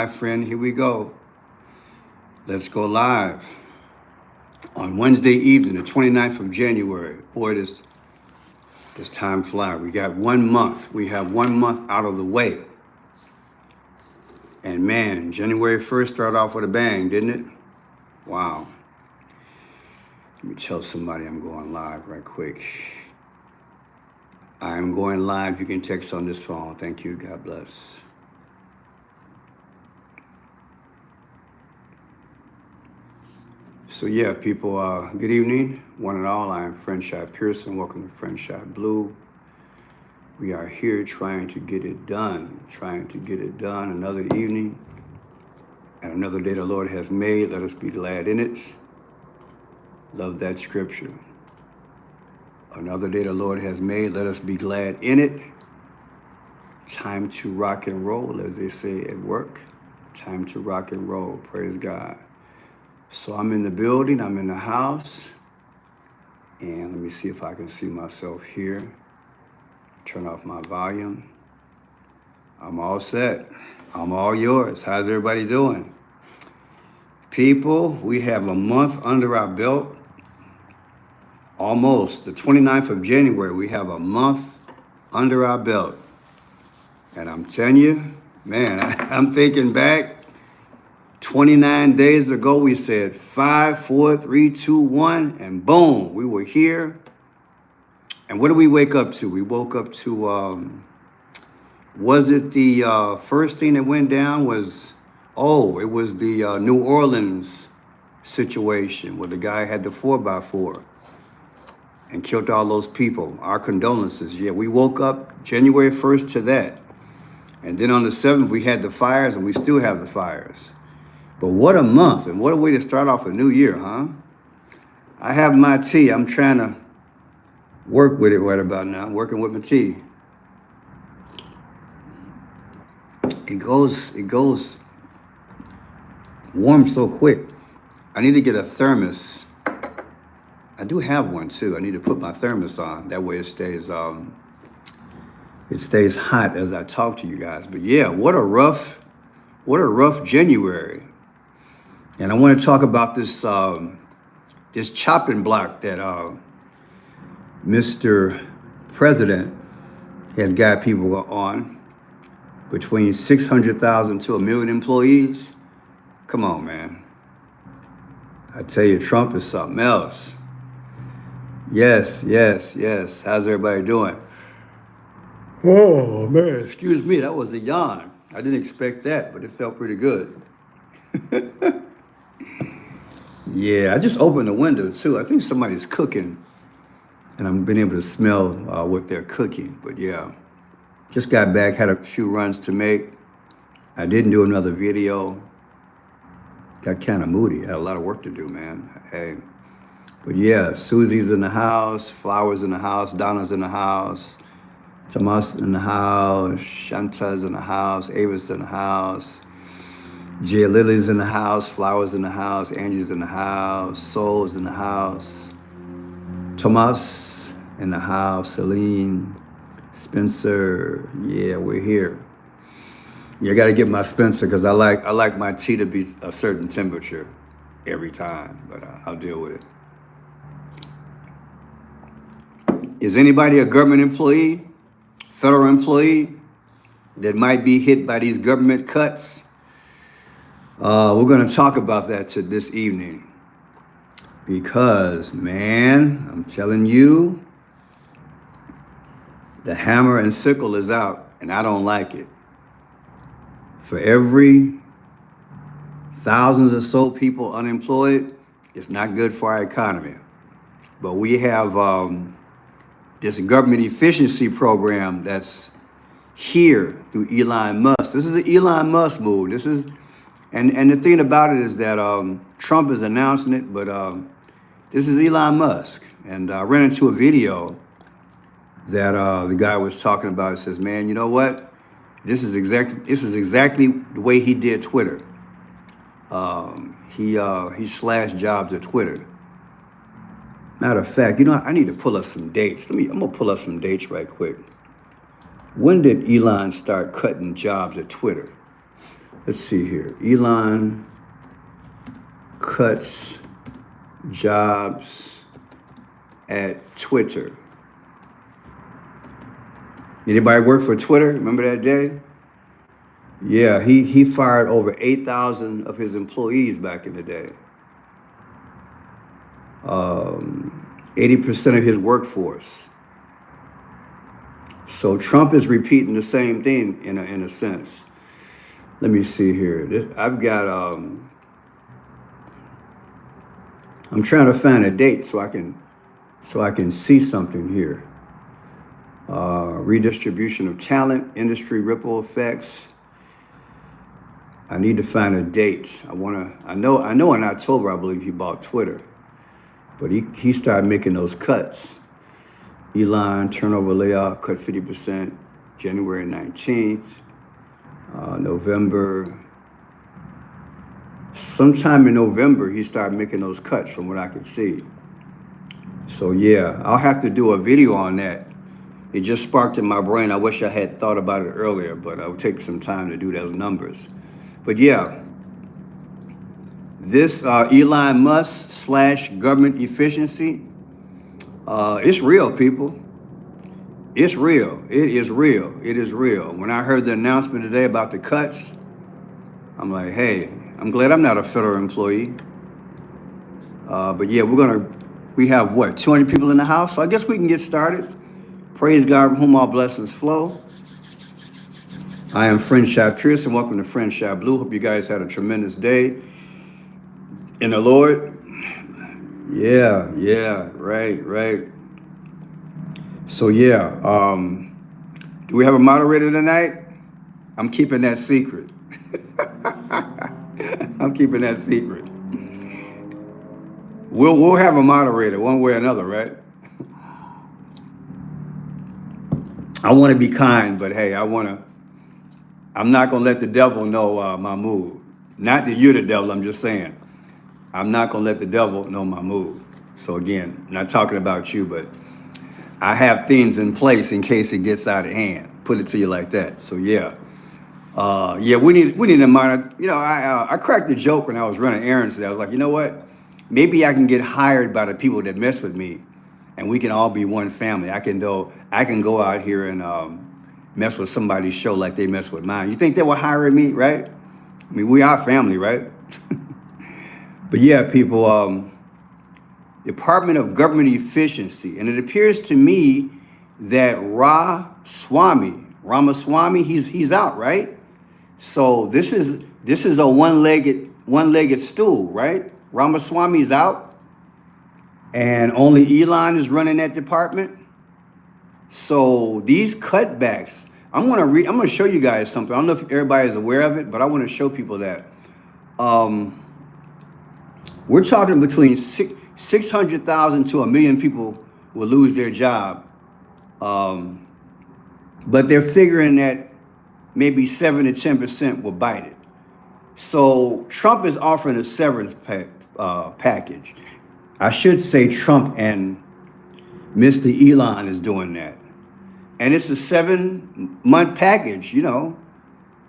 my friend. Here we go. Let's go live. On Wednesday evening, the 29th of January. Boy, this time flies. We got 1 month. We have 1 month out of the way. And man, January 1st started off with a bang, didn't it? Wow. Let me tell somebody I'm going live right quick. I'm going live. You can text on this phone. Thank you. God bless. So yeah, people, good evening, one and all. I am Friendship Pearson. Welcome to Friendship Blue. We are here trying to get it done, another evening and another day the Lord has made. Let us be glad in it. Love that scripture. Another day the Lord has made. Let us be glad in it. Time to rock and roll, as they say at work. Time to rock and roll. Praise God. So I'm in the building, I'm in the house, and let me see if I can see myself here. Turn off my volume. I'm all set. I'm all yours. How's everybody doing? People, we have a month under our belt. Almost, the 29th of January, we have a month under our belt. And I'm telling you, man, I'm thinking back. 29 days ago, we said 5, 4, 3, 2, 1, and boom, we were here. And what did we wake up to? We woke up to, was it the first thing that went down was, it was the New Orleans situation where the guy had the 4x4 and killed all those people. Our condolences. Yeah, we woke up January 1st to that. And then on the 7th, we had the fires, and we still have the fires. But what a month, and what a way to start off a new year, huh? I have my tea. I'm trying to work with it right about now. I'm working with my tea. It goes warm so quick. I need to get a thermos. I do have one too. I need to put my thermos on. That way it stays hot as I talk to you guys. But yeah, what a rough January. And I want to talk about this this chopping block that Mr. President has got people on, between 600,000 to 1 million employees. Come on, man. I tell you, Trump is something else. Yes. How's everybody doing? Oh, man, excuse me, that was a yawn. I didn't expect that, but it felt pretty good. Yeah, I just opened the window too. I think somebody's cooking, and I'm been able to smell what they're cooking. But yeah, just got back, had a few runs to make. I didn't do another video. Got kind of moody. Had a lot of work to do, man. Hey, but yeah, Susie's in the house, Flowers in the house, Donna's in the house, Tomas in the house, Shanta's in the house, Ava's in the house, Jay Lily's in the house, Flowers in the house, Angie's in the house, Soul's in the house, Tomas in the house, Celine, Spencer. Yeah, we're here. Yeah, I got to get my Spencer because I like my tea to be a certain temperature every time, but I'll deal with it. Is anybody a government employee, federal employee that might be hit by these government cuts? We're going to talk about that this evening because, man, I'm telling you, the hammer and sickle is out, and I don't like it. For every thousands or so people unemployed, it's not good for our economy. But we have this government efficiency program that's here through Elon Musk. This is an Elon Musk move. This is, and the thing about it is that Trump is announcing it, but this is Elon Musk. And I ran into a video that the guy was talking about. It says, man, you know what? This is exactly the way he did Twitter. He slashed jobs at Twitter. Matter of fact, you know, I need to pull up some dates. I'm gonna pull up some dates right quick. When did Elon start cutting jobs at Twitter? Let's see here. Elon cuts jobs at Twitter. Anybody work for Twitter? Remember that day? Yeah, he fired over 8,000 of his employees back in the day. 80% of his workforce. So Trump is repeating the same thing in a sense. Let me see here. I've got I'm trying to find a date so I can see something here. Redistribution of talent, industry ripple effects. I need to find a date. I know in October I believe he bought Twitter, but he started making those cuts. Elon turnover layoff cut 50%, January 19th, November. Sometime in November he started making those cuts from what I could see. So yeah, I'll have to do a video on that. It just sparked in my brain. I wish I had thought about it earlier, but it would take some time to do those numbers. But yeah, this Elon Musk / government efficiency, it's real, people. It's real. It is real. It is real. When I heard the announcement today about the cuts, I'm like, hey, I'm glad I'm not a federal employee. But yeah, we have what, 200 people in the house? So I guess we can get started. Praise God from whom all blessings flow. I am Friendship Pearson. Welcome to Friendship Blue. Hope you guys had a tremendous day in the Lord. Yeah, right. So yeah, do we have a moderator tonight? I'm keeping that secret. I'm keeping that secret. We'll have a moderator one way or another, right? I want to be kind, but hey, I'm not going to let the devil know my mood. Not that you're the devil, I'm just saying. I'm not going to let the devil know my mood. So again, not talking about you, but I have things in place in case it gets out of hand. Put it to you like that. So yeah. We need to monitor. You know, I cracked the joke when I was running errands today. I was like, you know what? Maybe I can get hired by the people that mess with me, and we can all be one family. I can go out here and mess with somebody's show like they mess with mine. You think they were hiring me, right? I mean, we are family, right? But yeah, people, Department of Government Efficiency, and it appears to me that Ramaswamy, he's out, right? So this is a one-legged stool, right? Ramaswamy's out, and only Elon is running that department. So these cutbacks, I'm gonna show you guys something. I don't know if everybody is aware of it, but I want to show people that we're talking between 600,000 to 1 million people will lose their job, but they're figuring that maybe 7 to 10% will bite it. So Trump is offering a severance package. I should say Trump and Mr. Elon is doing that. And it's a 7-month package, you know.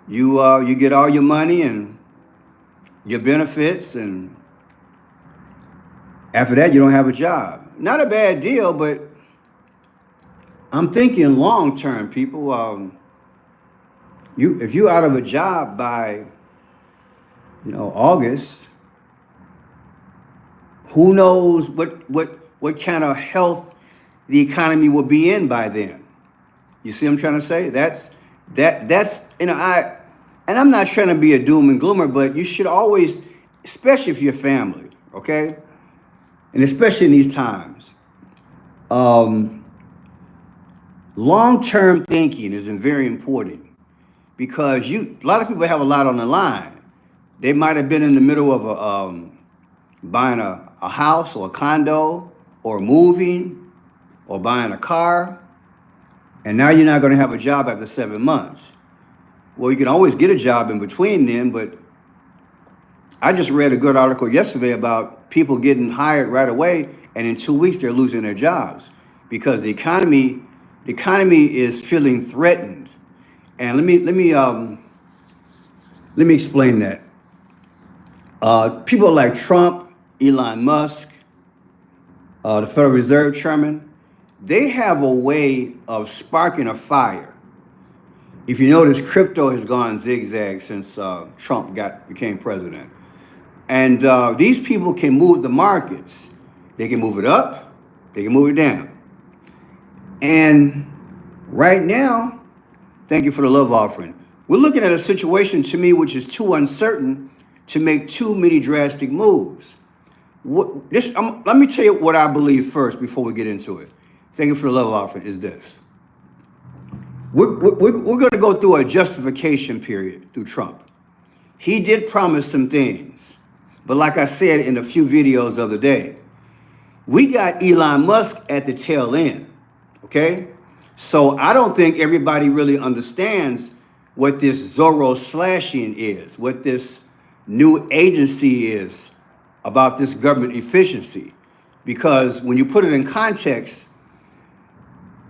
You get all your money and your benefits, and after that you don't have a job. Not a bad deal, but I'm thinking long term, people. If you're out of a job by, August, who knows what kind of health the economy will be in by then. You see what I'm trying to say? That's and I'm not trying to be a doom and gloomer, but you should always, especially if you're family, okay? And especially in these times, long-term thinking is very important, because a lot of people have a lot on the line. They might have been in the middle of buying a house or a condo, or moving, or buying a car, and now you're not going to have a job after 7 months. Well, you can always get a job in between then, but I just read a good article yesterday about people getting hired right away, and in 2 weeks they're losing their jobs because the economy is feeling threatened. And let me Let me explain that. People like Trump, Elon Musk, the Federal Reserve Chairman, they have a way of sparking a fire. If you notice, crypto has gone zigzag since Trump became president. And these people can move the markets. They can move it up, they can move it down. And right now, thank you for the love offering. We're looking at a situation, to me, which is too uncertain to make too many drastic moves. Let me tell you what I believe first before we get into it. Thank you for the love offering. Is this. We're going to go through a justification period through Trump. He did promise some things. But like I said in a few videos the other day, we got Elon Musk at the tail end, okay? So I don't think everybody really understands what this Zorro slashing is, what this new agency is about this government efficiency. Because when you put it in context,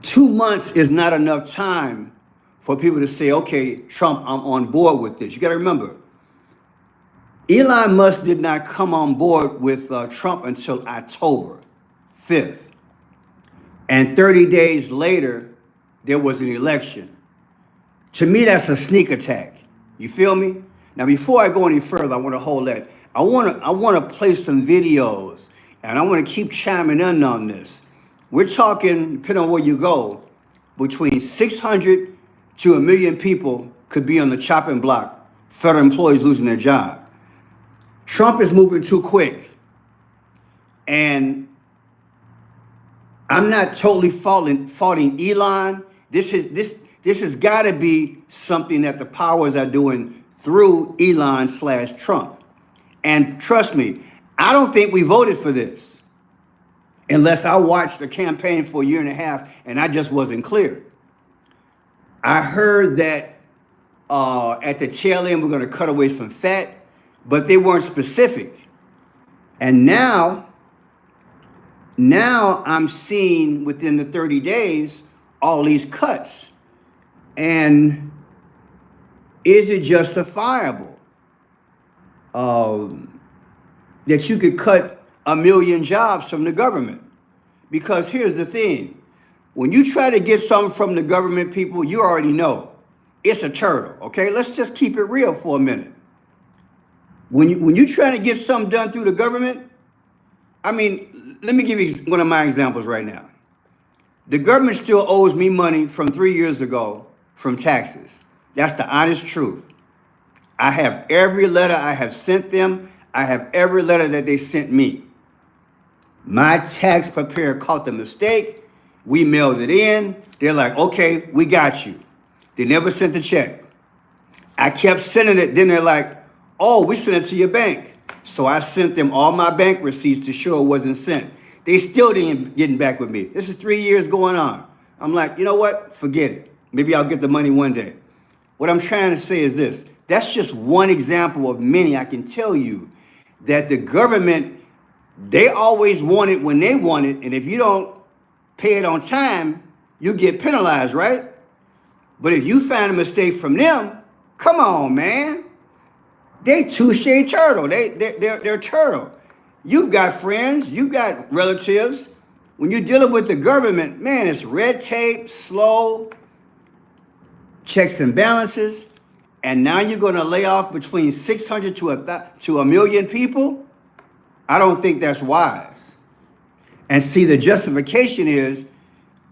2 months is not enough time for people to say, okay, Trump, I'm on board with this. You got to remember, Elon Musk did not come on board with Trump until October 5th. And 30 days later, there was an election. To me, that's a sneak attack. You feel me? Now, before I go any further, I want to hold that. I want to play some videos, and I want to keep chiming in on this. We're talking, depending on where you go, between 600 to 1 million people could be on the chopping block, federal employees losing their job. Trump is moving too quick. And I'm not totally faulting Elon. This has got to be something that the powers are doing through Elon/Trump. And trust me, I don't think we voted for this unless I watched the campaign for a year and a half and I just wasn't clear. I heard that at the tail end, we're going to cut away some fat, but they weren't specific. And now I'm seeing within the 30 days, all these cuts. And is it justifiable that you could cut 1 million jobs from the government? Because here's the thing. When you try to get something from the government, people, you already know it's a turtle, okay? Let's just keep it real for a minute. When you're trying to get something done through the government, I mean, let me give you one of my examples right now. The government still owes me money from 3 years ago from taxes. That's the honest truth. I have every letter I have sent them. I have every letter that they sent me. My tax preparer caught the mistake. We mailed it in. They're like, okay, we got you. They never sent the check. I kept sending it. Then they're like, oh, we sent it to your bank. So I sent them all my bank receipts to show it wasn't sent. They still didn't get back with me. This is 3 years going on. I'm like, you know what? Forget it. Maybe I'll get the money one day. What I'm trying to say is this. That's just one example of many. I can tell you that the government, they always want it when they want it. And if you don't pay it on time, you get penalized, right? But if you find a mistake from them, come on, man. They touche turtle. They're turtle. You've got friends. You've got relatives. When you're dealing with the government, man, it's red tape, slow, checks and balances. And now you're going to lay off between 600 to 1 million people? I don't think that's wise. And see, the justification is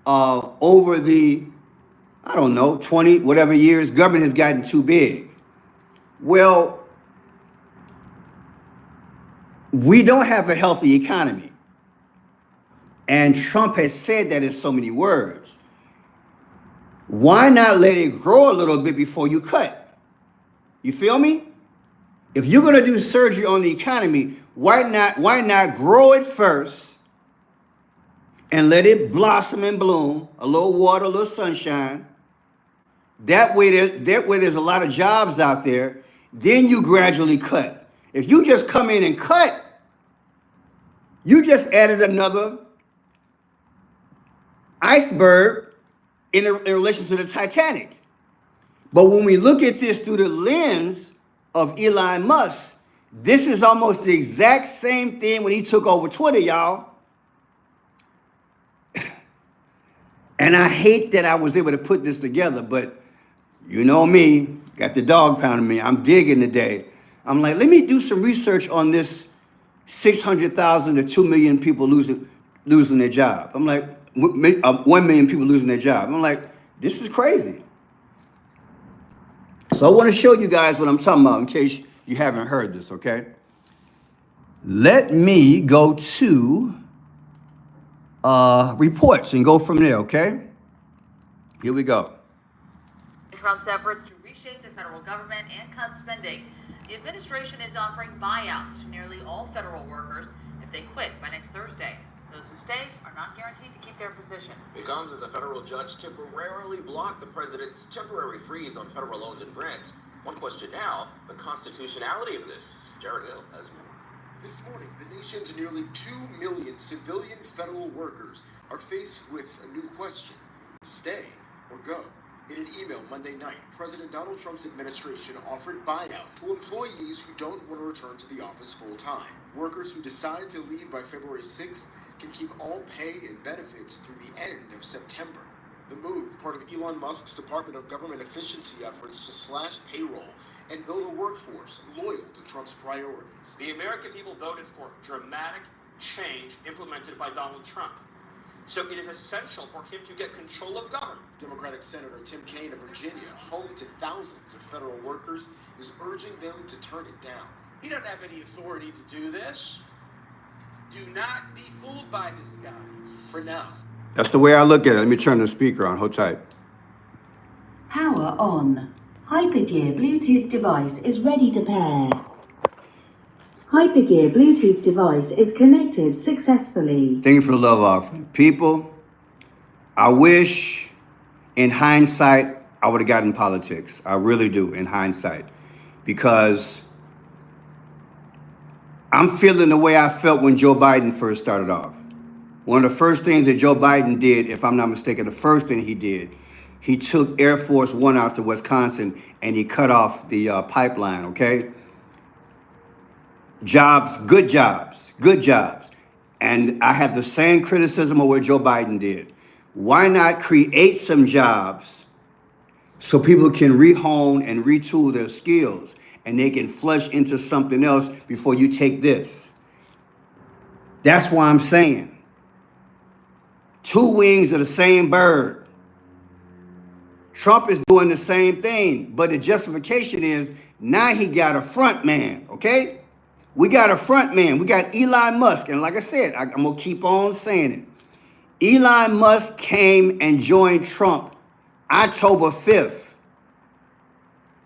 over the, 20, whatever years, government has gotten too big. Well, we don't have a healthy economy. And Trump has said that in so many words. Why not let it grow a little bit before you cut? You feel me? If you're going to do surgery on the economy, why not grow it first and let it blossom and bloom, a little water, a little sunshine. That way there's a lot of jobs out there. Then you gradually cut. If you just come in and cut, you just added another iceberg in relation to the Titanic. But when we look at this through the lens of Elon Musk, this is almost the exact same thing when he took over Twitter, y'all. And I hate that I was able to put this together, but you know me, got the dog pounding me. I'm digging today. I'm like, let me do some research on this 600,000 to 2 million people losing their job. I'm like, 1 million people losing their job. I'm like, this is crazy. So I want to show you guys what I'm talking about in case you haven't heard this, okay? Let me go to reports and go from there, okay? Here we go. Trump's efforts to reshape the federal government and cut spending. The administration is offering buyouts to nearly all federal workers if they quit by next Thursday. Those who stay are not guaranteed to keep their position. It comes as a federal judge temporarily blocked the president's temporary freeze on federal loans and grants. One question now, the constitutionality of this. Jared Hill has more. This morning, the nation's nearly 2 million civilian federal workers are faced with a new question: stay or go. In an email Monday night, President Donald Trump's administration offered buyouts to employees who don't want to return to the office full-time. Workers who decide to leave by February 6th can keep all pay and benefits through the end of September. The move, part of Elon Musk's Department of Government Efficiency efforts to slash payroll and build a workforce loyal to Trump's priorities. The American people voted for dramatic change implemented by Donald Trump. So it is essential for him to get control of government. Democratic Senator Tim Kaine of Virginia, home to thousands of federal workers, is urging them to turn it down. He doesn't have any authority to do this. Do not be fooled by this guy. For now. That's the way I look at it. Let me turn the speaker on. Hold tight. Power on. Hypergear Bluetooth device is ready to pair. Hypergear Bluetooth device is connected successfully. Thank you for the love offering. People, I wish in hindsight I would have gotten politics. I really do in hindsight. Because I'm feeling the way I felt when Joe Biden first started off. One of the first things that Joe Biden did, if I'm not mistaken, the first thing he did, he took Air Force One out to Wisconsin and he cut off the pipeline, okay? Jobs, good jobs, good jobs. And I have the same criticism of what Joe Biden did. Why not create some jobs so people can rehone and retool their skills and they can flush into something else before you take this? That's why I'm saying two wings of the same bird. Trump is doing the same thing, but the justification is now he got a front man, okay? We got a front man. We got Elon Musk. And like I said, I'm going to keep on saying it. Elon Musk came and joined Trump October 5th,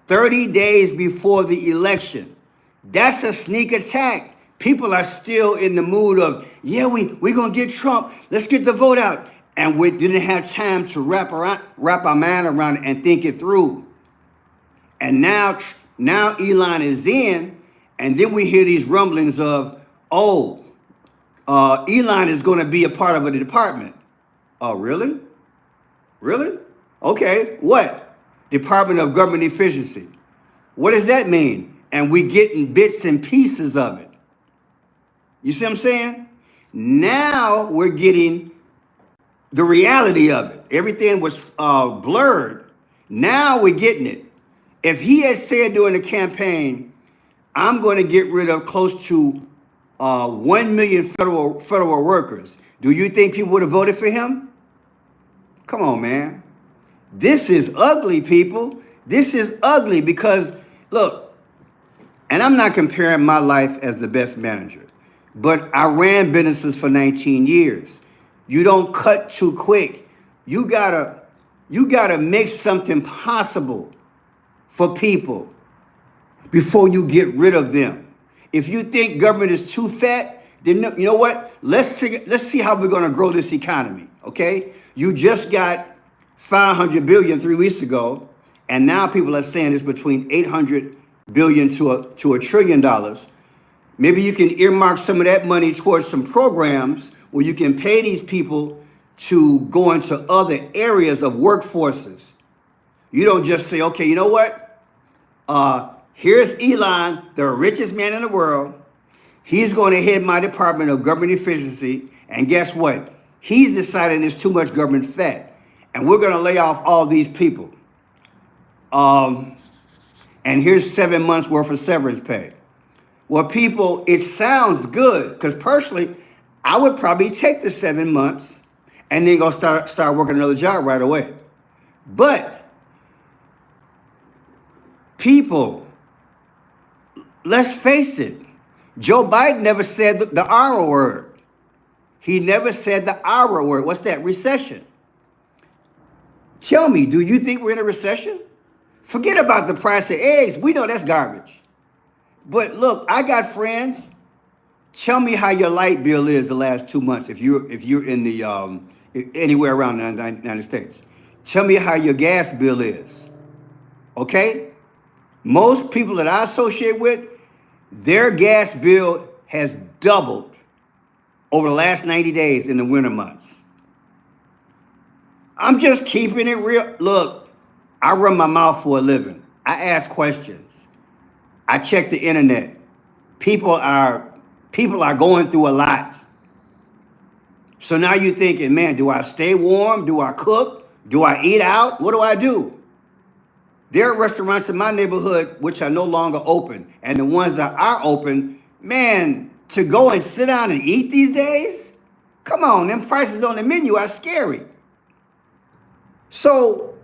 30 days before the election. That's a sneak attack. People are still in the mood of, yeah, we're going to get Trump. Let's get the vote out. And we didn't have time to wrap our mind around it and think it through. And now Elon is in. And then we hear these rumblings of, Elon is going to be a part of the department. Oh, really? Really? Okay, what? Department of Government Efficiency. What does that mean? And we getting bits and pieces of it. You see what I'm saying? Now we're getting the reality of it. Everything was blurred. Now we're getting it. If he had said during the campaign, I'm going to get rid of close to 1 million federal workers, do you think people would have voted for him? Come on, man. This is ugly, people. This is ugly because, look, and I'm not comparing my life as the best manager, but I ran businesses for 19 years. You don't cut too quick. You gotta make something possible for people before you get rid of them. If you think government is too fat, then you know what? Let's see how we're going to grow this economy, okay? You just got $500 billion 3 weeks ago, and now people are saying it's between $800 billion to $1 trillion. Maybe you can earmark some of that money towards some programs where you can pay these people to go into other areas of workforces. You don't just say, okay, you know what? Here's Elon, the richest man in the world. He's going to head my Department of Government Efficiency. And guess what? He's decided there's too much government fat. And we're going to lay off all these people. And here's 7 months worth of severance pay. Well, people, it sounds good, because personally, I would probably take the 7 months and then go start working another job right away. But people, let's face it, Joe Biden never said the R word. He never said the R word. What's that? Recession. Tell me, do you think we're in a recession? Forget about the price of eggs. We know that's garbage. But look, I got friends. Tell me how your light bill is the last 2 months if you're in the anywhere around the United States. Tell me how your gas bill is. Okay? Most people that I associate with, their gas bill has doubled over the last 90 days in the winter months. I'm just keeping it real. Look, I run my mouth for a living. I ask questions. I check the internet. People are going through a lot. So now you're thinking, man, do I stay warm? Do I cook? Do I eat out? What do I do? There are restaurants in my neighborhood which are no longer open. And the ones that are open, man, to go and sit down and eat these days? Come on, them prices on the menu are scary. So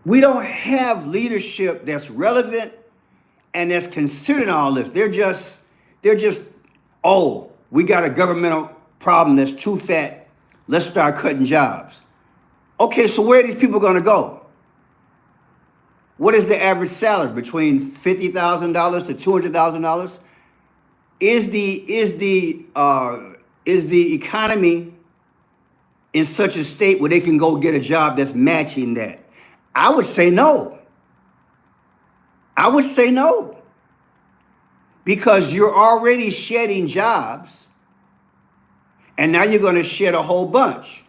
we don't have leadership that's relevant and that's considering all this. They're just, oh, we got a governmental problem that's too fat. Let's start cutting jobs. Okay, so where are these people going to go? What is the average salary? Between $50,000 to $200,000? Is the economy in such a state where they can go get a job that's matching that? I would say no. I would say no. Because you're already shedding jobs, and now you're going to shed a whole bunch.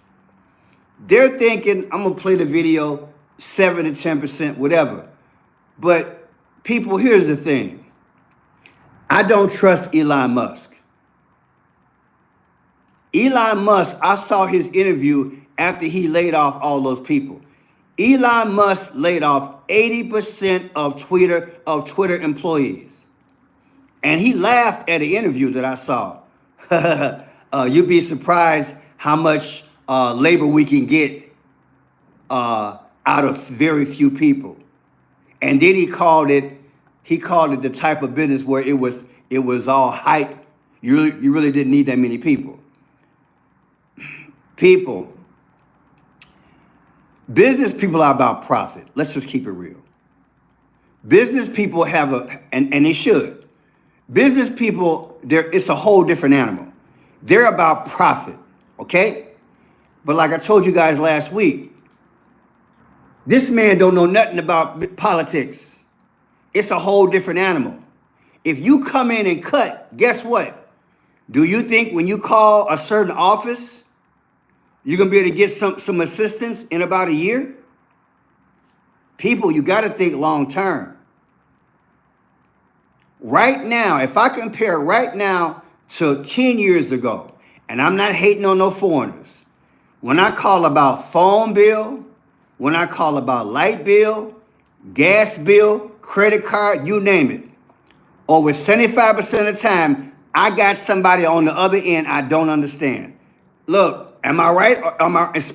They're thinking, I'm going to play the video, 7 to 10%, whatever. But people, here's the thing. I don't trust Elon Musk. Elon Musk, I saw his interview after he laid off all those people. Elon Musk laid off 80% of Twitter employees. And he laughed at the interview that I saw. You'd be surprised how much labor we can get out of very few people. And then he called it the type of business where it was all hype. You really didn't need that many people. Business people are about profit. Let's just keep it real. Business people have and they should. Business people, it's a whole different animal. They're about profit, okay? But like I told you guys last week, this man don't know nothing about politics. It's a whole different animal. If you come in and cut, guess what? Do you think when you call a certain office, you're going to be able to get some assistance in about a year? People, you got to think long term. Right now, if I compare right now to 10 years ago, and I'm not hating on no foreigners, when I call about phone bill, when I call about light bill, gas bill, credit card, you name it, over 75% of the time, I got somebody on the other end I don't understand. Look, am I right?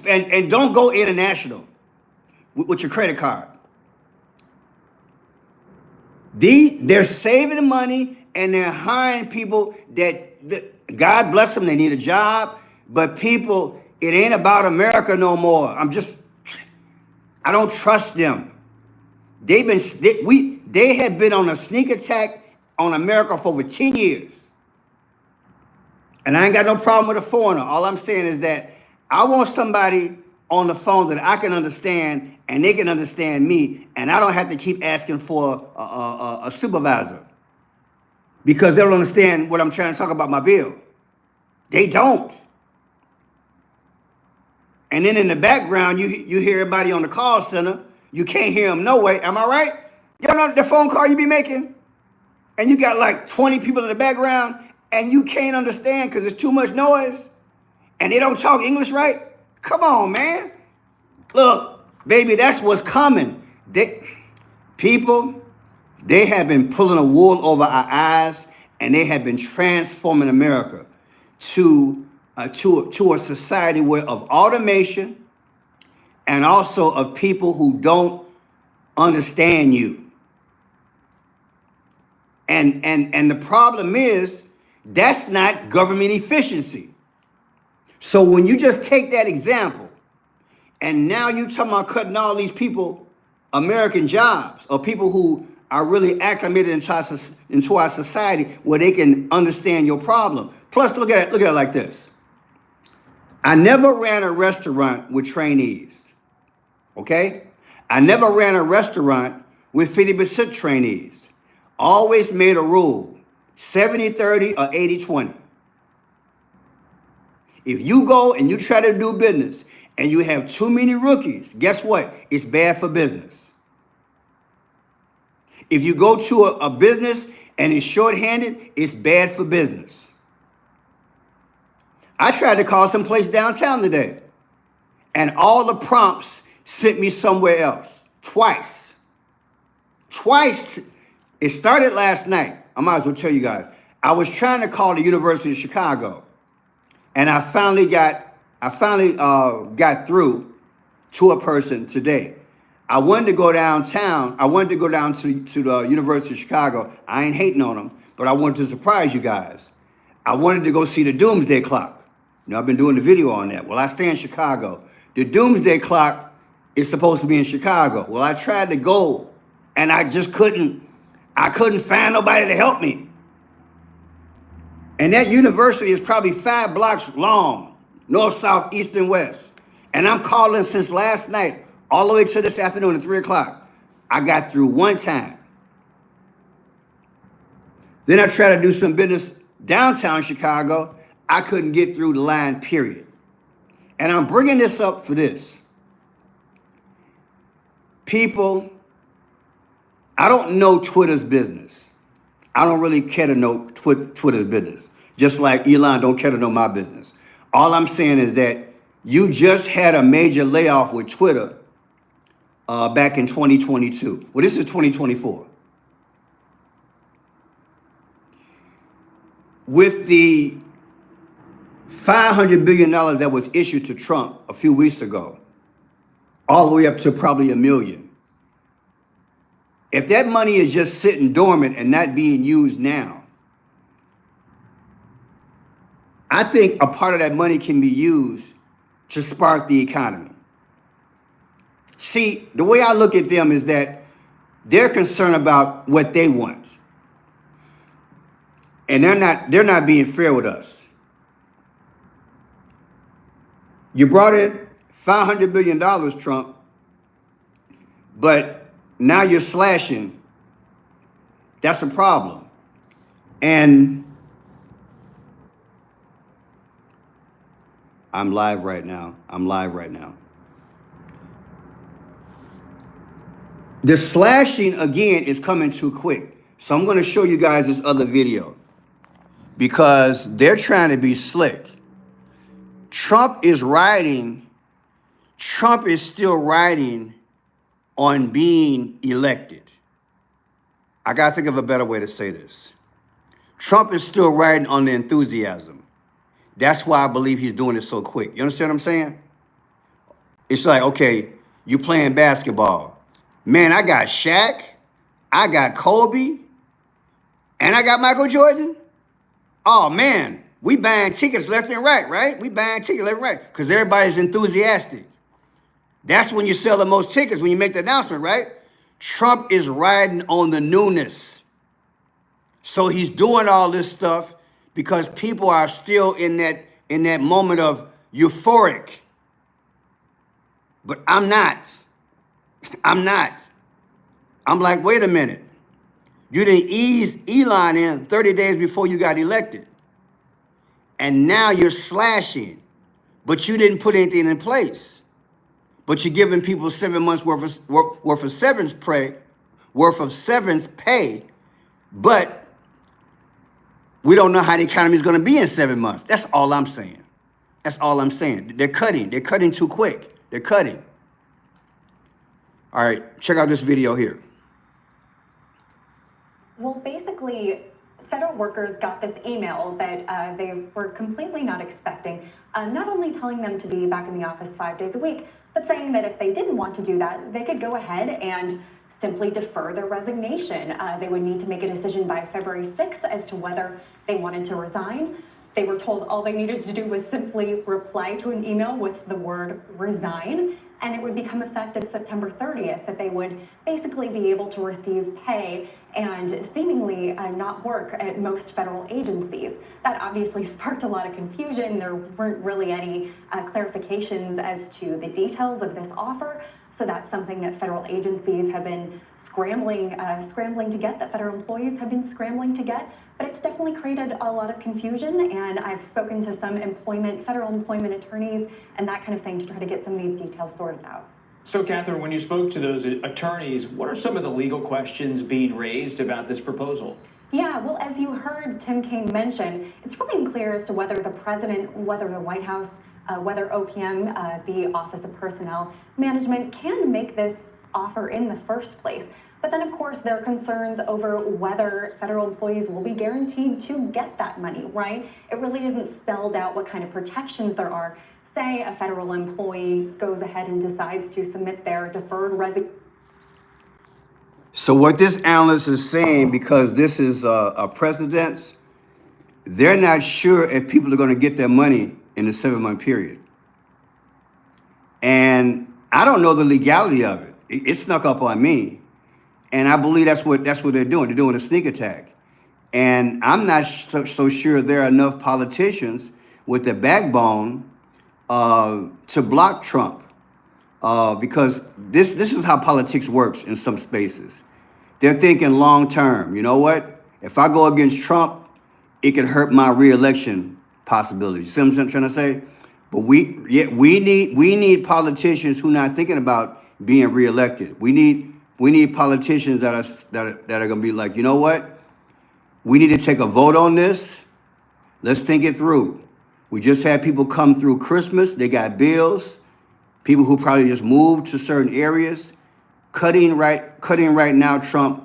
And don't go international with your credit card. They're saving the money and they're hiring people that God bless them, they need a job. But people, it ain't about America no more. I don't trust them. They have been on a sneak attack on America for over 10 years. And I ain't got no problem with a foreigner. All I'm saying is that I want somebody on the phone that I can understand and they can understand me, and I don't have to keep asking for a supervisor because they don't understand what I'm trying to talk about my bill. They don't. And then in the background, you hear everybody on the call center. You can't hear them no way. Am I right? You know the phone call you be making? And you got like 20 people in the background and you can't understand because there's too much noise and they don't talk English right? Come on, man. Look, baby, that's what's coming. People, they have been pulling a wool over our eyes and they have been transforming America to a society of automation and also of people who don't understand you. And the problem is that's not government efficiency. So when you just take that example and now you're talking about cutting all these people American jobs or people who are really acclimated into our society where they can understand your problem. Plus, look at it like this. I never ran a restaurant with trainees, okay? I never ran a restaurant with 50% trainees. Always made a rule, 70-30 or 80-20. If you go and you try to do business and you have too many rookies, guess what? It's bad for business. If you go to a business and it's shorthanded, it's bad for business. I tried to call some place downtown today, and all the prompts sent me somewhere else. Twice. It started last night. I might as well tell you guys. I was trying to call the University of Chicago, and I finally got through to a person today. I wanted to go downtown. I wanted to go down to the University of Chicago. I ain't hating on them, but I wanted to surprise you guys. I wanted to go see the Doomsday Clock. You know, I've been doing the video on that. Well, I stay in Chicago. The Doomsday Clock is supposed to be in Chicago. Well, I tried to go, and I just couldn't find nobody to help me. And that university is probably 5 blocks long, north, south, east, and west. And I'm calling since last night all the way to this afternoon at 3 o'clock. I got through one time. Then I tried to do some business downtown Chicago. I couldn't get through the line, period. And I'm bringing this up for this. People, I don't know Twitter's business. I don't really care to know Twitter's business. Just like Elon don't care to know my business. All I'm saying is that you just had a major layoff with Twitter back in 2022. Well, this is 2024. With the $500 billion that was issued to Trump a few weeks ago, all the way up to probably $1 million. If that money is just sitting dormant and not being used now, I think a part of that money can be used to spark the economy. See, the way I look at them is that they're concerned about what they want. And they're not being fair with us. You brought in $500 billion, Trump, but now you're slashing. That's a problem. And I'm live right now. The slashing, again, is coming too quick. So I'm going to show you guys this other video because they're trying to be slick. Trump is still riding on being elected. I got to think of a better way to say this. Trump is still riding on the enthusiasm. That's why I believe he's doing it so quick. You understand what I'm saying? It's like, okay, you playing basketball. Man, I got Shaq, I got Kobe, and I got Michael Jordan. Oh, man, we buying tickets left and right? We buying tickets left and right because everybody's enthusiastic. That's when you sell the most tickets, when you make the announcement, right? Trump is riding on the newness. So he's doing all this stuff because people are still in that moment of euphoric. But I'm not. I'm like, wait a minute. You didn't ease Elon in 30 days before you got elected. And now you're slashing. But you didn't put anything in place. But you're giving people 7 months worth of severance pay worth of severance pay, but we don't know how the economy is going to be in 7 months. That's all I'm saying. That's all I'm saying. They're cutting. They're cutting too quick. They're cutting. All right, check out this video here. Well, basically, federal workers got this email that they were completely not expecting, not only telling them to be back in the office 5 days a week, but saying that if they didn't want to do that, they could go ahead and simply defer their resignation. They would need to make a decision by February 6th as to whether they wanted to resign. They were told all they needed to do was simply reply to an email with the word resign, and it would become effective September 30th, that they would basically be able to receive pay and seemingly not work at most federal agencies. That obviously sparked a lot of confusion. There weren't really any clarifications as to the details of this offer. So that's something that federal agencies have been scrambling to get, that federal employees have been scrambling to get. But it's definitely created a lot of confusion, and I've spoken to some federal employment attorneys and that kind of thing to try to get some of these details sorted out. So, Catherine, when you spoke to those attorneys, what are some of the legal questions being raised about this proposal? Yeah, well, as you heard Tim Kaine mention, it's really unclear as to whether the president, whether the White House, whether OPM, the Office of Personnel Management, can make this offer in the first place. But then, of course, there are concerns over whether federal employees will be guaranteed to get that money, right? It really isn't spelled out what kind of protections there are. Say a federal employee goes ahead and decides to submit their deferred resignation. So what this analyst is saying, because this is a precedent, they're not sure if people are going to get their money in the 7-month period. And I don't know the legality of it. It snuck up on me. And I believe that's what they're doing. They're doing a sneak attack. And I'm not so sure there are enough politicians with the backbone to block Trump. Because this is how politics works in some spaces. They're thinking long term. You know what? If I go against Trump, it could hurt my reelection possibilities. See what I'm trying to say? But we need politicians who are not thinking about being reelected. We need politicians that are going to be like, you know what? We need to take a vote on this. Let's think it through. We just had people come through Christmas. They got bills. People who probably just moved to certain areas. Cutting right now, Trump,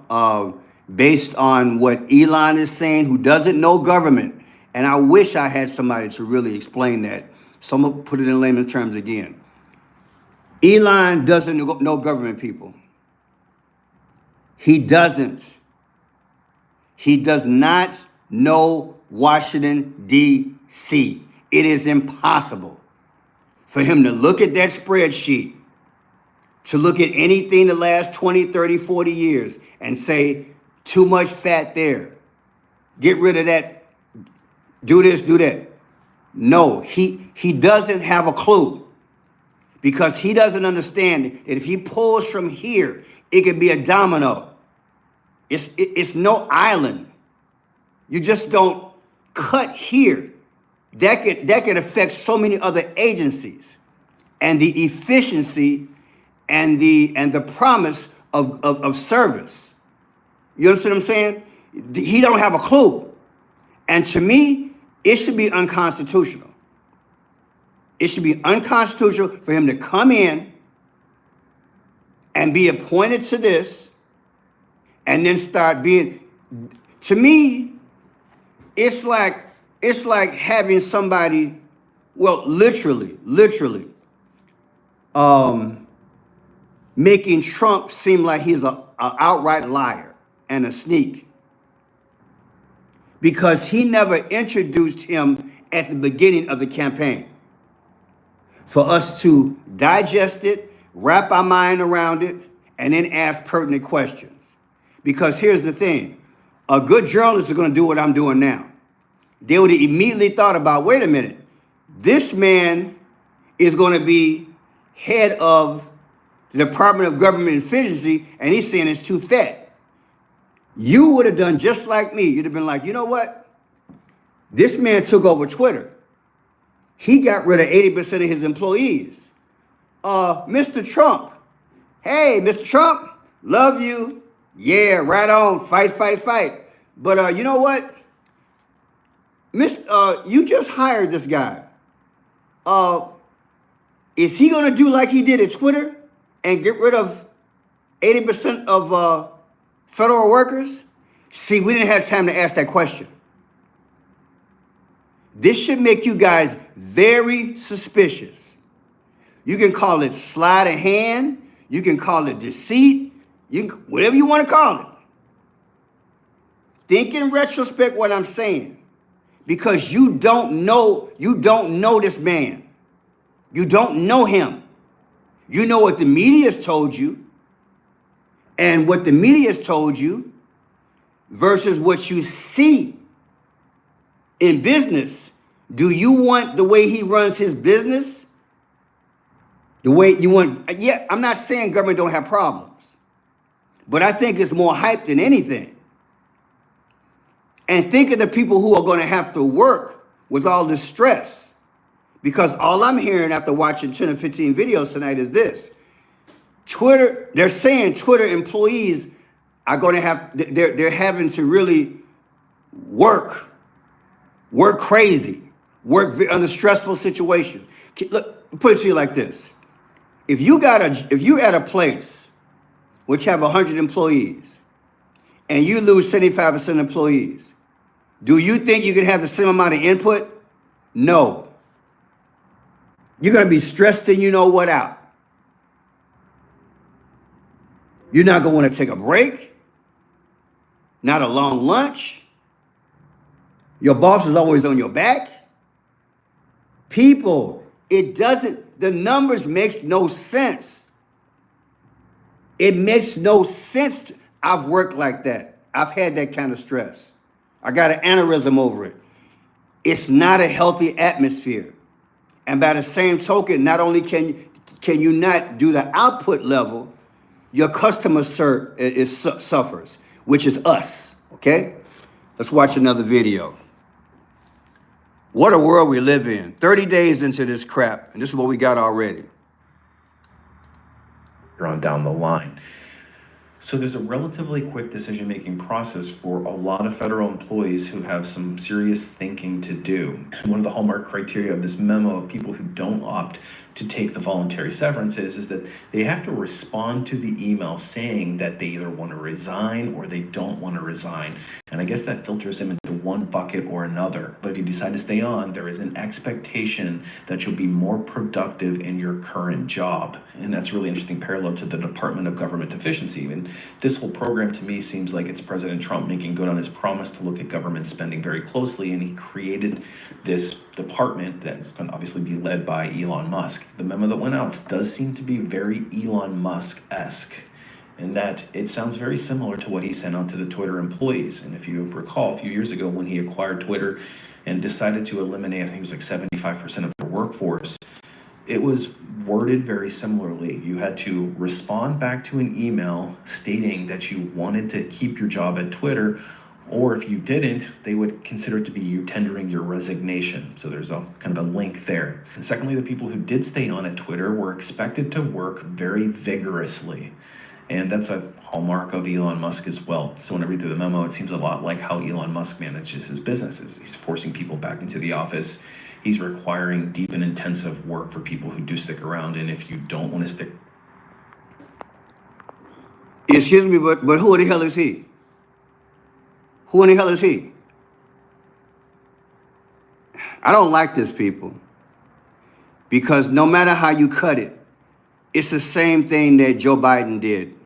based on what Elon is saying, who doesn't know government. And I wish I had somebody to really explain that. So I'm going to put it in layman's terms again. Elon doesn't know government, people. He doesn't. He does not know Washington, D.C. It is impossible for him to look at that spreadsheet, to look at anything the last 20, 30, 40 years and say, too much fat there. Get rid of that. Do this, do that. No, he doesn't have a clue, because he doesn't understand that if he pulls from here, it could be a domino. It's no island. You just don't cut here. That could affect so many other agencies, and the efficiency and the promise of service. You understand what I'm saying? He don't have a clue. And to me, it should be unconstitutional. It should be unconstitutional for him to come in and be appointed to this and then start being, to me, it's like having somebody, well, literally, making Trump seem like he's an outright liar and a sneak, because he never introduced him at the beginning of the campaign for us to digest it, wrap our mind around it, and then ask pertinent questions. Because here's the thing, a good journalist is going to do what I'm doing now. They would have immediately thought about, wait a minute, this man is going to be head of the Department of Government Efficiency, and he's saying it's too fat. You would have done just like me. You'd have been like, you know what? This man took over Twitter. He got rid of 80% of his employees. Mr. Trump. Hey, Mr. Trump, love you. Yeah, right on. Fight, fight, fight. But you know what? You just hired this guy. Is he gonna do like he did at Twitter and get rid of 80% of federal workers? See, we didn't have time to ask that question. This should make you guys very suspicious. You can call it sleight of hand. You can call it deceit. Whatever you want to call it. Think in retrospect what I'm saying. Because you don't know this man. You don't know him. You know what the media's told you. And what the media's told you versus what you see in business. Do you want the way he runs his business? The way you want, yeah, I'm not saying government don't have problems, but I think it's more hype than anything. And think of the people who are going to have to work with all this stress. Because all I'm hearing after watching 10 or 15 videos tonight is this. Twitter, they're saying Twitter employees are going to have, they're having to really work crazy, work under stressful situations. Look, put it to you like this. If you're at a place which have 100 employees and you lose 75% employees, do you think you can have the same amount of input? No. You're going to be stressed and you know what out. You're not going to want to take a break, not a long lunch. Your boss is always on your back. People, the numbers make no sense. It makes no sense. I've worked like that. I've had that kind of stress. I got an aneurysm over it. It's not a healthy atmosphere. And by the same token, not only can you not do the output level, your customer suffers, which is us, okay? Let's watch another video. What a world we live in. 30 days into this crap, and this is what we got already. On down the line. So there's a relatively quick decision-making process for a lot of federal employees who have some serious thinking to do. One of the hallmark criteria of this memo of people who don't opt to take the voluntary severance is that they have to respond to the email saying that they either want to resign or they don't want to resign. And I guess that filters them into one bucket or another. But if you decide to stay on, there is an expectation that you'll be more productive in your current job. And that's a really interesting parallel to the Department of Government Efficiency. And this whole program to me seems like it's President Trump making good on his promise to look at government spending very closely. And he created this department that's going to obviously be led by Elon Musk. The memo that went out does seem to be very Elon Musk-esque, in that it sounds very similar to what he sent out to the Twitter employees. And if you recall, a few years ago when he acquired Twitter and decided to eliminate, I think it was like 75% of their workforce, it was worded very similarly. You had to respond back to an email stating that you wanted to keep your job at Twitter, or if you didn't, they would consider it to be you tendering your resignation. So there's a kind of a link there. And secondly, the people who did stay on at Twitter were expected to work very vigorously. And that's a hallmark of Elon Musk as well. So when I read through the memo, it seems a lot like how Elon Musk manages his businesses. He's forcing people back into the office. He's requiring deep and intensive work for people who do stick around. And if you don't want to stick... Excuse me, but who the hell is he? Who in the hell is he? I don't like this, people. Because no matter how you cut it, it's the same thing that Joe Biden did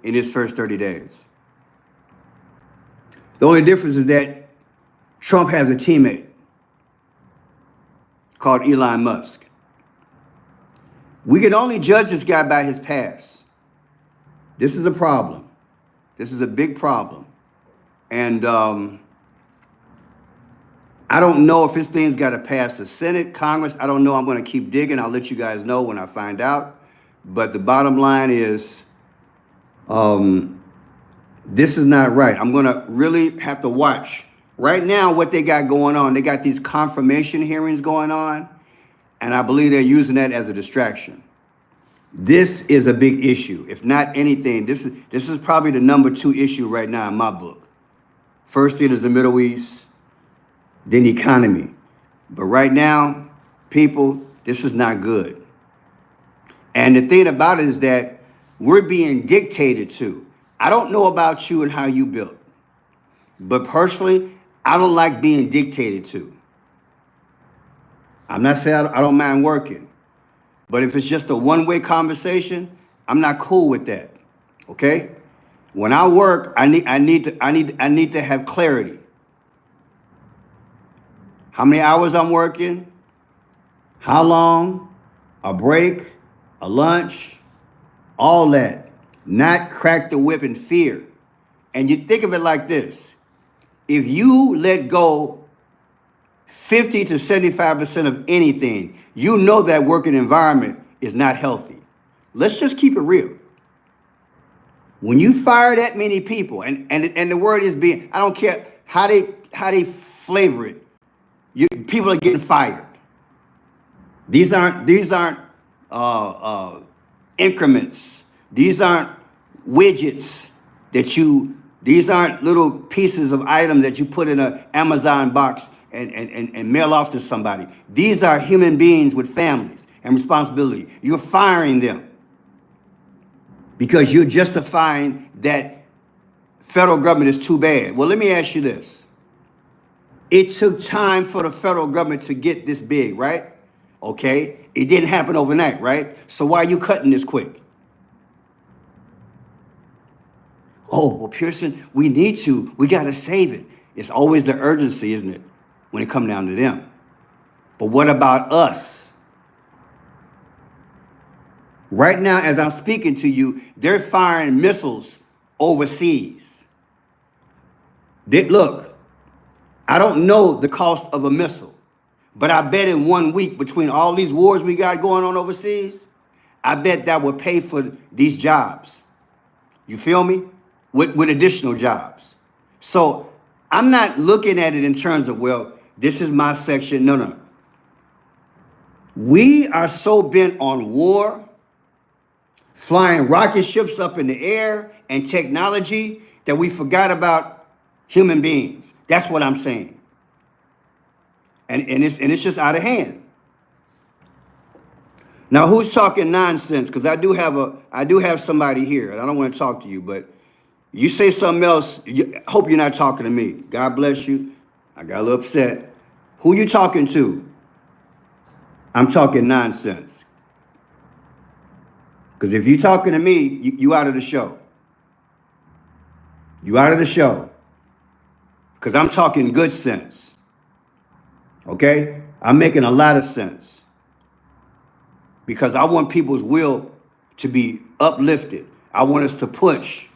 in his first 30 days. The only difference is that Trump has a teammate called Elon Musk. We can only judge this guy by his past. This is a problem. This is a big problem. And I don't know if this thing's got to pass the Senate, Congress. I don't know. I'm going to keep digging. I'll let you guys know when I find out. But the bottom line is, this is not right. I'm going to really have to watch. Right now, what they got going on, they got these confirmation hearings going on, and I believe they're using that as a distraction. This is a big issue. If not anything, this is probably the #2 issue right now in my book. First it is the Middle East, then the economy. But right now, people, this is not good. And the thing about it is that we're being dictated to. I don't know about you and how you built, but personally, I don't like being dictated to. I'm not saying I don't mind working, but if it's just a one-way conversation, I'm not cool with that. Okay? When I work, I need to have clarity. How many hours I'm working, how long, a break, a lunch, all that. Not crack the whip in fear. And you think of it like this. If you let go 50 to 75% of anything, you know that working environment is not healthy. Let's just keep it real. When you fire that many people, and the word is being, I don't care how they flavor it, people are getting fired. These aren't increments. These aren't widgets these aren't little pieces of items that you put in an Amazon box and mail off to somebody. These are human beings with families and responsibility. You're firing them because you're justifying that federal government is too bad. Well, let me ask you this. It took time for the federal government to get this big, right? Okay, it didn't happen overnight, right? So why are you cutting this quick? Oh, well, Pearson, we got to save it. It's always the urgency, isn't it, when it comes down to them? But what about us? Right now, as I'm speaking to you, they're firing missiles overseas. Look, I don't know the cost of a missile, but I bet in 1 week between all these wars we got going on overseas, I bet that would pay for these jobs. You feel me? With additional jobs. So I'm not looking at it in terms of, well, this is my section. No. We are so bent on war, flying rocket ships up in the air and technology that we forgot about human beings. That's what I'm saying. And it's just out of hand. Now, who's talking nonsense? Because I do have somebody here, and I don't want to talk to you, but you say something else, hope you're not talking to me. God bless you. I got a little upset. Who you talking to? I'm talking nonsense. Because if you're talking to me, you out of the show. You out of the show. Because I'm talking good sense. Okay? I'm making a lot of sense. Because I want people's will to be uplifted. I want us to push.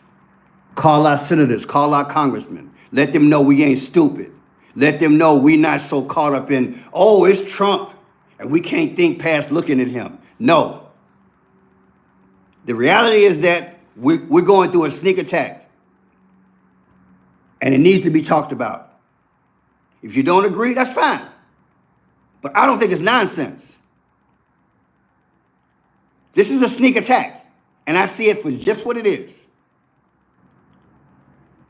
Call our senators, call our congressmen. Let them know we ain't stupid. Let them know we not so caught up in, oh, it's Trump, and we can't think past looking at him. No. The reality is that we're going through a sneak attack, and it needs to be talked about. If you don't agree, that's fine. But I don't think it's nonsense. This is a sneak attack, and I see it for just what it is.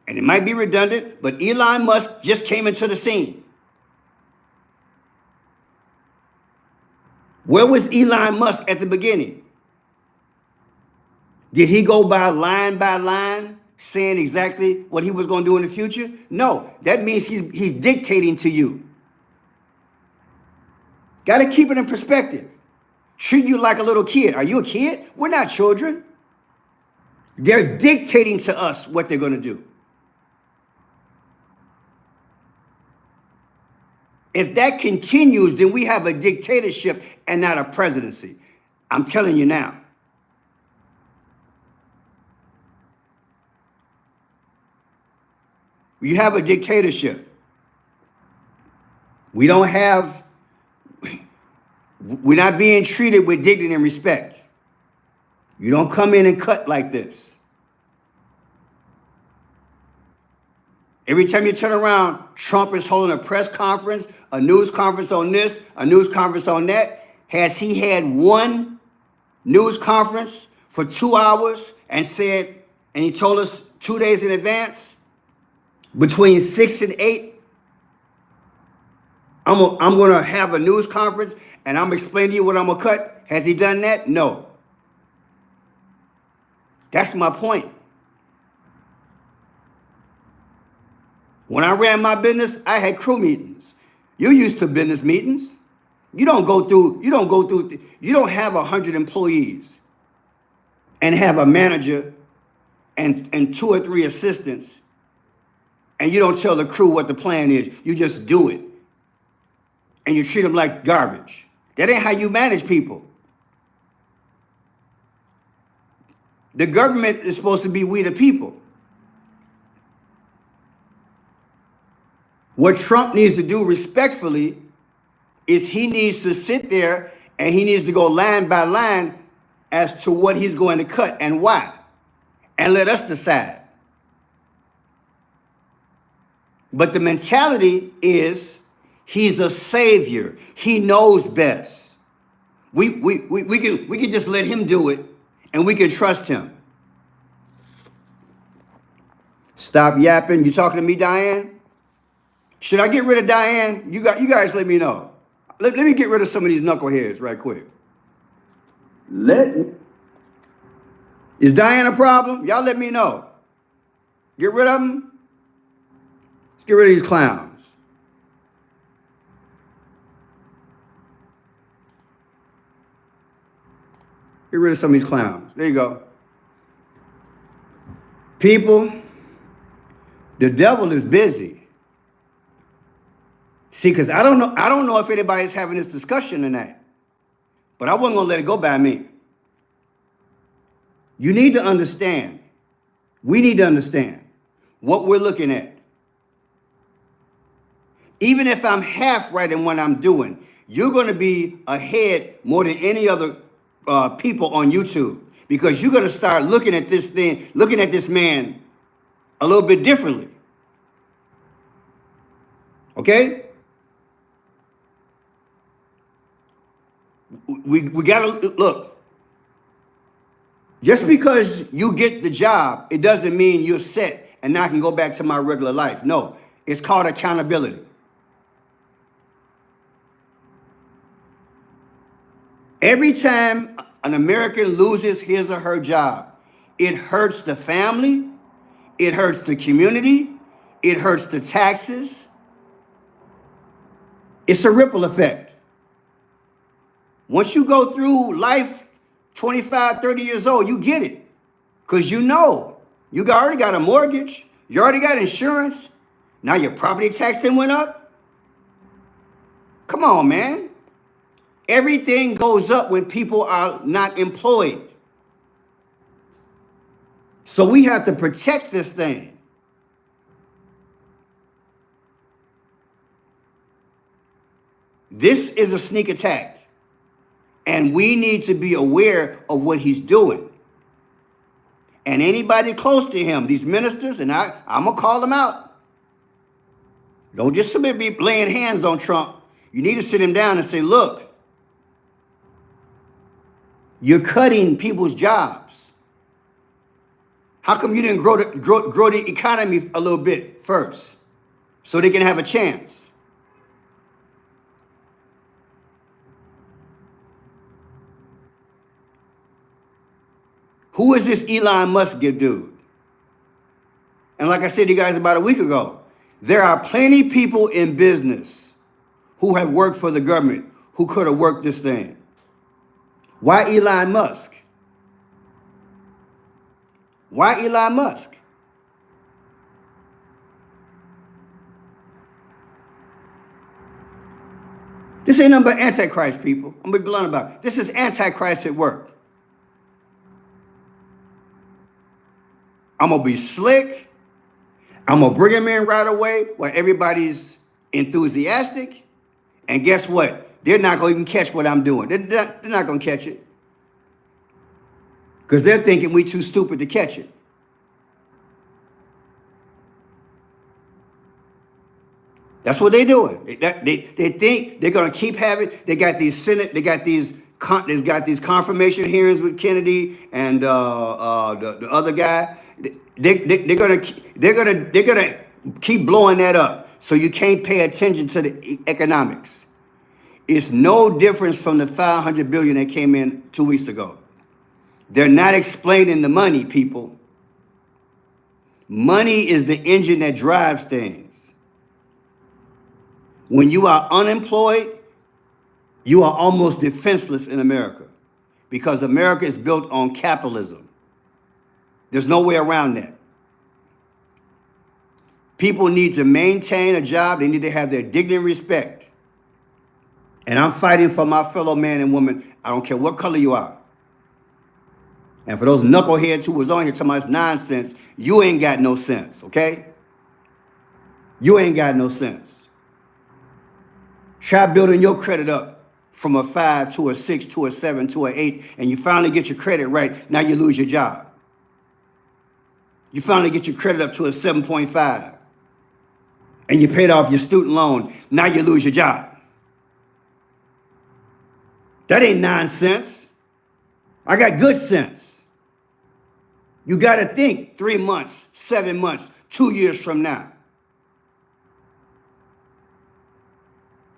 And it might be redundant, but Elon Musk just came into the scene. Where was Elon Musk at the beginning? Did he go by line, saying exactly what he was going to do in the future? No, that means he's dictating to you. Got to keep it in perspective. Treat you like a little kid. Are you a kid? We're not children. They're dictating to us what they're going to do. If that continues, then we have a dictatorship and not a presidency. I'm telling you now. You have a dictatorship. We're not being treated with dignity and respect. You don't come in and cut like this. Every time you turn around, Trump is holding a press conference, a news conference on this, a news conference on that. Has he had one news conference for 2 hours and said, and he told us 2 days in advance, between 6 and 8, I'm going to have a news conference and I'm explaining to you what I'm going to cut. Has he done that? No. That's my point. When I ran my business, I had crew meetings. You're used to business meetings. You don't have 100 employees and have a manager and 2 or 3 assistants, and you don't tell the crew what the plan is. You just do it. And you treat them like garbage. That ain't how you manage people. The government is supposed to be we the people. What Trump needs to do respectfully is he needs to sit there and he needs to go line by line as to what he's going to cut and why, and let us decide. But the mentality is he's a savior. He knows best. We can just let him do it and we can trust him. Stop yapping. You talking to me, Diane? Should I get rid of Diane? You guys let me know. Let me get rid of some of these knuckleheads right quick. Is Diane a problem? Y'all let me know. Get rid of them? Let's get rid of these clowns. Get rid of some of these clowns. There you go. People, the devil is busy. See, because I don't know if anybody's having this discussion tonight, but I wasn't going to let it go by me. You need to understand. We need to understand what we're looking at. Even if I'm half right in what I'm doing, you're going to be ahead more than any other people on YouTube, because you're going to start looking at this thing, looking at this man a little bit differently. Okay? We got to look. Just because you get the job, it doesn't mean you're set and now I can go back to my regular life. No, it's called accountability. Every time an American loses his or her job, it hurts the family, it hurts the community, it hurts the taxes. It's a ripple effect. Once you go through life 25, 30 years old, you get it. Because you know, you already got a mortgage, you already got insurance, now your property tax then went up. Come on, man. Everything goes up when people are not employed. So we have to protect this thing. This is a sneak attack. And we need to be aware of what he's doing. And anybody close to him, these ministers, and I'm going to call them out. Don't just be laying hands on Trump. You need to sit him down and say, look, you're cutting people's jobs. How come you didn't grow the economy a little bit first so they can have a chance? Who is this Elon Musk dude? And like I said to you guys about a week ago, there are plenty of people in business who have worked for the government who could have worked this thing. Why Elon Musk? Why Elon Musk? This ain't nothing but Antichrist, people. I'm going to be blunt about it. This is Antichrist at work. I'm going to be slick. I'm going to bring him in right away where everybody's enthusiastic. And guess what? They're not going to even catch what I'm doing. They're not going to catch it. Because they're thinking we too stupid to catch it. That's what they're doing. They think they're going to keep having, they got these Senate, they got these There's got these confirmation hearings with Kennedy and the other guy. They're gonna keep blowing that up, so you can't pay attention to the economics. It's no difference from the 500 billion that came in 2 weeks ago. They're not explaining the money, people. Money is the engine that drives things. When you are unemployed, you are almost defenseless in America because America is built on capitalism. There's no way around that. People need to maintain a job. They need to have their dignity and respect. And I'm fighting for my fellow man and woman. I don't care what color you are. And for those knuckleheads who was on here talking about it's nonsense, you ain't got no sense, okay? You ain't got no sense. Try building your credit up from a 5 to a 6 to a 7 to an 8, and you finally get your credit right, now you lose your job. You finally get your credit up to a 7.5, and you paid off your student loan, now you lose your job. That ain't nonsense. I got good sense. You got to think 3 months, 7 months, 2 years from now.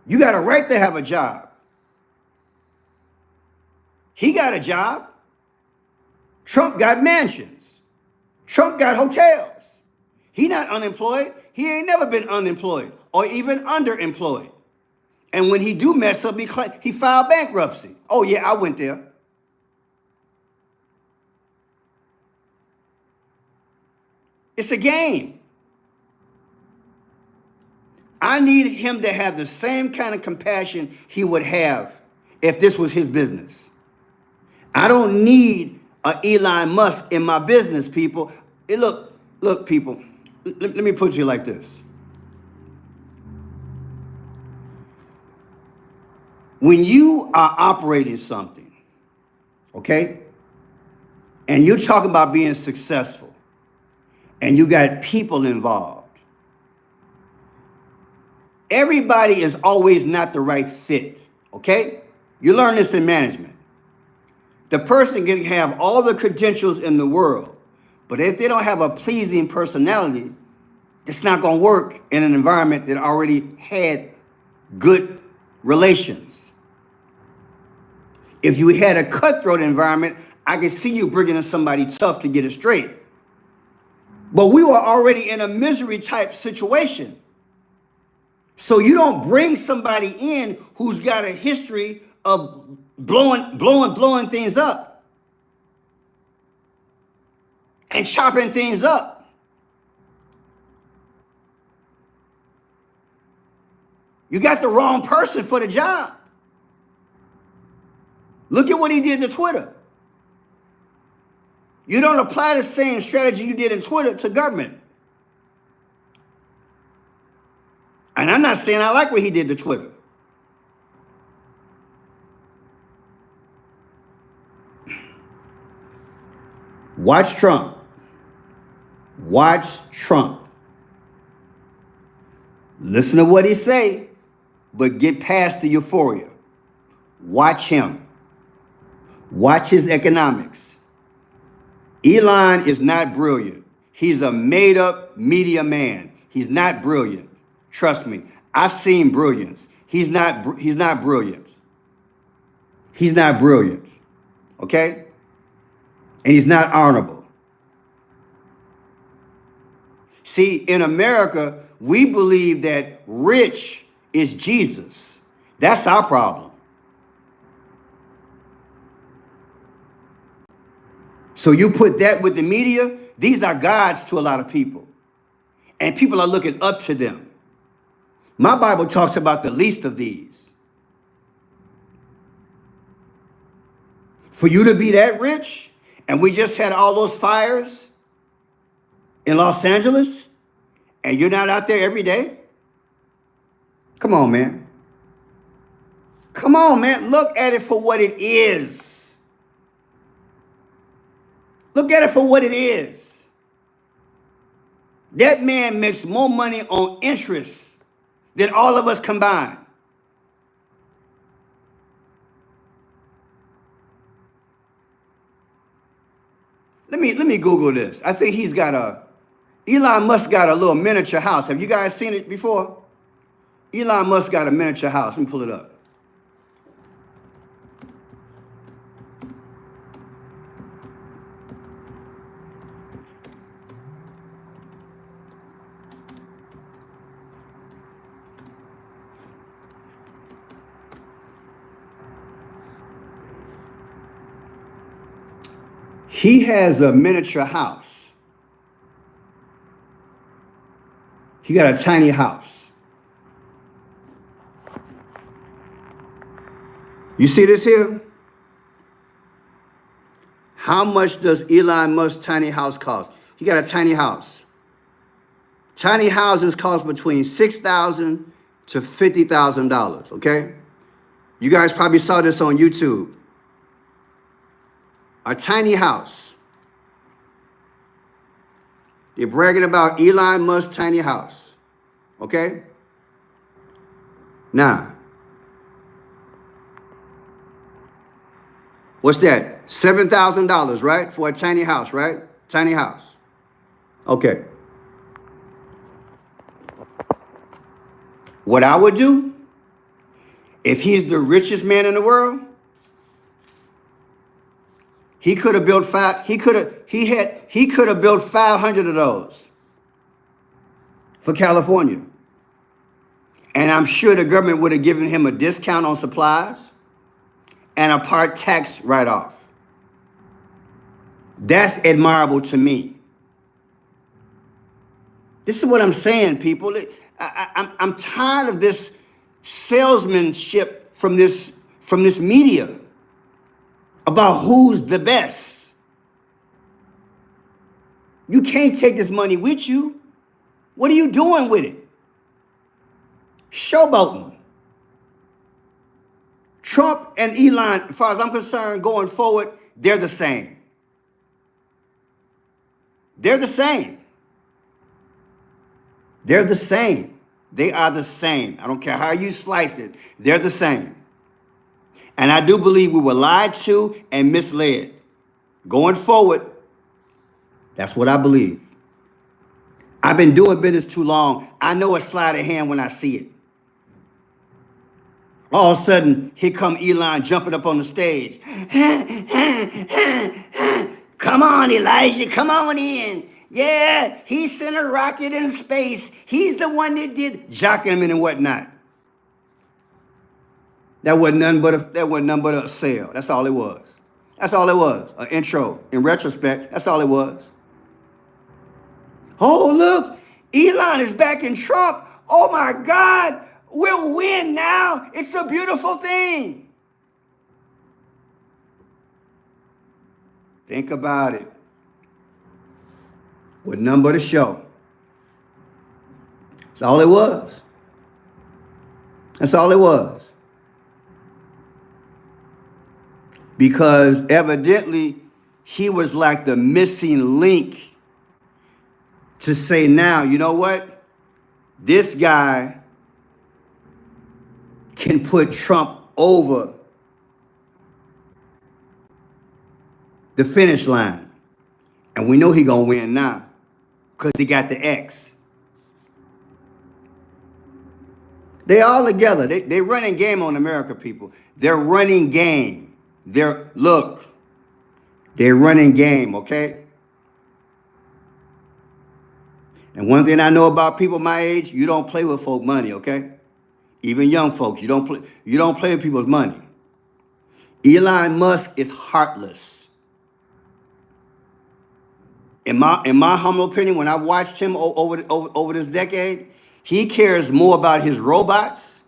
You got a right to have a job. He got a job. Trump got mansions. Trump got hotels. He not unemployed. He ain't never been unemployed or even underemployed. And when he do mess up, he filed bankruptcy. Oh yeah, I went there. It's a game. I need him to have the same kind of compassion he would have if this was his business. I don't need a Elon Musk in my business, people. Look, people, let me put you like this. When you are operating something, okay, and you're talking about being successful, and you got people involved, everybody is always not the right fit, okay? You learn this in management. The person can have all the credentials in the world, but if they don't have a pleasing personality, it's not going to work in an environment that already had good relations. If you had a cutthroat environment, I could see you bringing in somebody tough to get it straight. But we were already in a misery type situation. So you don't bring somebody in who's got a history of blowing things up and chopping things up. You got the wrong person for the job. Look at what he did to Twitter. You don't apply the same strategy you did in Twitter to government. And I'm not saying I like what he did to Twitter. Watch Trump. Watch Trump. Listen to what he say, but get past the euphoria. Watch him. Watch his economics. Elon is not brilliant. He's a made-up media man. He's not brilliant. Trust me. I've seen brilliance. He's not brilliant. He's not brilliant. Okay? And he's not honorable. See, in America, we believe that rich is Jesus. That's our problem. So you put that with the media, these are gods to a lot of people. And people are looking up to them. My Bible talks about the least of these. For you to be that rich, and we just had all those fires in Los Angeles, and you're not out there every day? Come on, man. Come on, man. Look at it for what it is. Look at it for what it is. That man makes more money on interest than all of us combined. Let me Google this. I think Elon Musk got a little miniature house. Have you guys seen it before? Elon Musk got a miniature house. Let me pull it up. He has a miniature house. He got a tiny house. You see this here? How much does Elon Musk's tiny house cost? He got a tiny house. Tiny houses cost between $6,000 to $50,000, okay? You guys probably saw this on YouTube. A tiny house. They're bragging about Elon Musk's tiny house, okay? Now, what's that? $7,000, right? For a tiny house, right? Tiny house. Okay. What I would do, if he's the richest man in the world, he could have built 500 of those for California. And I'm sure the government would have given him a discount on supplies and a part tax write-off. That's admirable to me. This is what I'm saying, people. I'm tired of this salesmanship from this media about who's the best. You can't take this money with you. What are you doing with it? Showboating. Trump and Elon, as far as I'm concerned, going forward, they're the same. They're the same. They're the same. They are the same. I don't care how you slice it. They're the same. And I do believe we were lied to and misled. Going forward, that's what I believe. I've been doing business too long. I know a sleight of hand when I see it. All of a sudden, here come Elon jumping up on the stage. Come on, Elijah, come on in. Yeah, he sent a rocket in space. He's the one that did jocking him and whatnot. That wasn't nothing but a sale. That's all it was. That's all it was. An intro. In retrospect, that's all it was. Oh, look, Elon is backing Trump. Oh my God, we'll win now. It's a beautiful thing. Think about it. With nothing but a show. That's all it was. That's all it was. Because evidently he was like the missing link to say, now, you know what? This guy can put Trump over the finish line. And we know he gonna win now because he got the X. They all together. They running game on America, people. They're running game. They're running game, okay? And one thing I know about people my age, you don't play with folk money, okay? Even young folks, you don't play with people's money. Elon Musk is heartless. In my humble opinion, when I've watched him over this decade, he cares more about his robots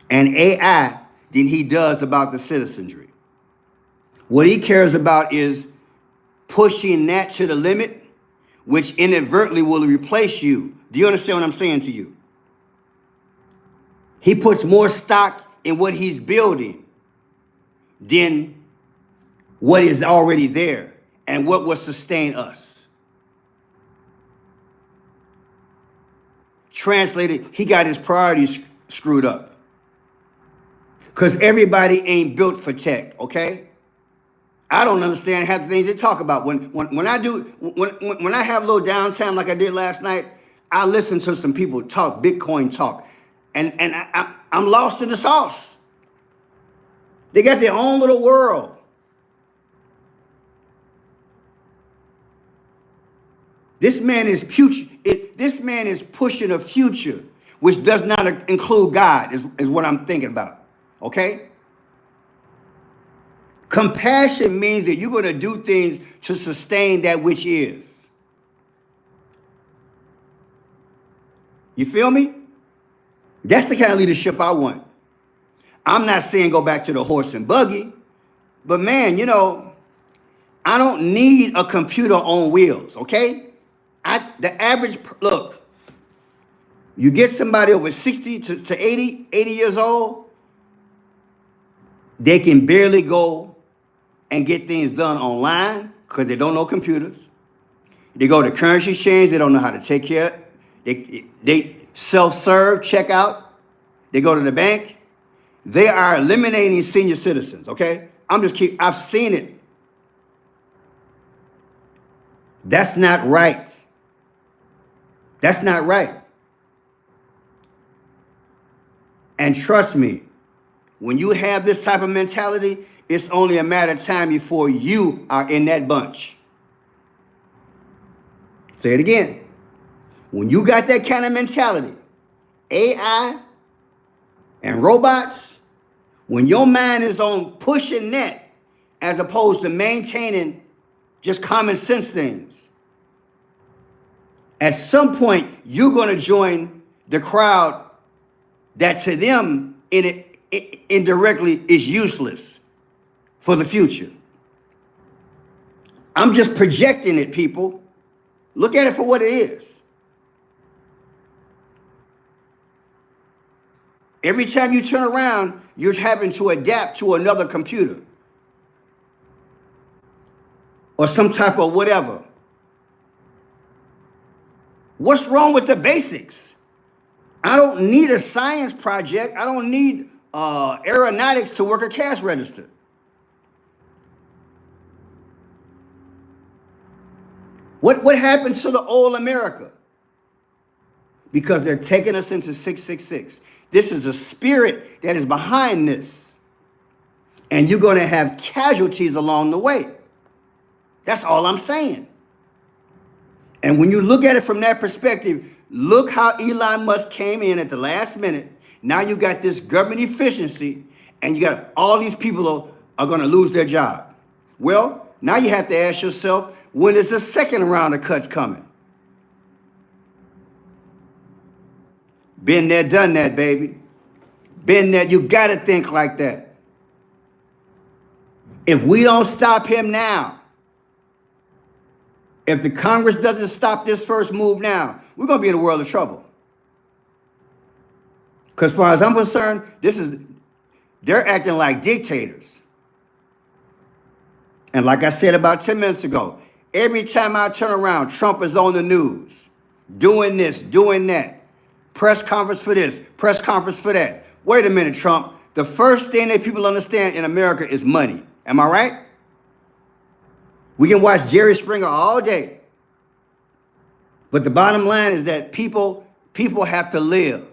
and AI than he does about the citizenry. What he cares about is pushing that to the limit, which inadvertently will replace you. Do you understand what I'm saying to you? He puts more stock in what he's building than what is already there and what will sustain us. Translated, he got his priorities screwed up. Because everybody ain't built for tech, okay? I don't understand half the things they talk about. When I have a little downtime like I did last night, I listen to some people talk Bitcoin talk, and I'm lost in the sauce. They got their own little world. This man is this man is pushing a future which does not include God, is what I'm thinking about. Okay? Compassion means that you're going to do things to sustain that which is. You feel me? That's the kind of leadership I want. I'm not saying go back to the horse and buggy, but man, you know, I don't need a computer on wheels, okay? The average, look, you get somebody over 60 to 80 years old, they can barely go and get things done online because they don't know computers. They go to currency exchange, they don't know how to take care. They self-serve, checkout. They go to the bank. They are eliminating senior citizens, okay? I've seen it. That's not right. That's not right. And trust me, when you have this type of mentality, it's only a matter of time before you are in that bunch. Say it again. When you got that kind of mentality, AI and robots, when your mind is on pushing that as opposed to maintaining just common sense things, at some point you're going to join the crowd that to them indirectly is useless for the future. I'm just projecting it, people. Look at it for what it is. Every time you turn around, you're having to adapt to another computer or some type of whatever. What's wrong with the basics? I don't need a science project. I don't need aeronautics to work a cash register. What happened to the old America? Because they're taking us into 666. This is a spirit that is behind this. And you're going to have casualties along the way. That's all I'm saying. And when you look at it from that perspective, look how Elon Musk came in at the last minute. Now you got this government efficiency, and you got all these people are going to lose their job. Well, now you have to ask yourself, when is the second round of cuts coming? Been there, done that, baby. Been there. You got to think like that. If we don't stop him now, if the Congress doesn't stop this first move now, we're going to be in a world of trouble. Because as far as I'm concerned, they're acting like dictators. And like I said about 10 minutes ago, every time I turn around, Trump is on the news, doing this, doing that. Press conference for this, press conference for that. Wait a minute, Trump. The first thing that people understand in America is money. Am I right? We can watch Jerry Springer all day. But the bottom line is that people have to live.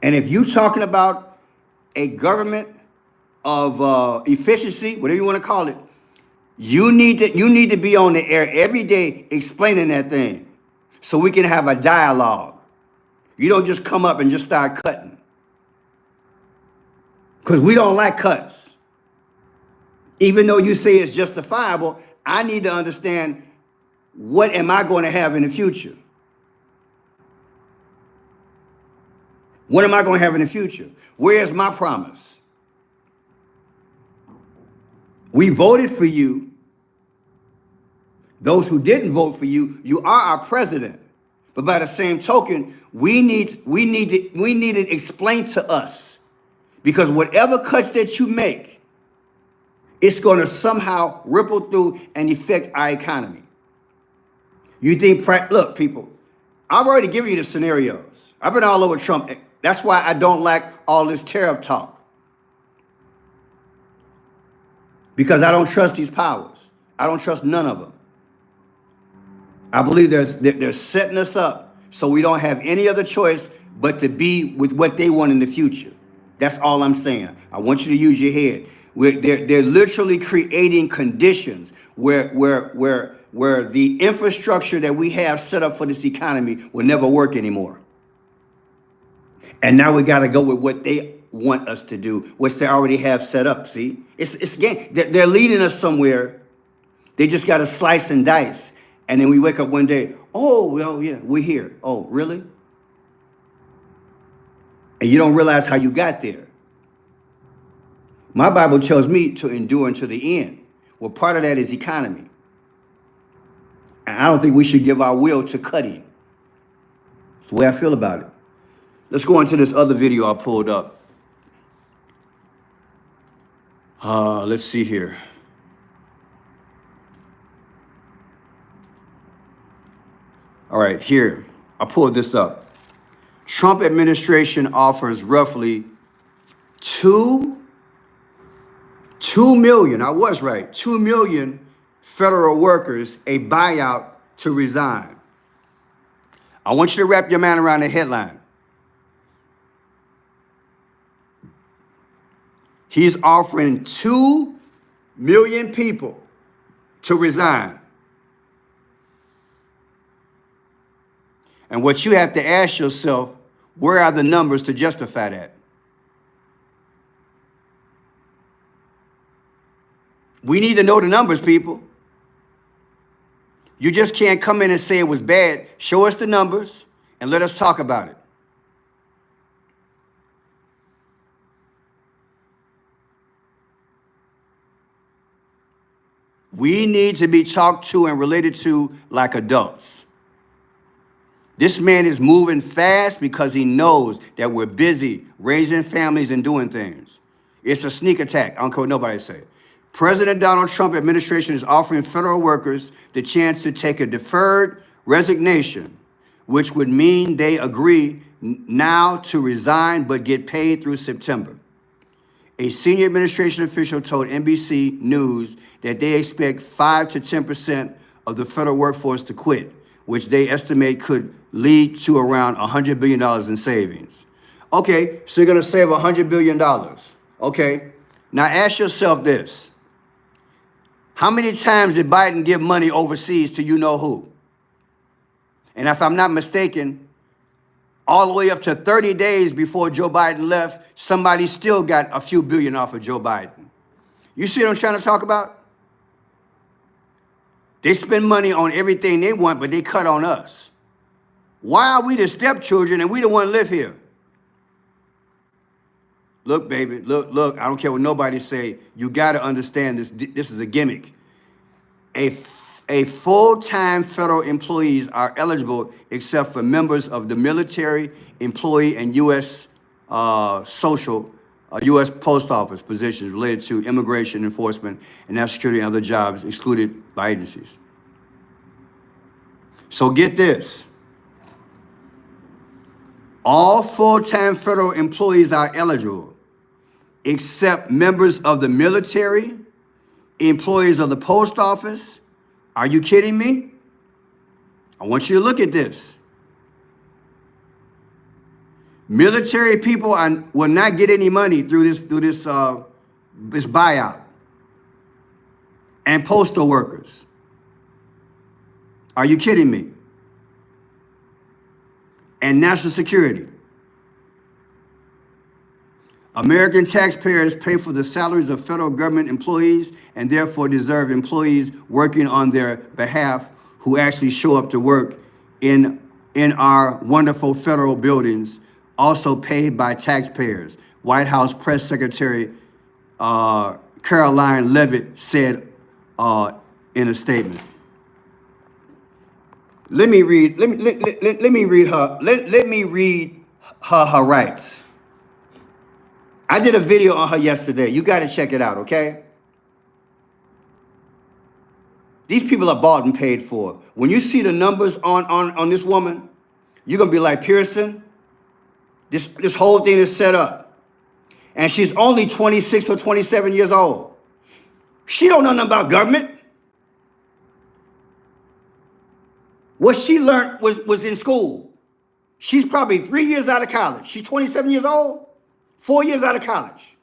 And if you're talking about a government of efficiency, whatever you want to call it, you need to be on the air every day explaining that thing so we can have a dialogue. You don't just come up and just start cutting. Because we don't like cuts. Even though you say it's justifiable, I need to understand, what am I going to have in the future? What am I going to have in the future? Where's my promise? We voted for you. Those who didn't vote for you, you are our president. But by the same token, we need it explained to us. Because whatever cuts that you make, it's going to somehow ripple through and affect our economy. You think, look, people, I've already given you the scenarios. I've been all over Trump. That's why I don't like all this tariff talk. because I don't trust these powers. I don't trust none of them. I believe they're setting us up so we don't have any other choice but to be with what they want in the future. That's all I'm saying. I want you to use your head. They're literally creating conditions where the infrastructure that we have set up for this economy will never work anymore. And now we got to go with what they want us to do, which they already have set up. See, it's game. They're leading us somewhere. They just got to slice and dice. And then we wake up one day, oh, well, yeah, we're here. Oh, really? And you don't realize how you got there. My Bible tells me to endure until the end. Well, part of that is economy. And I don't think we should give our will to cutting. That's the way I feel about it. Let's go into this other video I pulled up. Let's see here. All right, here, I pulled this up. Trump administration offers roughly 2 million, I was right, 2 million federal workers a buyout to resign. I want you to wrap your mind around the headline. He's offering 2 million people to resign. And what you have to ask yourself, where are the numbers to justify that? We need to know the numbers, people. You just can't come in and say it was bad. Show us the numbers and let us talk about it. We need to be talked to and related to like adults. This man is moving fast because he knows that we're busy raising families and doing things. It's a sneak attack. I don't care what nobody say. President Donald Trump administration is offering federal workers the chance to take a deferred resignation, which would mean they agree now to resign but get paid through September. A senior administration official told NBC News that they expect 5 to 10% of the federal workforce to quit, which they estimate could lead to around $100 billion in savings. Okay, so you're going to save $100 billion. Okay, now ask yourself this. How many times did Biden give money overseas to you know who? And if I'm not mistaken, all the way up to 30 days before Joe Biden left, somebody still got a few billion off of Joe Biden. You see what I'm trying to talk about? They spend money on everything they want, but they cut on us. Why are we the stepchildren and we the one live here? Look, baby, look, I don't care what nobody say. You got to understand this. This is a gimmick. A full-time federal employees are eligible except for members of the military, employee, and U.S. U.S. Post Office positions related to immigration enforcement and national security and other jobs excluded by agencies. So get this. All full-time federal employees are eligible except members of the military, employees of the post office. Are you kidding me? I want you to look at this. Military people will not get any money through this buyout. And postal workers. Are you kidding me? And national security. American taxpayers pay for the salaries of federal government employees and therefore deserve employees working on their behalf who actually show up to work in our wonderful federal buildings, also paid by taxpayers. White House Press Secretary Caroline Leavitt said in a statement. Let me read her rights. I did a video on her yesterday. You got to check it out, okay? These people are bought and paid for. When you see the numbers on this woman, you're going to be like, Pearson, this whole thing is set up. And she's only 26 or 27 years old. She don't know nothing about government. What she learned was in school. She's probably 3 years out of college. She's 27 years old, 4 years out of college.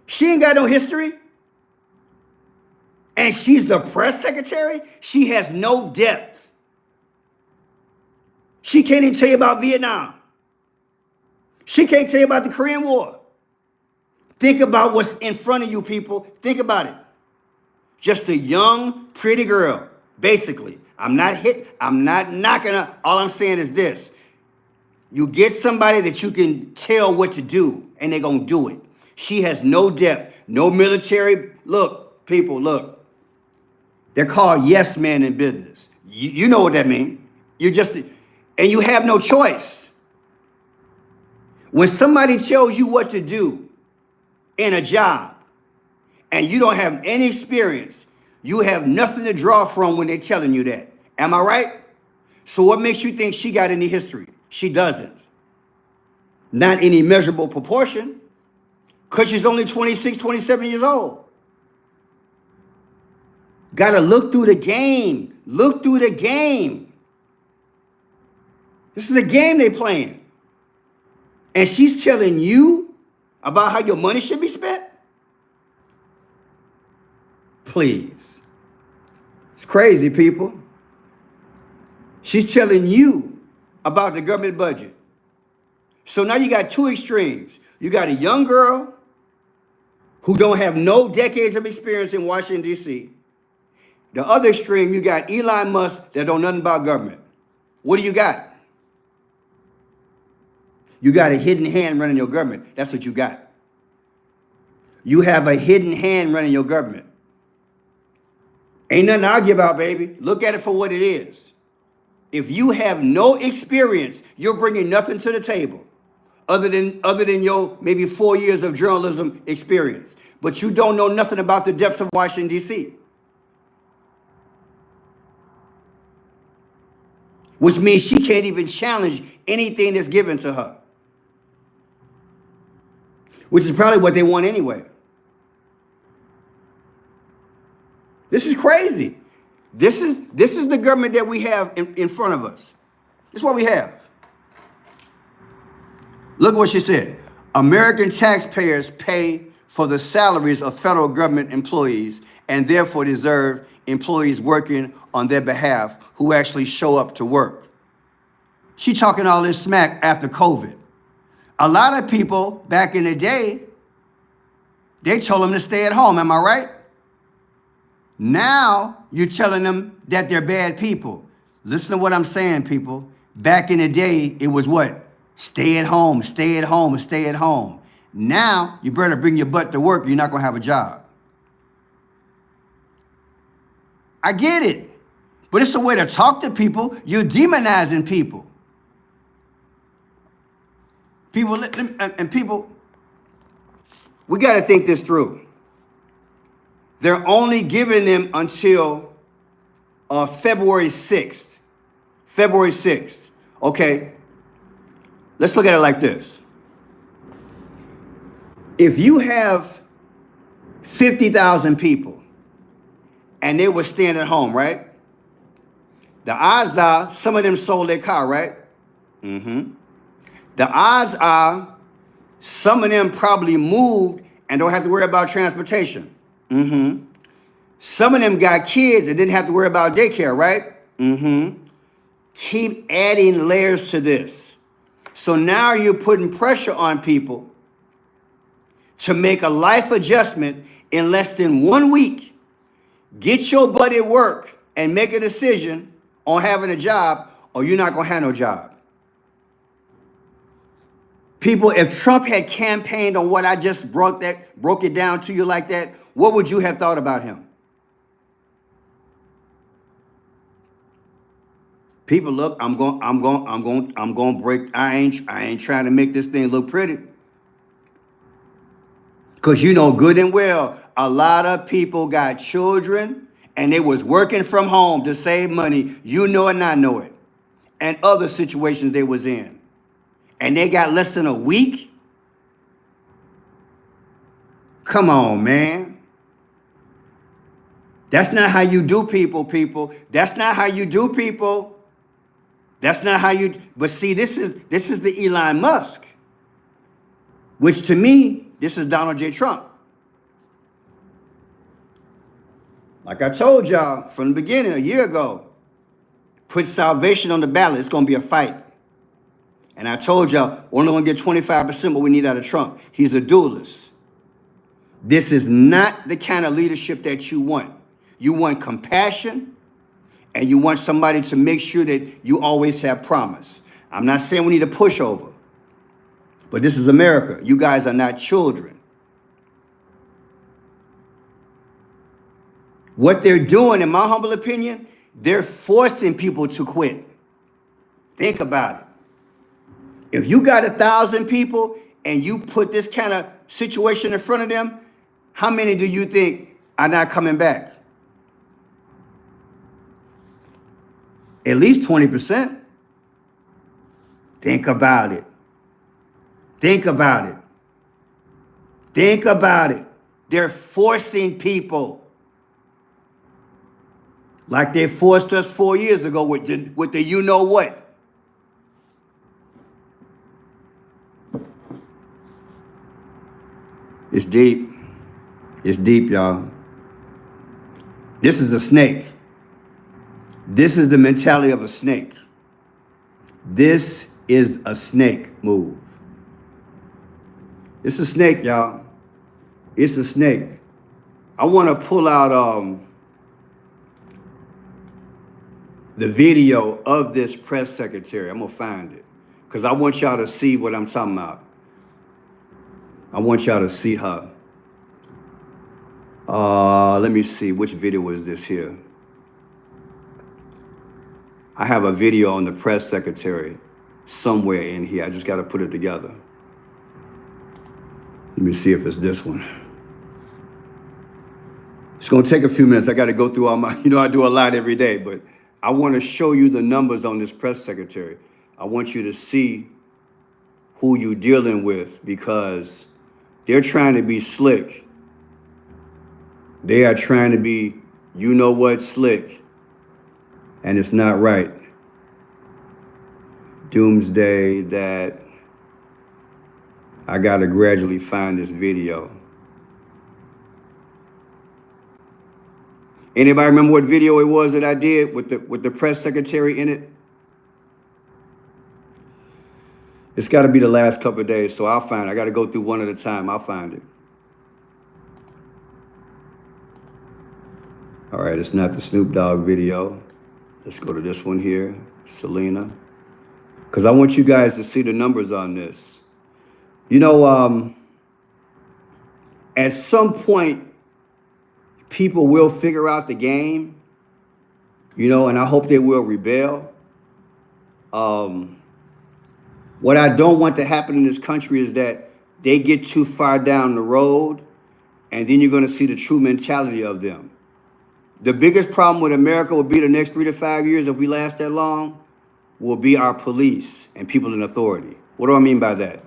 She ain't got no history. And she's the press secretary. She has no depth. She can't even tell you about Vietnam. She can't tell you about the Korean War. Think about what's in front of you, people. Think about it. Just a young, pretty girl, basically. I'm not knocking her. All I'm saying is this. You get somebody that you can tell what to do, and they're going to do it. She has no depth, no military. Look, people, look. They're called yes men in business. You know what that means. And you have no choice. When somebody tells you what to do in a job, and you don't have any experience, you have nothing to draw from when they're telling you that. Am I right? So what makes you think she got any history? She doesn't. Not any measurable proportion, because she's only 26, 27 years old. Got to look through the game. Look through the game. This is a game they're playing. And she's telling you about how your money should be spent? Please. It's crazy, people. She's telling you about the government budget. So now you got two extremes. You got a young girl who don't have no decades of experience in Washington, D.C. The other extreme, you got Elon Musk that don't know nothing about government. What do you got? You got a hidden hand running your government. That's what you got. You have a hidden hand running your government. Ain't nothing to argue about, baby. Look at it for what it is. If you have no experience, you're bringing nothing to the table other than your maybe 4 years of journalism experience. But you don't know nothing about the depths of Washington, D.C. Which means she can't even challenge anything that's given to her. Which is probably what they want anyway. This is crazy. This is the government that we have in front of us. This is what we have. Look what she said. American taxpayers pay for the salaries of federal government employees and therefore deserve employees working on their behalf who actually show up to work. She talking all this smack after COVID. A lot of people back in the day, they told them to stay at home. Am I right? Now you're telling them that they're bad people. Listen to what I'm saying, people. Back in the day, it was what? Stay at home, stay at home, stay at home. Now you better bring your butt to work or you're not going to have a job. I get it. But it's a way to talk to people. You're demonizing people. People, we got to think this through. They're only giving them until February 6th. February 6th. Okay. Let's look at it like this. If you have 50,000 people and they were staying at home, right? The odds are some of them sold their car, right? Mm-hmm. The odds are some of them probably moved and don't have to worry about transportation. Mm-hmm. Some of them got kids and didn't have to worry about daycare, right? Mm-hmm. Keep adding layers to this. So now you're putting pressure on people to make a life adjustment in less than 1 week. Get your butt at work and make a decision on having a job or you're not going to have no job. People, if Trump had campaigned on what I just broke it down to you like that, what would you have thought about him? People, look, I'm going to break. I ain't trying to make this thing look pretty. Because you know good and well, a lot of people got children and they was working from home to save money. You know it and I know it. And other situations they was in. And they got less than a week? Come on, man. That's not how you do people. That's not how you do people. That's not how you, but see, this is the Elon Musk, which to me, this is Donald J. Trump. Like I told y'all from the beginning a year ago, put salvation on the ballot. It's going to be a fight. And I told y'all, we're only going to get 25% what we need out of Trump. He's a duelist. This is not the kind of leadership that you want. You want compassion, and you want somebody to make sure that you always have promise. I'm not saying we need a pushover, but this is America. You guys are not children. What they're doing, in my humble opinion, they're forcing people to quit. Think about it. If you got 1,000 people and you put this kind of situation in front of them, how many do you think are not coming back? At least 20%. Think about it. Think about it. Think about it. They're forcing people. Like they forced us 4 years ago with the you know what. It's deep. It's deep, y'all. This is a snake. This is the mentality of a snake. This is a snake move. It's a snake, y'all. It's a snake. I want to pull out the video of this press secretary. I'm going to find it because I want y'all to see what I'm talking about. I want y'all to see her. Let me see. Which video is this here? I have a video on the press secretary somewhere in here. I just got to put it together. Let me see if it's this one. It's going to take a few minutes. I got to go through all my, I do a lot every day, but I want to show you the numbers on this press secretary. I want you to see who you're dealing with because they're trying to be slick. They are trying to be, slick. And it's not right. Doomsday that I got to gradually find this video. Anybody remember what video it was that I did with the press secretary in it? It's got to be the last couple of days, so I'll find it. I got to go through one at a time. I'll find it. All right, it's not the Snoop Dogg video. Let's go to this one here, Selena. Because I want you guys to see the numbers on this. At some point, people will figure out the game, and I hope they will rebel. What I don't want to happen in this country is that they get too far down the road, and then you're going to see the true mentality of them. The biggest problem with America will be the next 3 to 5 years, if we last that long, will be our police and people in authority. What do I mean by that?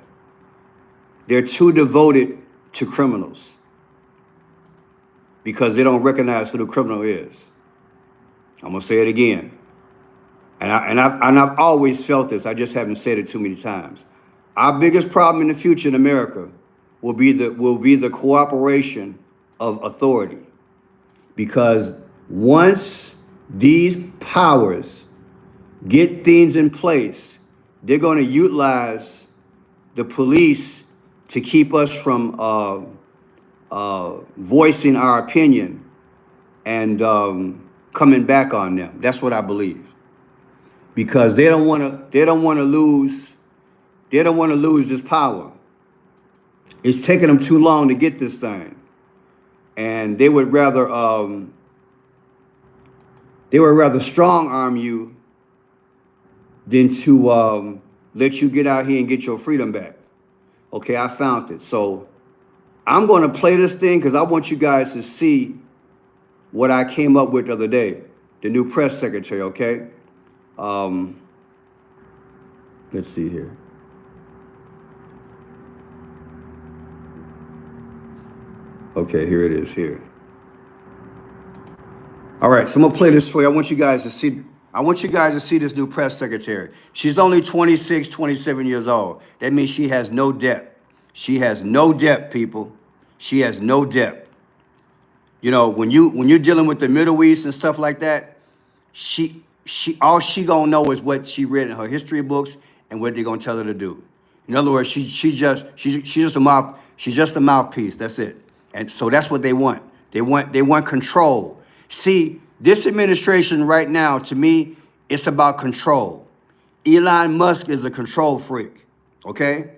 They're too devoted to criminals because they don't recognize who the criminal is. I'm going to say it again. And I've always felt this. I just haven't said it too many times. Our biggest problem in the future in America will be the cooperation of authority. Because once these powers get things in place, they're going to utilize the police to keep us from voicing our opinion and coming back on them. That's what I believe. Because they don't want to lose this power. It's taking them too long to get this thing. And they would rather strong arm you than to let you get out here and get your freedom back. Okay, I found it. So I'm going to play this thing because I want you guys to see what I came up with the other day, the new press secretary, okay? Let's see here. Okay, here it is here. All right, so I'm gonna play this for you. I want you guys to see this new press secretary. She's only 26, 27 years old. That means she has no depth. She has no depth, people. She has no depth. You know, when you're dealing with the Middle East and stuff like that, all she gonna know is what she read in her history books and what they're gonna tell her to do. In other words, she's just a mouthpiece. That's it. And so that's what they want. They want control. See, this administration right now, to me, it's about control. Elon Musk is a control freak, okay?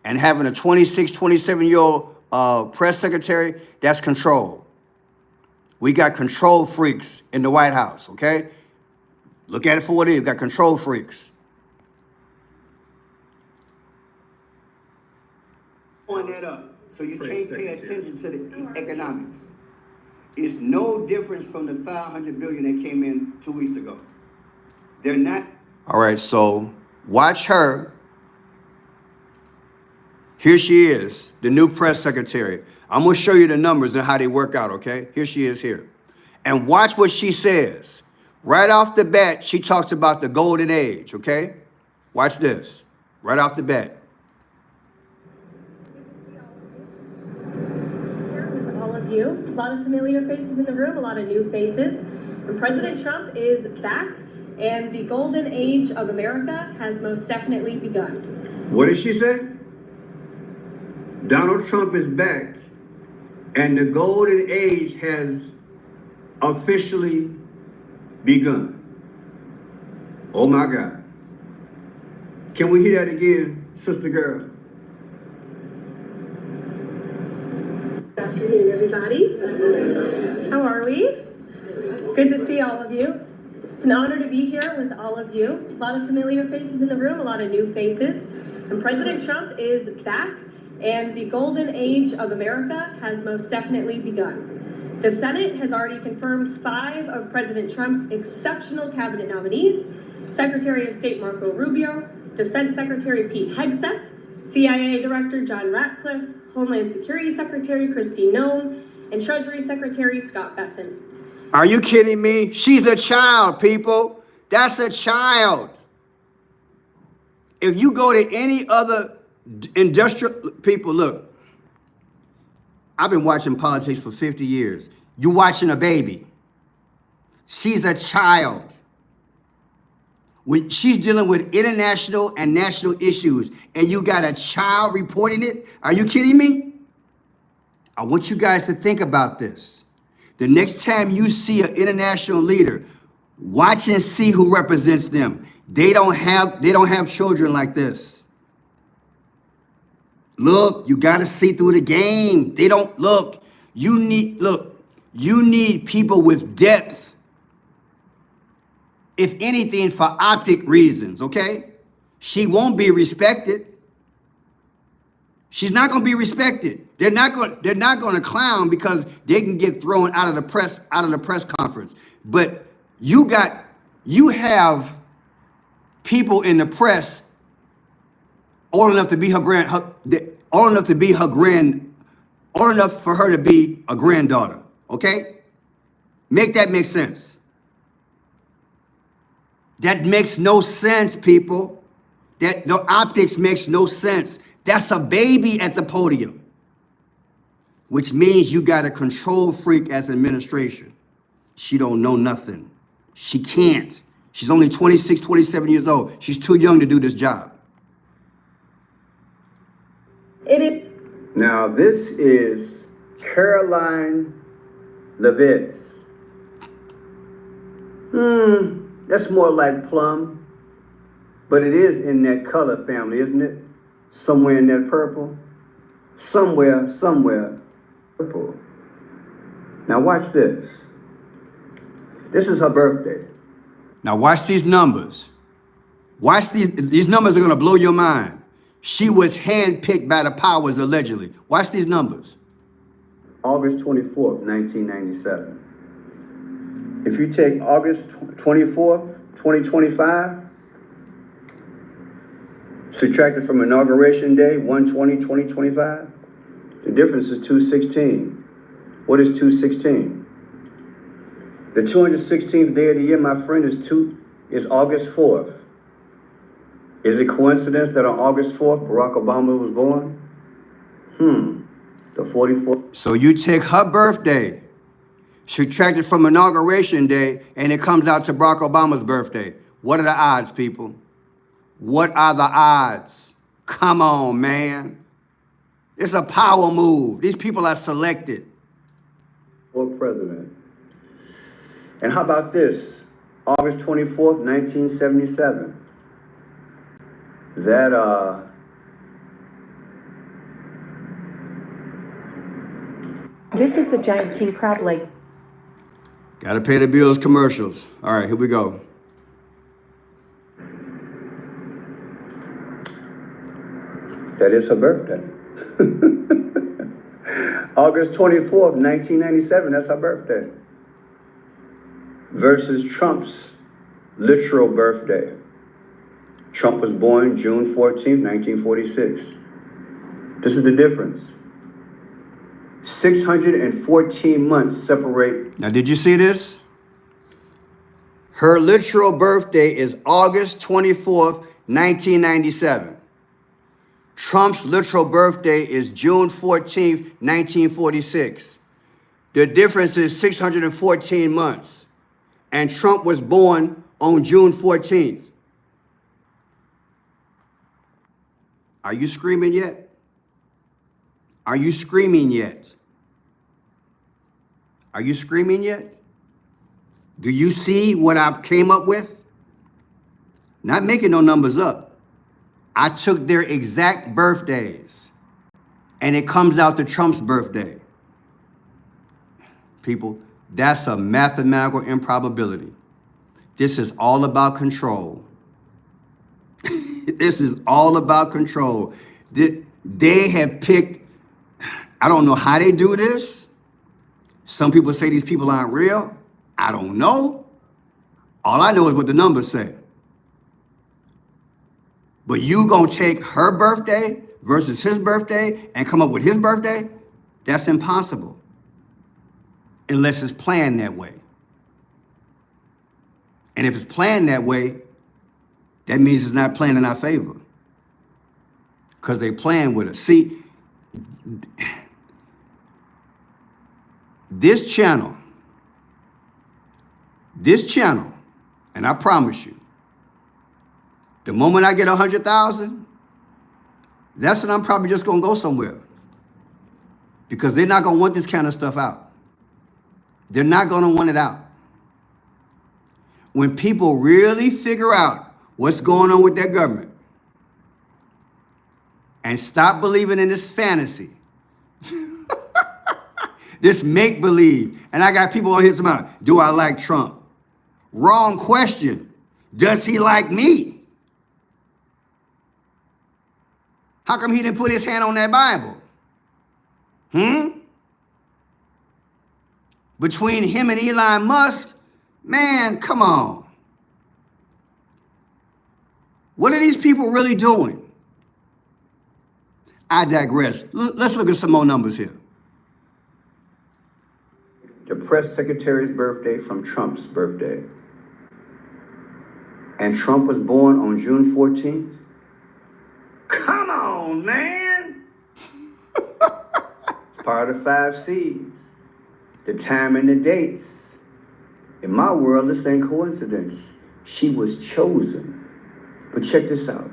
And having a 26, 27-year-old press secretary, that's control. We got control freaks in the White House, okay? Look at it for what it is. We got control freaks. Point that up so you can't pay attention to the economics. It's no difference from the $500 billion that came in 2 weeks ago. They're not. All right, so watch her. Here she is, the new press secretary. I'm gonna show you the numbers and how they work out, okay? Here she is here. And watch what she says. Right off the bat, she talks about the golden age, okay? Watch this, right off the bat. All of you, a lot of familiar faces in the room, a lot of new faces. And President Trump is back, and the golden age of America has most definitely begun. What did she say? Donald Trump is back, and the golden age has officially begun. Oh my God. Can we hear that again, sister girl? Good afternoon, everybody. How are we? Good to see all of you. It's an honor to be here with all of you. A lot of familiar faces in the room, a lot of new faces. And President Trump is back, and the golden age of America has most definitely begun. The Senate has already confirmed 5 of President Trump's exceptional cabinet nominees: Secretary of State Marco Rubio, Defense Secretary Pete Hegseth, CIA Director John Ratcliffe, Homeland Security Secretary Kristi Noem, and Treasury Secretary Scott Bessent. Are you kidding me? She's a child, people. That's a child. If you go to any other industrial people, look, I've been watching politics for 50 years. You're watching a baby. She's a child. When she's dealing with international and national issues, and you got a child reporting it, are you kidding me? I want you guys to think about this. The next time you see an international leader, watch and see who represents them. They don't have children like this. Look, you got to see through the game. They don't look. You need people with depth. If anything, for optic reasons, okay? She won't be respected. She's not going to be respected. They're not going to clown because they can get thrown out of the press conference. But you have people in the press old enough for her to be a granddaughter, okay? Make that make sense. That makes no sense, people. That the optics makes no sense. That's a baby at the podium, which means you got a control freak as an administration. She don't know nothing. She can't. She's only 26, 27 years old. She's too young to do this job. It is. Now, this is Caroline Leavitt. That's more like plum, but it is in that color family, isn't it? Somewhere in that purple. Somewhere, purple. Now watch this. This is her birthday. Now watch these numbers. Watch these numbers are gonna blow your mind. She was handpicked by the powers allegedly. Watch these numbers. August 24th, 1997. If you take August 24th, 2025, subtract it from inauguration day, 1/20/2025, the difference is 216. What is 216? The 216th day of the year, my friend, is August 4th. Is it coincidence that on August 4th, Barack Obama was born? The 44th. So you take her birthday, subtract it from Inauguration Day, and it comes out to Barack Obama's birthday. What are the odds, people? What are the odds? Come on, man. It's a power move. These people are selected for president. And how about this? August 24th, 1977. This is the giant king crab leg. Gotta pay the bills commercials. All right, here we go. That is her birthday. August 24th, 1997, that's her birthday. Versus Trump's literal birthday. Trump was born June 14th, 1946. This is the difference. 614 months separate. Now, did you see this? Her literal birthday is August 24th, 1997. Trump's literal birthday is June 14th, 1946. The difference is 614 months. And Trump was born on June 14th. Are you screaming yet? Are you screaming yet? Are you screaming yet? Do you see what I came up with? Not making no numbers up. I took their exact birthdays, and it comes out to Trump's birthday. People, that's a mathematical improbability. This is all about control. This is all about control. They have picked, I don't know how they do this. Some people say these people aren't real. I don't know. All I know is what the numbers say. But you gonna take her birthday versus his birthday and come up with his birthday? That's impossible. Unless it's planned that way. And if it's planned that way, that means it's not planned in our favor. Because they playing with us. See, this channel, and I promise you, the moment I get 100,000, that's when I'm probably just gonna go somewhere. Because they're not gonna want this kind of stuff out. They're not gonna want it out. When people really figure out what's going on with their government and stop believing in this fantasy, this make-believe, and I got people on here tomorrow, do I like Trump? Wrong question. Does he like me? How come he didn't put his hand on that Bible? Between him and Elon Musk, man, come on. What are these people really doing? I digress. Let's look at some more numbers here. The press secretary's birthday from Trump's birthday. And Trump was born on June 14th? Come on, man. It's part of the 5 C's. The time and the dates. In my world, this ain't coincidence. She was chosen. But check this out.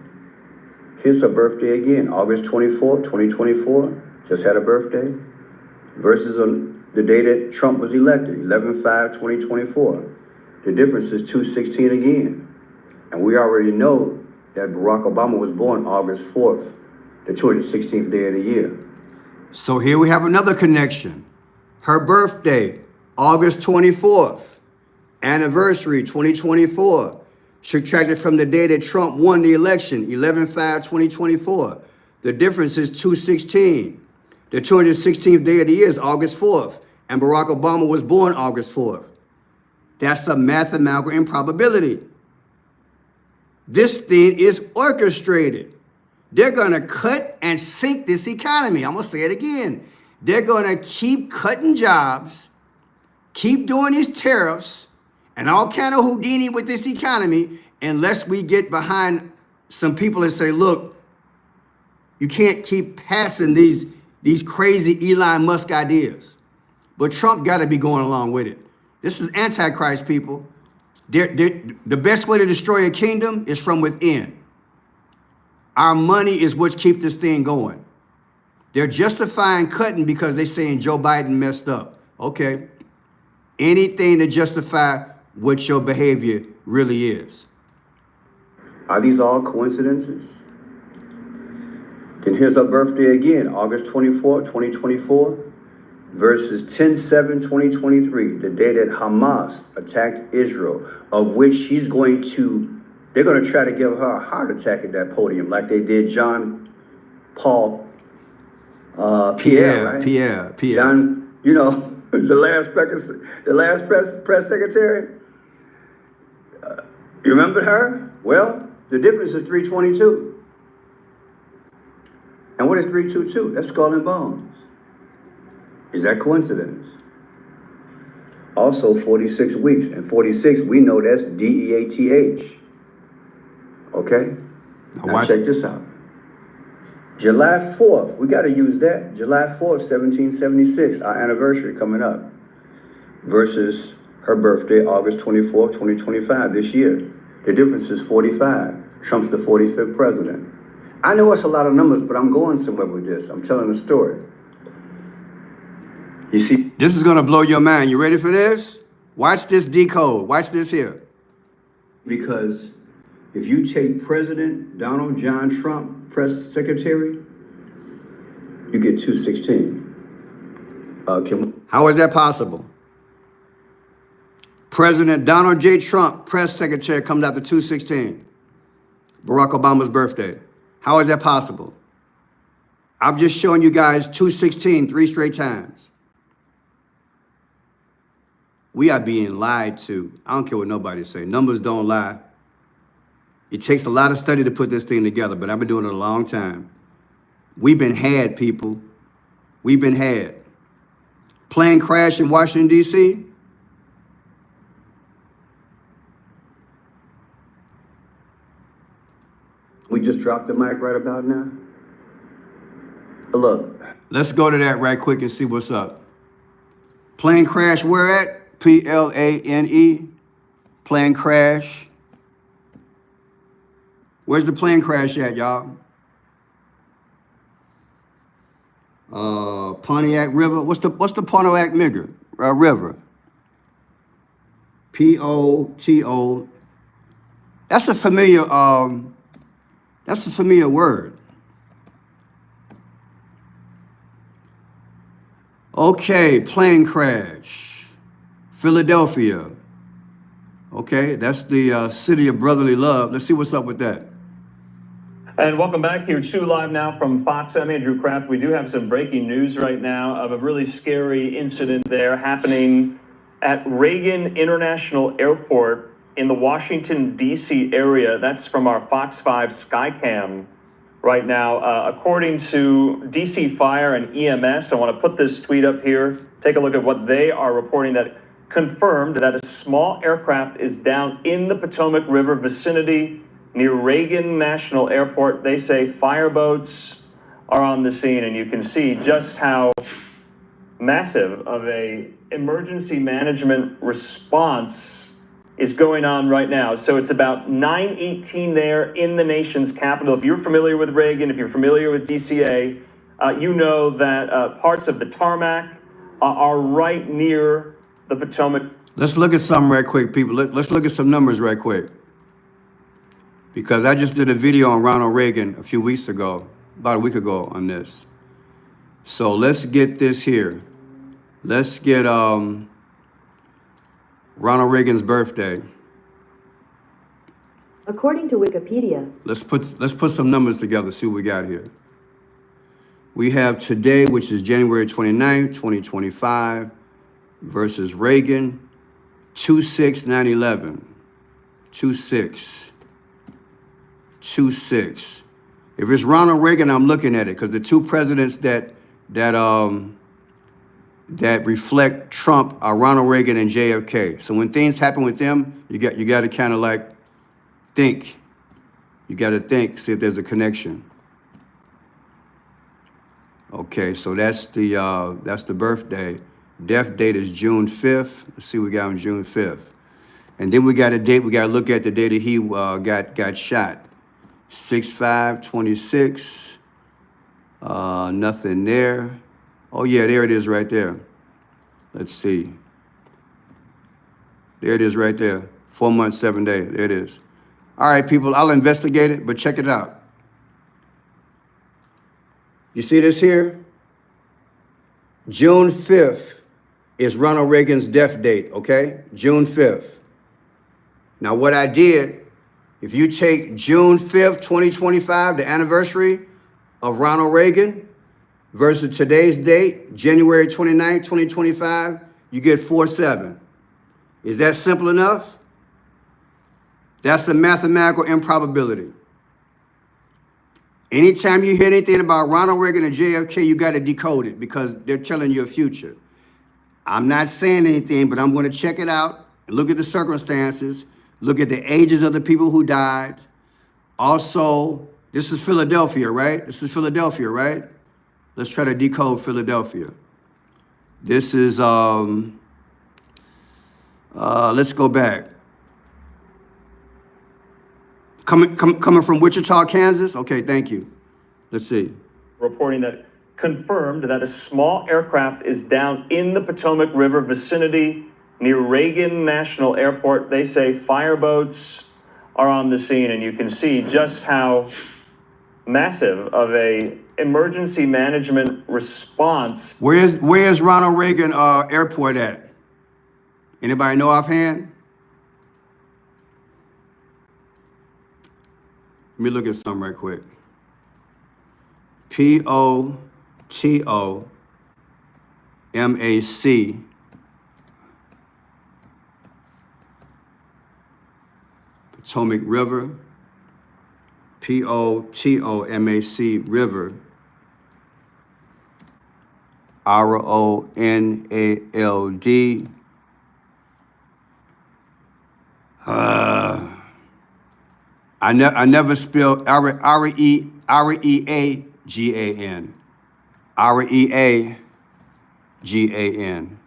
Here's her birthday again, August 24th, 2024. Just had a birthday. Versus on the day that Trump was elected, 11/5/2024. The difference is 216 again. And we already know that Barack Obama was born August 4th, the 216th day of the year. So here we have another connection. Her birthday, August 24th, anniversary 2024, subtracted from the day that Trump won the election, 11/5/2024. The difference is 216. The 216th day of the year is August 4th, and Barack Obama was born August 4th. That's a mathematical improbability. This thing is orchestrated. They're gonna cut and sink this economy. I'm gonna say it again. They're gonna keep cutting jobs, keep doing these tariffs and all kind of Houdini with this economy unless we get behind some people and say, look, you can't keep passing these crazy Elon Musk ideas. But Trump got to be going along with it. This is Antichrist, people. The best way to destroy a kingdom is from within. Our money is what keeps this thing going. They're justifying cutting because they're saying Joe Biden messed up. Okay. Anything to justify what your behavior really is. Are these all coincidences? Then here's her birthday again, August 24, 2024, verses 10/7/2023, the day that Hamas attacked Israel, of which they're going to try to give her a heart attack at that podium, like they did John Paul Pierre, right? Pierre. John, the last press secretary. You remember her? Well, the difference is 322. And what is 322? That's skull and bones. Is that coincidence? Also 46 weeks. And 46, we know that's DEATH. Okay? Now check this out. July 4th, we got to use that. July 4th, 1776, our anniversary coming up. Versus her birthday, August 24th, 2025, this year. The difference is 45. Trump's the 45th president. I know it's a lot of numbers, but I'm going somewhere with this. I'm telling a story. You see, this is going to blow your mind. You ready for this? Watch this decode. Watch this here. Because if you take President Donald John Trump, press secretary, you get 216. How is that possible? President Donald J. Trump, press secretary, comes out to 216. Barack Obama's birthday. How is that possible? I've just shown you guys 216 3 straight times. We are being lied to. I don't care what nobody say. Numbers don't lie. It takes a lot of study to put this thing together, but I've been doing it a long time. We've been had, people. We've been had. Plane crash in Washington, D.C. We just dropped the mic right about now. Look, let's go to that right quick and see what's up. Plane crash where at? Plane. Plane crash. Where's the plane crash at, y'all? Pontiac River. What's the Pontiac River? P-O-T-O. That's a familiar word. Okay, plane crash. Philadelphia. Okay, that's the city of brotherly love. Let's see what's up with that. And welcome back here to Live Now from Fox. I'm Andrew Kraft. We do have some breaking news right now of a really scary incident there happening at Reagan International Airport in the Washington, D.C. area. That's from our Fox 5 Skycam right now. According to D.C. Fire and EMS, I want to put this tweet up here. Take a look at what they are reporting, that confirmed that a small aircraft is down in the Potomac River vicinity near Reagan National Airport. They say fireboats are on the scene, and you can see just how massive of a emergency management response is going on right now. So it's about 9:18 there in the nation's capital. If you're familiar with Reagan, if you're familiar with DCA, you know that parts of the tarmac are right near the Potomac. Let's look at something right quick, people. Let's look at some numbers right quick. Because I just did a video on Ronald Reagan a few weeks ago, about a week ago on this. So let's get this here. Let's get Ronald Reagan's birthday. According to Wikipedia. Let's put some numbers together, see what we got here. We have today, which is January 29th, 2025, versus Reagan, 2/6/9/11. 2/6. If it's Ronald Reagan, I'm looking at it because the two presidents that that reflect Trump are Ronald Reagan and JFK. So when things happen with them, you got to kind of like think. You got to think, see if there's a connection. Okay, so that's the birthday. Death date is June 5th. Let's see what we got on June 5th. And then we got a date, we got to look at the day that he got shot. 6/5/26. Nothing there. Oh yeah, there it is right there. Let's see. There it is right there. 4 months, 7 days. There it is. All right, people, I'll investigate it, but check it out. You see this here? June 5th is Ronald Reagan's death date, okay? June 5th. Now, what I did, if you take June 5th, 2025, the anniversary of Ronald Reagan, versus today's date, January 29th, 2025, you get 4/7. Is that simple enough? That's the mathematical improbability. Anytime you hear anything about Ronald Reagan and JFK, you got to decode it because they're telling you a future. I'm not saying anything, but I'm going to check it out and look at the circumstances, look at the ages of the people who died. Also, this is Philadelphia, right? This is Philadelphia, right? Let's try to decode Philadelphia. This is, let's go back. Coming from Wichita, Kansas? Okay, thank you. Let's see. Reporting that confirmed that a small aircraft is down in the Potomac River vicinity near Reagan National Airport. They say fireboats are on the scene, and you can see just how massive of a emergency management response. Where's Ronald Reagan Airport at? Anybody know offhand? Let me look at something right quick. Potomac, Potomac River, Potomac River, Ronald. I never spelled Reagan. Reagan.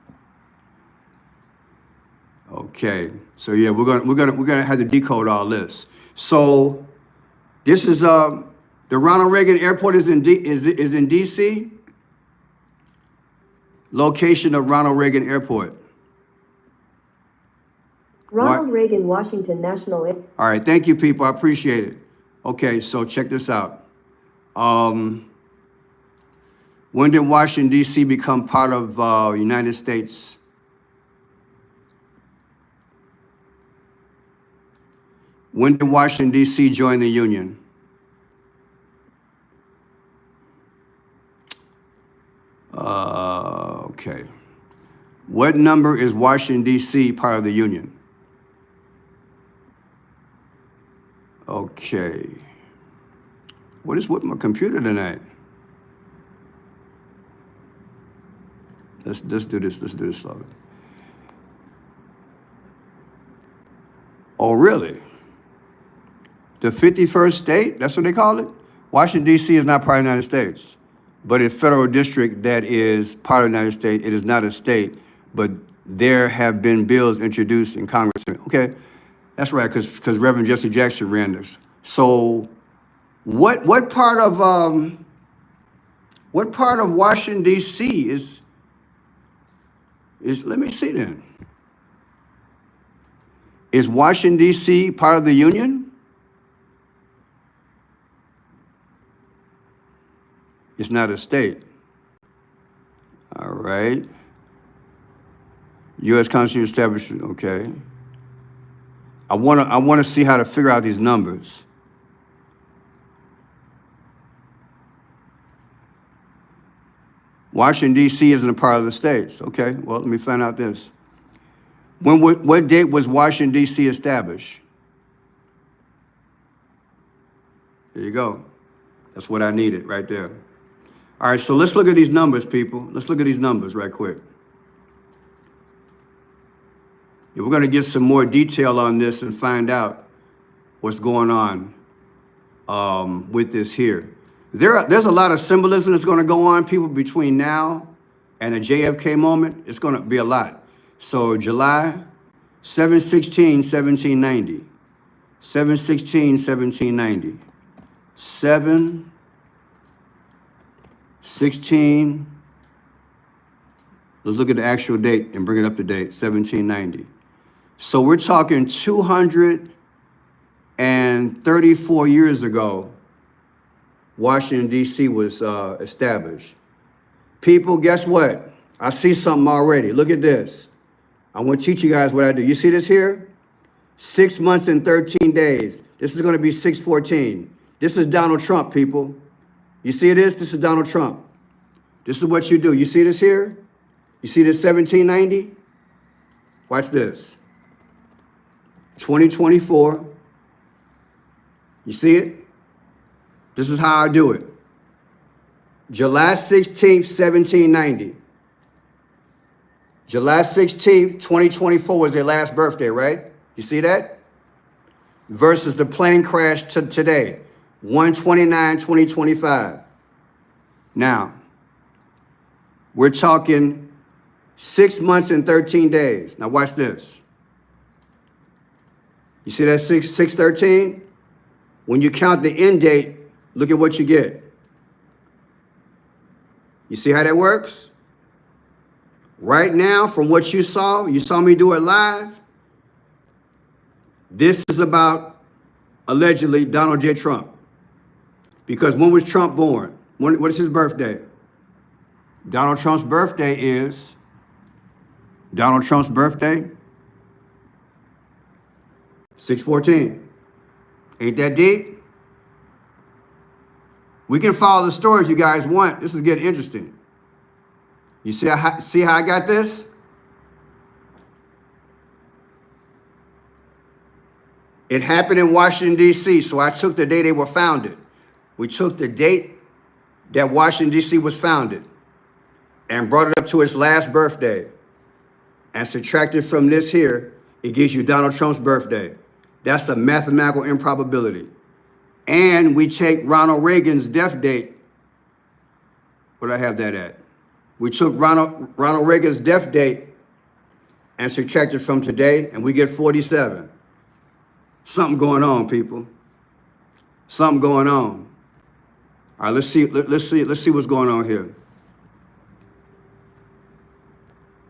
Okay, so yeah, we're gonna have to decode all this. So this is the Ronald Reagan Airport is in DC. Location of Ronald Reagan Airport. Ronald Reagan Washington National Airport. All right, thank you, people. I appreciate it. Okay, so check this out. When did Washington, D.C. become part of United States? When did Washington, D.C. join the Union? Okay. What number is Washington, D.C. part of the Union? Okay. What is with my computer tonight? Let's do this. Let's do this slowly. Oh, really? The 51st state? That's what they call it? Washington, D.C. is not part of the United States. But a federal district that is part of the United States, it is not a state, but there have been bills introduced in Congress. Okay, that's right, because Reverend Jesse Jackson ran this. So what part of Washington, D.C. is let me see then. Is Washington, D.C. part of the Union? It's not a state. All right. U.S. Constitution establishment, okay. I want to see how to figure out these numbers. Washington, D.C. isn't a part of the states. Okay, well, let me find out this. What date was Washington, D.C. established? There you go. That's what I needed right there. All right, so let's look at these numbers, people. Let's look at these numbers right quick. We're going to get some more detail on this and find out what's going on with this here. There's a lot of symbolism that's going to go on, people, between now and the JFK moment. It's going to be a lot. So July 7/16/1790. 7/16/1790. 7/16. Let's look at the actual date and bring it up to date. 1790. So we're talking 234 years ago, Washington, D.C. was established. People, guess what? I see something already. Look at this. I want to teach you guys what I do. You see this here? 6 months and 13 days. This is going to be 6/14. This is Donald Trump, people. You see this? This is Donald Trump. This is what you do. You see this here? You see this 1790? Watch this. 2024. You see it? This is how I do it. July 16th, 1790. July 16th, 2024 was their last birthday, right? You see that? Versus the plane crash today, 1/29/2025. Now, we're talking 6 months and 13 days. Now watch this. You see that 6/13? When you count the end date, look at what you get. You see how that works? Right now, from what you saw me do it live. This is about, allegedly, Donald J. Trump. Because when was Trump born? What is his birthday? Donald Trump's birthday is, Donald Trump's birthday, 6/14. Ain't that deep? We can follow the story if you guys want. This is getting interesting. You see how I got this? It happened in Washington, D.C., so I took the day they were founded. We took the date that Washington, D.C. was founded and brought it up to its last birthday and subtracted from this here, it gives you Donald Trump's birthday. That's a mathematical improbability. And we take Ronald Reagan's death date. Where did I have that at? We took Ronald Reagan's death date and subtracted from today, and we get 47. Something going on, people. Something going on. All right, let's see what's going on here.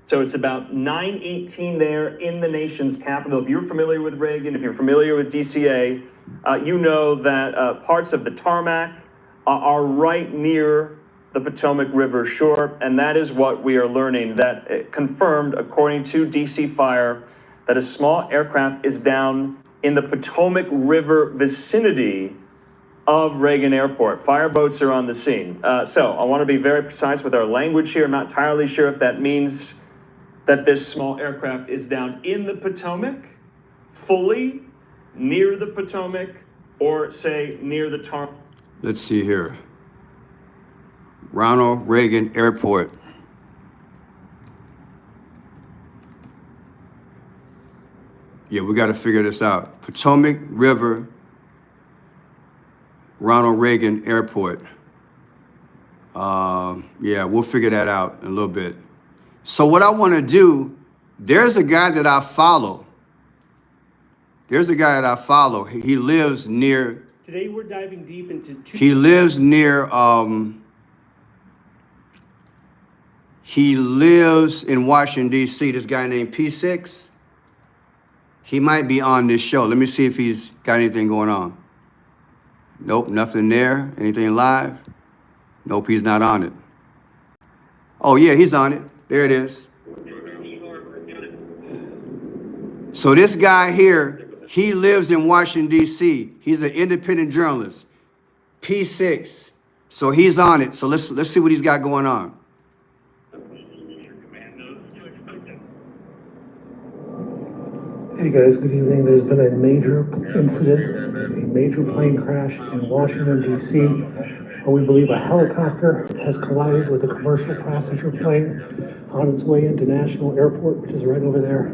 So it's about 9:18 there in the nation's capital. If you're familiar with Reagan, if you're familiar with DCA, you know that parts of the tarmac are right near the Potomac River shore, and that is what we are learning. That confirmed, according to DC Fire, that a small aircraft is down in the Potomac River vicinity of Reagan Airport. Fire boats are on the scene. So I want to be very precise with our language here. I'm not entirely sure if that means that this small aircraft is down in the Potomac, fully near the Potomac, or say near the tarmac. Let's see here. Ronald Reagan Airport. Yeah, we got to figure this out. Potomac River, Ronald Reagan Airport. Yeah, we'll figure that out in a little bit. So what I want to do, there's a guy that I follow. He lives near. Today we're diving deep into He lives near, he lives in Washington, D.C., this guy named P6. He might be on this show. Let me see if he's got anything going on. Nope, nothing there. Anything live? Nope, he's not on it. Oh, yeah, he's on it. There it is. So this guy here, he lives in Washington, D.C. He's an independent journalist. P6. So he's on it. So let's see what he's got going on. Hey guys, good evening. There's been a major incident, a major plane crash in Washington, D.C. We believe a helicopter has collided with a commercial passenger plane on its way into National Airport, which is right over there.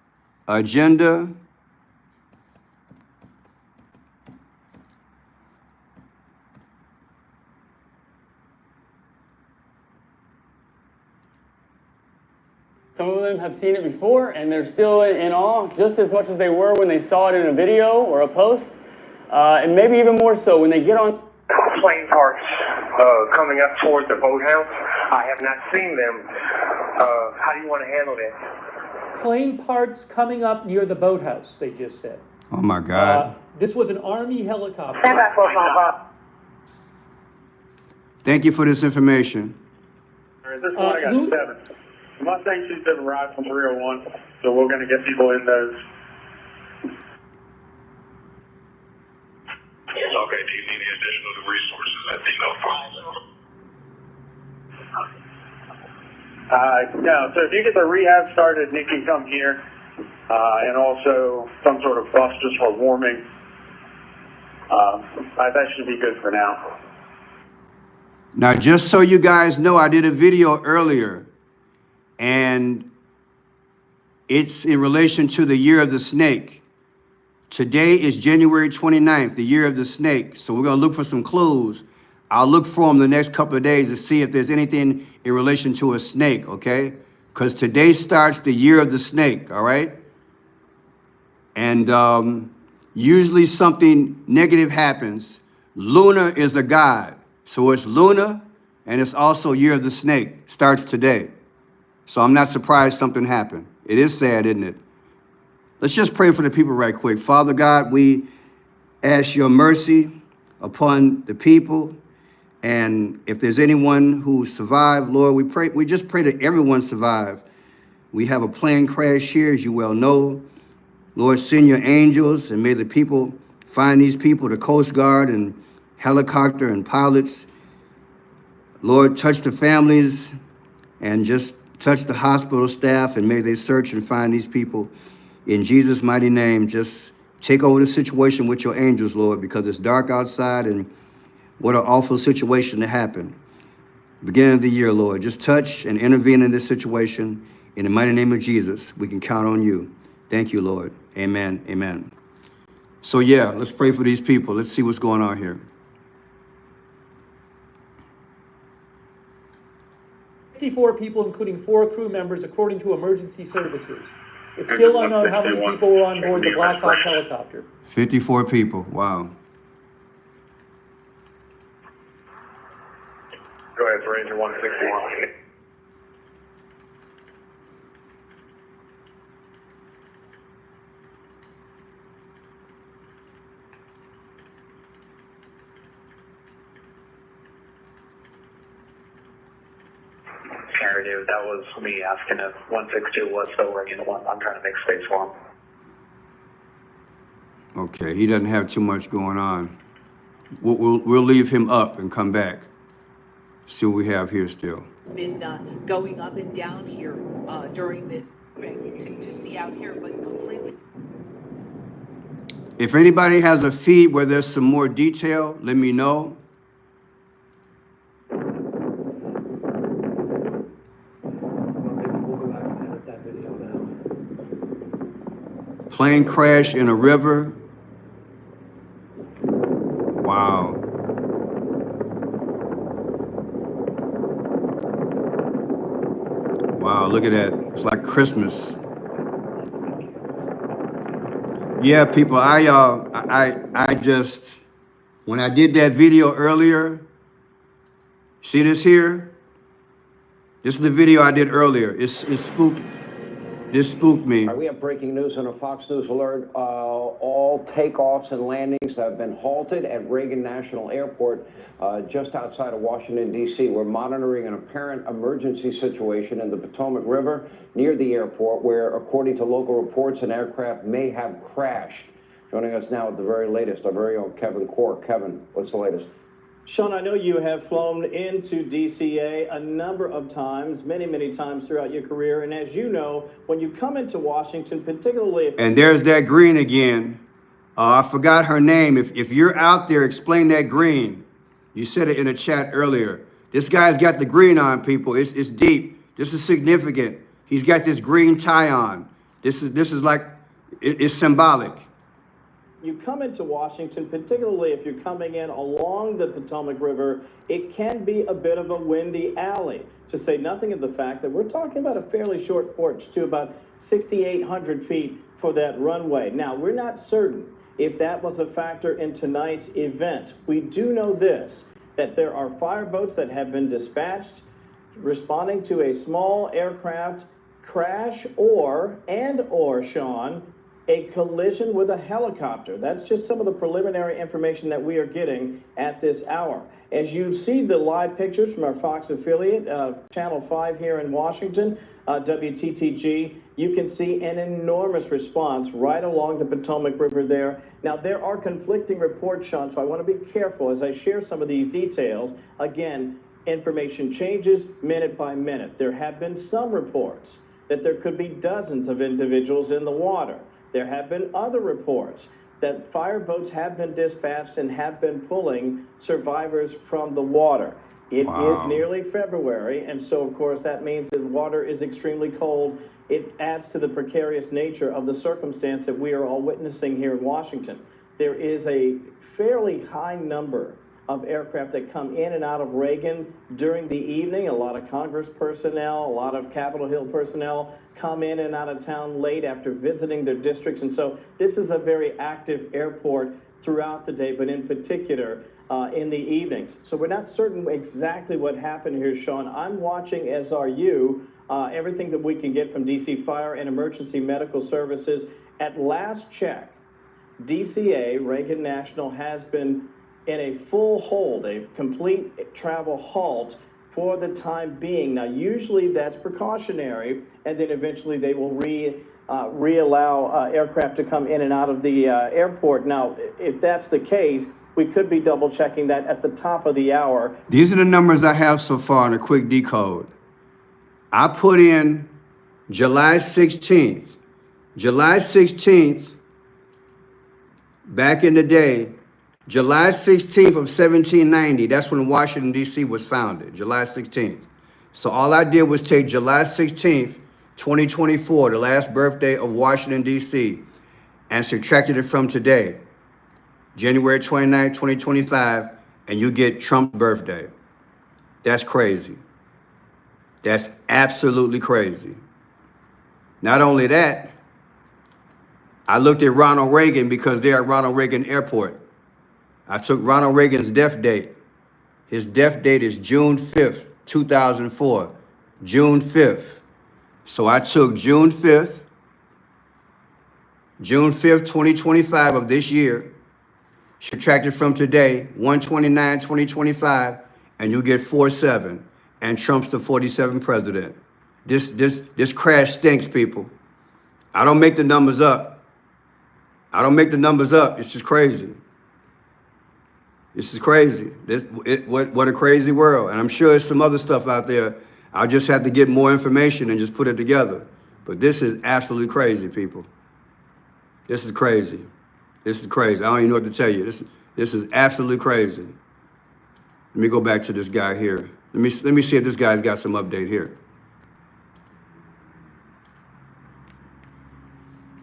agenda. Some of them have seen it before, and they're still in awe just as much as they were when they saw it in a video or a post, and maybe even more so when they get on. Plane parts coming up towards the boathouse. I have not seen them. How do you want to handle that? Plane parts coming up near the boathouse, they just said. Oh my God. This was an Army helicopter. Thank you for this information. This one I got 7. Mustang 27 arrived from 301, so we're going to get people in those. Okay, do you need any additional resources at the No, so if you get the rehab started, Nick can come here, and also some sort of bus just for warming. That should be good for now. Now, just so you guys know, I did a video earlier, and it's in relation to the year of the snake. Today is January 29th, the year of the snake. So we're going to look for some clues. I'll look for them the next couple of days to see if there's anything in relation to a snake, okay? Because today starts the year of the snake, all right? And usually something negative happens. Luna is a god. So it's Luna, and it's also year of the snake. Starts today. So I'm not surprised something happened. It is sad, isn't it? Let's just pray for the people right quick. Father God, we ask your mercy upon the people. And if there's anyone who survived, Lord, we just pray that everyone survive. We have a plane crash here, as you well know. Lord, send your angels, and may the people find these people, the Coast Guard and helicopter and pilots. Lord, touch the families and just touch the hospital staff, and may they search and find these people. In Jesus' mighty name, just take over the situation with your angels, Lord, because it's dark outside, and what an awful situation to happen. Beginning of the year, Lord, just touch and intervene in this situation. In the mighty name of Jesus, we can count on you. Thank you, Lord. Amen. Amen. So yeah, let's pray for these people. Let's see what's going on here. 54 people, including 4 crew members, according to emergency services. It's still unknown how many people were on board the Black Hawk helicopter. 54 people. Wow. Go ahead, Ranger 161. Dude, that was me asking if 162 was still ringing. I'm trying to make space for him. Okay, he doesn't have too much going on. We'll leave him up and come back. See what we have here still. Been going up and down here during this to see out here, but completely. If anybody has a feed where there's some more detail, let me know. Plane crash in a river. Wow. Wow, look at that. It's like Christmas. Yeah, people, I just, when I did that video earlier, see this here? This is the video I did earlier. It spooked. This spooked me. We have breaking news on a Fox News alert. All takeoffs and landings have been halted at Reagan National Airport, just outside of Washington, D.C. We're monitoring an apparent emergency situation in the Potomac River near the airport, where, according to local reports, an aircraft may have crashed. Joining us now at the very latest, our very own Kevin Cork. Kevin, what's the latest? Sean, I know you have flown into DCA a number of times, many times throughout your career. And as you know, when you come into Washington, particularly... And there's that green again. I forgot her name. If you're out there, explain that green. You said it in a chat earlier. This guy's got the green on, people. It's deep. This is significant. He's got this green tie on. This is like It's symbolic. You come into Washington, particularly if you're coming in along the Potomac River, it can be a bit of a windy alley, to say nothing of the fact that we're talking about a fairly short porch to about 6,800 feet for that runway. Now, we're not certain if that was a factor in tonight's event. We do know this, that there are fireboats that have been dispatched responding to a small aircraft crash or Sean, a collision with a helicopter. That's just some of the preliminary information that we are getting at this hour. As you see the live pictures from our Fox affiliate, Channel 5 here in Washington, WTTG, you can see an enormous response right along the Potomac River there. Now, there are conflicting reports, Sean, so I want to be careful as I share some of these details. Again, information changes minute by minute. There have been some reports that there could be dozens of individuals in the water. There have been other reports that fireboats have been dispatched and have been pulling survivors from the water. It is nearly February, and so of course that means that the water is extremely cold. It adds to the precarious nature of the circumstance that we are all witnessing here in Washington. There is a fairly high number of aircraft that come in and out of Reagan during the evening. A lot of Congress personnel, a lot of Capitol Hill personnel come in and out of town late after visiting their districts. And so this is a very active airport throughout the day, but in particular in the evenings. So we're not certain exactly what happened here, Sean. I'm watching, as are you, everything that we can get from DC Fire and Emergency Medical Services. At last check, DCA, Reagan National, has been in a full hold, a complete travel halt for the time being. Now, usually that's precautionary, and then eventually they will re-allow aircraft to come in and out of the airport. Now, if that's the case, we could be double checking that at the top of the hour. These are the numbers I have so far in a quick decode. I put in July 16th. July 16th, back in the day, July 16th of 1790, that's when Washington, D.C. was founded, July 16th. So all I did was take July 16th, 2024, the last birthday of Washington, D.C., and subtracted it from today, January 29th, 2025, and you get Trump's birthday. That's crazy. That's absolutely crazy. Not only that, I looked at Ronald Reagan because they're at Ronald Reagan Airport. I took Ronald Reagan's death date. His death date is June 5th, 2004. June 5th. So I took June 5th, 2025 of this year, subtracted from today, 1/29/2025, and you get 47. And Trump's the 47th president. This crash stinks, people. I don't make the numbers up. I don't make the numbers up. It's just crazy. This is crazy. What a crazy world. And I'm sure there's some other stuff out there. I'll just have to get more information and just put it together. But this is absolutely crazy, people. This is crazy. This is crazy. I don't even know what to tell you. This is absolutely crazy. Let me go back to this guy here. Let me see if this guy's got some update here.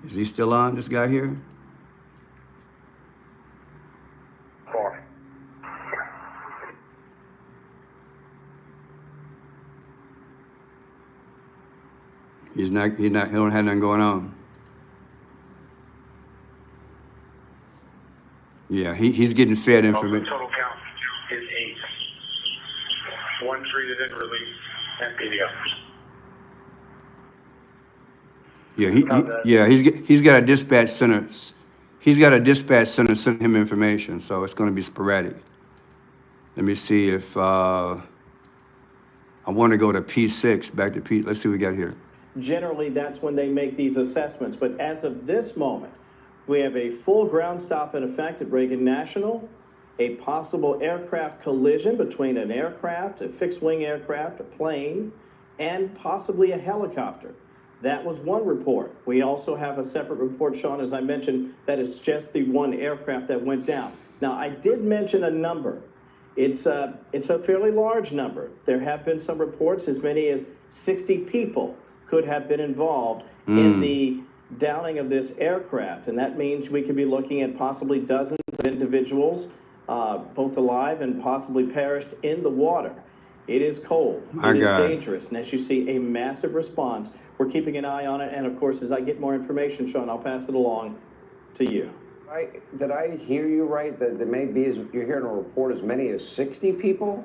Is he still on, this guy here? He don't have nothing going on. Yeah, he's getting fed information. The total count is 8. 1 treated and released, empty the others. He's got a dispatch center. He's got a dispatch center sending him information, so it's going to be sporadic. Let me see if I want to go to P6, back to P. Let's see what we got here. Generally, that's when they make these assessments. But as of this moment, we have a full ground stop in effect at Reagan National, a possible aircraft collision between an aircraft, a fixed-wing aircraft, a plane, and possibly a helicopter. That was one report. We also have a separate report, Sean, as I mentioned, that it's just the one aircraft that went down. Now, I did mention a number. It's a fairly large number. There have been some reports as many as 60 people could have been involved in the downing of this aircraft, and that means we could be looking at possibly dozens of individuals, both alive and possibly perished in the water. It is cold. My it is God. dangerous, and as you see, a massive response. We're keeping an eye on it, and of course, as I get more information, Sean, I'll pass it along to you. Did I hear you right, that there may be, as you're hearing a report, as many as 60 people?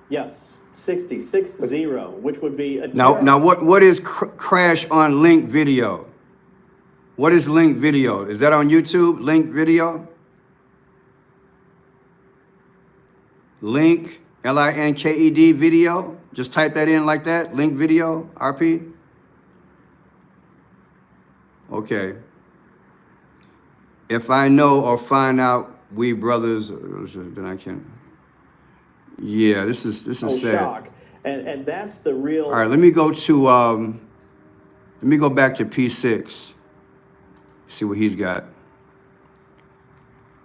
Yes, 60, which would be a Now what is crash on link video? What is link video? Is that on YouTube? Link video? Link, L-I-N-K-E-D video? Just type that in like that, link video, RP? Okay. If I know or find out, we brothers, then I can. Yeah, this is sad. Shock. And that's the real. All right, let me go to let me go back to P6. See what he's got.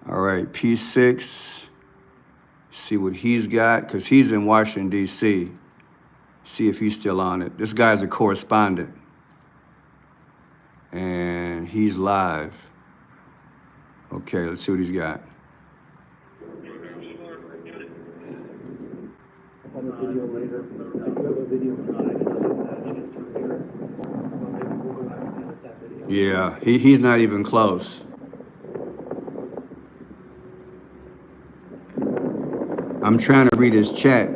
All right, P6. See what he's got, because he's in Washington, D.C. See if he's still on it. This guy's a correspondent. And he's live. Okay, let's see what he's got. On the video later. I do have a video. Yeah, he's not even close. I'm trying to read his chat.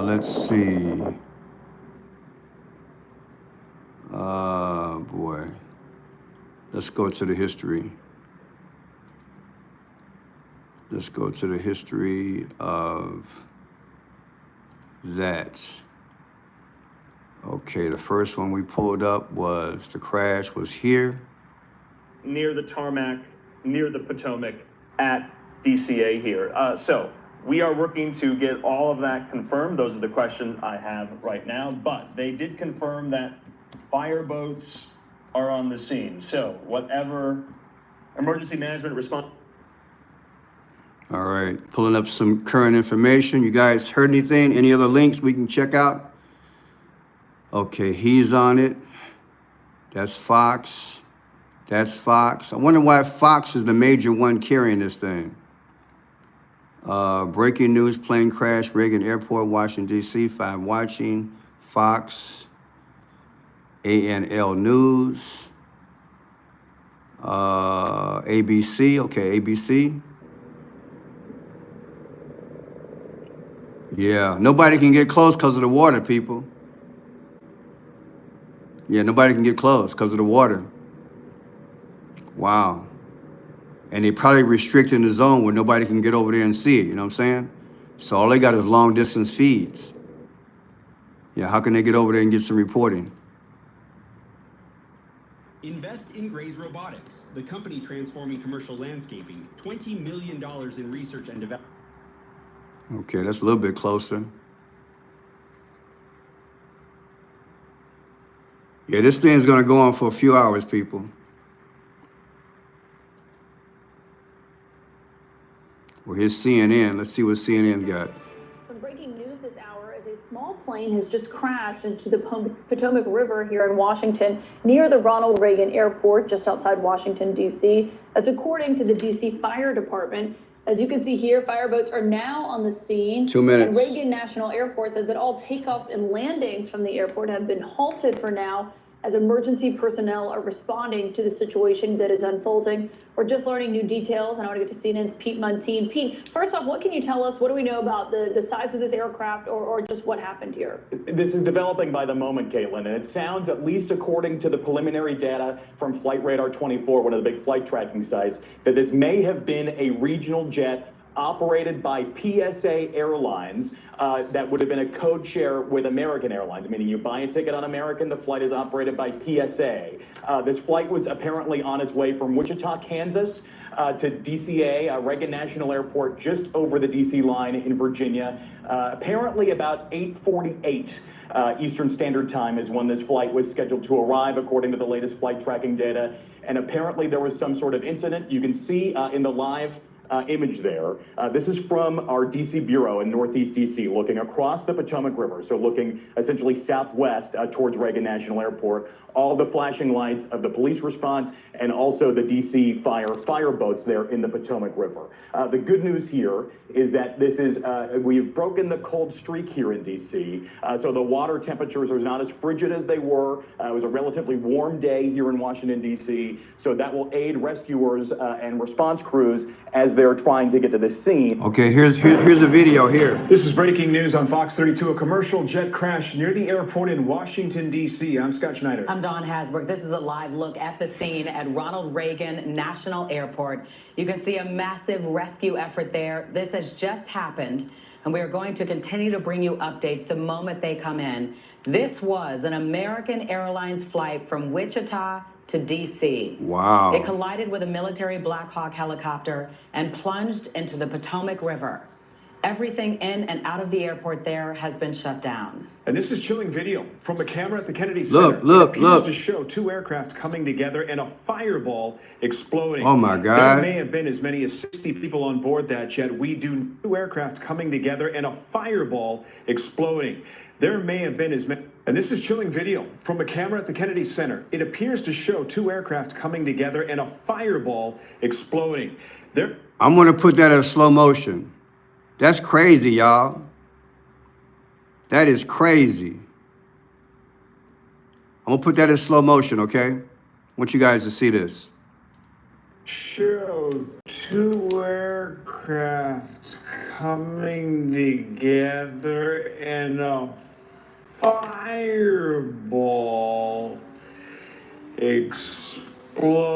Let's see. Boy. Let's go to the history. Let's go to the history of that. Okay, the first one we pulled up was the crash was here. Near the tarmac, near the Potomac, at DCA here. So we are working to get all of that confirmed. Those are the questions I have right now, but they did confirm that fire boats are on the scene. So whatever emergency management response. All right, pulling up some current information. You guys heard anything? Any other links we can check out? Okay, he's on it. That's Fox. That's Fox. I wonder why Fox is the major one carrying this thing. Breaking news, plane crash, Reagan Airport, Washington, D.C. 5 watching. Fox. ANL News. ABC. Okay, ABC. Yeah, nobody can get close because of the water, people. Yeah, nobody can get close because of the water. Wow. And they probably restricting the zone where nobody can get over there and see it, you know what I'm saying? So all they got is long distance feeds. Yeah, how can they get over there and get some reporting? Invest in Gray's Robotics, the company transforming commercial landscaping. $20 million in research and development. Okay, that's a little bit closer. Yeah, this thing's gonna go on for a few hours, people. Well, here's CNN. Let's see what CNN's got. Some breaking news this hour as a small plane has just crashed into the Potomac River here in Washington near the Ronald Reagan Airport just outside Washington, D.C. That's according to the D.C. Fire Department. As you can see here, fireboats are now on the scene. 2 minutes. And Reagan National Airport says that all takeoffs and landings from the airport have been halted for now as emergency personnel are responding to the situation that is unfolding. We're just learning new details, and I want to get to CNN's Pete Muntean. Pete, first off, what can you tell us? What do we know about the size of this aircraft or just what happened here? This is developing by the moment, Caitlin, and it sounds, at least according to the preliminary data from Flight Radar 24, one of the big flight tracking sites, that this may have been a regional jet operated by PSA Airlines that would have been a code share with American Airlines, meaning you buy a ticket on American, the flight is operated by PSA. This flight was apparently on its way from Wichita, Kansas to DCA, Reagan National Airport, just over the DC line in Virginia. Apparently about 8:48 Eastern Standard Time is when this flight was scheduled to arrive, according to the latest flight tracking data. And apparently there was some sort of incident. You can see in the live image there. This is from our DC bureau in Northeast DC, looking across the Potomac River, so looking essentially southwest towards Reagan National Airport. All the flashing lights of the police response and also the DC fire boats there in the Potomac River. The good news here is that this is, we've broken the cold streak here in DC, so the water temperatures are not as frigid as they were. It was a relatively warm day here in Washington, DC, so that will aid rescuers and response crews as they're trying to get to this scene. Okay, here's a video here. This is breaking news on Fox 32. A commercial jet crashed near the airport in Washington, D.C. I'm Scott Schneider. I'm Dawn Hasbrook. This is a live look at the scene at Ronald Reagan National Airport. You can see a massive rescue effort there. This has just happened, and we are going to continue to bring you updates the moment they come in. This was an American Airlines flight from Wichita to D.C. Wow. It collided with a military Black Hawk helicopter and plunged into the Potomac River. Everything in and out of the airport there has been shut down. And this is chilling video from a camera at the Kennedy Look, Center. look, It look. appears to show two aircraft coming together and a fireball exploding. Oh my God. There may have been as many as 60 people on board that jet. Two aircraft coming together and a fireball exploding. There may have been as many. And this is chilling video from a camera at the Kennedy Center. It appears to show two aircraft coming together and a fireball exploding. I'm gonna put that in slow motion. That's crazy, y'all. That is crazy. I'm gonna put that in slow motion, okay? I want you guys to see this. Show two aircraft coming together and a fireball exploding.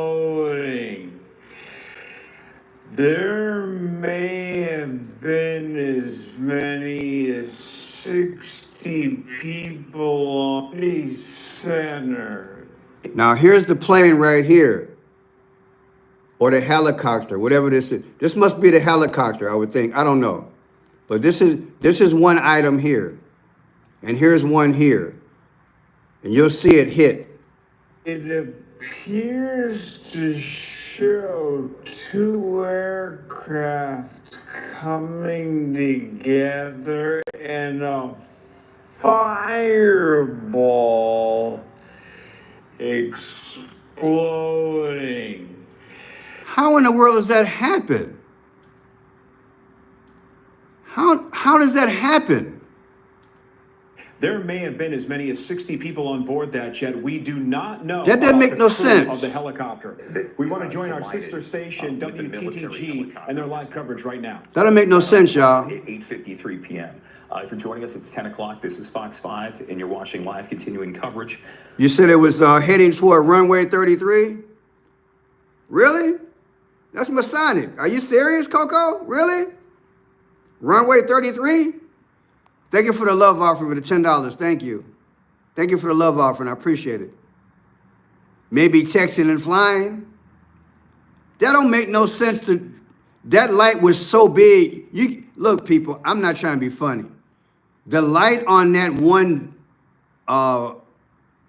There may have been as many as 60 people on the center. Now here's the plane right here. Or the helicopter, whatever this is. This must be the helicopter, I would think. I don't know. But this is one item here. And here's one here. And you'll see it hit. It appears to show two aircraft coming together and a fireball exploding. How in the world does that happen? How does that happen? There may have been as many as 60 people on board that jet. We do not know. That doesn't make no sense. Of the helicopter. We want to join our sister station, WTTG, and their live coverage right now. That don't make no sense, y'all. At 8:53 p.m. If you're joining us, it's 10 o'clock. This is Fox 5, and you're watching live continuing coverage. You said it was heading toward runway 33? Really? That's Masonic. Are you serious, Coco? Really? Runway 33? Thank you for the love offering for the $10. Thank you. Thank you for the love offering. I appreciate it. Maybe texting and flying. That don't make no sense. That light was so big. Look, people, I'm not trying to be funny. The light on that one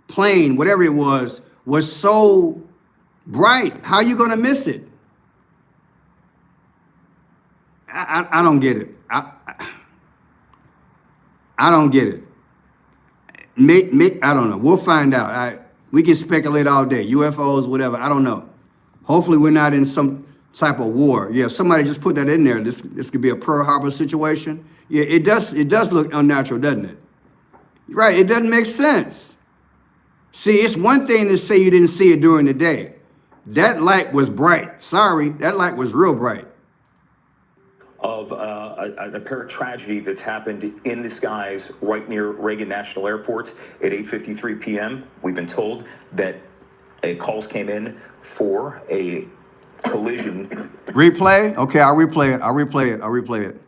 plane, whatever it was so bright. How you gonna miss it? I don't get it. I don't get it. I don't know. We'll find out. We can speculate all day. UFOs, whatever. I don't know. Hopefully we're not in some type of war. Yeah, somebody just put that in there. This could be a Pearl Harbor situation. Yeah, it does look unnatural, doesn't it? Right, it doesn't make sense. See, it's one thing to say you didn't see it during the day. That light was bright. Sorry, that light was real bright. Of a apparent tragedy that's happened in the skies right near Reagan National Airport at 8:53 p.m. We've been told that calls came in for a collision. Replay? Okay, I'll replay it. I'll replay it.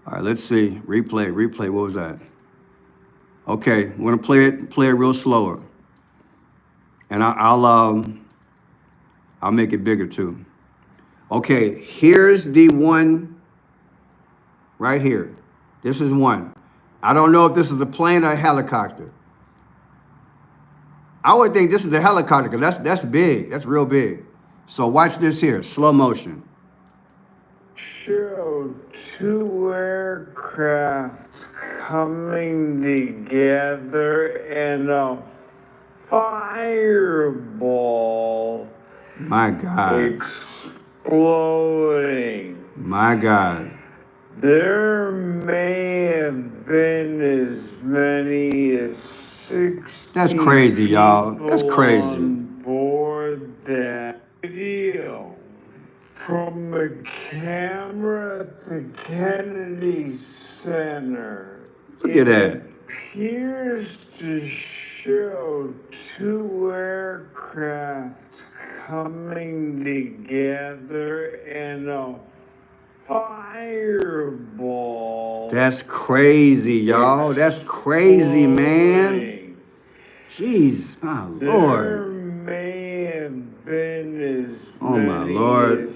All right, let's see. Replay. What was that? Okay, we're gonna play it real slower. And I'll make it bigger too. Okay, here's the one right here. This is one. I don't know if this is a plane or a helicopter. I would think this is the helicopter because that's big. That's real big. So watch this here, slow motion. show two aircraft coming together in a fireball My God. exploding. My God. There may have been as many as 60 That's crazy, y'all. That's people crazy. on board that video from the camera at the Kennedy Center. Look at that. It appears to show two aircraft coming together in a fireball. That's crazy, y'all. That's crazy, man. Jeez, my There Lord. may have been as Oh, my many Lord. as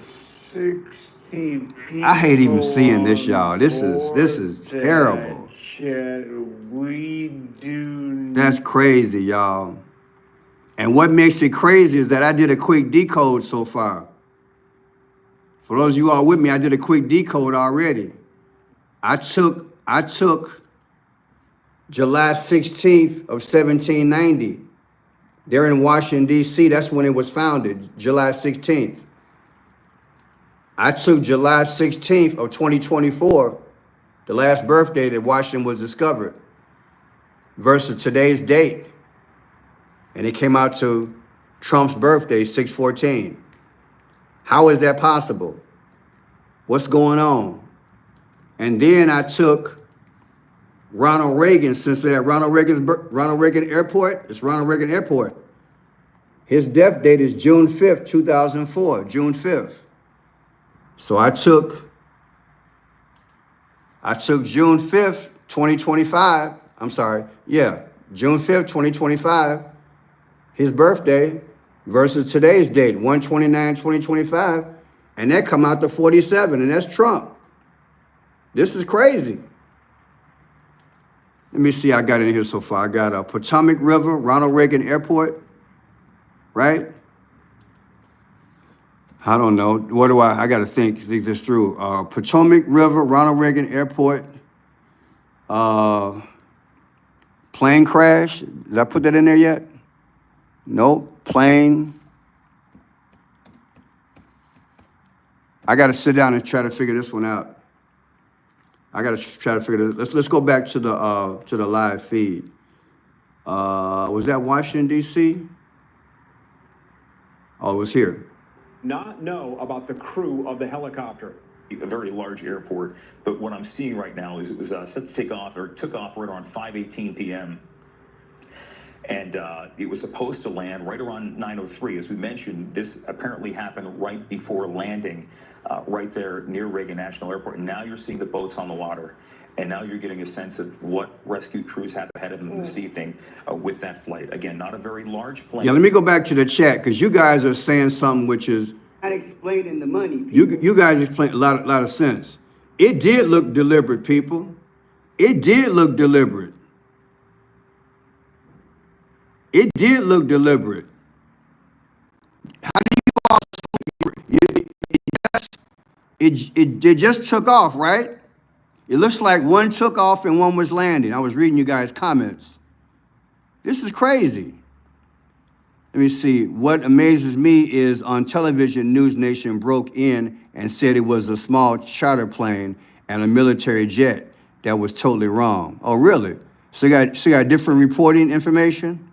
60 people. I hate even seeing this, y'all. This on is board terrible. that jet. We do That's crazy, y'all. And what makes it crazy is that I did a quick decode so far. For those of you all with me, I did a quick decode already. I took July 16th of 1790. They're in Washington, D.C. That's when it was founded, July 16th. I took July 16th of 2024, the last birthday that Washington was discovered, versus today's date. And it came out to Trump's birthday, 6/14. How is that possible? What's going on? And then I took Ronald Reagan, since they're at Ronald Reagan Airport. It's Ronald Reagan Airport. His death date is June 5th, 2004, June 5th. So I took June 5th, 2025. I'm sorry. Yeah, June 5th, 2025, his birthday, versus today's date, 1/29/2025, and that come out to 47, and that's Trump. This is crazy. Let me see, I got in here so far. I got Potomac River, Ronald Reagan Airport, right? I don't know. What do I got to think this through. Potomac River, Ronald Reagan Airport, plane crash. Did I put that in there yet? Nope, plane. I got to sit down and try to figure this one out. I got to try to figure this. Let's go back to the live feed. Was that Washington, D.C.? Oh, it was here. not know about the crew of the helicopter. A very large airport, but what I'm seeing right now is it was set to take off, or took off right around 5:18 p.m. And it was supposed to land right around 9:03. As we mentioned, this apparently happened right before landing, right there near Reagan National Airport. And now you're seeing the boats on the water. And now you're getting a sense of what rescue crews have ahead of them this evening with that flight. Again, not a very large plane. Yeah, let me go back to the chat, because you guys are saying something which is... Not explaining the money. You guys explain a lot of sense. It did look deliberate, people. It did look deliberate. It did look deliberate. How do you all... It just took off, right? It looks like one took off and one was landing. I was reading you guys' comments. This is crazy. Let me see. What amazes me is on television, News Nation broke in and said it was a small charter plane and a military jet. That was totally wrong. Oh, really? So you got different reporting information?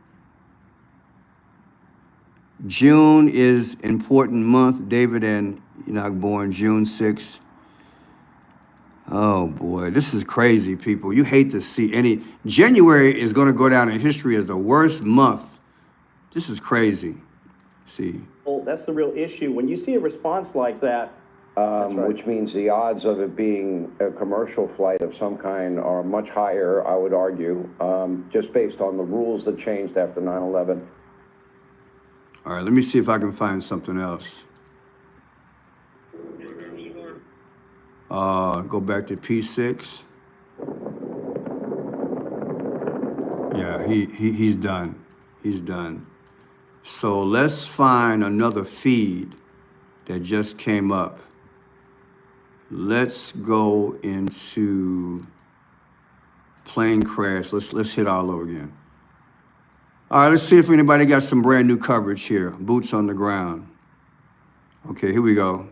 June is important month. David and Enoch born June 6th. Oh boy, this is crazy, people. You hate to see any. January is going to go down in history as the worst month. This is crazy. See. Well, that's the real issue. When you see a response like that, which means the odds of it being a commercial flight of some kind are much higher, I would argue, just based on the rules that changed after 9/11. All right, let me see if I can find something else. Go back to P6. Yeah, he's done. He's done. So let's find another feed that just came up. Let's go into plane crash. Let's hit all over again. All right, let's see if anybody got some brand new coverage here. Boots on the ground. Okay, here we go.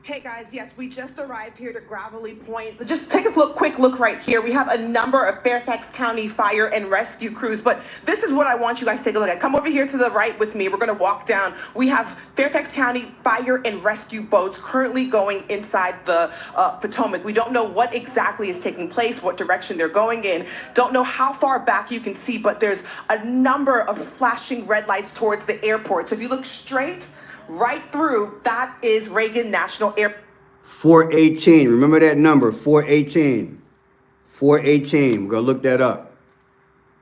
Hey guys, yes, we just arrived here to Gravelly Point. Just take a quick look right here. We have a number of Fairfax County fire and rescue crews, but this is what I want you guys to take a look at. Come over here to the right with me. We're going to walk down. We have Fairfax County fire and rescue boats currently going inside the Potomac. We don't know what exactly is taking place, what direction they're going in. Don't know how far back you can see, but there's a number of flashing red lights towards the airport. So if you look straight right through, that is Reagan National Airport. 418. Remember that number, 418. 418. We're going to look that up.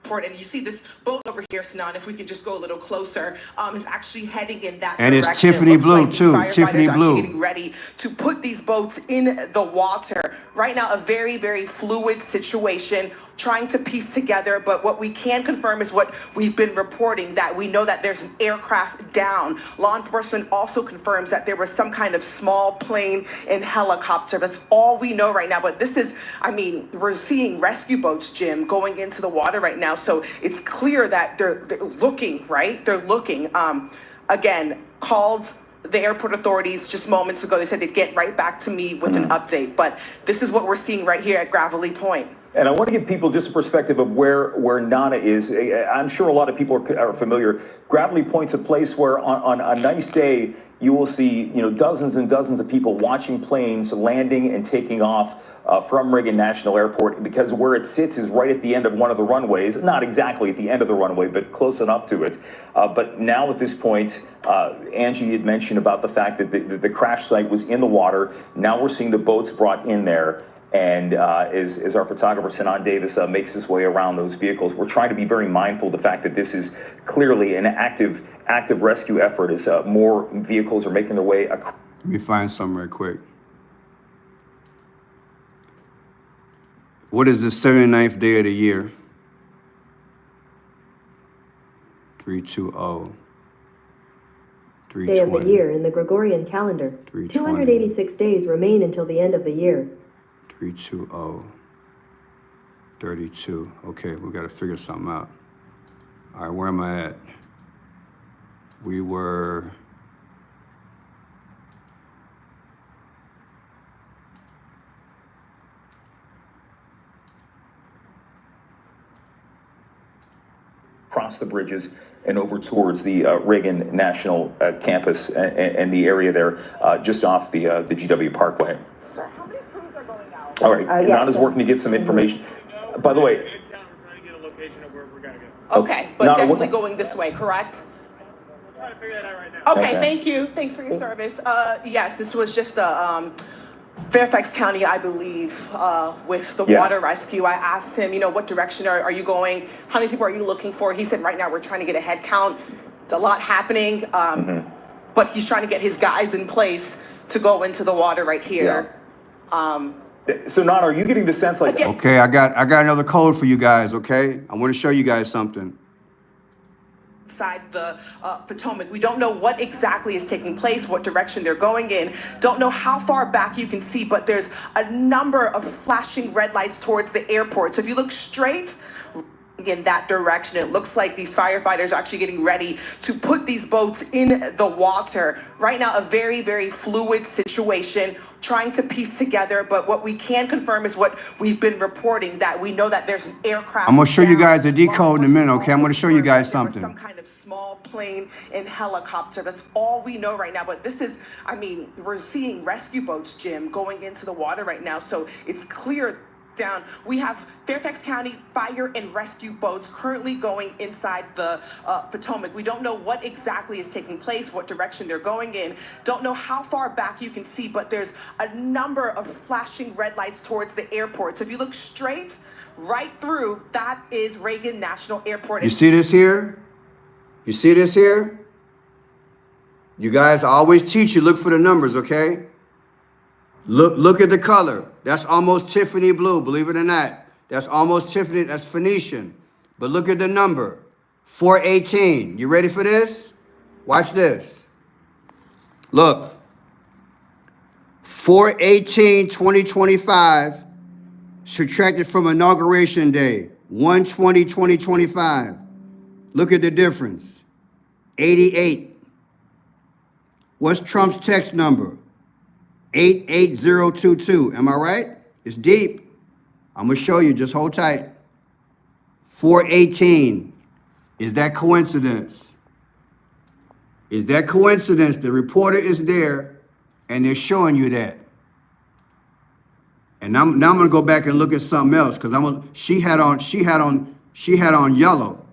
And you see this boat over here, Sinan, if we can just go a little closer, is actually heading in that and direction. It's Tiffany Blue, like too. Tiffany Blue. Getting ready to put these boats in the water. Right now, a very, very fluid situation, trying to piece together, but what we can confirm is what we've been reporting, that we know that there's an aircraft down. Law enforcement also confirms that there was some kind of small plane and helicopter. That's all we know right now, but this is, I mean, we're seeing rescue boats, Jim, going into the water right now, so it's clear that they're looking, right? They're looking. Again, called the airport authorities just moments ago. They said they'd get right back to me with an update, but this is what we're seeing right here at Gravelly Point. And I want to give people just a perspective of where Nana is. I'm sure a lot of people are familiar. Gravelly Point's a place where on a nice day, you will see, dozens and dozens of people watching planes landing and taking off from Reagan National Airport, because where it sits is right at the end of one of the runways, not exactly at the end of the runway, but close enough to it. But now at this point, Angie had mentioned about the fact that the crash site was in the water. Now we're seeing the boats brought in there. And as our photographer, Sinan Davis, makes his way around those vehicles, we're trying to be very mindful of the fact that this is clearly an active rescue effort as more vehicles are making their way across. Let me find something right quick. What is the 79th day of the year? 320. Day of the year in the Gregorian calendar. 286 days remain until the end of the year. 320. 32. Okay, we got to figure something out. All right, where am I at? We were... across the bridges and over towards the Reagan National campus and the area there just off the GW Parkway. Sir, how many crews are going out? All right, Nana's working to get some information. By the way, okay, but definitely going this way, correct? We're trying to figure that out right now. Okay, thank you. Thanks for your service. Yes, this was just Fairfax County, I believe, with the water rescue. I asked him, what direction are you going? How many people are you looking for? He said, right now we're trying to get a head count. It's a lot happening, but he's trying to get his guys in place to go into the water right here. So Nana, are you getting the sense like... Okay, I got another code for you guys, okay? I want to show you guys something. Inside the Potomac. We don't know what exactly is taking place, what direction they're going in. Don't know how far back you can see, but there's a number of flashing red lights towards the airport. So if you look straight in that direction, it looks like these firefighters are actually getting ready to put these boats in the water. Right now, a very, very fluid situation, trying to piece together, but what we can confirm is what we've been reporting, that we know that there's an aircraft. I'm going to show you guys the decode in a minute, okay? I'm going to show you guys something. Some kind of small plane and helicopter. That's all we know right now, but this is, I mean, we're seeing rescue boats, Jim, going into the water right now, so it's clear down. We have Fairfax County fire and rescue boats currently going inside the Potomac. We don't know what exactly is taking place, what direction they're going in. Don't know how far back you can see, but there's a number of flashing red lights towards the airport. So if you look straight right through, that is Reagan National Airport. You see this here? You see this here? You guys, I always teach you, look for the numbers, okay? Look at the color. That's almost Tiffany blue, believe it or not. That's almost Tiffany, that's Phoenician. But look at the number, 418. You ready for this? Watch this. Look, 4/18/2025 subtracted from inauguration day, 1/20/2025. Look at the difference. 88. What's Trump's text number? 88022. Am I right? It's deep. I'm going to show you. Just hold tight. 4/18. Is that coincidence? Is that coincidence? The reporter is there and they're showing you that. And now I'm going to go back and look at something else because she had on yellow.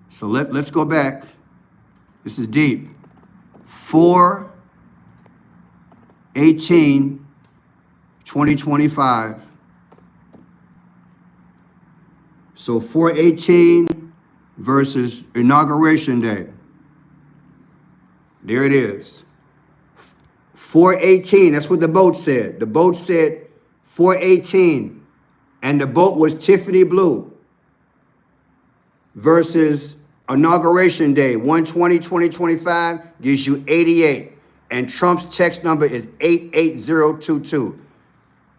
So let's go back. This is deep. 4/18/2025. So 4/18 versus inauguration day. There it is. 4/18, that's what the boat said. The boat said 4/18, and the boat was Tiffany blue versus inauguration day, 1/20/2025 gives you 88, and Trump's text number is 88022.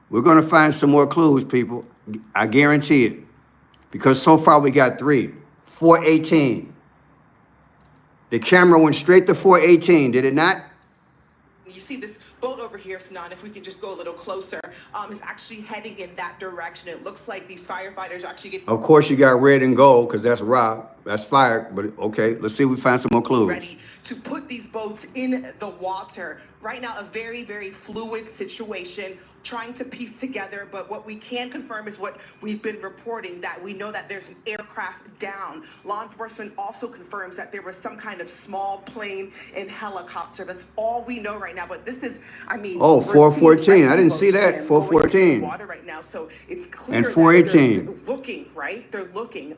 We're going to find some more clues, people. I guarantee it, because so far we got 3. 4/18. The camera went straight to 4/18, did it not? You see this boat over here, Sinan, if we can just go a little closer, is actually heading in that direction. It looks like these firefighters are actually getting... Of course you got red and gold because that's raw. That's fire. But okay, let's see if we find some more clues. Ready to put these boats in the water. Right now, a very, very fluid situation, trying to piece together, but what we can confirm is what we've been reporting, that we know that there's an aircraft down. Law enforcement also confirms that there was some kind of small plane and helicopter. That's all we know right now, but this is, I mean... Oh, 4/14. I didn't see that. 4/14. Water right now, so it's clear and 4/18. they're looking, right? They're looking.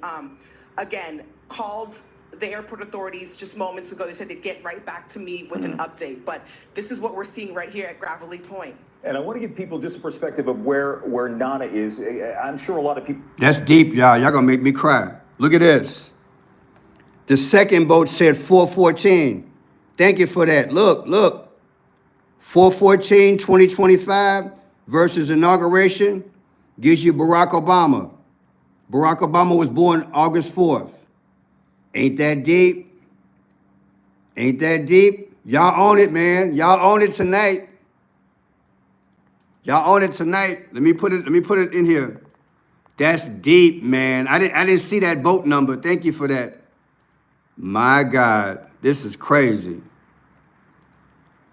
Again, called the airport authorities just moments ago. They said they'd get right back to me with an update, but this is what we're seeing right here at Gravelly Point. And I want to give people just a perspective of where Nana is. I'm sure a lot of people... That's deep, y'all. Y'all gonna make me cry. Look at this. The second boat said 4/14. Thank you for that. Look. 4/14/2025 versus inauguration gives you Barack Obama. Barack Obama was born August 4th. Ain't that deep? Ain't that deep? Y'all own it, man. Y'all own it tonight. Y'all own it tonight. Let me put it in here. That's deep, man. I didn't see that boat number. Thank you for that. My God, this is crazy.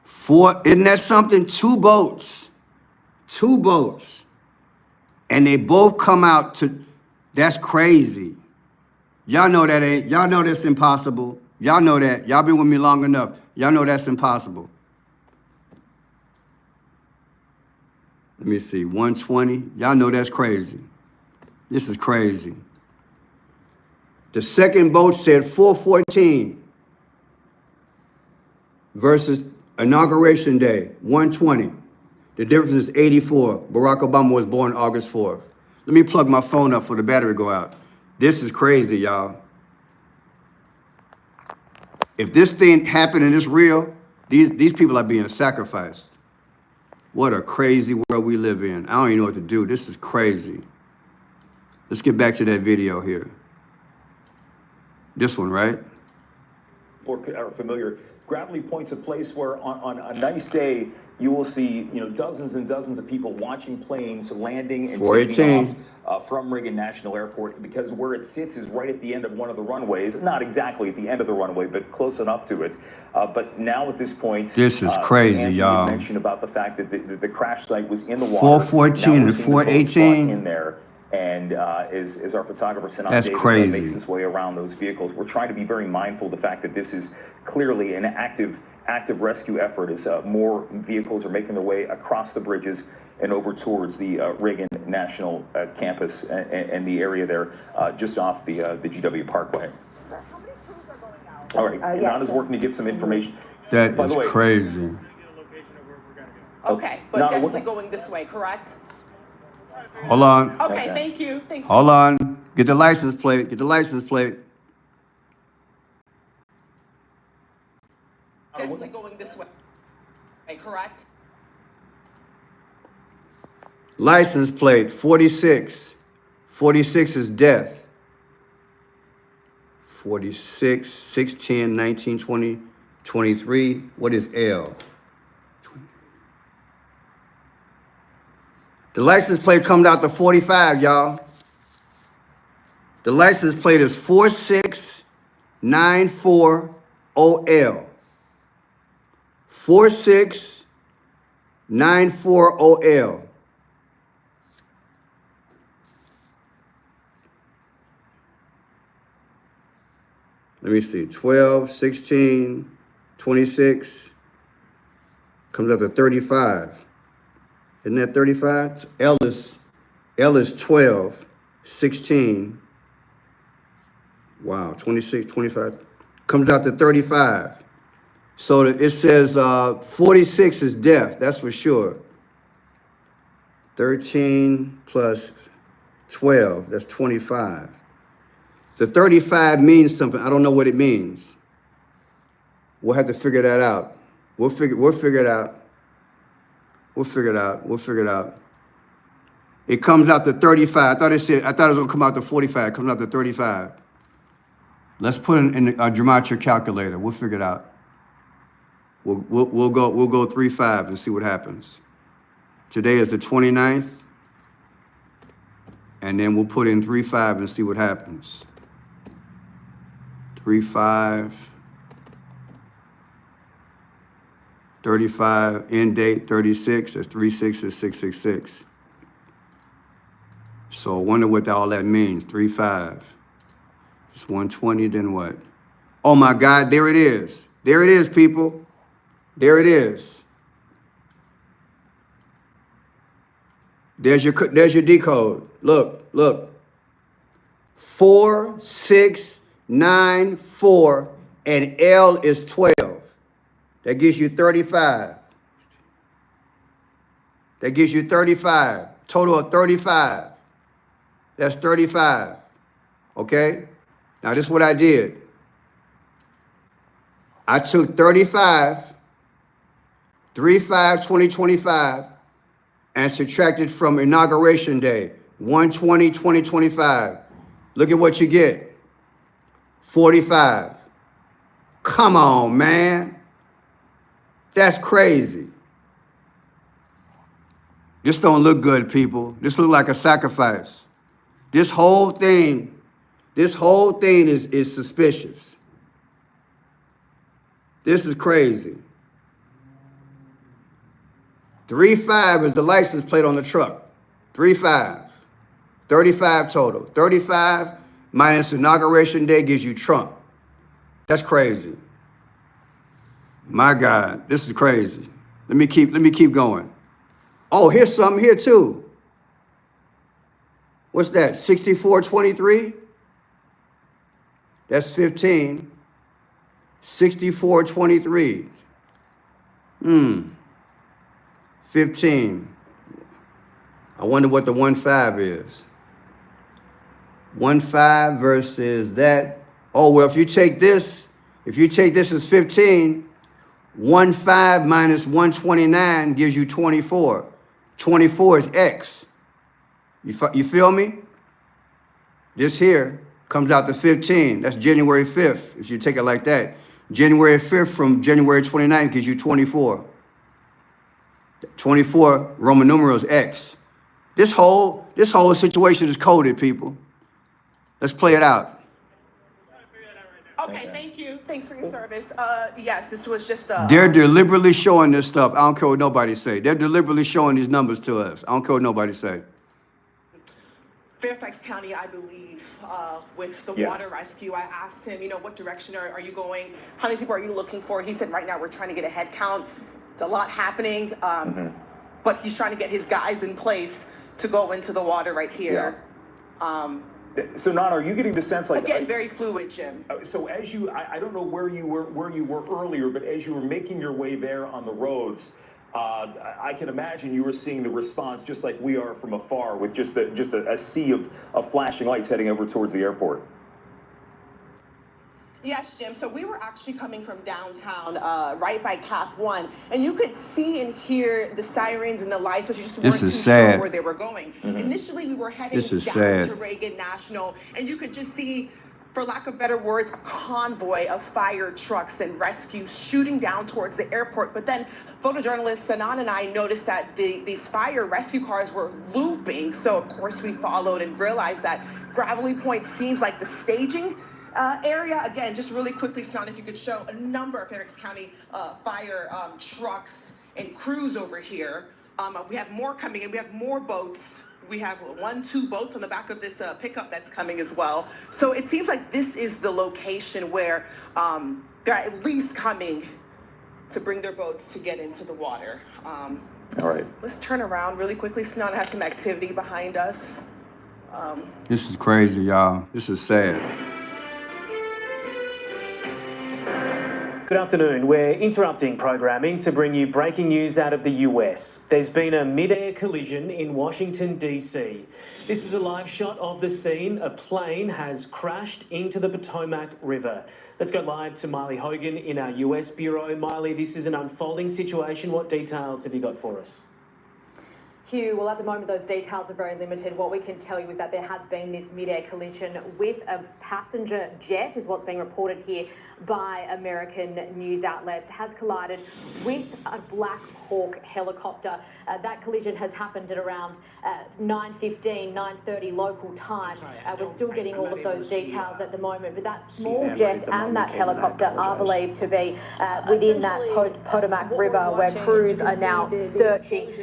Isn't that something? 2 boats. 2 boats. And they both come out to, that's crazy. Y'all know that's impossible. Y'all know that. Y'all been with me long enough. Y'all know that's impossible. Let me see, 120. Y'all know that's crazy. This is crazy. The second boat said 4/14 versus inauguration day, 120. The difference is 84. Barack Obama was born August 4th. Let me plug my phone up for the battery to go out. This is crazy, y'all. If this thing happened and it's real, these people are being sacrificed. What a crazy world we live in. I don't even know what to do. This is crazy. Let's get back to that video here. This one, right? Are familiar. Gravelly Point's a place where on a nice day, you will see, dozens and dozens of people watching planes landing and taking off from Reagan National Airport, because where it sits is right at the end of one of the runways. Not exactly at the end of the runway, but close enough to it. But now at this point, this is crazy, y'all. Mentioned about the fact that the crash site was in the water. 4/14 and 4/18 in there. And as our photographer Sinan Davis crazy. Makes his way around those vehicles, we're trying to be very mindful of the fact that this is clearly an active rescue effort as more vehicles are making their way across the bridges and over towards the Reagan National campus and the area there just off the GW Parkway. All right, Nana's working to get some information. That is crazy. Okay, but definitely going this way, correct? Hold on. Okay, thank you. Hold on. Get the license plate. Get the license plate. Definitely going this way, correct? License plate 46. 46 is death. 46, 610, 19, 20, 23. What is L? The license plate comes out to 45, y'all. The license plate is 4694OL. 4694OL. Let me see, 12, 16, 26, comes out to 35. Isn't that 35? L is 12, 16, wow, 26, 25, comes out to 35. So it says 46 is death, that's for sure. 13 plus 12, that's 25. The 35 means something. I don't know what it means. We'll have to figure that out. We'll figure it out. We'll figure it out. We'll figure it out. It comes out to 35. I thought it was gonna come out to 45. It comes out to 35. Let's put it in a gematria calculator. We'll figure it out. We'll go 3-5 and see what happens. Today is the 29th. And then we'll put in 3-5 and see what happens. 3-5, 35, end date 36, that's 3-6 is 666. So I wonder what all that means, 3-5. It's 120, then what? Oh my God, there it is. There it is, people. There it is. There's your decode. Look. 4, 6, 9, 4, and L is 12. That gives you 35. That gives you 35. Total of 35. That's 35. Okay? Now this is what I did. I took 35, 3/5/2025, and subtracted from inauguration day, 1/20/2025. Look at what you get. 45. Come on, man. That's crazy. This don't look good, people. This look like a sacrifice. This whole thing is suspicious. This is crazy. 3-5 is the license plate on the truck. 3-5. 35 total. 35 minus inauguration day gives you Trump. That's crazy. My God, this is crazy. Let me keep going. Oh, here's something here too. What's that? 6423? That's 15. 6423. 15. I wonder what the 1-5 is. 1-5 versus that. Oh, well, if you take this as 15, 1-5 minus 129 gives you 24. 24 is X. You feel me? This here comes out to 15. That's January 5th, if you take it like that. January 5th from January 29th gives you 24. 24 Roman numerals X. This whole situation is coded, people. Let's play it out. Okay, thank you. Thanks for your service. Yes, this was just a... They're deliberately showing this stuff. I don't care what nobody say. They're deliberately showing these numbers to us. I don't care what nobody say. Fairfax County, I believe, with the water rescue, I asked him, what direction are you going? How many people are you looking for? He said, right now we're trying to get a head count. It's a lot happening, but he's trying to get his guys in place to go into the water right here. So, Nana, are you getting the sense like... Again, very fluid, Jim. So as you, I don't know where you were earlier, but as you were making your way there on the roads, I can imagine you were seeing the response just like we are from afar, with just a sea of flashing lights heading over towards the airport. Yes, Jim. So we were actually coming from downtown, right by Cap One, and you could see and hear the sirens and the lights, but you just weren't too sure where they were going. Initially, we were heading down to Reagan National, and you could just see, for lack of better words, a convoy of fire trucks and rescues shooting down towards the airport. But then photojournalist Sanan and I noticed that these fire rescue cars were looping. So of course we followed and realized that Gravelly Point seems like the staging area. Again, just really quickly, Sanan, if you could show a number of Fairfax County fire trucks and crews over here. We have more coming in. We have more boats. We have 2 boats on the back of this pickup that's coming as well. So it seems like this is the location where they're at least coming to bring their boats to get into the water. All right. Let's turn around really quickly. Sanan has some activity behind us. This is crazy, y'all. This is sad. Good afternoon. We're interrupting programming to bring you breaking news out of the US. There's been a mid-air collision in Washington, D.C. This is a live shot of the scene. A plane has crashed into the Potomac River. Let's go live to Miley Hogan in our US bureau. Miley, this is an unfolding situation. What details have you got for us? Hugh, well, at the moment, those details are very limited. What we can tell you is that there has been this mid-air collision with a passenger jet, is what's being reported here by American news outlets, has collided with a Black Hawk helicopter. That collision has happened at around 9:15, 9:30 local time. We're still getting all of those details at the moment, but that small jet and that helicopter are believed to be within that Potomac River, where crews are now searching.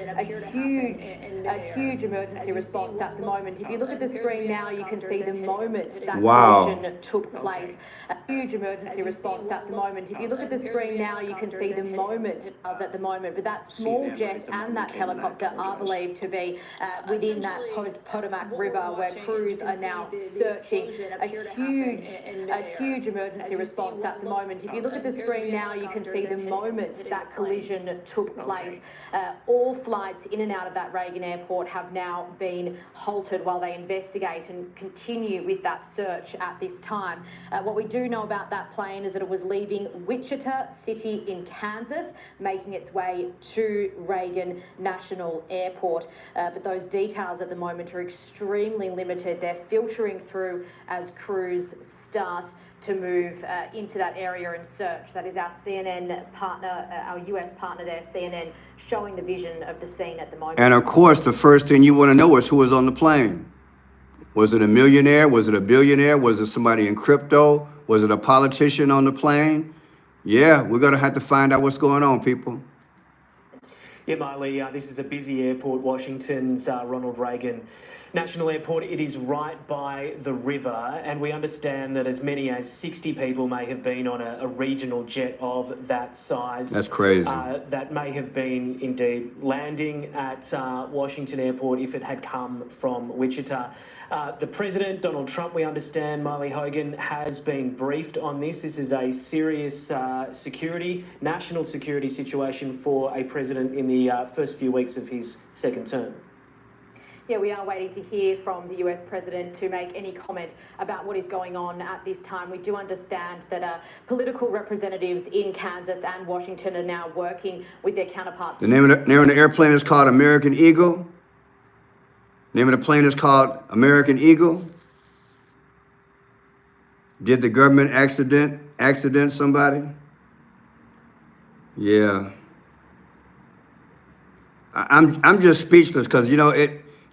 A huge emergency response at the moment. If you look at the screen now, you can see the moment that collision took place. A huge emergency response at the moment. If you look at the screen now, you can see the moment at the moment, but that small jet and that helicopter are believed to be within that Potomac River, where crews are now searching. A huge emergency response at the moment. If you look at the screen now, you can see the moment that collision took place. All flights in and out of that Reagan Airport have now been halted while they investigate and continue with that search at this time. What we do know about that plane is that it was leaving Wichita City in Kansas, making its way to Reagan National Airport. But those details at the moment are extremely limited. They're filtering through as crews start to move into that area and search. That is our CNN partner, our US partner there, CNN, showing the vision of the scene at the moment. And of course, the first thing you want to know is who was on the plane. Was it a millionaire? Was it a billionaire? Was it somebody in crypto? Was it a politician on the plane? Yeah, we're going to have to find out what's going on, people. Yeah, Miley, this is a busy airport, Washington's Ronald Reagan National Airport. It is right by the river, and we understand that as many as 60 people may have been on a regional jet of that size. That's crazy. That may have been indeed landing at Washington Airport if it had come from Wichita. The President, Donald Trump, we understand, Miley Hogan, has been briefed on this. This is a serious national security situation for a president in the first few weeks of his second term. Yeah, we are waiting to hear from the US President to make any comment about what is going on at this time. We do understand that political representatives in Kansas and Washington are now working with their counterparts. The name of the airplane is called American Eagle. Name of the plane is called American Eagle. Did the government accident somebody? Yeah. I'm just speechless because, you know,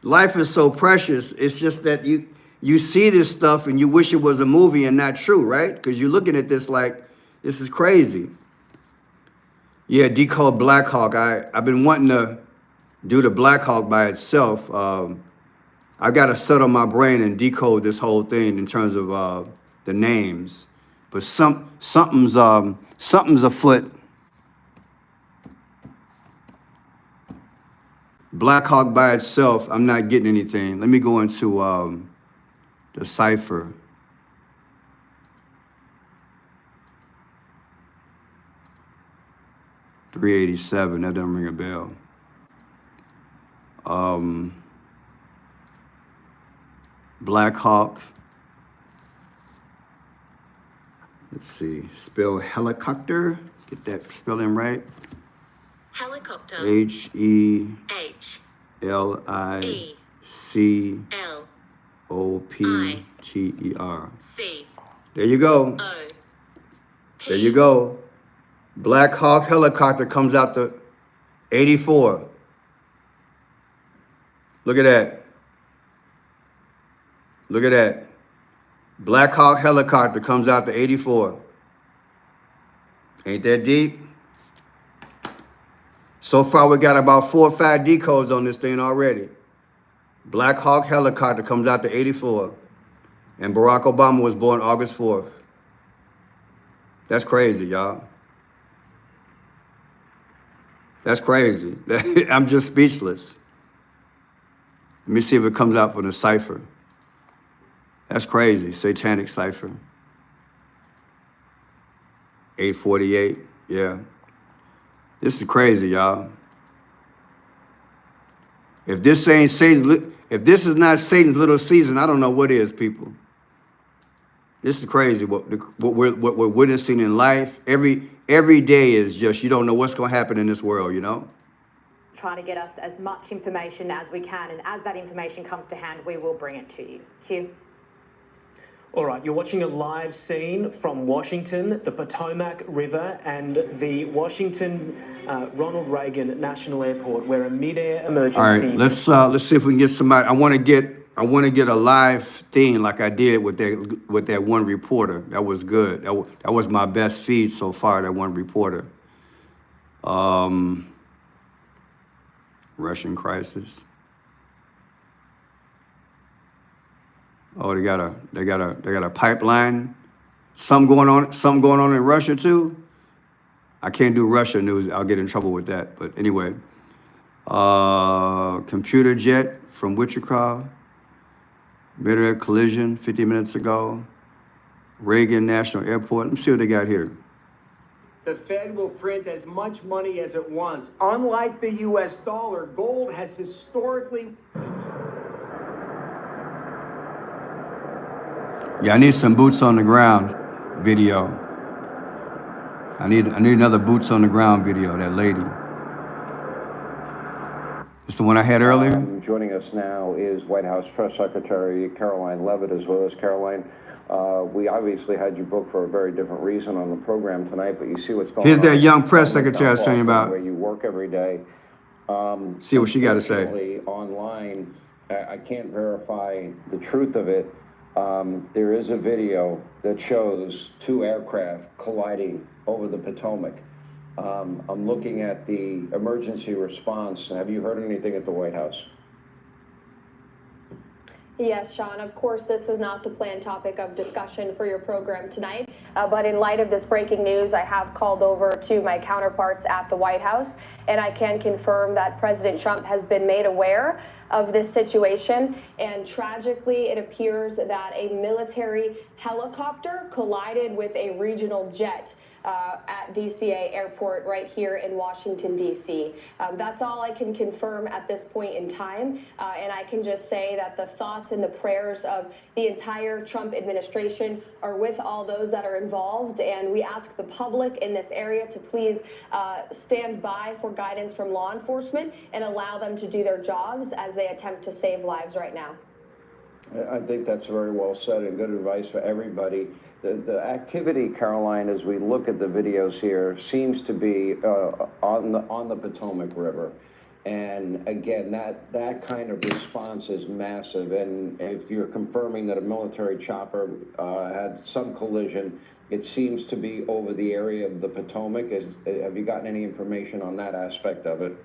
life is so precious. It's just that you see this stuff and you wish it was a movie and not true, right? Because you're looking at this like, this is crazy. Yeah, decode Black Hawk. I've been wanting to do the Black Hawk by itself. I've got to settle my brain and decode this whole thing in terms of the names. But something's afoot. Black Hawk by itself, I'm not getting anything. Let me go into the cipher. $387, that doesn't ring a bell. Black Hawk. Let's see, spell helicopter. Get that spelling right. Helicopter. HELICOPTER. There you go. There you go. Black Hawk helicopter comes out the 84. Look at that. Look at that. Black Hawk helicopter comes out the 84. Ain't that deep? So far, we got about 4 or 5 decodes on this thing already. Black Hawk helicopter comes out to 84. And Barack Obama was born August 4th. That's crazy, y'all. That's crazy. I'm just speechless. Let me see if it comes out for the cipher. That's crazy. Satanic cipher. 848. Yeah. This is crazy, y'all. If this ain't Satan's, if this is not Satan's little season, I don't know what is, people. This is crazy. What we're witnessing in life, every day is just, you don't know what's going to happen in this world, you know? Trying to get us as much information as we can, and as that information comes to hand, we will bring it to you. Hugh? All right, you're watching a live scene from Washington, the Potomac River, and the Washington Ronald Reagan National Airport, where a mid-air emergency. All right, let's see if we can get somebody. I want to get a live thing like I did with that one reporter. That was good. That was my best feed so far. That one reporter. Russian crisis. Oh, they got a pipeline. Something going on in Russia too. I can't do Russia news. I'll get in trouble with that. But anyway, computer jet from Wichita. Mid-air collision 50 minutes ago. Reagan National Airport. Let me see what they got here. The Fed will print as much money as it wants. Unlike the U.S. dollar, gold has historically... Yeah, I need some boots on the ground video. I need another boots on the ground video, that lady. It's the one I had earlier? Joining us now is White House Press Secretary Caroline Leavitt, as well as Caroline. We obviously had you booked for a very different reason on the program tonight, but you see what's going on. Here's that young press secretary I was telling you about. Where you work every day. See what she got to say. Online, I can't verify the truth of it. There is a video that shows 2 aircraft colliding over the Potomac. I'm looking at the emergency response. Have you heard anything at the White House? Yes, Sean, of course, this was not the planned topic of discussion for your program tonight, but in light of this breaking news, I have called over to my counterparts at the White House, and I can confirm that President Trump has been made aware of this situation, and tragically, it appears that a military helicopter collided with a regional jet at DCA Airport right here in Washington, D.C. That's all I can confirm at this point in time, and I can just say that the thoughts and the prayers of the entire Trump administration are with all those that are involved, and we ask the public in this area to please stand by for guidance from law enforcement and allow them to do their jobs as they attempt to save lives right now. I think that's very well said and good advice for everybody. The activity, Caroline, as we look at the videos here, seems to be on the Potomac River. And again, that kind of response is massive. And if you're confirming that a military chopper had some collision, it seems to be over the area of the Potomac. Have you gotten any information on that aspect of it?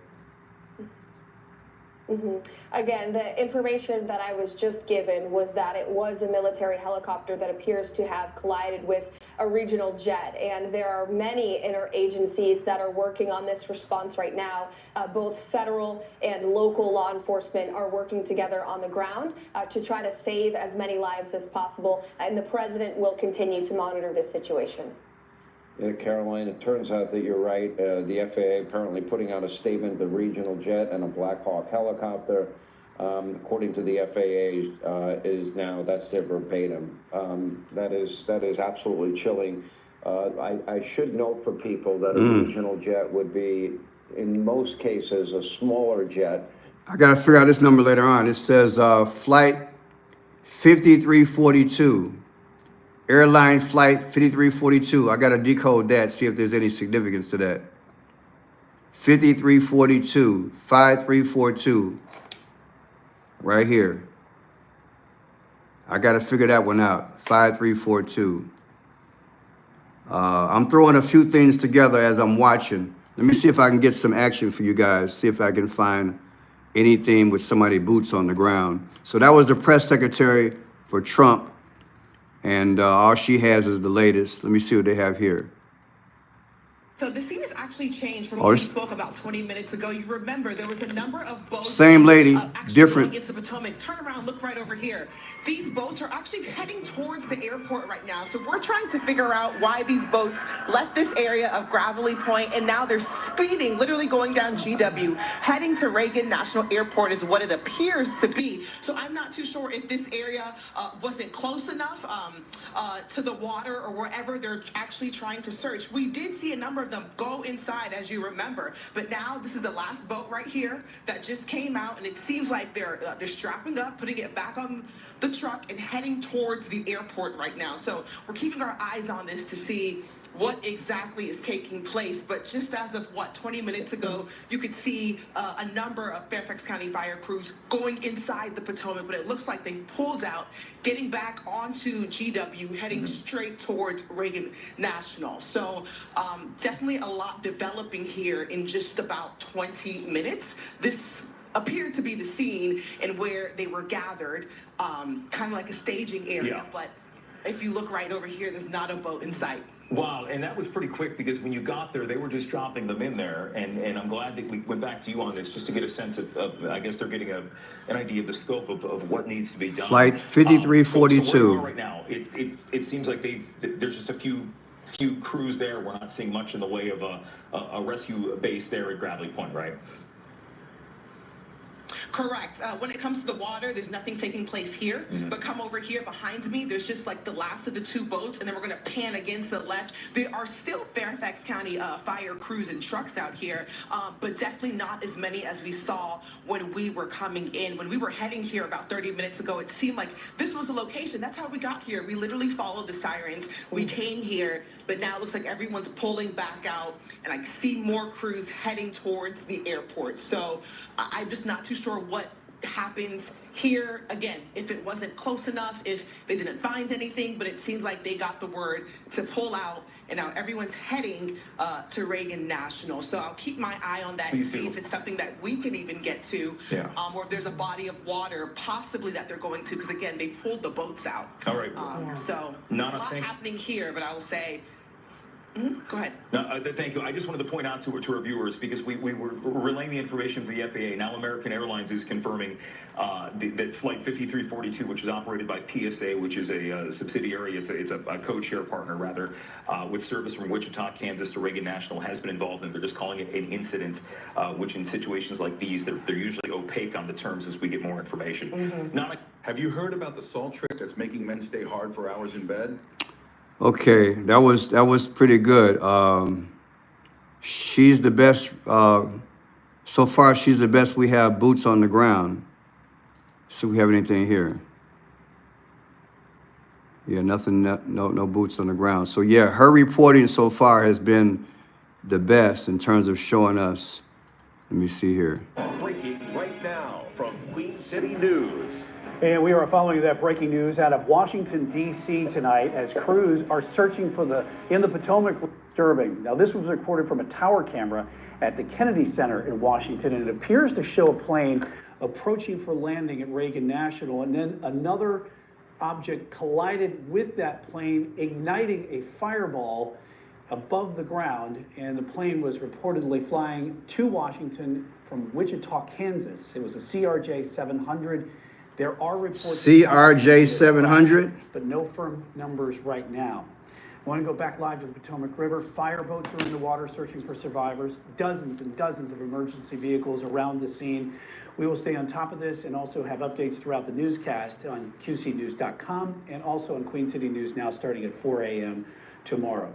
Again, the information that I was just given was that it was a military helicopter that appears to have collided with a regional jet, and there are many interagencies that are working on this response right now. Both federal and local law enforcement are working together on the ground to try to save as many lives as possible, and the president will continue to monitor this situation. Caroline, it turns out that you're right. The FAA apparently putting out a statement, the regional jet and a Black Hawk helicopter. according to the FAA, is now, that's their verbatim. That is absolutely chilling. I should note for people that a regional jet would be, in most cases, a smaller jet. I got to figure out this number later on. It says flight 5342. Airline flight 5342. I got to decode that, see if there's any significance to that. 5342, 5342. Right here. I got to figure that one out. 5342. I'm throwing a few things together as I'm watching. Let me see if I can get some action for you guys. See if I can find anything with somebody boots on the ground. So that was the press secretary for Trump. And all she has is the latest. Let me see what they have here. So the scene has actually changed from what we spoke about 20 minutes ago. You remember there was a number of boats. Same lady, different. Into the Potomac. Turn around, look right over here. These boats are actually heading towards the airport right now. So we're trying to figure out why these boats left this area of Gravelly Point and now they're speeding, literally going down GW, heading to Reagan National Airport is what it appears to be. So I'm not too sure if this area wasn't close enough to the water or wherever they're actually trying to search. We did see a number of them go inside, as you remember, but now this is the last boat right here that just came out, and it seems like they're strapping up, putting it back on the truck and heading towards the airport right now. So we're keeping our eyes on this to see what exactly is taking place. But just as of 20 minutes ago, you could see a number of Fairfax County fire crews going inside the Potomac, but it looks like they pulled out, getting back onto GW, heading straight towards Reagan National. So definitely a lot developing here in just about 20 minutes. This appeared to be the scene and where they were gathered, kind of like a staging area. But if you look right over here, there's not a boat in sight. Wow, and that was pretty quick because when you got there, they were just dropping them in there. And I'm glad that we went back to you on this just to get a sense of I guess they're getting an idea of the scope of what needs to be done. Flight 5342. So where we are right now, it seems like there's just a few crews there. We're not seeing much in the way of a rescue base there at Gravelly Point, right? Correct. When it comes to the water, there's nothing taking place here. But come over here behind me, there's just like the last of the two boats, and then we're going to pan again to the left. There are still Fairfax County fire crews and trucks out here, but definitely not as many as we saw when we were coming in. When we were heading here about 30 minutes ago, it seemed like this was the location. That's how we got here. We literally followed the sirens. We came here, but now it looks like everyone's pulling back out, and I see more crews heading towards the airport. So I'm just not too sure what happens here. Again, if it wasn't close enough, if they didn't find anything, but it seems like they got the word to pull out, and now everyone's heading to Reagan National. So I'll keep my eye on that and see if it's something that we can even get to, or if there's a body of water possibly that they're going to, because again, they pulled the boats out. All right. So Not a lot happening here, but I will say, go ahead. No, thank you. I just wanted to point out to our viewers, because we were relaying the information for the FAA. Now American Airlines is confirming that Flight 5342, which is operated by PSA, which is a subsidiary, it's a code-share partner, rather, with service from Wichita, Kansas to Reagan National, has been involved in. They're just calling it an incident, which in situations like these, they're usually opaque on the terms as we get more information. Have you heard about the salt trick that's making men stay hard for hours in bed? Okay, that was pretty good. She's the best. So far, she's the best. We have boots on the ground. So we have anything here? Yeah, nothing. No boots on the ground. So yeah, her reporting so far has been the best in terms of showing us. Let me see here. Breaking right now from Queen City News. And we are following that breaking news out of Washington, D.C. tonight as crews are searching in the Potomac disturbing. Now, this was recorded from a tower camera at the Kennedy Center in Washington, and it appears to show a plane approaching for landing at Reagan National, and then another object collided with that plane, igniting a fireball above the ground, and the plane was reportedly flying to Washington from Wichita, Kansas. It was a CRJ-700. There are reports CRJ-700, but no firm numbers right now. I want to go back live to the Potomac River. Fireboats are in the water searching for survivors. Dozens and dozens of emergency vehicles around the scene. We will stay on top of this and also have updates throughout the newscast on qcnews.com and also on Queen City News Now starting at 4 a.m. tomorrow.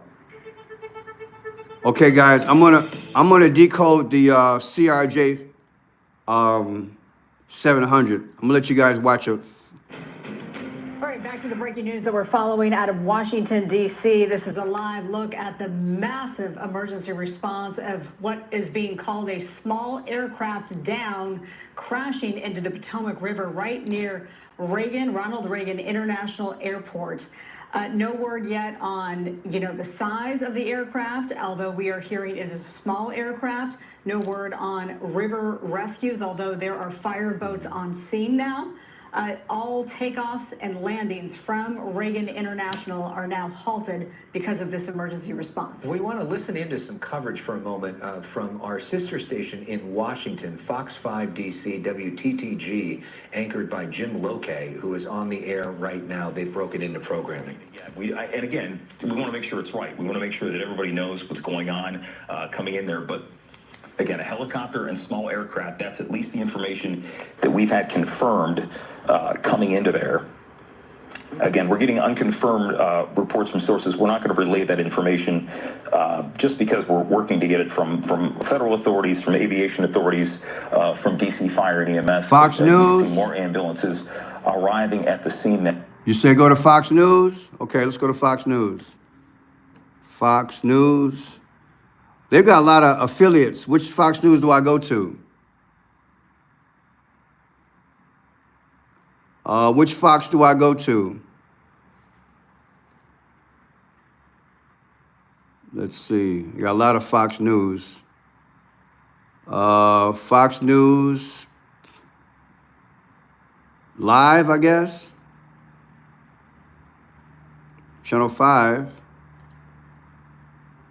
Okay, guys, I'm gonna decode the CRJ 700. I'm gonna let you guys watch it. All right, back to the breaking news that we're following out of Washington, D.C. This is a live look at the massive emergency response of what is being called a small aircraft down, crashing into the Potomac River right near Ronald Reagan International Airport. No word yet on, the size of the aircraft, although we are hearing it is a small aircraft. No word on river rescues, although there are fire boats on scene now. All takeoffs and landings from Reagan International are now halted because of this emergency response. We want to listen into some coverage for a moment from our sister station in Washington, Fox 5 DC, WTTG, anchored by Jim Lokay, who is on the air right now. They've broken into programming. Yeah, and again, we want to make sure it's right. We want to make sure that everybody knows what's going on coming in there. But again, a helicopter and small aircraft, that's at least the information that we've had confirmed coming into there. Again, we're getting unconfirmed reports from sources. We're not going to relay that information just because we're working to get it from federal authorities, from aviation authorities, from DC Fire and EMS. Fox News. More ambulances arriving at the scene now. You say go to Fox News? Okay, let's go to Fox News. Fox News. They've got a lot of affiliates. Which Fox News do I go to? Which Fox do I go to? Let's see. You got a lot of Fox News. Fox News Live, I guess. Channel 5.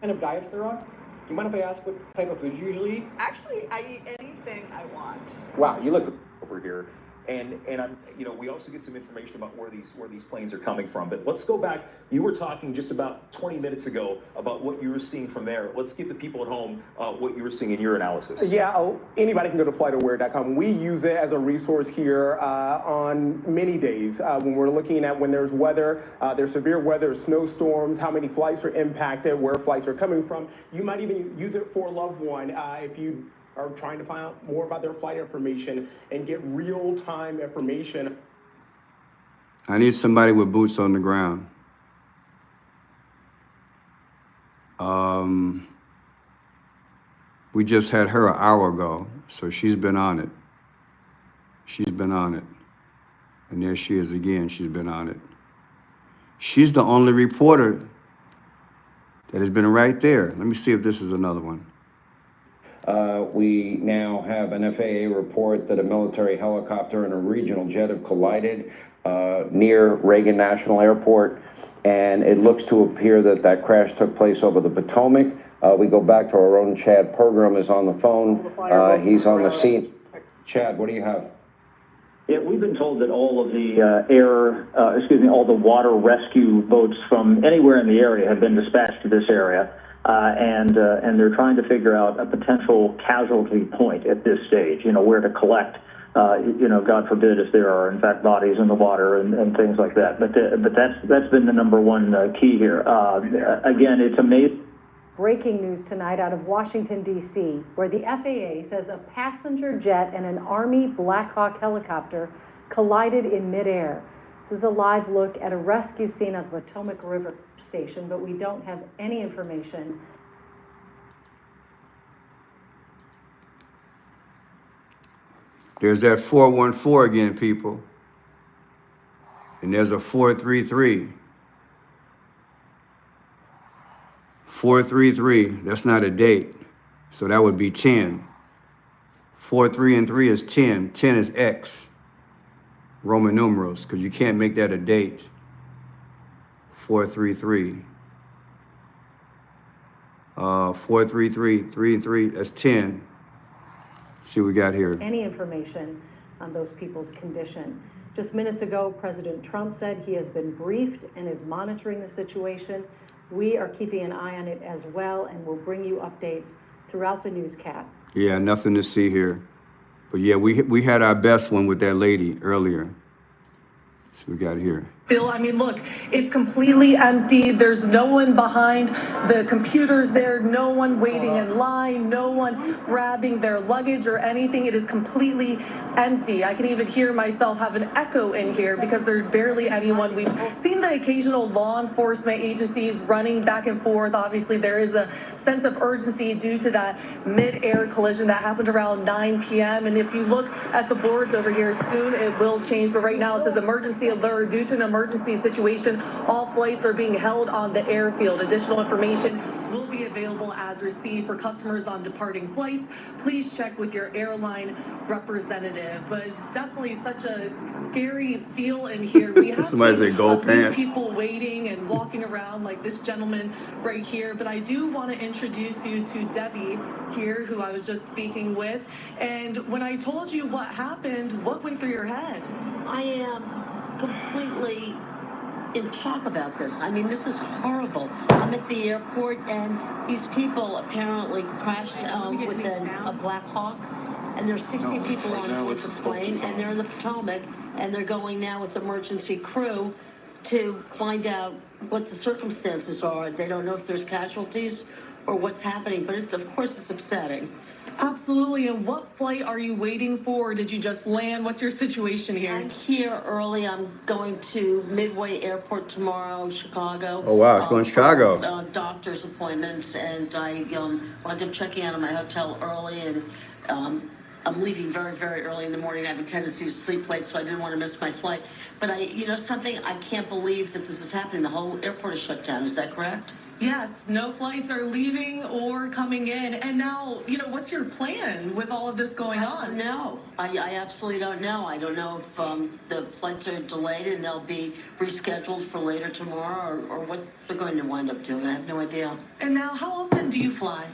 Kind of diets they're on? You mind if I ask what type of food you usually eat? Actually, I eat anything I want. Wow, you look over here. And I'm, we also get some information about where these planes are coming from. But let's go back. You were talking just about 20 minutes ago about what you were seeing from there. Let's give the people at home what you were seeing in your analysis. Yeah, anybody can go to flightaware.com. We use it as a resource here on many days when we're looking at when there's weather, there's severe weather, snowstorms, how many flights are impacted, where flights are coming from. You might even use it for a loved one if you are trying to find out more about their flight information and get real-time information. I need somebody with boots on the ground. We just had her an hour ago, so she's been on it. She's been on it. And there she is again, she's been on it. She's the only reporter that has been right there. Let me see if this is another one. We now have an FAA report that a military helicopter and a regional jet have collided near Reagan National Airport, and it looks to appear that that crash took place over the Potomac. We go back to our own Chad Pergram is on the phone. He's on the scene. Chad, what do you have? Yeah, we've been told that all of the all the water rescue boats from anywhere in the area have been dispatched to this area. And they're trying to figure out a potential casualty point at this stage, where to collect, God forbid if there are in fact bodies in the water and things like that. But that's been the number one key here. Again, it's amazing. Breaking news tonight out of Washington, D.C., where the FAA says a passenger jet and an Army Black Hawk helicopter collided in midair. This is a live look at a rescue scene at the Potomac River Station, but we don't have any information. There's that 414 again, people. And there's a 433. 433, that's not a date. So that would be 10. 4, 3, and 3 is 10. 10 is X. Roman numerals, because you can't make that a date. 433. 433, 3 and 3, that's 10. See what we got here. Any information on those people's condition. Just minutes ago, President Trump said he has been briefed and is monitoring the situation. We are keeping an eye on it as well, and we'll bring you updates throughout the newscast. Yeah, nothing to see here. But But yeah, we had our best one with that lady earlier. So we got here. Bill, I mean, look, it's completely empty. There's no one behind the computers there, no one waiting in line, no one grabbing their luggage or anything. It is completely empty. I can even hear myself have an echo in here because there's barely anyone. We've seen the occasional law enforcement agencies running back and forth. Obviously, there is a sense of urgency due to that mid-air collision that happened around 9 p.m. And if you look at the boards over here, soon it will change. But right now it says emergency alert due to an emergency situation. All flights are being held on the airfield. Additional information will be available as received for customers on departing flights. Please check with your airline representative. But it's definitely such a scary feel in here. We have Somebody say gold pants. People waiting and walking around like this gentleman right here. But I do want to introduce you to Debbie here, who I was just speaking with. And when I told you what happened, what went through your head? I am completely in shock about this. I mean, this is horrible. I'm at the airport and these people apparently crashed with a Black Hawk, and there's 60 people on board the plane, and they're in the Potomac, and they're going now with emergency crew to find out what the circumstances are. They don't know if there's casualties or what's happening, but of course it's upsetting. Absolutely. And what flight are you waiting for? Or did you just land? What's your situation here? I'm here early. I'm going to Midway Airport tomorrow, Chicago. Oh, wow. It's going to Chicago. Doctor's appointments. And I wound up checking out of my hotel early. And I'm leaving very, very early in the morning. I have a tendency to sleep late, so I didn't want to miss my flight. But something I can't believe that this is happening. The whole airport is shut down. Is that correct? Yes, no flights are leaving or coming in. And now, what's your plan with all of this going on? No, I absolutely don't know. I don't know if the flights are delayed and they'll be rescheduled for later tomorrow or what they're going to wind up doing. I have no idea. And now, how often do you fly?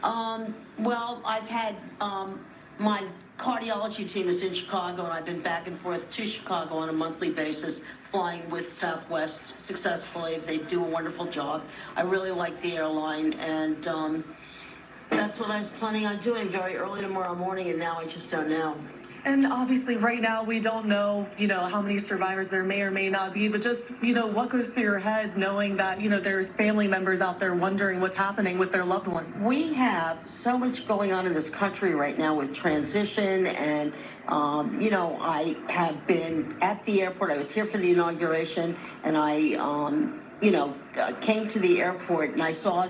Well, I've had my cardiology team is in Chicago, and I've been back and forth to Chicago on a monthly basis, flying with Southwest successfully. They do a wonderful job. I really like the airline, and that's what I was planning on doing very early tomorrow morning, and now I just don't know. And obviously right now we don't know, how many survivors there may or may not be, but just, what goes through your head knowing that, there's family members out there wondering what's happening with their loved ones? We have so much going on in this country right now with transition and, I have been at the airport. I was here for the inauguration, and I, came to the airport and I saw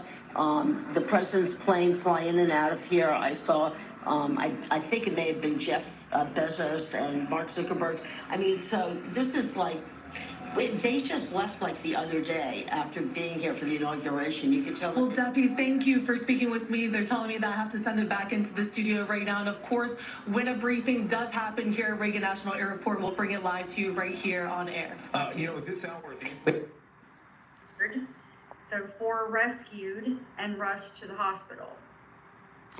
the president's plane fly in and out of here. I saw, I think it may have been Jeff Bezos and Mark Zuckerberg. I mean, so this is like, they just left like the other day after being here for the inauguration. You could tell. Well, Debbie, thank you for speaking with me. They're telling me that I have to send it back into the studio right now. And of course, when a briefing does happen here at Reagan National Airport, we'll bring it live to you right here on air. At this hour, so 4 rescued and rushed to the hospital.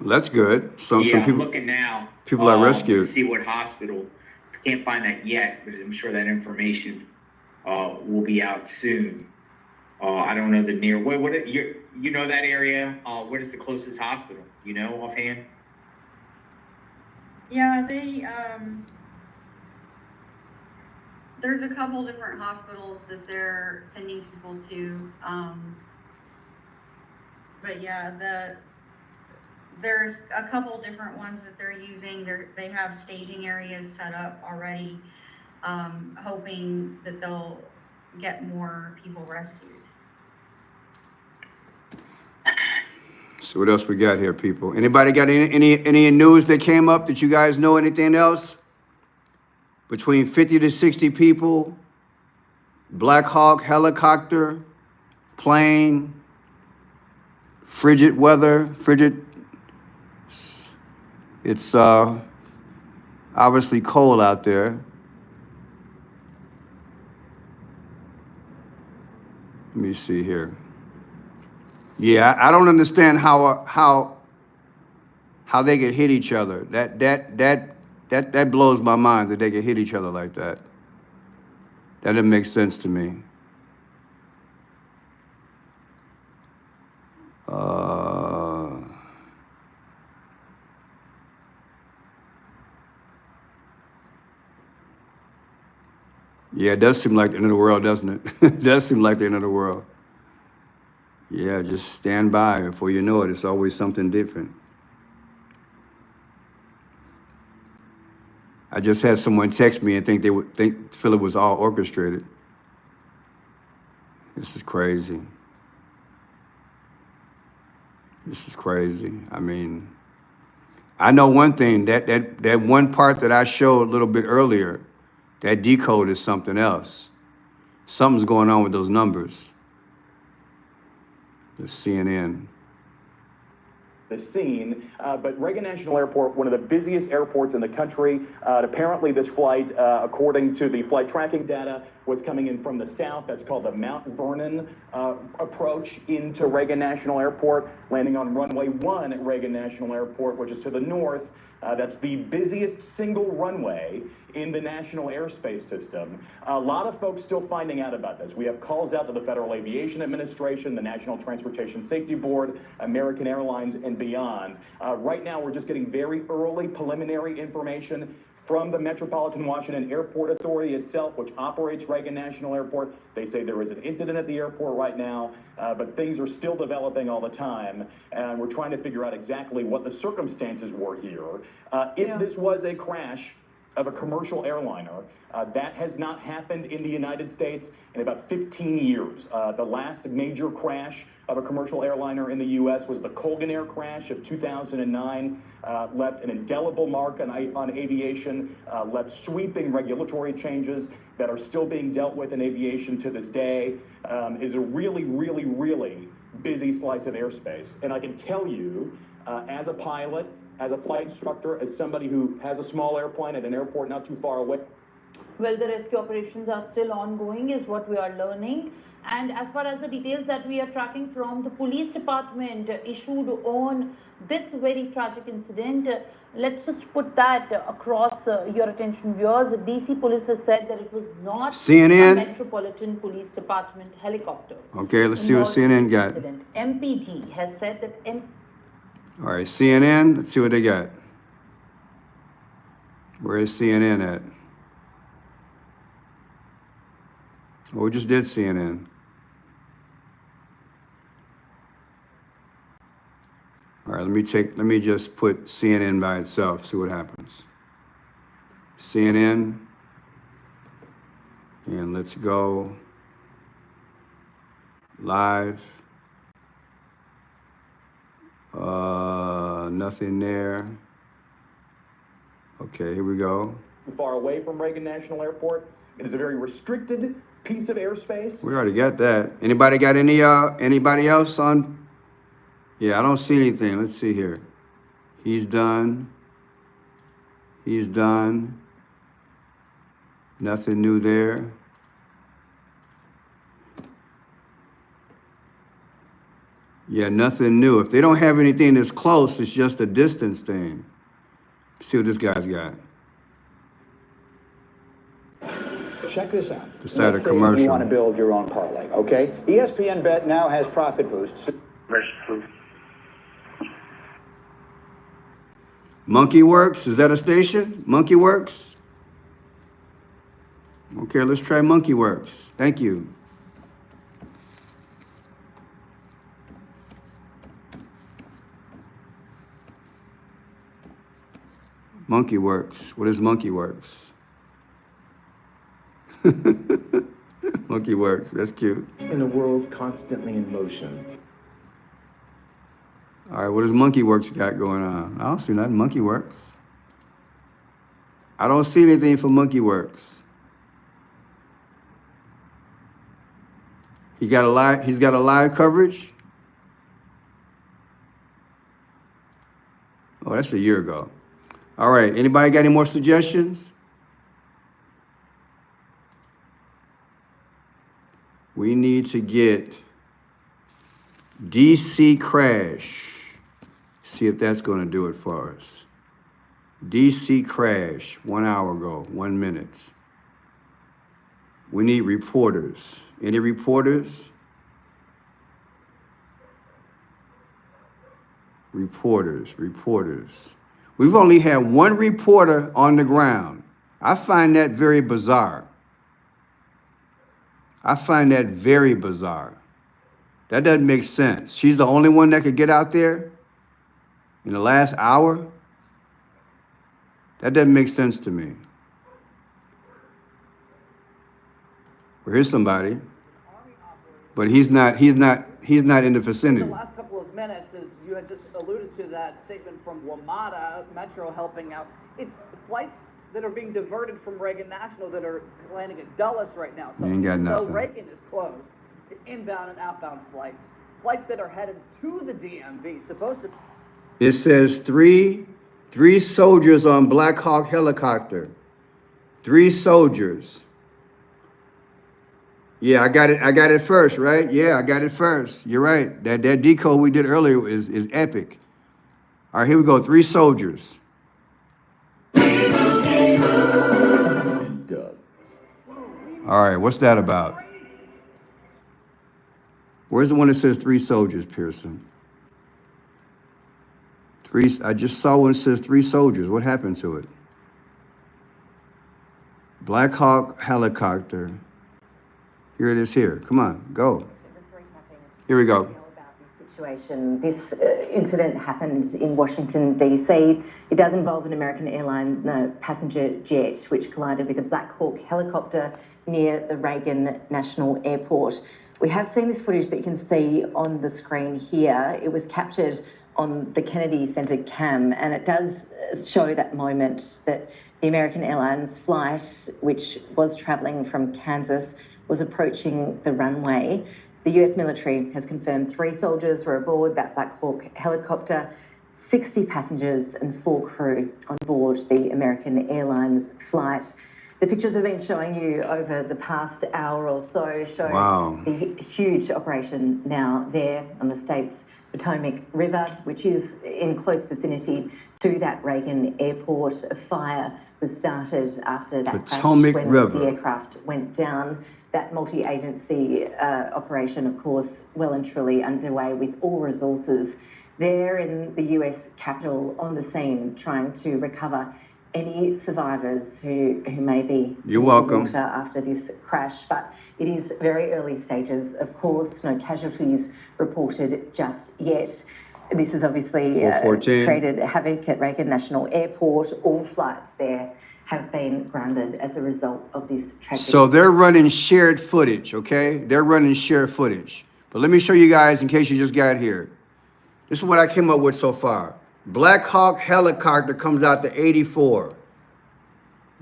That's good. Some I'm people looking now. People are To rescued. see what hospital. Can't find that yet, but I'm sure that information will be out soon. I don't know the near. What you know that area? What is the closest hospital? Do you know offhand? Yeah, they there's a couple different hospitals that they're sending people to. But yeah, there's a couple different ones that they're using. They have staging areas set up already, hoping that they'll get more people rescued. So what else we got here, people? Anybody got any news that came up that you guys know? Anything else? Between 50 to 60 people, Black Hawk helicopter, plane, frigid weather, it's obviously cold out there. Let me see here. Yeah, I don't understand how they could hit each other. That blows my mind that they could hit each other like that. That doesn't make sense to me. Yeah, it does seem like the end of the world, doesn't it? It does seem like the end of the world. Yeah, just stand by. Before you know it, it's always something different. I just had someone text me and feel it was all orchestrated. This is crazy. This is crazy. I mean, I know one thing, that one part that I showed a little bit earlier, that decode is something else. Something's going on with those numbers. The CNN. The scene, but Reagan National Airport, one of the busiest airports in the country. Apparently this flight, according to the flight tracking data, was coming in from the south. That's called the Mount Vernon approach into Reagan National Airport, landing on runway 1 at Reagan National Airport, which is to the north. That's the busiest single runway in the national airspace system. A lot of folks still finding out about this. We have calls out to the Federal Aviation Administration, the National Transportation Safety Board, American Airlines, and beyond. Right now, we're just getting very early preliminary information from the Metropolitan Washington Airport Authority itself, which operates Reagan National Airport. They say there is an incident at the airport right now, but things are still developing all the time, and we're trying to figure out exactly what the circumstances were here. If this was a crash of a commercial airliner, that has not happened in the United States in about 15 years. The last major crash of a commercial airliner in the U.S. was the Colgan Air crash of 2009, left an indelible mark on aviation, left sweeping regulatory changes that are still being dealt with in aviation to this day. It is a really, really, really busy slice of airspace. And I can tell you, as a pilot, as a flight instructor, as somebody who has a small airplane at an airport not too far away. Well, the rescue operations are still ongoing is what we are learning. And as far as the details that we are tracking from the police department issued on this very tragic incident, let's just put that across your attention, viewers. The DC police has said that it was not CNN? a Metropolitan Police Department helicopter. Okay, let's see what CNN got. MPD has said that All right, CNN, let's see what they got. Where is CNN at? Oh, we just did CNN. All right, let me just put CNN by itself, see what happens. CNN, and let's go live. Nothing there. Okay, here we go. Far away from Reagan National Airport. It is a very restricted piece of airspace. We already got that. Anybody got anybody else on? Yeah, I don't see anything. Let's see here. He's done. He's done. Nothing new there. Yeah, nothing new. If they don't have anything that's close, it's just a distance thing. See what this guy's got. Check this out. Beside Let's a say commercial. you want to build your own parlay, okay? ESPN Bet now has profit boosts. Monkey Works, is that a station? Monkey Works? Okay, let's try Monkey Works. Thank you. Monkey Works. What is Monkey Works? Monkey Works. That's cute. In a world constantly in motion. All right, what does Monkey Works got going on? I don't see nothing. Monkey Works. I don't see anything for Monkey Works. He's got a live coverage. Oh, that's a year ago. All right, anybody got any more suggestions? We need to get DC crash. See if that's going to do it for us. DC crash, 1 hour ago, 1 minute. We need reporters. Any reporters? Reporters. We've only had 1 reporter on the ground. I find that very bizarre. I find that very bizarre. That doesn't make sense. She's the only one that could get out there in the last hour? That doesn't make sense to me. Well, here's somebody, but he's not in the vicinity. The last couple of minutes, as you had just alluded to, that statement from WMATA, Metro helping out. It's flights that are being diverted from Reagan National that are landing at Dulles right now. So You ain't got even though nothing. Reagan is closed, the inbound and outbound flights that are headed to the DMV, supposed to. It says three soldiers on Black Hawk helicopter. 3 soldiers. Yeah, I got it first, right? Yeah, I got it first. You're right. That decode we did earlier is epic. All right, here we go. 3 soldiers. All right, what's that about? Where's the one that says 3 soldiers, Pearson? I just saw one that says 3 soldiers. What happened to it? Black Hawk helicopter. Here it is here. Come on, go. Here we go. Situation. This incident happened in Washington, D.C. It does involve an American airline passenger jet which collided with a Black Hawk helicopter near the Reagan National Airport. We have seen this footage that you can see on the screen here. It was captured on the Kennedy Center cam, and it does show that moment that the American Airlines flight, which was travelling from Kansas, was approaching the runway. The US military has confirmed 3 soldiers were aboard that Black Hawk helicopter, 60 passengers and 4 crew on board the American Airlines flight. The pictures I've been showing you over the past hour or so show the huge operation now there on the state's Potomac River, which is in close vicinity to that Reagan Airport. A fire was started after that Potomac crash when River. the aircraft went down. That multi-agency operation, of course, well and truly underway with all resources there in the US Capitol on the scene, trying to recover any survivors who may be You're in welcome. the water after this crash. But it is very early stages, of course, no casualties reported just yet. This has obviously 414. created havoc at Reagan National Airport. All flights there have been grounded as a result of this tragedy. So they're running shared footage, okay? They're running shared footage. But let me show you guys in case you just got here. This is what I came up with so far. Black Hawk helicopter comes out to 84.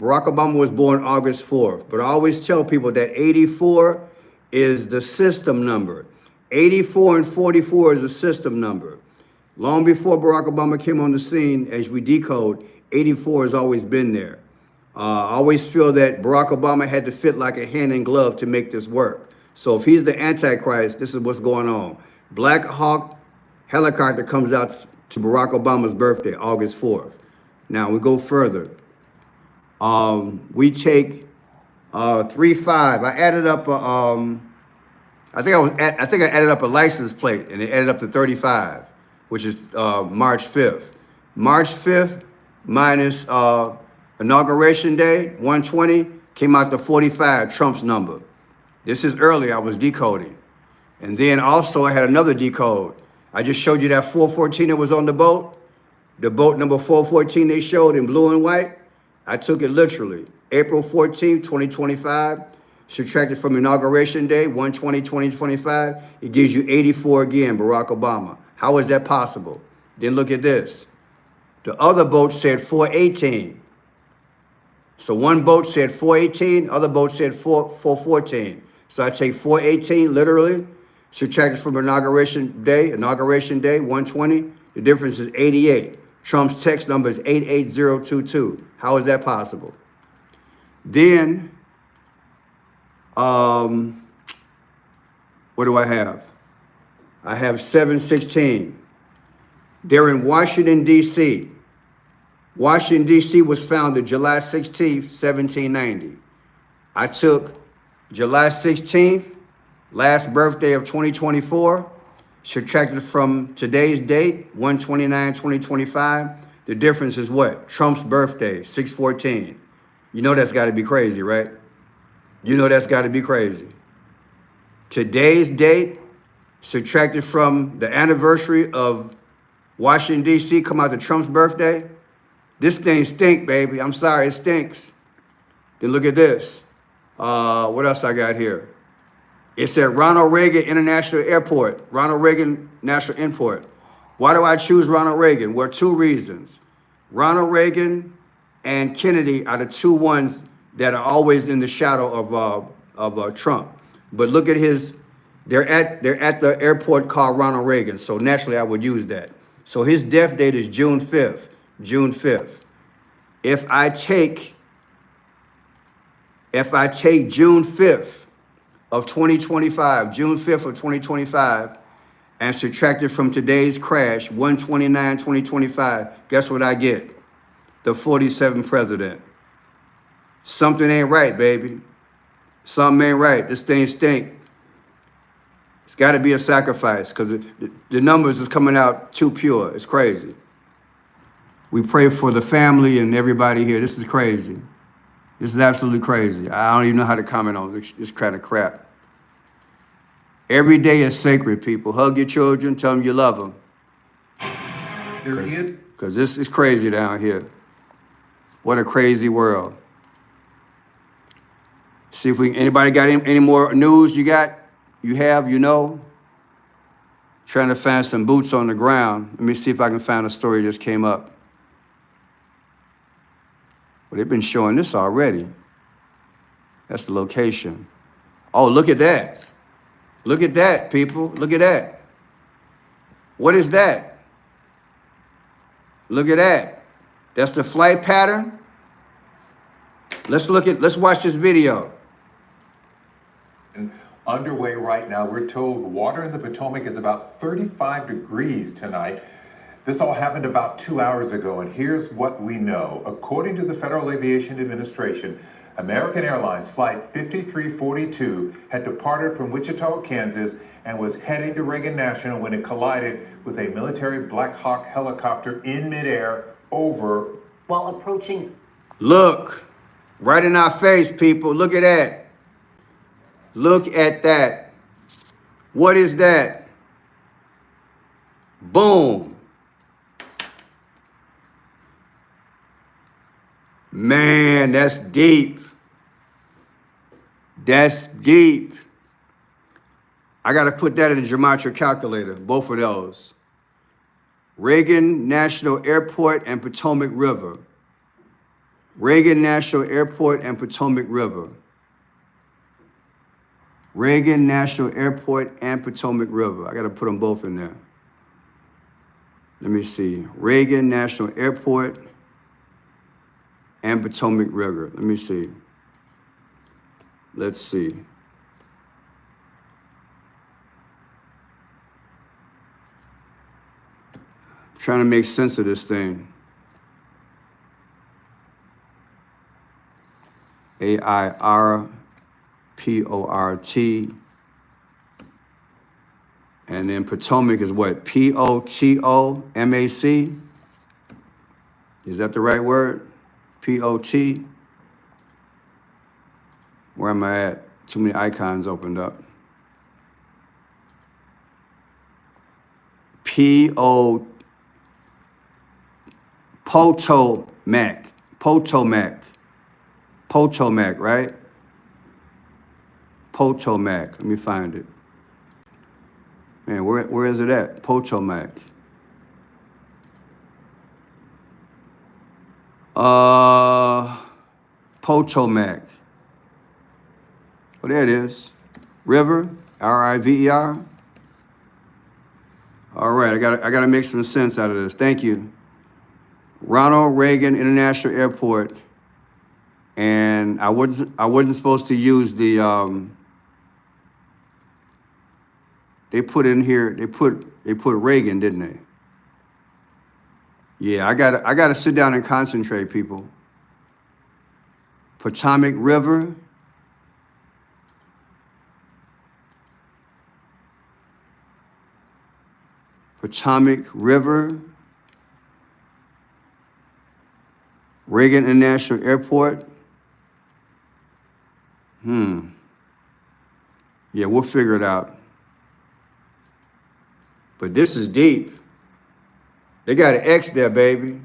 Barack Obama was born August 4th. But I always tell people that 84 is the system number. 84 and 44 is a system number. Long before Barack Obama came on the scene, as we decode, 84 has always been there. I always feel that Barack Obama had to fit like a hand in glove to make this work. So if he's the Antichrist, this is what's going on. Black Hawk helicopter comes out to Barack Obama's birthday, August 4th. Now we go further. We take 3-5. I added up I think I added up a license plate, and it added up to 35, which is March 5th. March 5th minus Inauguration Day, 120, came out to 45, Trump's number. This is early, I was decoding. And then also I had another decode. I just showed you that 414 that was on the boat. The boat number 414 they showed in blue and white. I took it literally. April 14th, 2025, subtracted from Inauguration Day, 1/20/2025, it gives you 84 again, Barack Obama. How is that possible? Then look at this. The other boat said 418. So one boat said 418, other boat said 414. So I take 418 literally, subtracted from Inauguration Day, 120. The difference is 88. Trump's text number is 88022. How is that possible? Then, what do I have? I have 716. They're in Washington, D.C. Washington, D.C. was founded July 16th, 1790. I took July 16th, last birthday of 2024, subtracted from today's date, 1/29/2025. The difference is what? Trump's birthday, 6/14. You know that's got to be crazy, right? You know that's got to be crazy. today's date, subtracted from the anniversary of Washington, D.C., come out to Trump's birthday, this thing stink, baby. I'm sorry, it stinks. Then look at this. What else I got here? It's at Ronald Reagan International Airport, Ronald Reagan National Airport. Why do I choose Ronald Reagan? Well, two reasons. Ronald Reagan and Kennedy are the two ones that are always in the shadow of Trump. But look at they're at the airport called Ronald Reagan. So naturally I would use that. So his death date is June 5th, June 5th. If I take June 5th of 2025, June 5th of 2025, and subtract it from today's crash, 1/29/2025, guess what I get? The 47th president. Something ain't right, baby. Something ain't right. This thing stink. It's got to be a sacrifice because the numbers is coming out too pure. It's crazy. We pray for the family and everybody here. This is crazy. This is absolutely crazy. I don't even know how to comment on this kind of crap. Every day is sacred, people. Hug your children. Tell them you love them. Because this is crazy down here. What a crazy world. See if anybody got any more news you got? You know? Trying to find some boots on the ground. Let me see if I can find a story that just came up. Well, they've been showing this already. That's the location. Oh, look at that. Look at that, people. Look at that. What is that? Look at that. That's the flight pattern. Let's watch this video. Underway right now. We're told water in the Potomac is about 35 degrees tonight. This all happened about 2 hours ago, and here's what we know. According to the Federal Aviation Administration, American Airlines Flight 5342 had departed from Wichita, Kansas, and was heading to Reagan National when it collided with a military Black Hawk helicopter in midair over While approaching. Look, right in our face, people. Look at that. Look at that. What is that? Boom. Man, that's deep. That's deep. I got to put that in the gematria calculator, both of those. Reagan National Airport and Potomac River. Reagan National Airport and Potomac River. Reagan National Airport and Potomac River. I got to put them both in there. Let me see. Reagan National Airport and Potomac River. Let me see. Let's see. Trying to make sense of this thing. AIRPORT. And then Potomac is what? POTOMAC? Is that the right word? POT? Where am I at? Too many icons opened up. Potomac. Potomac, right? Potomac. Let me find it. Man, where is it at? Potomac. Potomac. Oh, there it is. River, R-I-V-E-R. All right, I gotta make some sense out of this. Thank you. Ronald Reagan International Airport, and I wasn't supposed to use the they put in here, they put Reagan, didn't they? Yeah, I gotta sit down and concentrate, people. Potomac River. Potomac River. Reagan International Airport. Yeah, we'll figure it out. But this is deep. They got an X there, baby.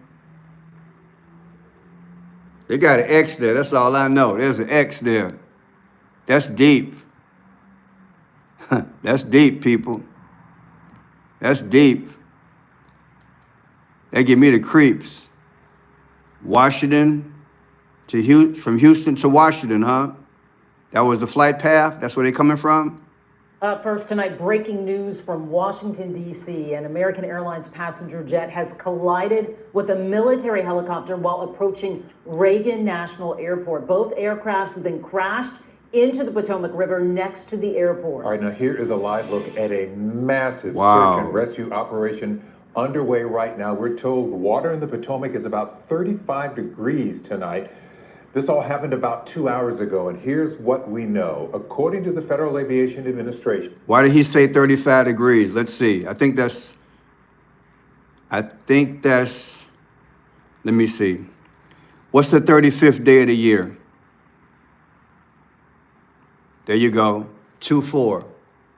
They got an X there. That's all I know. There's an X there. That's deep. That's deep, people. That's deep. They give me the creeps. Washington to from Houston to Washington, huh? That was the flight path? That's where they coming from? Up first tonight, breaking news from Washington, D.C. An American Airlines passenger jet has collided with a military helicopter while approaching Reagan National Airport. Both aircrafts have been crashed into the Potomac River next to the airport. All right, now here is a live look at a massive Wow. search and rescue operation underway right now. We're told water in the Potomac is about 35 degrees tonight. This all happened about 2 hours ago, and here's what we know. According to the Federal Aviation Administration. Why did he say 35 degrees? Let's see. I think that's, let me see. What's the 35th day of the year? There you go, 2-4.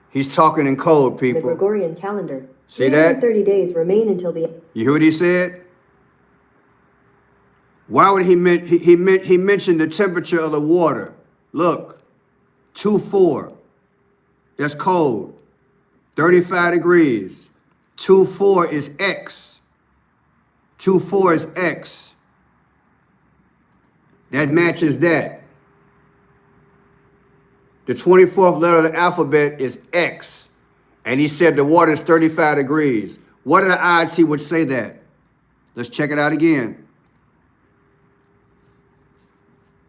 He's talking in code, people. The Gregorian calendar. See that? 30 days remain until the... You hear what he said? Why would he mentioned the temperature of the water? Look, 2-4. That's cold. 35 degrees. 2-4 is X. 2-4 is X. That matches that. The 24th letter of the alphabet is X. And he said the water is 35 degrees. What are the odds he would say that? Let's check it out again.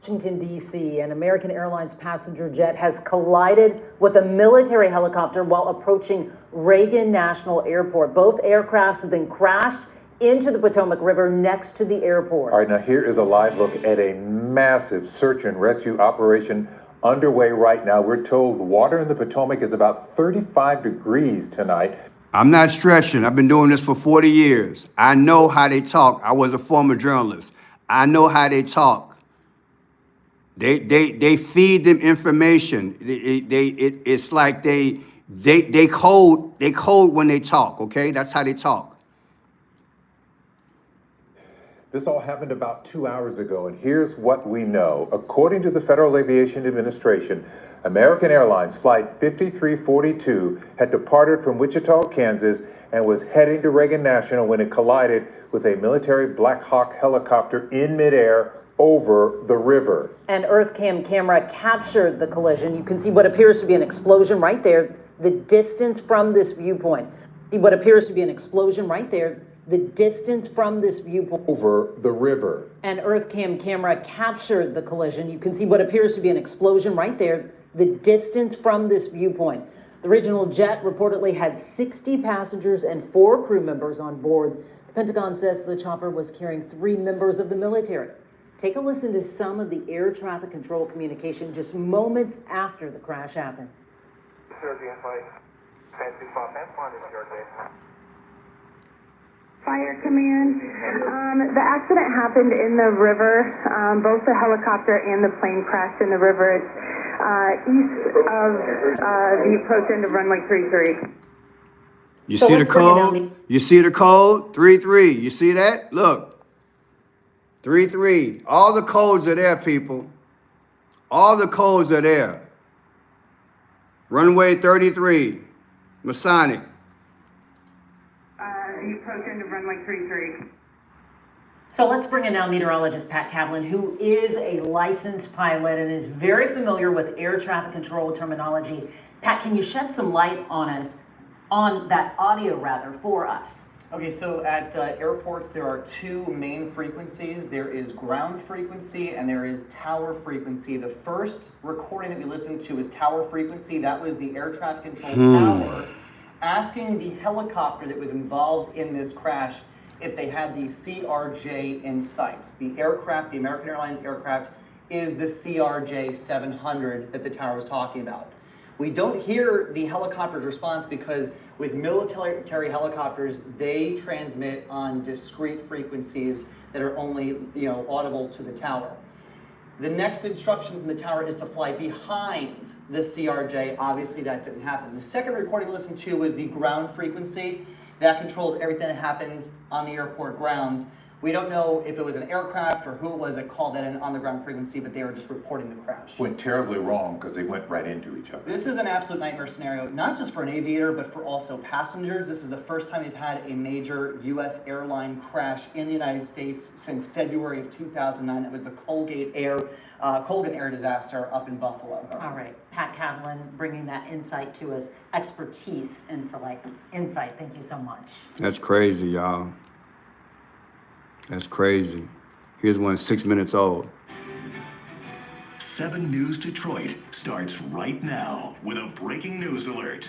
Washington, D.C. An American Airlines passenger jet has collided with a military helicopter while approaching Reagan National Airport. Both aircrafts have been crashed into the Potomac River next to the airport. All right, now here is a live look at a massive search and rescue operation underway right now. We're told water in the Potomac is about 35 degrees tonight. I'm not stretching. I've been doing this for 40 years. I know how they talk. I was a former journalist. I know how they talk. They feed them information. It's like they code when they talk, okay? That's how they talk. This all happened about 2 hours ago, and here's what we know. According to the Federal Aviation Administration, American Airlines Flight 5342 had departed from Wichita, Kansas, and was heading to Reagan National when it collided with a military Black Hawk helicopter in midair over the river. An EarthCam camera captured the collision. You can see what appears to be an explosion right there, the distance from this viewpoint. See what appears to be an explosion right there, the distance from this viewpoint. Over the river. An EarthCam camera captured the collision. You can see what appears to be an explosion right there, the distance from this viewpoint. The regional jet reportedly had 60 passengers and 4 crew members on board. The Pentagon says the chopper was carrying 3 members of the military. Take a listen to some of the air traffic control communication just moments after the crash happened. Fire Command. The accident happened in the river. Both the helicopter and the plane crashed in the river. It's east of the approach end of runway 33. You see the code? You see the code? 33. You see that? Look. 33. All the codes are there, people. All the codes are there. Runway 33. Masonic. The approach end of runway 33. So let's bring in now meteorologist Pat Kaplan, who is a licensed pilot and is very familiar with air traffic control terminology. Pat, can you shed some light on us, on that audio rather, for us? Okay, so at airports, there are 2 main frequencies. There is ground frequency and there is tower frequency. The first recording that we listened to is tower frequency. That was the air traffic control tower asking the helicopter that was involved in this crash if they had the CRJ in sight. The aircraft, the American Airlines aircraft, is the CRJ 700 that the tower was talking about. We don't hear the helicopter's response because with military helicopters, they transmit on discrete frequencies that are only, audible to the tower. The next instruction from the tower is to fly behind the CRJ. Obviously, that didn't happen. The second recording we listened to was the ground frequency. That controls everything that happens on the airport grounds. We don't know if it was an aircraft or who it was that called that in on the ground frequency, but they were just reporting the crash. Went terribly wrong because they went right into each other. This is an absolute nightmare scenario, not just for an aviator, but for also passengers. This is the first time we've had a major U.S. airline crash in the United States since February of 2009. That was the Colgan Air disaster up in Buffalo. All right, Pat Cavlin bringing that insight to us, expertise, insight. Thank you so much. That's crazy, y'all. That's crazy. Here's one 6 minutes old. 7 News Detroit starts right now with a breaking news alert.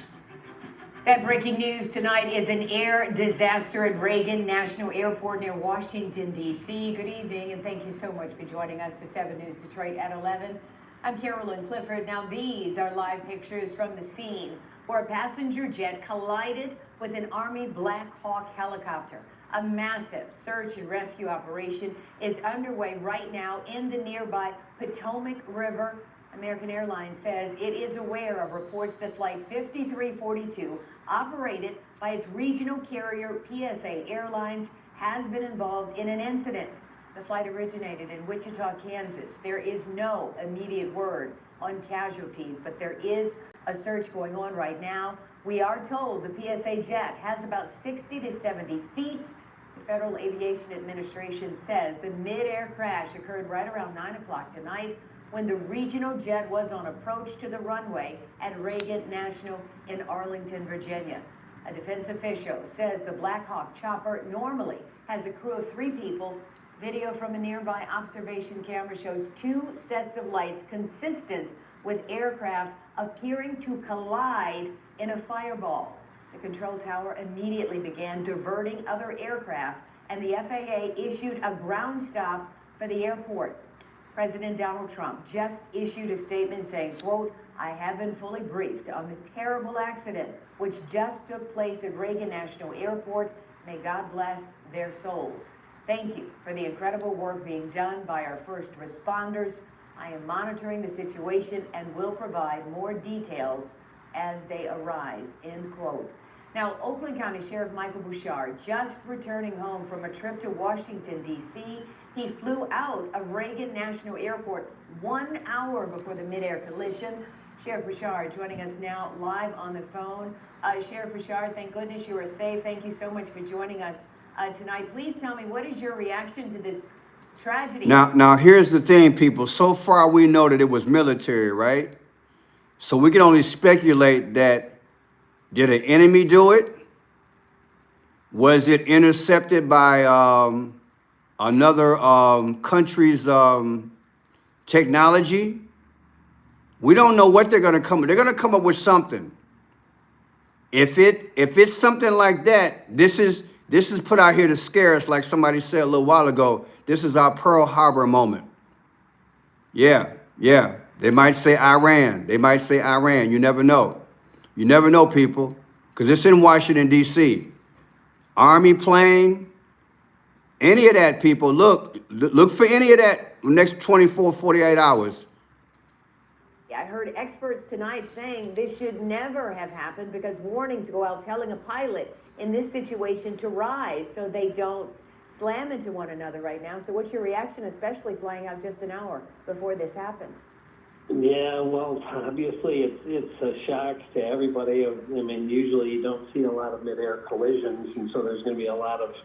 That breaking news tonight is an air disaster at Reagan National Airport near Washington, D.C. Good evening, and thank you so much for joining us for 7 News Detroit at 11. I'm Carolyn Clifford. Now, these are live pictures from the scene where a passenger jet collided with an Army Black Hawk helicopter. A massive search and rescue operation is underway right now in the nearby Potomac River. American Airlines says it is aware of reports that Flight 5342, operated by its regional carrier PSA Airlines, has been involved in an incident. The flight originated in Wichita, Kansas. There is no immediate word on casualties, but there is a search going on right now. We are told the PSA jet has about 60 to 70 seats. The Federal Aviation Administration says the mid-air crash occurred right around 9 o'clock tonight when the regional jet was on approach to the runway at Reagan National in Arlington, Virginia. A defense official says the Black Hawk chopper normally has a crew of 3 people. Video from a nearby observation camera shows 2 sets of lights consistent with aircraft appearing to collide in a fireball. The control tower immediately began diverting other aircraft, and the FAA issued a ground stop for the airport. President Donald Trump just issued a statement saying, quote, "I have been fully briefed on the terrible accident which just took place at Reagan National Airport. May God bless their souls. Thank you for the incredible work being done by our first responders. I am monitoring the situation and will provide more details as they arise," end quote. Now, Oakland County Sheriff Michael Bouchard just returning home from a trip to Washington, D.C. He flew out of Reagan National Airport 1 hour before the mid-air collision. Sheriff Bouchard joining us now live on the phone. Sheriff Bouchard, thank goodness you are safe. Thank you so much for joining us tonight. Please tell me, what is your reaction to this tragedy? Now, here's the thing, people. So far, we know that it was military, right? So we can only speculate that, did an enemy do it? Was it intercepted by another country's technology? We don't know what they're going to come up. They're going to come up with something. If it's something like that, this is put out here to scare us, like somebody said a little while ago. This is our Pearl Harbor moment. Yeah. They might say Iran. They might say Iran. You never know. You never know, people, because it's in Washington, D.C. Army plane, any of that, people. Look for any of that next 24, 48 hours. I heard experts tonight saying this should never have happened because warnings go out telling a pilot in this situation to rise so they don't slam into one another right now. So what's your reaction, especially flying out just an hour before this happened? Yeah, well, obviously it's a shock to everybody. I mean, usually you don't see a lot of mid-air collisions, and so there's going to be a lot of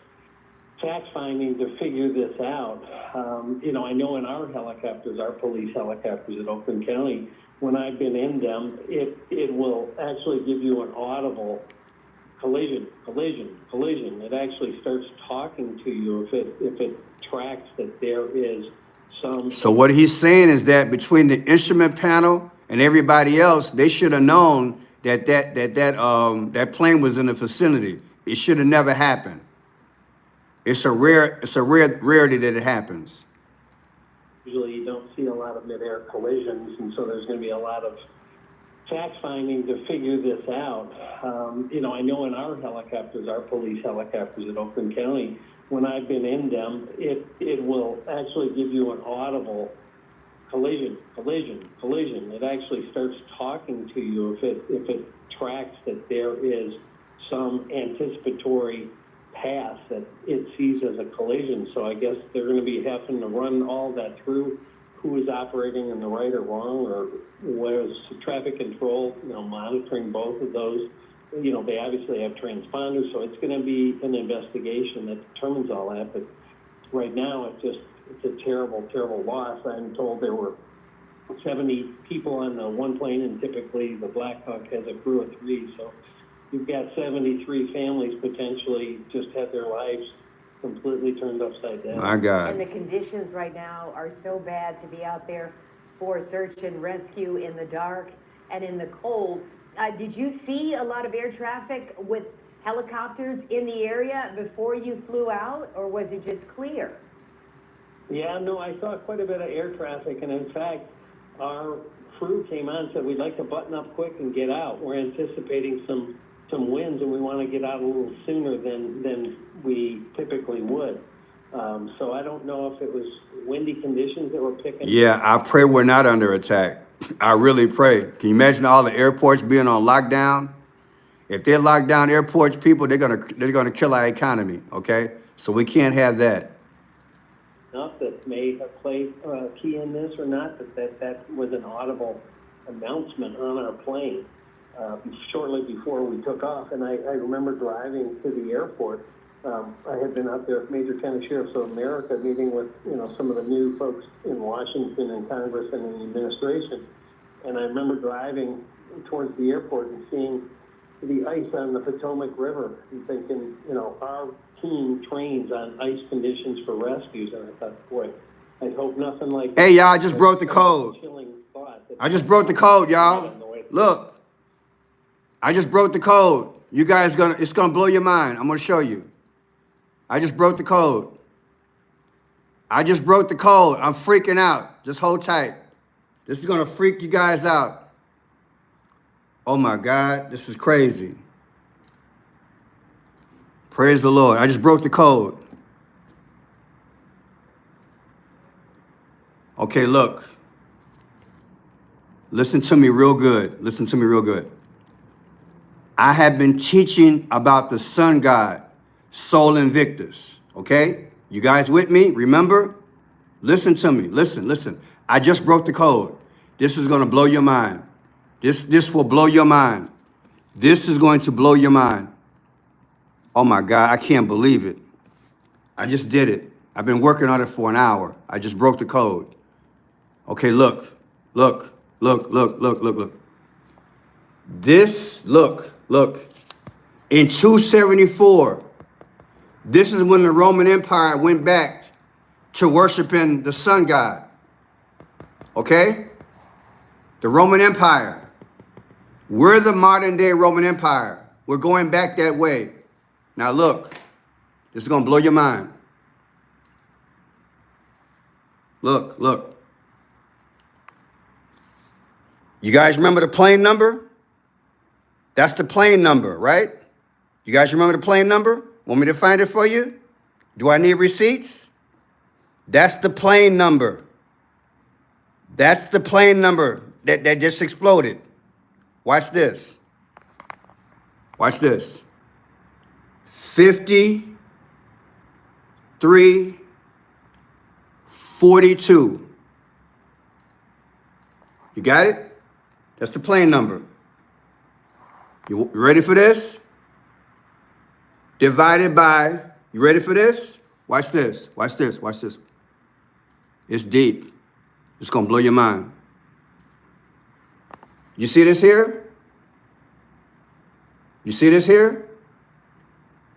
fact-finding to figure this out. I know in our helicopters, our police helicopters at Oakland County, when I've been in them, it will actually give you an audible collision. It actually starts talking to you if it tracks that there is some. So what he's saying is that between the instrument panel and everybody else, they should have known that plane was in the vicinity. It should have never happened. It's a rarity that it happens. Usually you don't see a lot of mid-air collisions, and so there's going to be a lot of fact-finding to figure this out. I know in our helicopters, our police helicopters at Oakland County, when I've been in them, it will actually give you an audible collision. It actually starts talking to you if it tracks that there is some anticipatory path that it sees as a collision. So I guess they're going to be having to run all that through, who is operating in the right or wrong, or was traffic control, monitoring both of those. They obviously have transponders, so it's going to be an investigation that determines all that. But right now, it's a terrible, terrible loss. I'm told there were 70 people on the one plane, and typically the Black Hawk has a crew of 3. So you've got 73 families potentially just had their lives completely turned upside down. My God. And the conditions right now are so bad to be out there for search and rescue in the dark and in the cold. Did you see a lot of air traffic with helicopters in the area before you flew out, or was it just clear? Yeah, no, I saw quite a bit of air traffic, and in fact, our crew came on and said, we'd like to button up quick and get out. We're anticipating some winds, and we want to get out a little sooner than we typically would. So I don't know if it was windy conditions that were picking. Yeah, I pray we're not under attack. I really pray. Can you imagine all the airports being on lockdown? If they lock down airports, people, they're gonna kill our economy. Okay, so we can't have that. Enough that may have played key in this or not, that was an audible announcement on our plane shortly before we took off. And I remember driving to the airport. I had been out there with Major County Sheriffs of America meeting with some of the new folks in Washington and Congress and in the administration. And I remember driving towards the airport and seeing the ice on the Potomac River and thinking, our team trains on ice conditions for rescues. And I thought, boy, I hope nothing like. Hey, y'all, I just broke the code. I just broke the code, y'all. Look, I just broke the code. You guys it's gonna blow your mind. I'm gonna show you. I just broke the code. I'm freaking out. Just hold tight. This is gonna freak you guys out. Oh my God, this is crazy. Praise the Lord. I just broke the code. Okay, look. Listen to me real good. I have been teaching about the sun god, Sol Invictus. Okay? You guys with me? Remember? Listen to me. Listen. I just broke the code. This is going to blow your mind. This will blow your mind. This is going to blow your mind. Oh my God, I can't believe it. I just did it. I've been working on it for an hour. I just broke the code. Okay, look. This, look. In 274, this is when the Roman Empire went back to worshiping the sun god. Okay? The Roman Empire. We're the modern day Roman Empire. We're going back that way. Now look, this is going to blow your mind. Look. You guys remember the plane number? That's the plane number, right? You guys remember the plane number? Want me to find it for you? Do I need receipts? That's the plane number. That's the plane number that just exploded. Watch this. 5342. You got it? That's the plane number. You ready for this? Divided by, you ready for this? Watch this. It's deep. It's going to blow your mind. You see this here?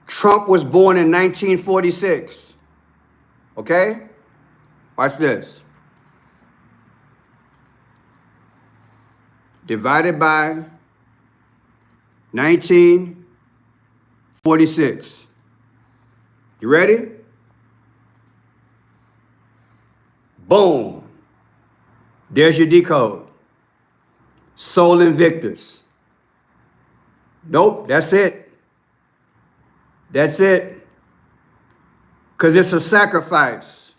Trump was born in 1946. Okay? Watch this. Divided by 1946. You ready? Boom. There's your decode. Sol Invictus. Nope, that's it. Because it's a sacrifice.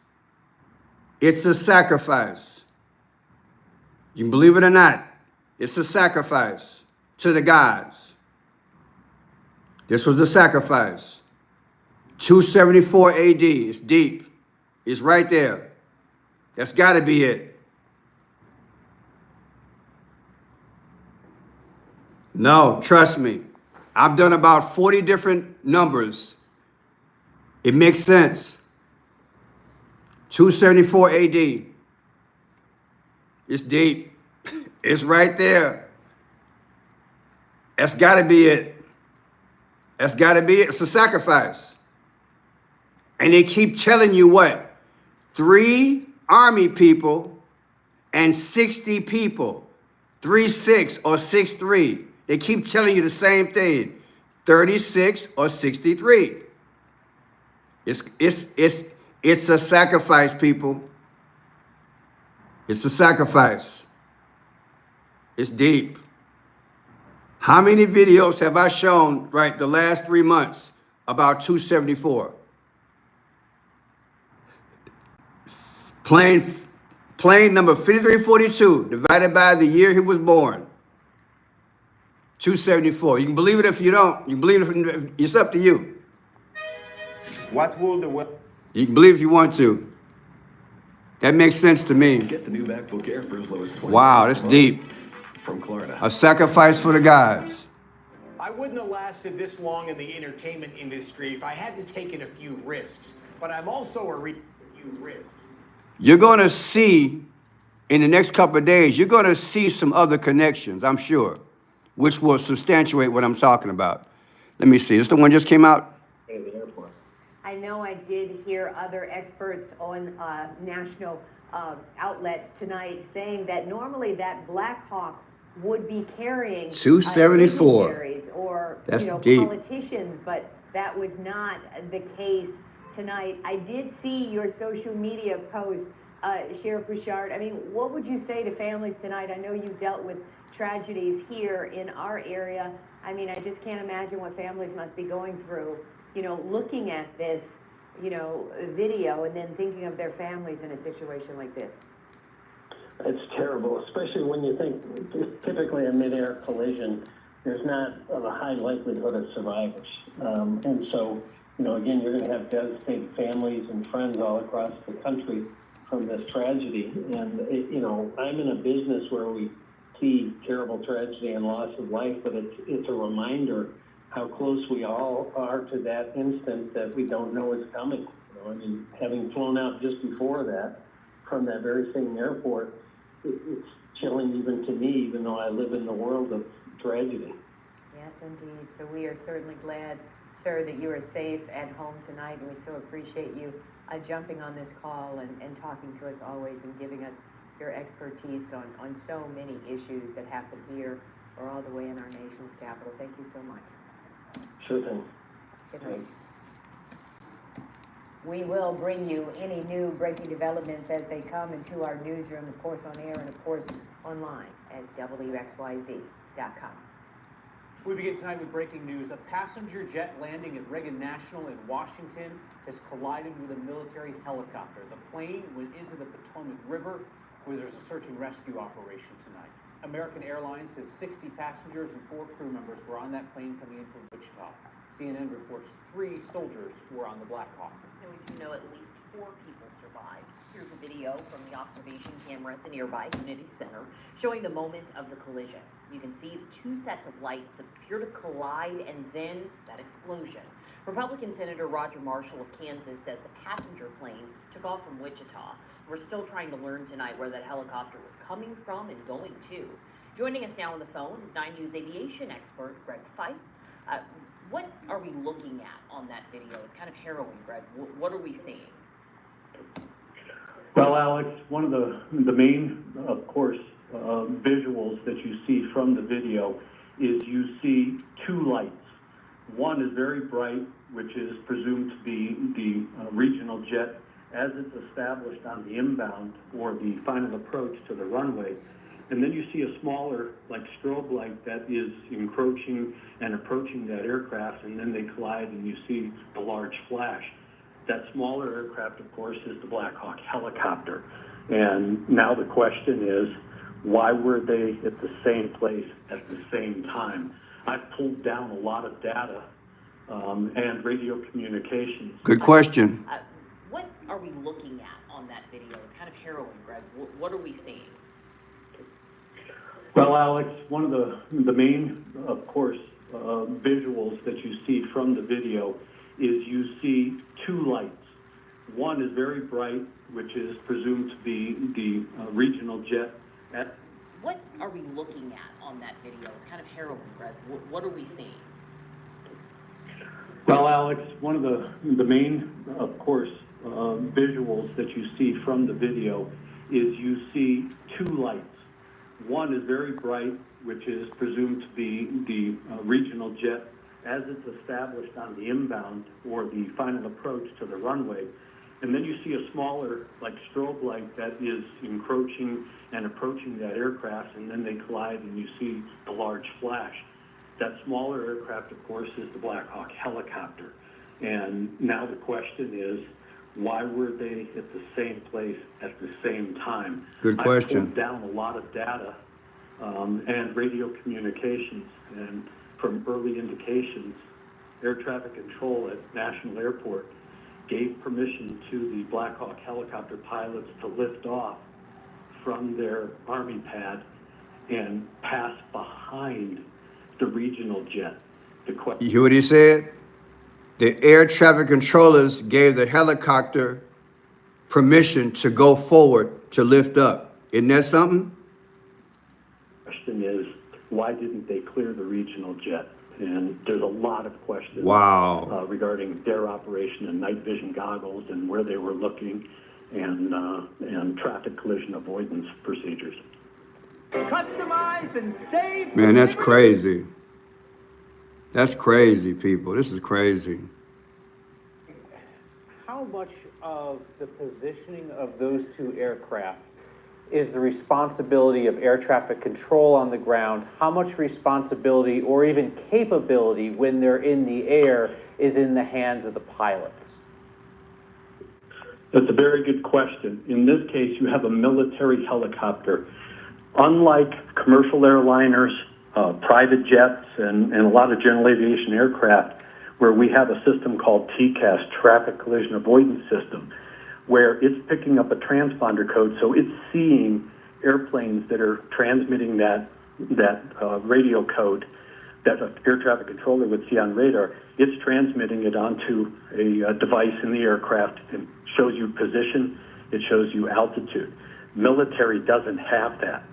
You can believe it or not, it's a sacrifice to the gods. This was a sacrifice. 274 AD, it's deep. It's right there. That's gotta be it. No, trust me. I've done about 40 different numbers. It makes sense. 274 AD. It's deep. It's right there. That's gotta be it. That's gotta be it. It's a sacrifice. And they keep telling you what? 3 army people and 60 people. 3-6 or 6-3. They keep telling you the same thing. 36 or 63. It's a sacrifice, people. It's a sacrifice. It's deep. How many videos have I shown, right, the last 3 months about 274? Plane number 5342 divided by the year he was born. 274. You can believe it if you don't. You can believe it. It's up to you. What will the You can believe if you want to. That makes sense to me. Get the new MacBook Air for as low as $20. Wow, that's deep. From Klarna. A sacrifice for the gods. I wouldn't have lasted this long in the entertainment industry if I hadn't taken a few risks. But I'm also a few risks. You're going to see, in the next couple of days, you're going to see some other connections, I'm sure, which will substantiate what I'm talking about. Let me see. This the one just came out? I know I did hear other experts on national outlets tonight saying that normally that Black Hawk would be carrying 274. dignitaries or That's deep. Politicians, but that was not the case tonight. I did see your social media post, Sheriff Bouchard. I mean, what would you say to families tonight? I know you've dealt with tragedies here in our area. I mean, I just can't imagine what families must be going through, looking at this, video and then thinking of their families in a situation like this. It's terrible, especially when you think typically a mid-air collision, there's not a high likelihood of survivors. And so, again, you're going to have devastated families and friends all across the country from this tragedy. And, I'm in a business where we see terrible tragedy and loss of life, but it's a reminder how close we all are to that instant that we don't know is coming. Having flown out just before that from that very same airport, it's chilling even to me, even though I live in the world of tragedy. Yes, indeed. So we are certainly glad, sir, that you are safe at home tonight, and we so appreciate you jumping on this call and talking to us always and giving us your expertise on so many issues that happen here or all the way in our nation's capital. Thank you so much. Sure thing. Good night. We will bring you any new breaking developments as they come into our newsroom, of course on air and of course online at WXYZ.com. We begin tonight with breaking news. A passenger jet landing at Reagan National in Washington has collided with a military helicopter. The plane went into the Potomac River where there's a search and rescue operation tonight. American Airlines says 60 passengers and 4 crew members were on that plane coming in from Wichita. CNN reports 3 soldiers were on the Black Hawk. And we do know at least 4 people survived. Here's a video from the observation camera at the nearby community center showing the moment of the collision. You can see 2 sets of lights appear to collide and then that explosion. Republican Senator Roger Marshall of Kansas says the passenger plane took off from Wichita. We're still trying to learn tonight where that helicopter was coming from and going to. Joining us now on the phone is 9 News aviation expert Greg Fife. What are we looking at on that video? It's kind of harrowing, Greg. What are we seeing? Well, Alex, one of the main, of course, visuals that you see from the video is you see 2 lights. One is very bright, which is presumed to be the regional jet as it's established on the inbound or the final approach to the runway. And then you see a smaller, like strobe light that is encroaching and approaching that aircraft, and then they collide and you see the large flash. That smaller aircraft, of course, is the Black Hawk helicopter. And now the question is, Why were they at the same place at the same time? I've pulled down a lot of data and radio communications. Good question. What are we looking at on that video? It's kind of harrowing, Greg. What are we seeing? Well, Alex, one of the main, of course, visuals that you see from the video is you see two lights. One is very bright, which is presumed to be the regional jet. What are we looking at on that video? It's kind of harrowing, Greg. What are we seeing? Well, Alex, one of the main, of course, visuals that you see from the video is you see two lights. One is very bright, which is presumed to be the regional jet as it's established on the inbound or the final approach to the runway. And then you see a smaller, like strobe light that is encroaching and approaching that aircraft, and then they collide and you see the large flash. That smaller aircraft, of course, is the Black Hawk helicopter. And now the question is, why were they at the same place at the same time? Good question. I pulled down a lot of data and radio communications, and from early indications, air traffic control at National Airport gave permission to the Black Hawk helicopter pilots to lift off from their Army pad and pass behind the regional jet. You hear what he said? The air traffic controllers gave the helicopter permission to go forward to lift up. Isn't that something? The question is, why didn't they clear the regional jet? And there's a lot of questions regarding their operation and night vision goggles and where they were looking and traffic collision avoidance procedures. Customize and save. Man, that's crazy. That's crazy, people. This is crazy. How much of the positioning of those two aircraft is the responsibility of air traffic control on the ground? How much responsibility or even capability when they're in the air is in the hands of the pilots? That's a very good question. In this case, you have a military helicopter. Unlike commercial airliners, private jets, and a lot of general aviation aircraft, where we have a system called TCAS, Traffic Collision Avoidance System, where it's picking up a transponder code, so it's seeing airplanes that are transmitting that radio code that an air traffic controller would see on radar. It's transmitting it onto a device in the aircraft and shows you position, it shows you altitude. Military doesn't have that.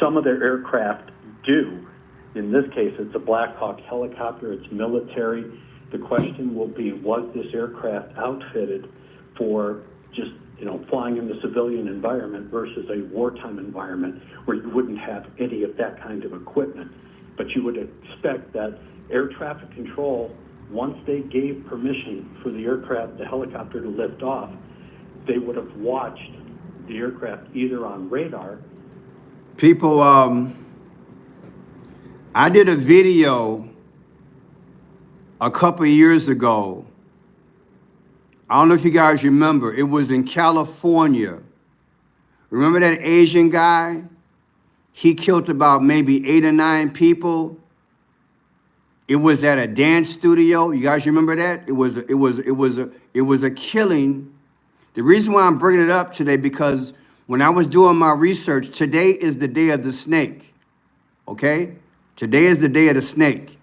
Some of their aircraft do. In this case, it's a Black Hawk helicopter, it's military. The question will be, was this aircraft outfitted for just, flying in the civilian environment versus a wartime environment where you wouldn't have any of that kind of equipment? But you would expect that air traffic control, once they gave permission for the helicopter to lift off, they would have watched the aircraft either on radar. People, I did a video a couple of years ago. I don't know if you guys remember. It was in California. Remember that Asian guy? He killed about maybe 8 or 9 people. It was at a dance studio. You guys remember that? It was a killing. The reason why I'm bringing it up today, because when I was doing my research, today is the day of the snake. Okay? Today is the day of the snake.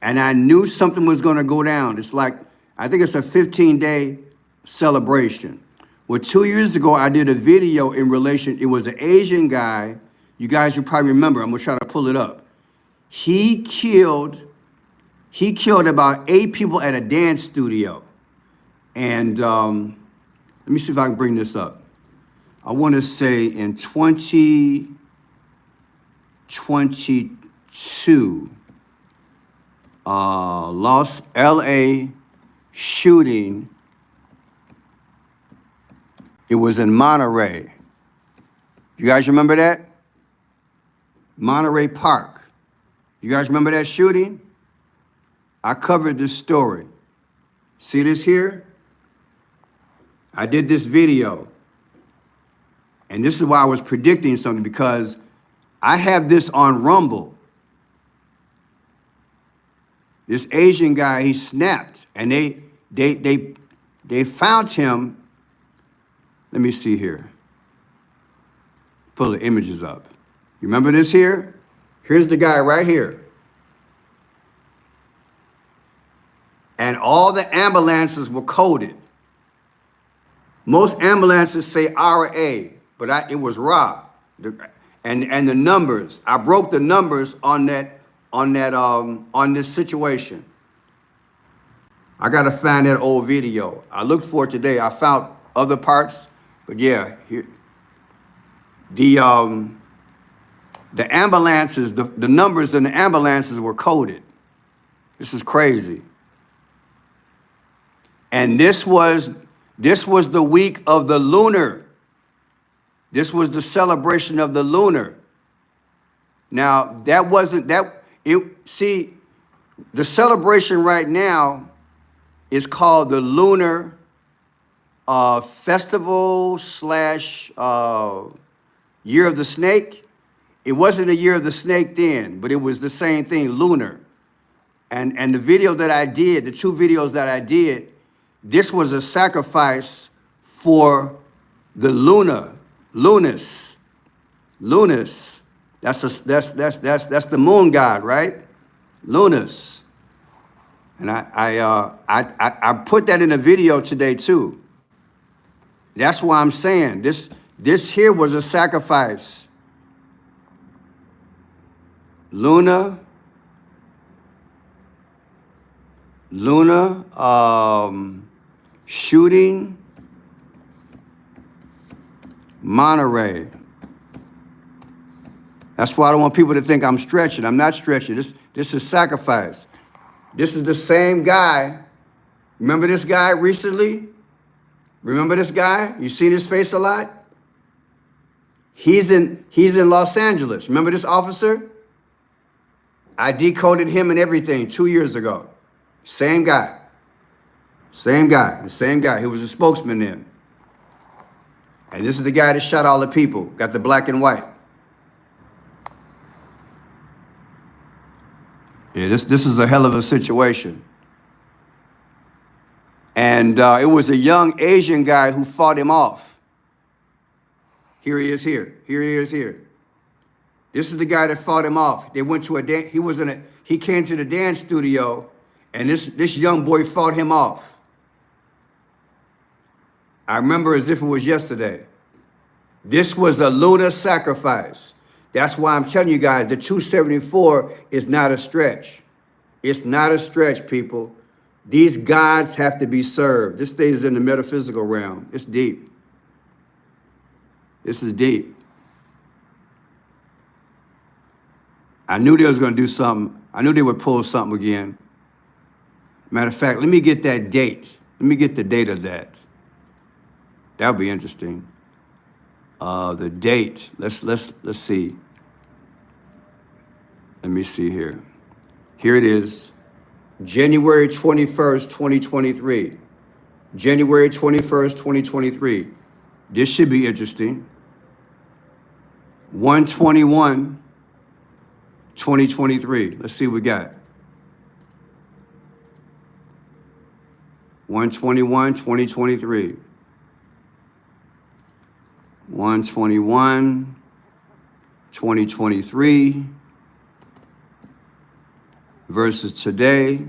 And I knew something was going to go down. It's like, I think it's a 15-day celebration. Well, 2 years ago, I did a video in relation, it was an Asian guy. You guys will probably remember. I'm going to try to pull it up. He killed about 8 people at a dance studio. And let me see if I can bring this up. I want to say in 2022, LA shooting. It was in Monterey. You guys remember that? Monterey Park. You guys remember that shooting? I covered this story. See this here? I did this video. And this is why I was predicting something, because I have this on Rumble. This Asian guy, he snapped, and they found him. Let me see here. Pull the images up. You remember this here? Here's the guy right here. And all the ambulances were coded. Most ambulances say RA, but it was RA. And the numbers, I broke the numbers on this situation. I gotta find that old video. I looked for it today. I found other parts, but yeah, here, the ambulances, the numbers in the ambulances were coded. This is crazy. And this was the week of the lunar. This was the celebration of the lunar. Now, see, the celebration right now is called the Lunar Festival / Year of the Snake. It wasn't a Year of the Snake then, but it was the same thing, lunar. And the video that I did, the 2 videos that I did, this was a sacrifice for the Lunas. That's the moon god, right? Lunas. And I put that in a video today too. That's why I'm saying this here was a sacrifice. Luna, shooting, Monterey. That's why I don't want people to think I'm stretching. I'm not stretching. This is sacrifice. This is the same guy. Remember this guy recently? Remember this guy? You seen his face a lot? He's in Los Angeles. Remember this officer? I decoded him and everything 2 years ago. Same guy. Same guy. The same guy. He was a spokesman then. And this is the guy that shot all the people. Got the black and white. Yeah, this is a hell of a situation. And it was a young Asian guy who fought him off. Here he is here. Here he is here. This is the guy that fought him off. They went to a dance. He came to the dance studio, and this young boy fought him off. I remember as if it was yesterday. This was a lunar sacrifice. That's why I'm telling you guys, the 274 is not a stretch. It's not a stretch, people. These gods have to be served. This stays in the metaphysical realm. It's deep. This is deep. I knew they was going to do something. I knew they would pull something again. Matter of fact, let me get that date. Let me get the date of that. That'll be interesting. The date. Let's see. Let me see here. Here it is. January 21st, 2023. January 21st, 2023. This should be interesting. 1/21, 2023. Let's see what we got. 1/21, 2023. 1/21, 2023 versus today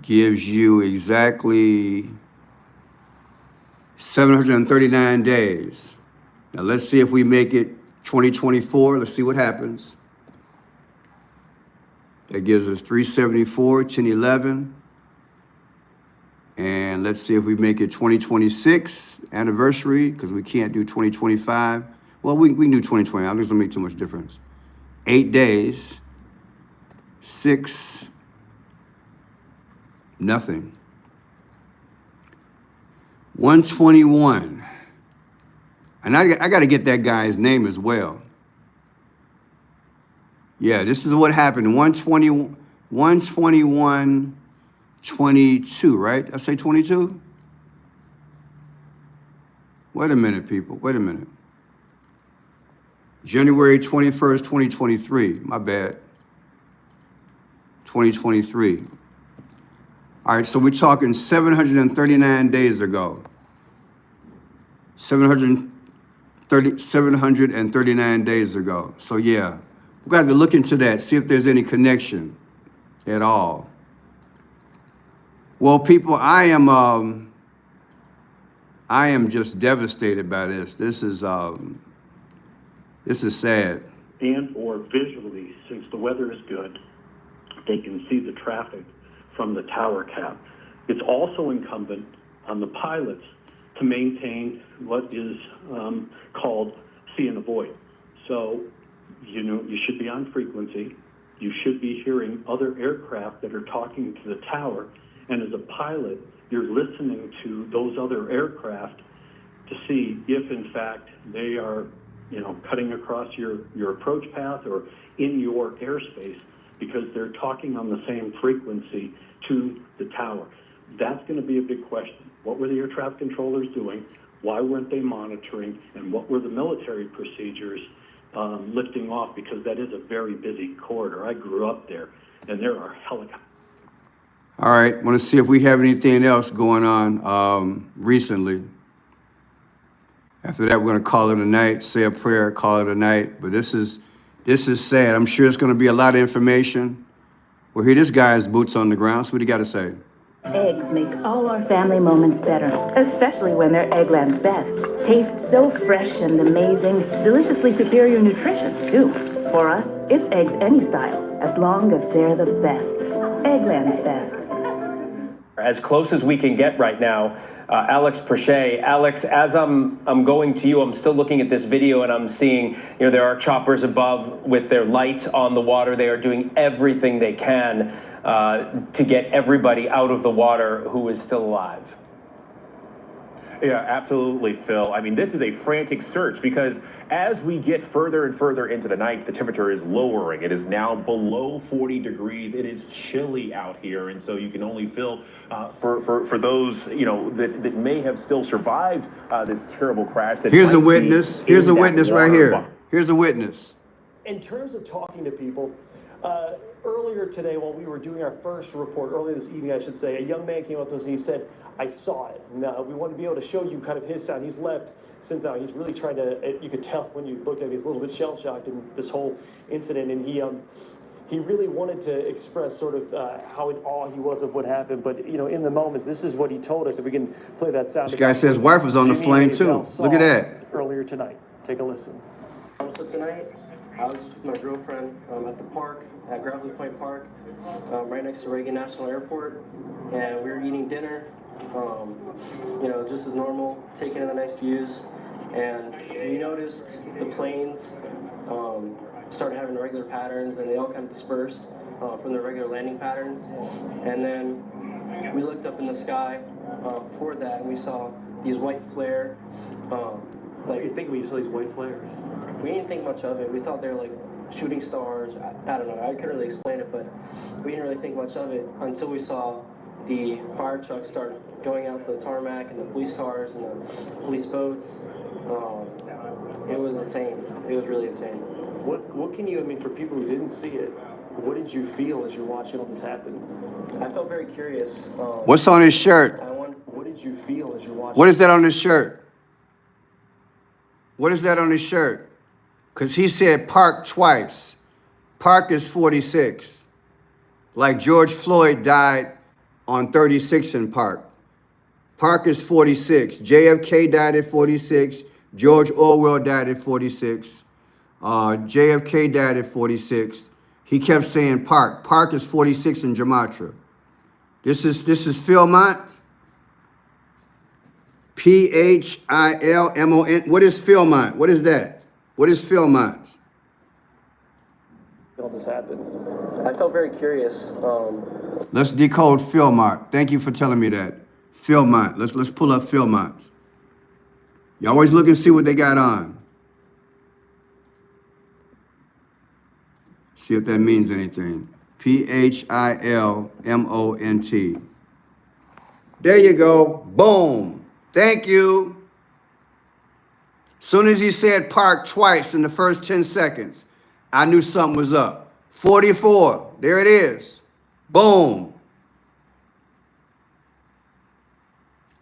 gives you exactly 739 days. Now let's see if we make it 2024. Let's see what happens. That gives us 374, 1011. And let's see if we make it 2026 anniversary, because we can't do 2025. Well, we can do 2020. I think it doesn't make too much difference. 8 days, 6, nothing. 121. And I got to get that guy's name as well. Yeah, this is what happened. 121, 22, right? I say 22? Wait a minute, people. Wait a minute. January 21st, 2023. My bad. 2023. All right, so we're talking 739 days ago. 739 days ago. So yeah, we got to look into that, see if there's any connection at all. Well, people, I am just devastated by this. This is sad. And or visually, since the weather is good, they can see the traffic from the tower cap. It's also incumbent on the pilots to maintain what is called see and avoid. So, you know, you should be on frequency. You should be hearing other aircraft that are talking to the tower. And as a pilot, you're listening to those other aircraft to see if, in fact, they are, you know, cutting across your approach path or in your airspace, because they're talking on the same frequency to the tower. That's going to be a big question. What were the air traffic controllers doing? Why weren't they monitoring? And what were the military procedures lifting off? Because that is a very busy corridor. I grew up there, and there are helicopters. All right, want to see if we have anything else going on recently. After that, we're going to call it a night, say a prayer, call it a night. But this is sad. I'm sure it's going to be a lot of information. We'll hear this guy's boots on the ground. So what do you got to say? Eggs make all our family moments better, especially when they're Eggland's best. Taste so fresh and amazing, deliciously superior nutrition, too. For us, it's eggs any style, as long as they're the best. Eggland's best. As close as we can get right now, Alex Prochet. Alex, as I'm going to you, I'm still looking at this video and I'm seeing, you know, there are choppers above with their lights on the water. They are doing everything they can to get everybody out of the water who is still alive. Yeah, absolutely, Phil. I mean, this is a frantic search because as we get further and further into the night, the temperature is lowering. It is now below 40 degrees. It is chilly out here. And so you can only feel for those, you know, that may have still survived this terrible crash. Here's a witness. Here's a witness right here. Here's a witness. In terms of talking to people, earlier today, while we were doing our first report, earlier this evening, I should say, a young man came up to us and he said, I saw it. Now, we want to be able to show you kind of his sound. He's left since now. He's really trying to, you could tell when you looked at him, he's a little bit shell-shocked in this whole incident. And he really wanted to express sort of how in awe he was of what happened. But, you know, in the moments, this is what he told us. If we can play that sound. This guy says his wife was on the plane, too. Look at that. Earlier tonight. Take a listen. So tonight, I was with my girlfriend at the park, at Gravelly Point Park, right next to Reagan National Airport, and we were eating dinner, you know, just as normal, taking in the nice views, and we noticed the planes started having regular patterns, and they all kind of dispersed from their regular landing patterns, and then we looked up in the sky before that, and we saw these white flare. Like, you think when you saw these white flares? We didn't think much of it. We thought they were like shooting stars. I don't know. I couldn't really explain it, but we didn't really think much of it until we saw the fire trucks start going out to the tarmac and the police cars and the police boats. It was insane. It was really insane. What can you, I mean, for people who didn't see it, what did you feel as you're watching all this happen? I felt very curious. What's on his shirt? What did you feel as you're watching? What is that on his shirt? What is that on his shirt? Because he said park twice. Park is 46. Like George Floyd died on 36 in Park. Park is 46. JFK died at 46. George Orwell died at 46. JFK died at 46. He kept saying Park. Park is 46 in Gematria. This is Philmont. Philmon. What is Philmont? What is that? What is Philmont? All this happened. I felt very curious. Let's decode Philmont. Thank you for telling me that. Philmont. Let's pull up Philmont. You always look and see what they got on. See if that means anything. Philmont. There you go. Boom. Thank you. Soon as he said park twice in the first 10 seconds, I knew something was up. 44, there it is. Boom.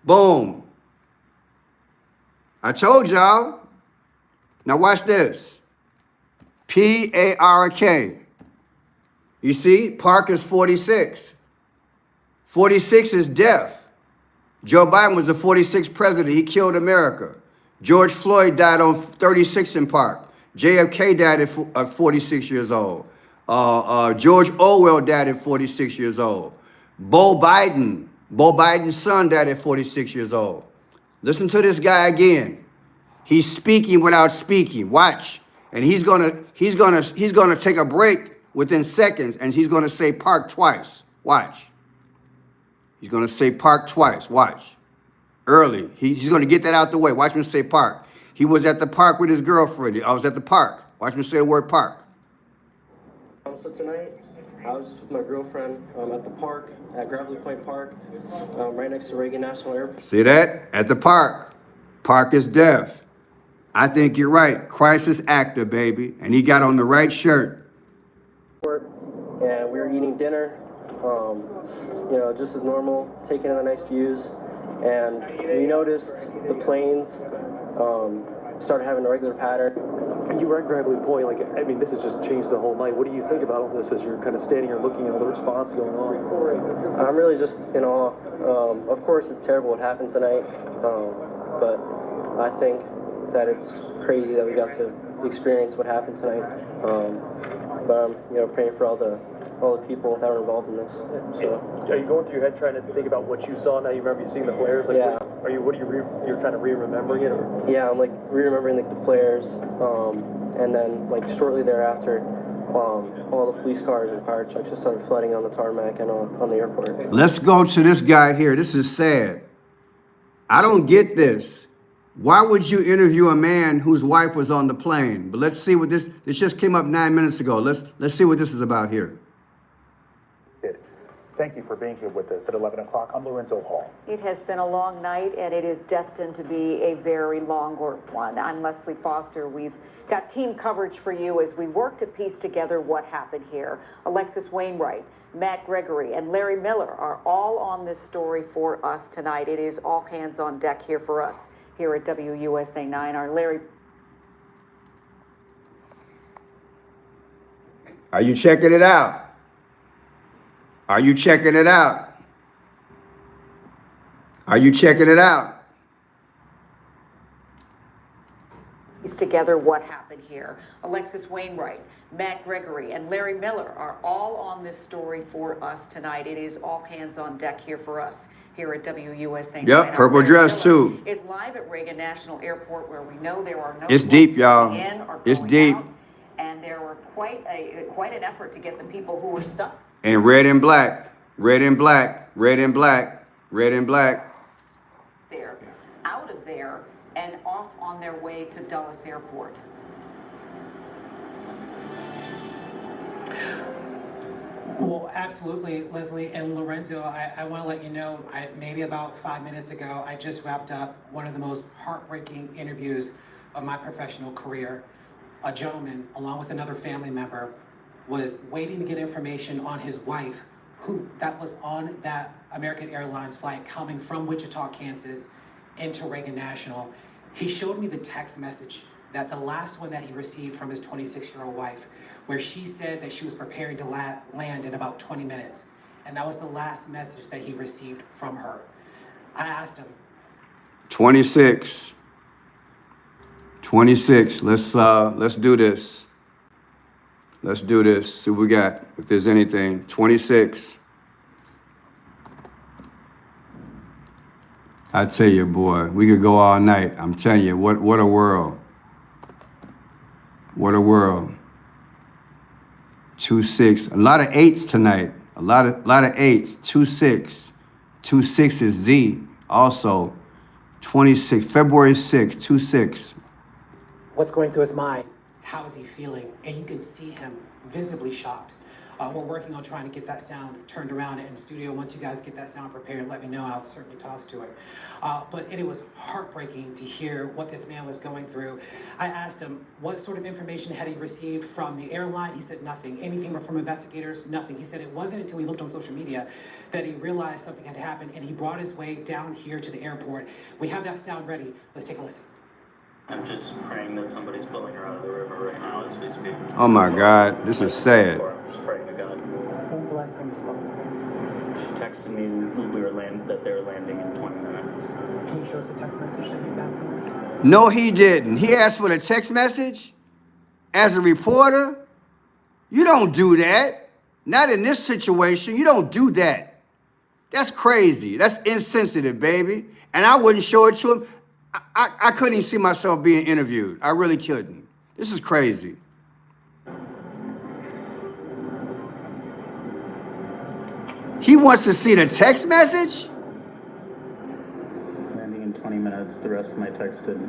Boom. I told y'all. Now watch this. P-A-R-K. You see, park is 46. 46 is death. Joe Biden was the 46th president. He killed America. George Floyd died on 36 in Park. JFK died at 46 years old. George Orwell died at 46 years old. Bo Biden's son died at 46 years old. Listen to this guy again. He's speaking without speaking. Watch. And he's gonna take a break within seconds, and he's gonna say park twice. Watch. He's gonna say park twice. Watch. Early. He's gonna get that out the way. Watch him say park. He was at the park with his girlfriend. I was at the park. Watch me say the word park. So tonight, I was with my girlfriend at the park, at Gravelly Point Park, right next to Reagan National Airport. See that? At the park. Park is deaf. I think you're right. Crisis actor, baby. And he got on the right shirt. And we were eating dinner, you know, just as normal, taking in the nice views. And we noticed the planes started having a regular pattern. You were at Gravelly Point, like, I mean, this has just changed the whole night. What do you think about all this as you're kind of standing here looking at all the response going on? I'm really just in awe. Of course, it's terrible what happened tonight, but I think that it's crazy that we got to experience what happened tonight. But I'm, you know, praying for all the people that were involved in this. So. Are you going through your head trying to think about what you saw now? You remember you seeing the flares? Like, yeah. You're kind of re-remembering it? Or? Yeah, I'm like re-remembering like the flares, and then like shortly thereafter, all the police cars and fire trucks just started flooding on the tarmac and on the airport. Let's go to this guy here. This is sad. I don't get this. Why would you interview a man whose wife was on the plane? But let's see what this just came up 9 minutes ago. Let's see what this is about here. Thank you for being here with us at 11 o'clock. I'm Lorenzo Hall. It has been a long night, and it is destined to be a very longer one. I'm Leslie Foster. We've got team coverage for you as we work to piece together what happened here. Alexis Wainwright, Matt Gregory, and Larry Miller are all on this story for us tonight. It is all hands on deck here for us here at WUSA 9. Our Larry. Are you checking it out? Are you checking it out? Are you checking it out? Piece together what happened here. Alexis Wainwright, Matt Gregory, and Larry Miller are all on this story for us tonight. It is all hands on deck here for us here at WUSA. Yep, purple dress too. Is live at Reagan National Airport, where we know there are no. It's deep, y'all. It's deep. And there were quite an effort to get the people who were stuck. And red and black, red and black, red and black, red and black. They're out of there and off on their way to Dulles Airport. Well, absolutely, Leslie and Lorenzo. I want to let you know, maybe about 5 minutes ago, I just wrapped up one of the most heartbreaking interviews of my professional career. A gentleman, along with another family member, was waiting to get information on his wife, that was on that American Airlines flight coming from Wichita, Kansas, into Reagan National. He showed me the text message, that the last one that he received from his 26-year-old wife, where she said that she was preparing to land in about 20 minutes. And that was the last message that he received from her. I asked him. 26. 26. Let's do this. Let's do this. See what we got. If there's anything. 26. I tell you, boy, we could go all night. I'm telling you, what a world. What a world. 2-6. A lot of 8s tonight. A lot of 8s. 2-6. 2-6 is Z. Also, 26. February 6th. 2-6. What's going through his mind? How is he feeling? And you can see him visibly shocked. We're working on trying to get that sound turned around in studio. Once you guys get that sound prepared, let me know and I'll certainly toss to it. But it was heartbreaking to hear what this man was going through. I asked him what sort of information had he received from the airline. He said nothing. Anything from investigators? Nothing. He said it wasn't until he looked on social media that he realized something had happened and he brought his way down here to the airport. We have that sound ready. Let's take a listen. I'm just praying that somebody's pulling her out of the river right now as we speak. Oh my God, this is sad. I'm just praying to God. When was the last time you spoke with her? She texted me that they were landing in 20 minutes. Can you show us a text message that you got from her? No, he didn't. He asked for the text message. As a reporter, you don't do that. Not in this situation. You don't do that. That's crazy. That's insensitive, baby. And I wouldn't show it to him. I couldn't even see myself being interviewed. I really couldn't. This is crazy. He wants to see the text message? Landing in 20 minutes. The rest of my text did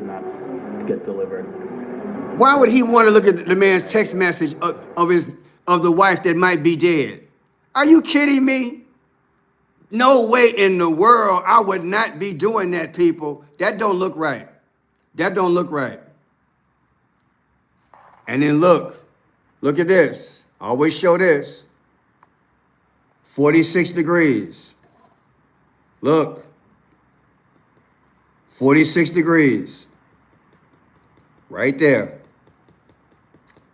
not get delivered. Why would he want to look at the man's text message of the wife that might be dead? Are you kidding me? No way in the world I would not be doing that, people. That don't look right. That don't look right. And then look at this. Always show this. 46 degrees. Look. 46 degrees. Right there.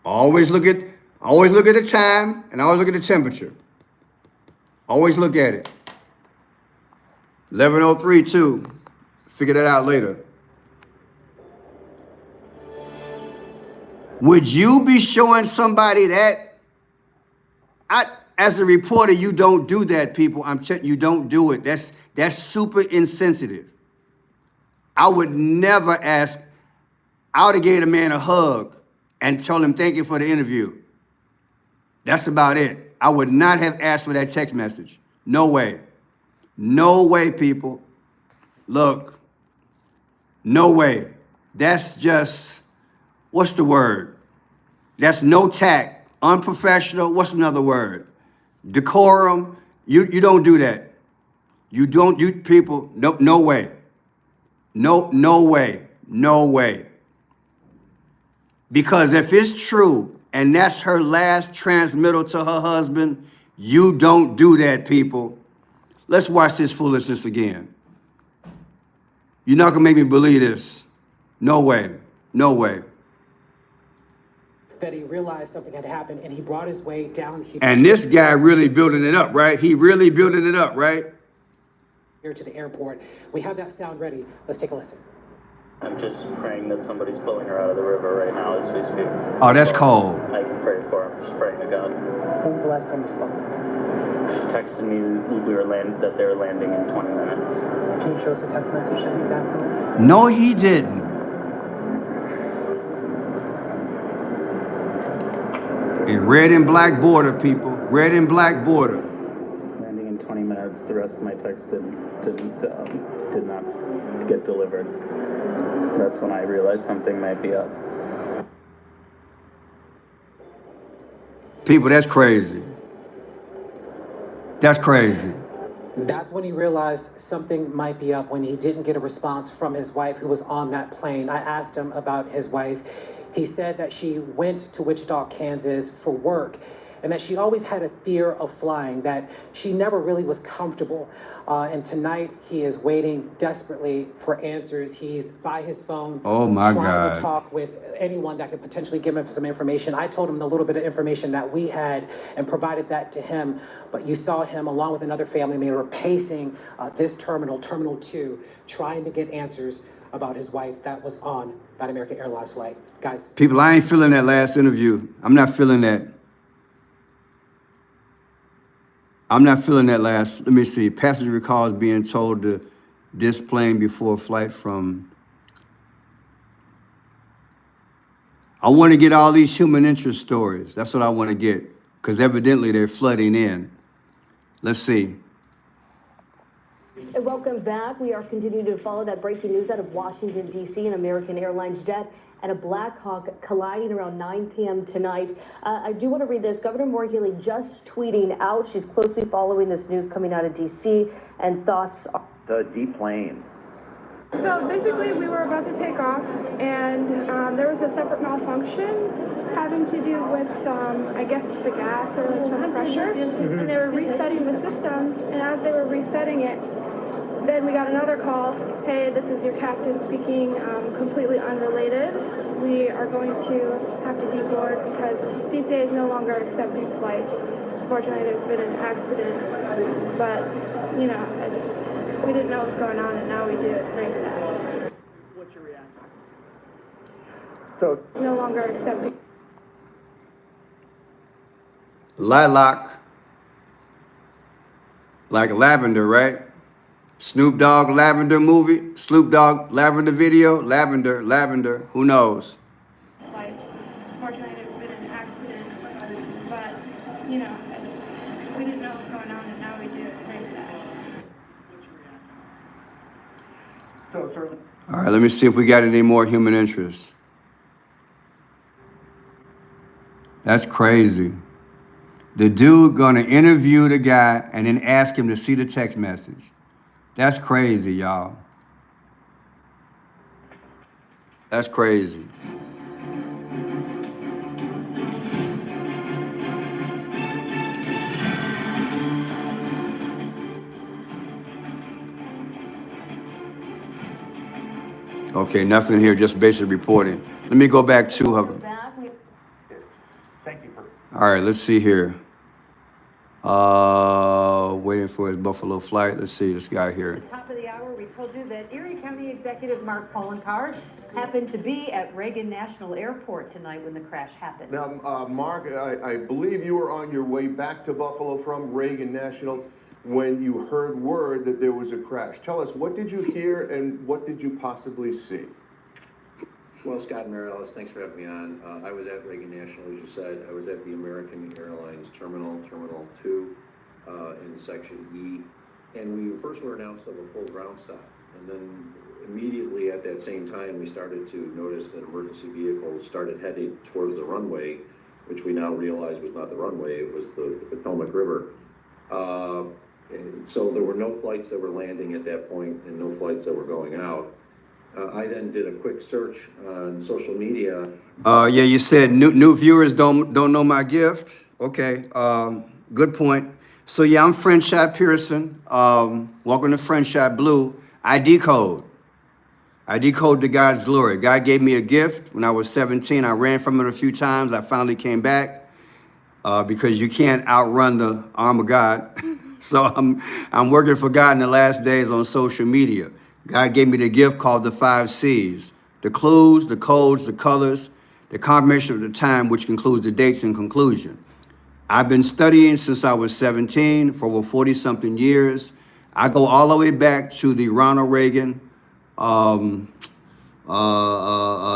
Always look at the time and always look at the temperature. Always look at it. 11:03 too. Figure that out later. Would you be showing somebody that? As a reporter, you don't do that, people. I'm telling you, don't do it. That's super insensitive. I would never ask. I would have gave a man a hug and told him thank you for the interview. That's about it. I would not have asked for that text message. No way. No way, people. Look, no way. That's just, what's the word? That's no tact, unprofessional. What's another word? Decorum. You don't do that. You people, no way. No way. No way. Because if it's true and that's her last transmittal to her husband, you don't do that, people. Let's watch this foolishness again. You're not gonna make me believe this. No way. No way. That he realized something had happened and he brought his way down here. And this guy really building it up, right? He really building it up, right? Here to the airport. We have that sound ready. Let's take a listen. I'm just praying that somebody's pulling her out of the river right now as we speak. Oh, that's cold. I can pray for her. I'm just praying to God. When was the last time you spoke with her? She texted me that they were landing in 20 minutes. Can you show us a text message that you got from her? No, he didn't. In red and black border, people. Red and black border. Landing in 20 minutes. The rest of my text did not get delivered. That's when I realized something might be up. People, that's crazy. That's crazy. That's when he realized something might be up, when he didn't get a response from his wife who was on that plane. I asked him about his wife. He said that she went to Wichita, Kansas for work, and that she always had a fear of flying, that she never really was comfortable. And tonight he is waiting desperately for answers. He's by his phone. Oh my trying God. to talk with anyone that could potentially give him some information. I told him the little bit of information that we had and provided that to him. But you saw him along with another family member pacing this terminal, Terminal 2, trying to get answers about his wife that was on that American Airlines flight. Guys. People, I ain't feeling that last interview. I'm not feeling that. I'm not feeling that last. Let me see. Passenger recalls being told to disk plane before flight from. I want to get all these human interest stories. That's what I want to get, because evidently they're flooding in. Let's see. Well, Welcome back. We are continuing to follow that breaking news out of Washington, D.C. An American Airlines jet and a Black Hawk colliding around 9 p.m. tonight. I do want to read this. Governor Maura Healey just tweeting out. She's closely following this news coming out of D.C. and thoughts. The deplane. So basically, we were about to take off, and there was a separate malfunction having to do with, I guess, the gas or some pressure, and they were resetting the system, and as they were resetting it, then we got another call. Hey, this is your captain speaking, completely unrelated. We are going to have to deboard because PCA is no longer accepting flights. Unfortunately, there's been an accident, but, you know, we didn't know what was going on, and now we do. It's very sad. What's your reaction? So No longer accepting. Lilac, like lavender, right? Snoop Dogg lavender movie, Snoop Dogg lavender video, lavender, who knows? Flights. Unfortunately, there's been an accident, but, you know, we didn't know what was going on, and now we do. It's very sad. So certainly. All right, let me see if we got any more human interest. That's crazy. The dude gonna interview the guy and then ask him to see the text message. That's crazy, y'all. That's crazy. Okay, nothing here, just basic reporting. Let me go back to her. Thank you for. All right, let's see here. Waiting for his Buffalo flight. Let's see this guy here. Top of the hour, we told you that Erie County Executive Mark Poloncarz happened to be at Reagan National Airport tonight when the crash happened. Now, Mark, I believe you were on your way back to Buffalo from Reagan National when you heard word that there was a crash. Tell us, what did you hear and what did you possibly see? Well, Scott and Mary Alice, thanks for having me on. I was at Reagan National, as you said. I was at the American Airlines Terminal 2, in Section E, and we first were announced of a full ground stop. And then immediately at that same time, we started to notice that emergency vehicles started heading towards the runway, which we now realize was not the runway, it was the Potomac River. And so there were no flights that were landing at that point and no flights that were going out. I then did a quick search on social media. Yeah, you said new viewers don't know my gift. Okay, good point. So yeah, I'm Friendshot Pearson. Welcome to Friendshot Blue. I decode to God's glory. God gave me a gift when I was 17. I ran from it a few times. I finally came back because you can't outrun the arm of God. So I'm working for God in the last days on social media. God gave me the gift called the 5 C's: the clues, the codes, the colors, the confirmation of the time, which includes the dates and conclusion. I've been studying since I was 17 for over 40-something years. I go all the way back to the Ronald Reagan,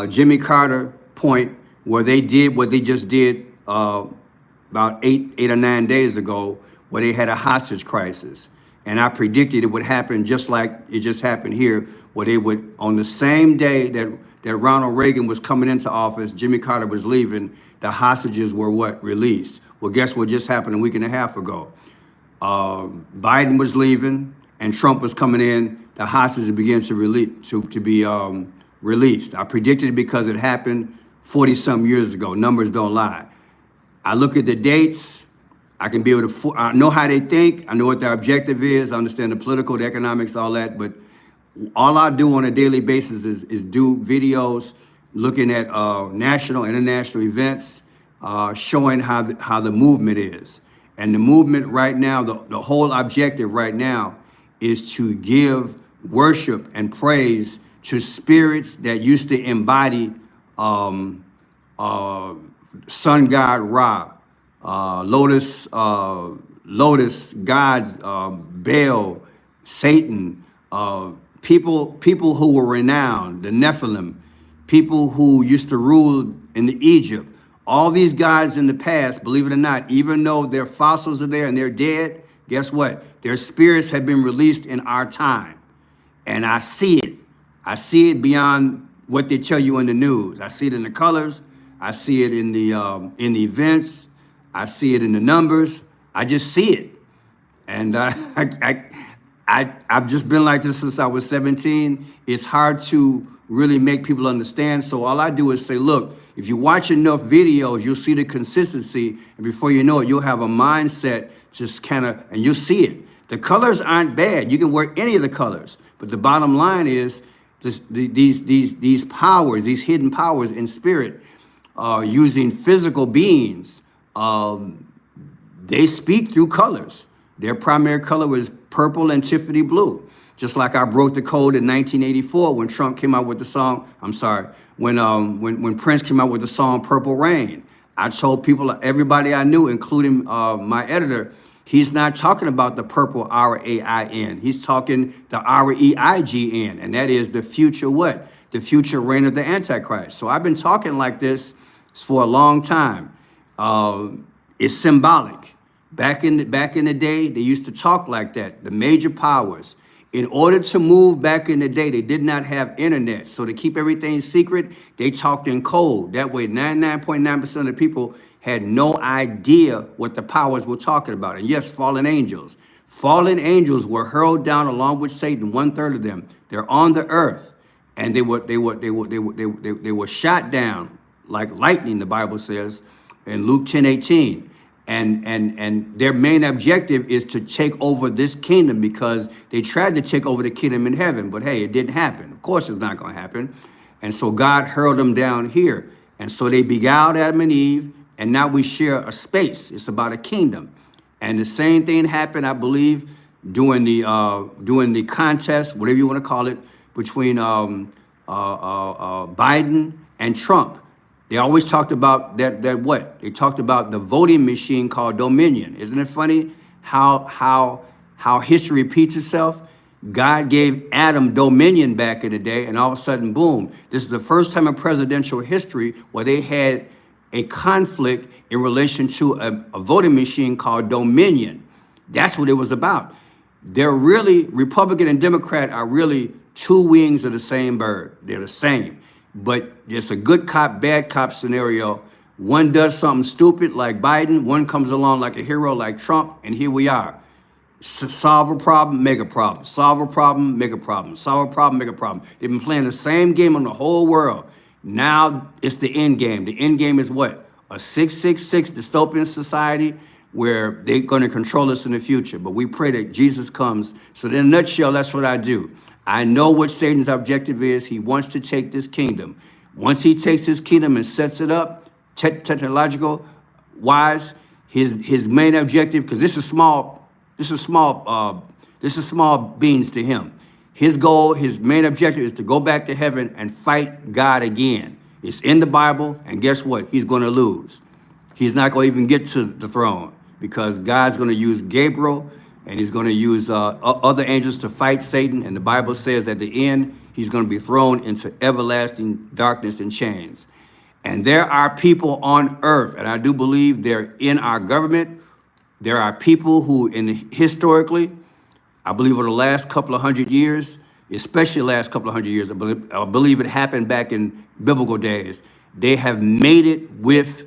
Jimmy Carter point where they did what they just did about eight or 9 days ago, where they had a hostage crisis. And I predicted it would happen just like it just happened here, where they would, on the same day that Ronald Reagan was coming into office, Jimmy Carter was leaving, the hostages were released. Well, guess what just happened a week and a half ago? Biden was leaving and Trump was coming in, the hostages began to be released. I predicted it because it happened 40-some years ago. Numbers don't lie. I look at the dates. I can be able to, I know how they think. I know what their objective is. I understand the political, the economics, all that. But all I do on a daily basis is do videos looking at national, international events, showing how the movement is. And the movement right now, the whole objective right now is to give worship and praise to spirits that used to embody sun god Ra, Lotus, gods, Baal, Satan, people who were renowned, the Nephilim, people who used to rule in Egypt. All these gods in the past, believe it or not, even though their fossils are there and they're dead, guess what? Their spirits have been released in our time. And I see it. I see it beyond what they tell you in the news. I see it in the colors. I see it in the events. I see it in the numbers. I just see it. And I've just been like this since I was 17. It's hard to really make people understand. So all I do is say, look, if you watch enough videos, you'll see the consistency. And before you know it, you'll have a mindset just kind of, and you'll see it. The colors aren't bad. You can wear any of the colors. But the bottom line is these powers, these hidden powers in spirit, using physical beings, they speak through colors. Their primary color was purple and Tiffany blue. Just like I broke the code in 1984 when Trump came out with the song, when Prince came out with the song Purple Rain. I told people, everybody I knew, including my editor, he's not talking about the purple R-A-I-N. He's talking the R-E-I-G-N, and that is the future what? The future reign of the Antichrist. So I've been talking like this for a long time. It's symbolic. Back in the day, they used to talk like that, the major powers. In order to move back in the day, they did not have internet. So to keep everything secret, they talked in code. That way, 99.9% of the people had no idea what the powers were talking about. And yes, fallen angels. Fallen angels were hurled down along with Satan, 1/3 of them. They're on the earth, and they were shot down like lightning, the Bible says in Luke 10:18. And their main objective is to take over this kingdom, because they tried to take over the kingdom in heaven, but hey, it didn't happen. Of course it's not going to happen. And so God hurled them down here. And so they beguiled Adam and Eve, and now we share a space. It's about a kingdom. And the same thing happened, I believe, during the contest, whatever you want to call it, between Biden and Trump. They always talked about that what? They talked about the voting machine called Dominion. Isn't it funny how history repeats itself? God gave Adam dominion back in the day, and all of a sudden, boom. This is the first time in presidential history where they had a conflict in relation to a voting machine called Dominion. That's what it was about. They're really, Republican and Democrat are really two wings of the same bird. They're the same. But it's a good cop, bad cop scenario. One does something stupid like Biden, one comes along like a hero like Trump, and here we are. Solve a problem, make a problem. Solve a problem, make a problem. Solve a problem, make a problem. They've been playing the same game on the whole world. Now it's the end game. The end game is what? A 666 dystopian society where they're going to control us in the future. But we pray that Jesus comes. So in a nutshell, that's what I do. I know what Satan's objective is. He wants to take this kingdom. Once he takes his kingdom and sets it up, technological wise, his main objective, because this is small beans to him. His goal, his main objective is to go back to heaven and fight God again. It's in the Bible, and guess what? He's going to lose. He's not going to even get to the throne, because God's going to use Gabriel, and he's going to use other angels to fight Satan. And the Bible says at the end, he's going to be thrown into everlasting darkness and chains. And there are people on earth, and I do believe they're in our government. There are people who, historically, I believe over the last couple of hundred years, especially the last couple of hundred years, I believe it happened back in biblical days, they have made it with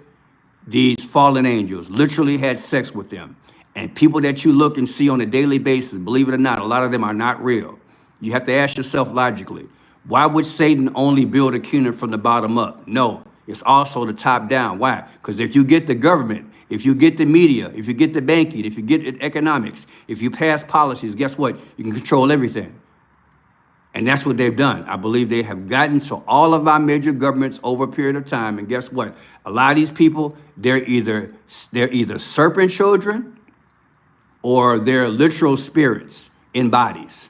these fallen angels, literally had sex with them. And people that you look and see on a daily basis, believe it or not, a lot of them are not real. You have to ask yourself logically, why would Satan only build a kingdom from the bottom up? No, it's also the top down. Why? Because if you get the government, if you get the media, if you get the banking, if you get economics, if you pass policies, guess what? You can control everything. And that's what they've done. I believe they have gotten to all of our major governments over a period of time. And guess what? A lot of these people, they're either serpent children, or they're literal spirits in bodies.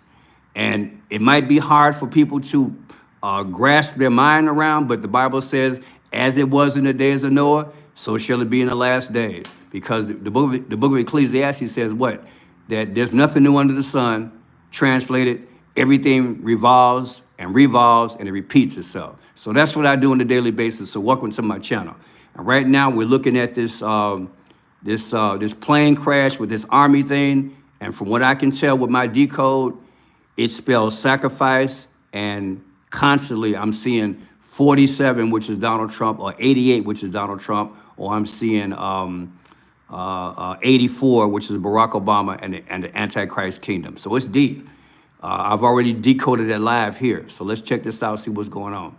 And it might be hard for people to grasp their mind around, but the Bible says, as it was in the days of Noah, so shall it be in the last days. Because the book of Ecclesiastes says what? That there's nothing new under the sun. Translated, everything revolves and revolves, and it repeats itself. So that's what I do on a daily basis. So welcome to my channel. And right now we're looking at this plane crash with this army thing. And from what I can tell with my decode, it spells sacrifice, and constantly I'm seeing 47, which is Donald Trump, or 88, which is Donald Trump, or I'm seeing 84, which is Barack Obama and the Antichrist kingdom. So it's deep. I've already decoded it live here. So let's check this out, see what's going on.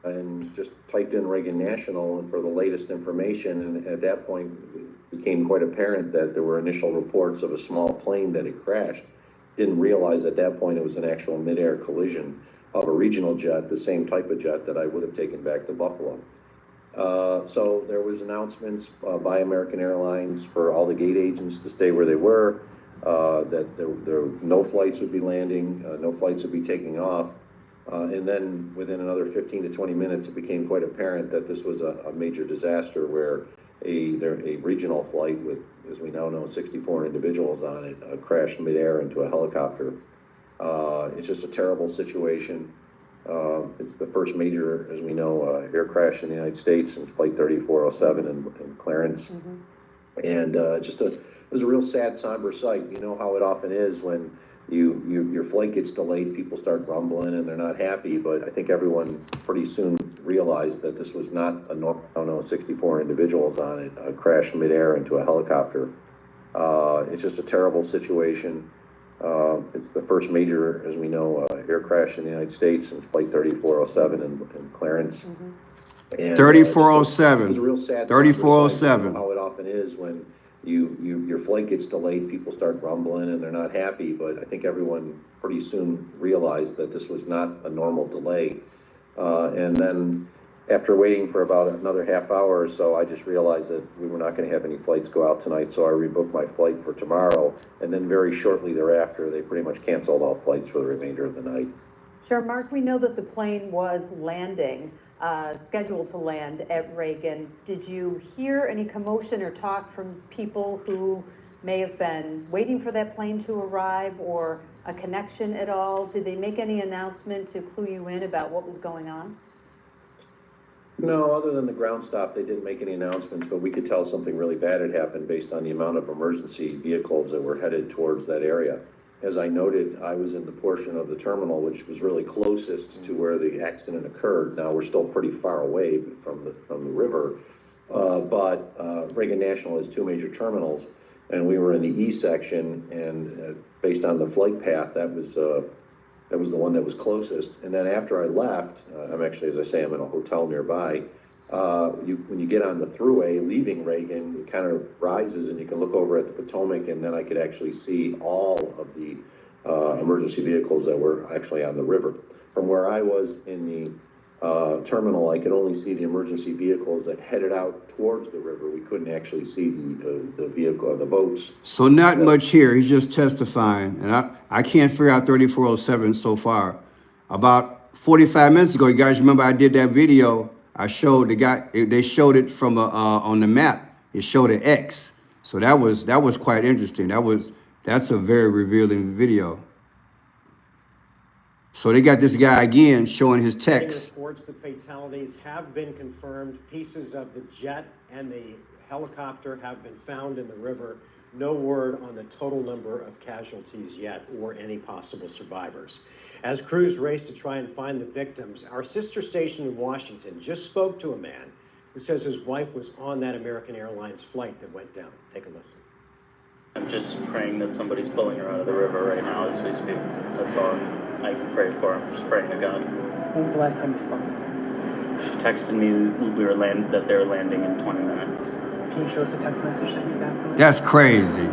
And just typed in Reagan National for the latest information, and at that point it became quite apparent that there were initial reports of a small plane that had crashed. Didn't realize at that point it was an actual mid-air collision of a regional jet, the same type of jet that I would have taken back to Buffalo. So there was announcements by American Airlines for all the gate agents to stay where they were, that no flights would be landing, no flights would be taking off. And then within another 15 to 20 minutes, it became quite apparent that this was a major disaster where a regional flight with, as we now know, 64 individuals on it crashed midair into a helicopter. It's just a terrible situation. It's the first major, as we know, air crash in the United States since Flight 3407 in Clarence. And it was a real sad, somber sight. You know how it often is when your flight gets delayed, people start grumbling and they're not happy, but I think everyone pretty soon realized that this was not a normal, 64 individuals on it, crashed midair into a helicopter. It's just a terrible situation. It's the first major, as we know, air crash in the United States since Flight 3407 in Clarence. And 3407. it was a real sad 3407. You know how it often is when your flight gets delayed, people start grumbling and they're not happy, but I think everyone pretty soon realized that this was not a normal delay. And then after waiting for about another half hour or so, I just realized that we were not going to have any flights go out tonight, so I rebooked my flight for tomorrow. And then very shortly thereafter, they pretty much canceled all flights for the remainder of the night. Sure, Mark, we know that the plane was landing, scheduled to land at Reagan. Did you hear any commotion or talk from people who may have been waiting for that plane to arrive, or a connection at all? Did they make any announcement to clue you in about what was going on? No, other than the ground stop, they didn't make any announcements, but we could tell something really bad had happened based on the amount of emergency vehicles that were headed towards that area. As I noted, I was in the portion of the terminal which was really closest to where the accident occurred. Now, we're still pretty far away from the river, but Reagan National has two major terminals, and we were in the E section, and based on the flight path, that was the one that was closest. And then after I left, I'm actually, as I say, I'm in a hotel nearby. When you get on the thruway leaving Reagan, it kind of rises and you can look over at the Potomac, and then I could actually see all of the emergency vehicles that were actually on the river. From where I was in the terminal, I could only see the emergency vehicles that headed out towards the river. We couldn't actually see the vehicle or the boats. So not much here. He's just testifying, and I can't figure out 3407 so far. About 45 minutes ago, you guys remember I did that video. I showed the guy. They showed it from on the map. It showed an X. So that was quite interesting. That's a very revealing video. So they got this guy again showing his text. Reports that fatalities have been confirmed. Pieces of the jet and the helicopter have been found in the river. No word on the total number of casualties yet or any possible survivors. As crews race to try and find the victims, our sister station in Washington just spoke to a man who says his wife was on that American Airlines flight that went down. Take a listen. I'm just praying that somebody's pulling her out of the river right now as we speak. That's all I can pray for. I'm just praying to God. When was the last time you spoke with her? She texted me that they were landing in 20 minutes. Can you show us a text message that you got from her? That's crazy.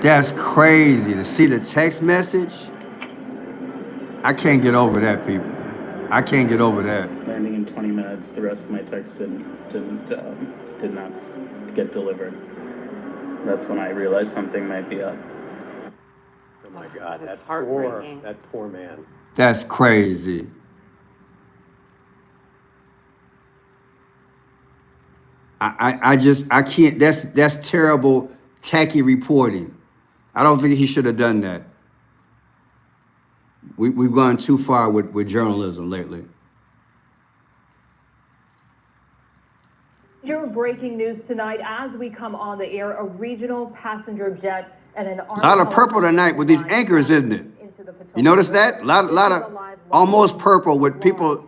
That's crazy to see the text message. I can't get over that, people. I can't get over that. Landing in 20 minutes. The rest of my text did not get delivered. That's when I realized something might be up. Oh my God, that poor man. That's crazy. I can't, that's terrible, tacky reporting. I don't think he should have done that. We've gone too far with journalism lately. Major breaking news tonight as we come on the air, a regional passenger jet and an A lot of purple tonight with these anchors, isn't it? You notice that? A lot of almost purple with people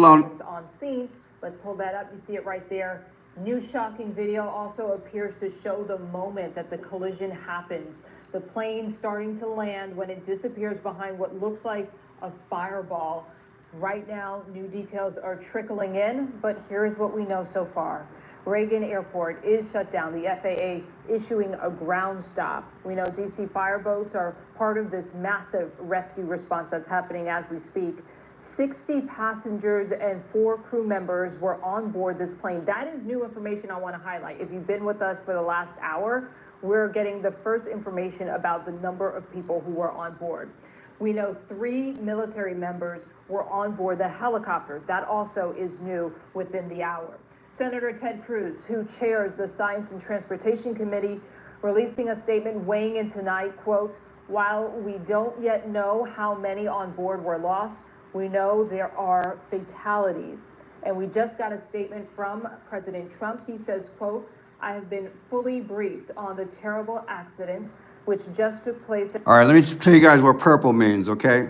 on. On scene. Let's pull that up. You see it right there. New shocking video also appears to show the moment that the collision happens. The plane starting to land when it disappears behind what looks like a fireball. Right now, new details are trickling in, but here's what we know so far. Reagan Airport is shut down. The FAA issuing a ground stop. We know DC fireboats are part of this massive rescue response that's happening as we speak. 60 passengers and 4 crew members were on board this plane. That is new information I want to highlight. If you've been with us for the last hour, we're getting the first information about the number of people who were on board. We know 3 military members were on board the helicopter. That also is new within the hour. Senator Ted Cruz, who chairs the Science and Transportation Committee, releasing a statement weighing in tonight, quote, "While we don't yet know how many on board were lost, we know there are fatalities." And we just got a statement from President Trump. He says, quote, "I have been fully briefed on the terrible accident which just took place." All right, let me tell you guys what purple means, okay?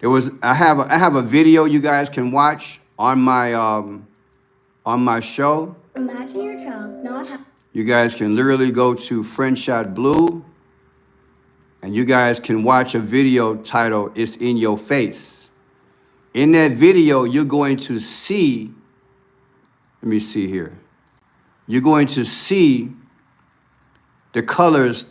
I have a video you guys can watch on my show. Imagine your child not having. You guys can literally go to Friend Shot Blue, and you guys can watch a video titled "It's in Your Face." In that video, you're going to see, let me see here. You're going to see the colors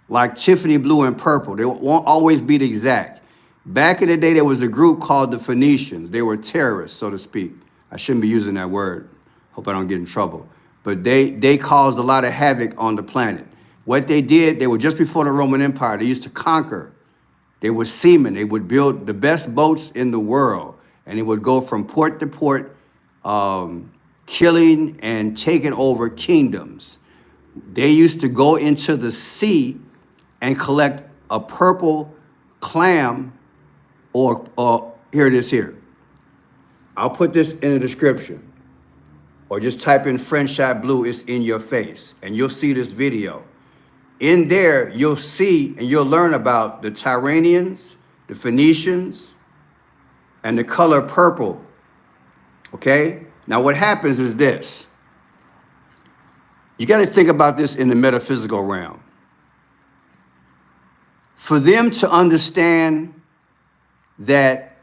like Tiffany blue and purple. They won't always be the exact. Back in the day, there was a group called the Phoenicians. They were terrorists, so to speak. I shouldn't be using that word. Hope I don't get in trouble. But they caused a lot of havoc on the planet. What they did, they were just before the Roman Empire. They used to conquer. They were seamen. They would build the best boats in the world. And they would go from port to port, killing and taking over kingdoms. They used to go into the sea and collect a purple clam, or here it is here. I'll put this in the description, or just type in Friend Shot Blue, "It's in Your Face," and you'll see this video. In there, you'll see and you'll learn about the Tyranians, the Phoenicians, and the color purple, okay? Now what happens is this. You got to think about this in the metaphysical realm. For them to understand that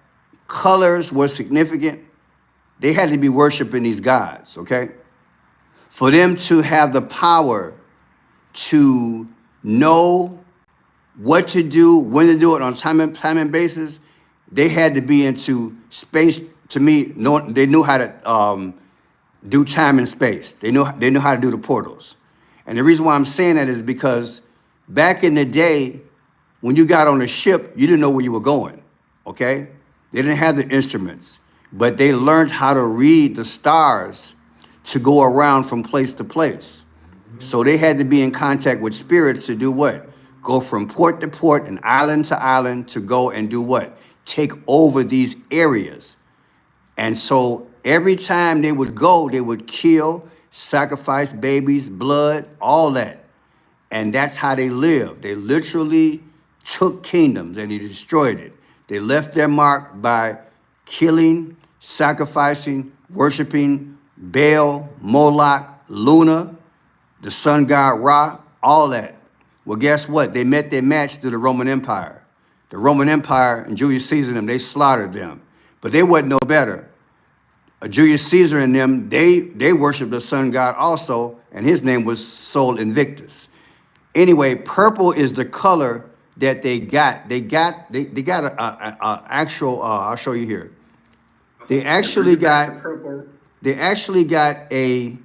colors were significant, they had to be worshiping these gods, okay? For them to have the power to know what to do, when to do it on a time basis, they had to be into space. To me, they knew how to do time and space. They knew how to do the portals. And the reason why I'm saying that is because back in the day, when you got on a ship, you didn't know where you were going, okay? They didn't have the instruments, but they learned how to read the stars to go around from place to place. So they had to be in contact with spirits to do what? Go from port to port and island to island to go and do what? Take over these areas. And so every time they would go, they would kill, sacrifice babies, blood, all that. And that's how they lived. They literally took kingdoms and they destroyed it. They left their mark by killing, sacrificing, worshiping Baal, Moloch, Luna, the sun god Ra, all that. Well, guess what? They met their match through the Roman Empire. The Roman Empire and Julius Caesar and them, they slaughtered them. But they wasn't no better. Julius Caesar and them, they worshiped the sun god also, and his name was Sol Invictus. Anyway, purple is the color that they got. They got a actual, I'll show you here. They actually got a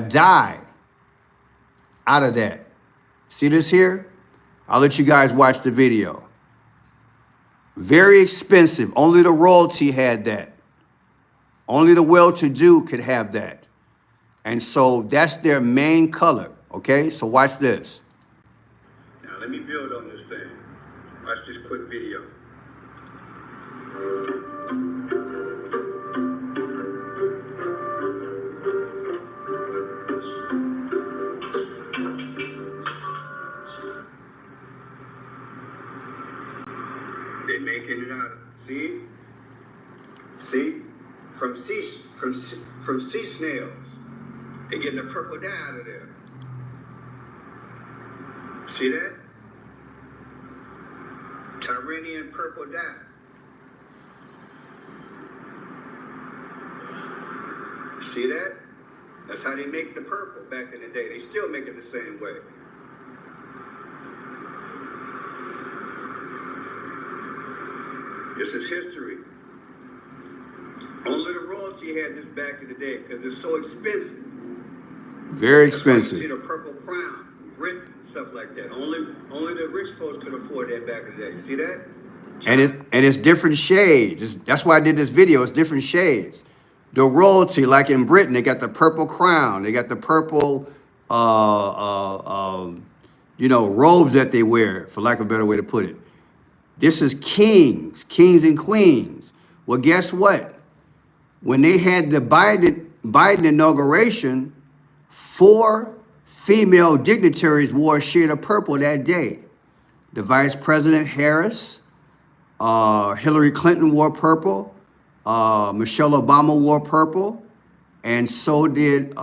dye out of that. See this here? I'll let you guys watch the video. Very expensive. Only the royalty had that. Only the well-to-do could have that. And so that's their main color, okay? So watch this. Now let me build on this thing. Watch this quick video. They making it out. See? From sea snails. They getting the purple dye out of there. See that? Tyrrhenian purple dye. See that? That's how they make the purple back in the day. They still make it the same way. This is history. Only the royalty had this back in the day because it's so expensive. Very That's why you expensive. see the purple crown, Britain, stuff like that. Only the rich folks could afford that back in the day. See that? And it's different shades. That's why I did this video. It's different shades. The royalty, like in Britain, they got the purple crown. They got the purple, robes that they wear, for lack of a better way to put it. This is kings and queens. Well, guess what? When they had the Biden inauguration, 4 female dignitaries wore a shade of purple that day. The Vice President Harris, Hillary Clinton wore purple, Michelle Obama wore purple, and so did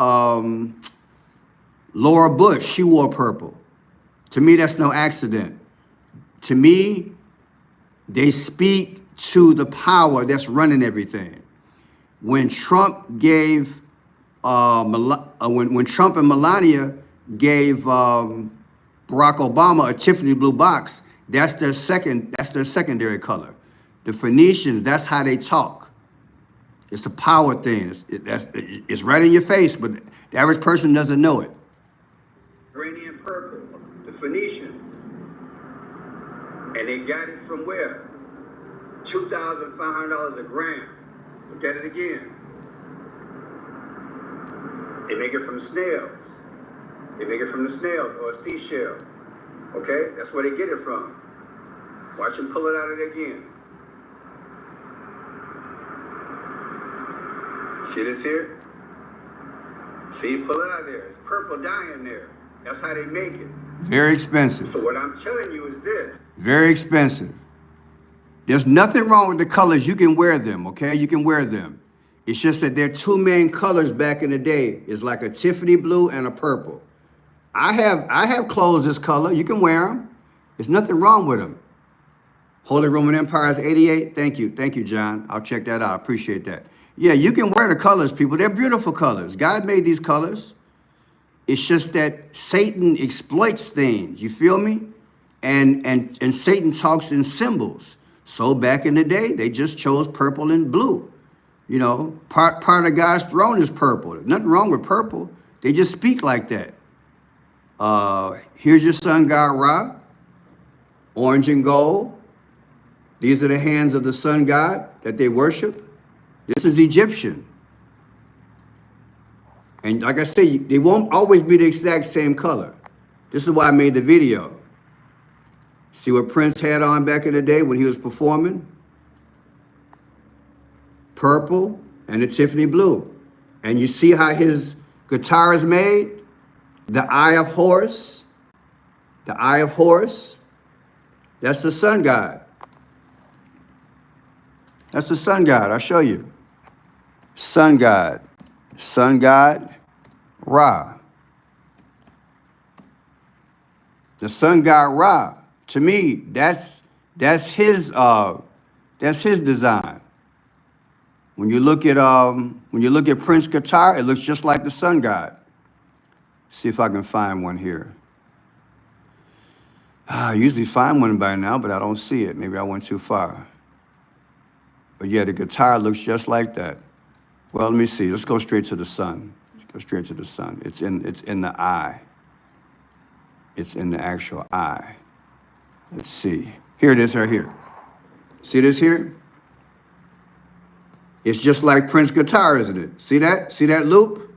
Laura Bush. She wore purple. To me, that's no accident. To me, they speak to the power that's running everything. When Trump gave, when Trump and Melania gave Barack Obama a Tiffany blue box, that's their secondary color. The Phoenicians, that's how they talk. It's a power thing. It's right in your face, but the average person doesn't know it. Iranian purple, the Phoenicians. And they got it from where? $2,500 a gram. Look at it again. They make it from snails. They make it from the snails or a seashell. Okay? That's where they get it from. Watch them pull it out of there again. See this here? See, pull it out of there. It's purple dye in there. That's how they make it. Very expensive. So what I'm telling you is this. Very expensive. There's nothing wrong with the colors. You can wear them, okay? You can wear them. It's just that their 2 main colors back in the day is like a Tiffany blue and a purple. I have clothes this color. You can wear them. There's nothing wrong with them. Holy Roman Empire is 88. Thank you, John. I'll check that out. I appreciate that. Yeah, you can wear the colors, people. They're beautiful colors. God made these colors. It's just that Satan exploits things. You feel me? And Satan talks in symbols. So back in the day, they just chose purple and blue. You know, part of God's throne is purple. There's nothing wrong with purple. They just speak like that. Here's your sun god Ra, orange and gold. These are the hands of the sun god that they worship. This is Egyptian. And like I say, they won't always be the exact same color. This is why I made the video. See what Prince had on back in the day when he was performing? Purple and the Tiffany blue. And you see how his guitar is made? The Eye of Horus. The Eye of Horus. That's the sun god. That's the sun god. I'll show you. Sun god. Sun god, Ra. The sun god Ra. To me, that's his design. When you look at Prince guitar, it looks just like the sun god. See if I can find one here. I usually find one by now, but I don't see it. Maybe I went too far. But yeah, the guitar looks just like that. Well, let me see. Let's go straight to the sun. Let's go straight to the sun. It's in the eye. It's in the actual eye. Let's see. Here it is right here. See this here? It's just like Prince guitar, isn't it? See that? See that loop?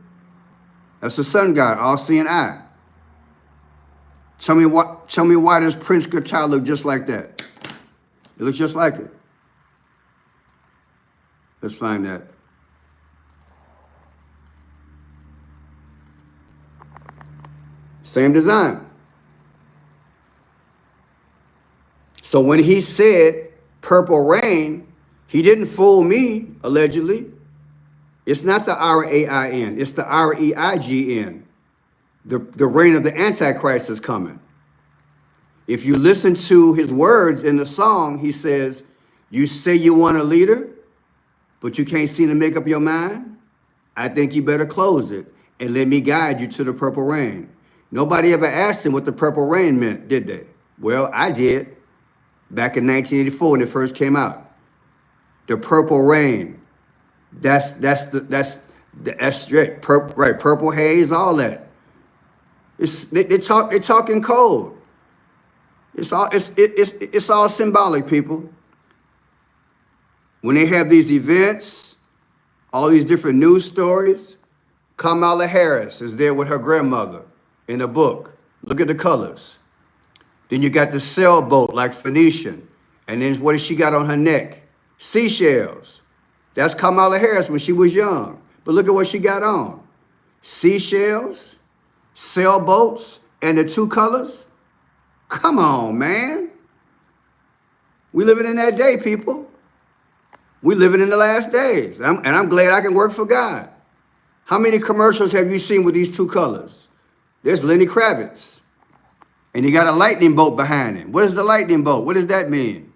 That's the sun god, all-seeing eye. Tell me why does Prince guitar look just like that? It looks just like it. Let's find that. Same design. So when he said Purple Rain, he didn't fool me, allegedly. It's not the R-A-I-N, it's the R-E-I-G-N. The reign of the Antichrist is coming. If you listen to his words in the song, he says, you say you want a leader, but you can't seem to make up your mind? I think you better close it and let me guide you to the purple rain. Nobody ever asked him what the purple rain meant, did they? Well, I did back in 1984 when it first came out. The purple rain. That's straight. Right, purple haze, all that. They're talking code. It's all symbolic, people. When they have these events, all these different news stories, Kamala Harris is there with her grandmother in a book. Look at the colors. Then you got the sailboat like Phoenician. And then what has she got on her neck? Seashells. That's Kamala Harris when she was young. But look at what she got on. Seashells, sailboats, and the two colors. Come on, man. We living in that day, people. We living in the last days. And I'm glad I can work for God. How many commercials have you seen with these two colors? There's Lenny Kravitz. And he got a lightning bolt behind him. What is the lightning bolt? What does that mean?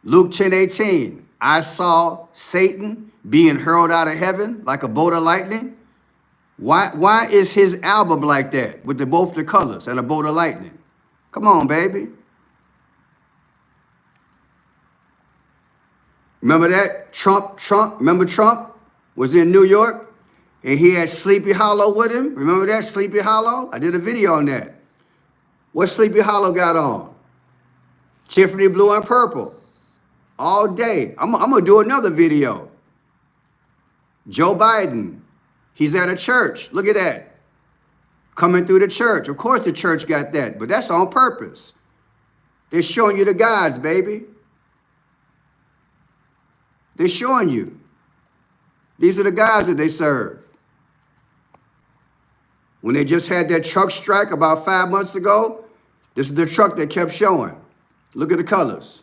Luke 10:18. I saw Satan being hurled out of heaven like a bolt of lightning. Why is his album like that with both the colors and a bolt of lightning? Come on, baby. Remember that? Remember Trump was in New York and he had Sleepy Hollow with him? Remember that, Sleepy Hollow? I did a video on that. What Sleepy Hollow got on? Tiffany blue and purple. All day. I'm going to do another video. Joe Biden, he's at a church. Look at that. Coming through the church. Of course the church got that, but that's on purpose. They're showing you the gods, baby. They're showing you. These are the guys that they serve. When they just had that truck strike about 5 months ago, this is the truck that kept showing. Look at the colors.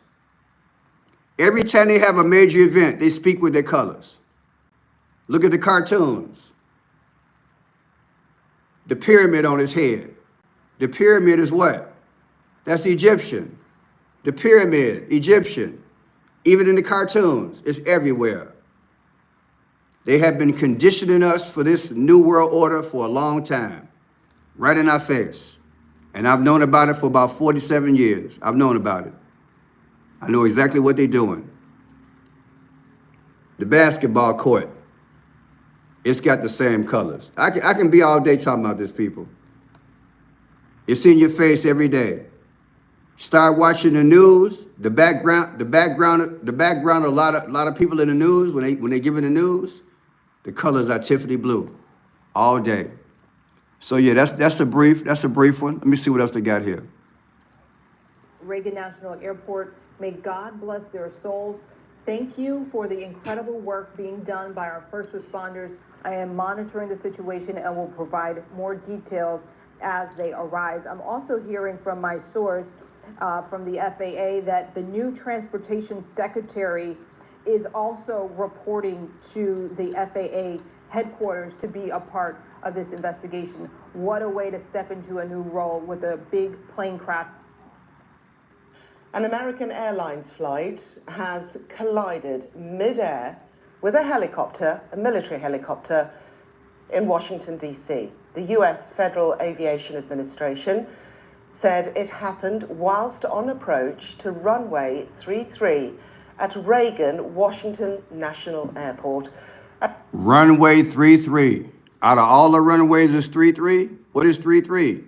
Every time they have a major event, they speak with their colors. Look at the cartoons. The pyramid on his head. The pyramid is what? That's Egyptian. The pyramid, Egyptian. Even in the cartoons, it's everywhere. They have been conditioning us for this new world order for a long time, right in our face. And I've known about it for about 47 years. I've known about it. I know exactly what they're doing. The basketball court, it's got the same colors. I can be all day talking about this, people. It's in your face every day. Start watching the news. The background of a lot of people in the news, when they give it the news, the colors are Tiffany blue all day. So yeah, that's a brief one. Let me see what else they got here. Reagan National Airport, may God bless their souls. Thank you for the incredible work being done by our first responders. I am monitoring the situation and will provide more details as they arise. I'm also hearing from my source from the FAA that the new transportation secretary is also reporting to the FAA headquarters to be a part of this investigation. What a way to step into a new role with a big plane crash. An American Airlines flight has collided mid-air with a helicopter, a military helicopter, in Washington, D.C. The U.S. Federal Aviation Administration said it happened whilst on approach to runway 33 at Reagan Washington National Airport. Runway 33. Out of all the runways, is 33? What is 33?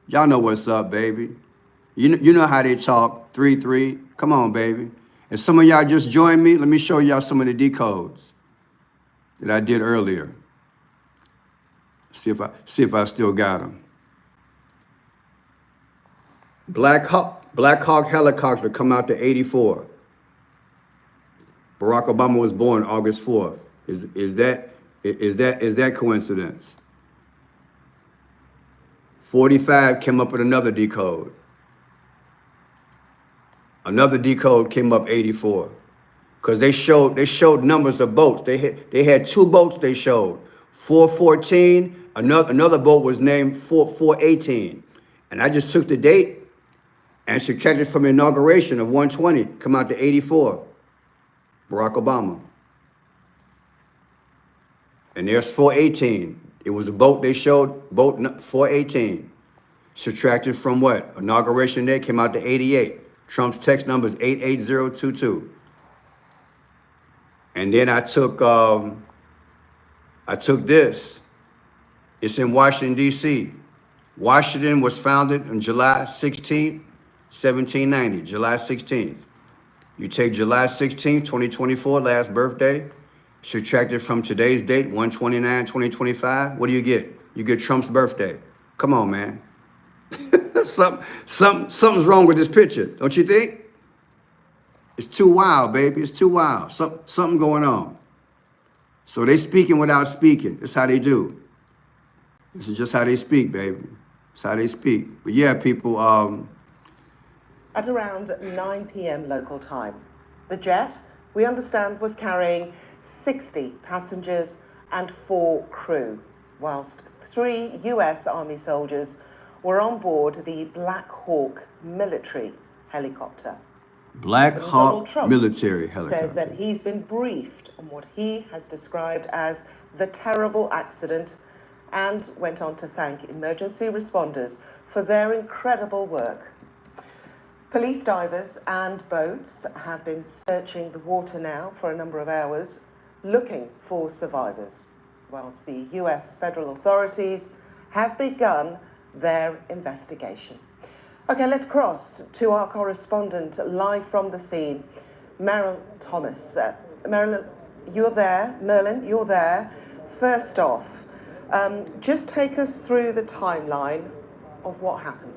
Y'all know what's up, baby. You know how they talk, 3-3. Come on, baby. If some of y'all just joined me, let me show y'all some of the decodes that I did earlier. See if I still got them. Black Hawk helicopter come out to 84. Barack Obama was born August 4th. Is that coincidence? 45 came up with another decode. Another decode came up 84. Because they showed numbers of boats. They had two boats they showed. 414, another boat was named 418. And I just took the date and subtracted from the inauguration of 120, come out to 84. Barack Obama. And there's 418. It was a boat they showed, boat 418. Subtracted from what? Inauguration day came out to 88. Trump's text number is 88022. And then I took this. It's in Washington, D.C. Washington was founded on July 16th, 1790, July 16th. You take July 16th, 2024, last birthday, subtract it from today's date, 1/29/2025. What do you get? You get Trump's birthday. Come on, man. Something's wrong with this picture, don't you think? It's too wild, baby. It's too wild. Something going on. So they speaking without speaking. That's how they do. This is just how they speak, baby. It's how they speak. But yeah, people. At around 9 p.m. local time, the jet, we understand, was carrying 60 passengers and 4 crew, whilst 3 U.S. Army soldiers were on board the Black Hawk military helicopter. Black President Hawk Donald Trump military helicopter. says that he's been briefed on what he has described as the terrible accident and went on to thank emergency responders for their incredible work. Police divers and boats have been searching the water now for a number of hours, looking for survivors, whilst the US federal authorities have begun their investigation. Okay, let's cross to our correspondent live from the scene, Merrill Thomas. Merlin, you're there. Merlin, you're there. First off, just take us through the timeline of what happened.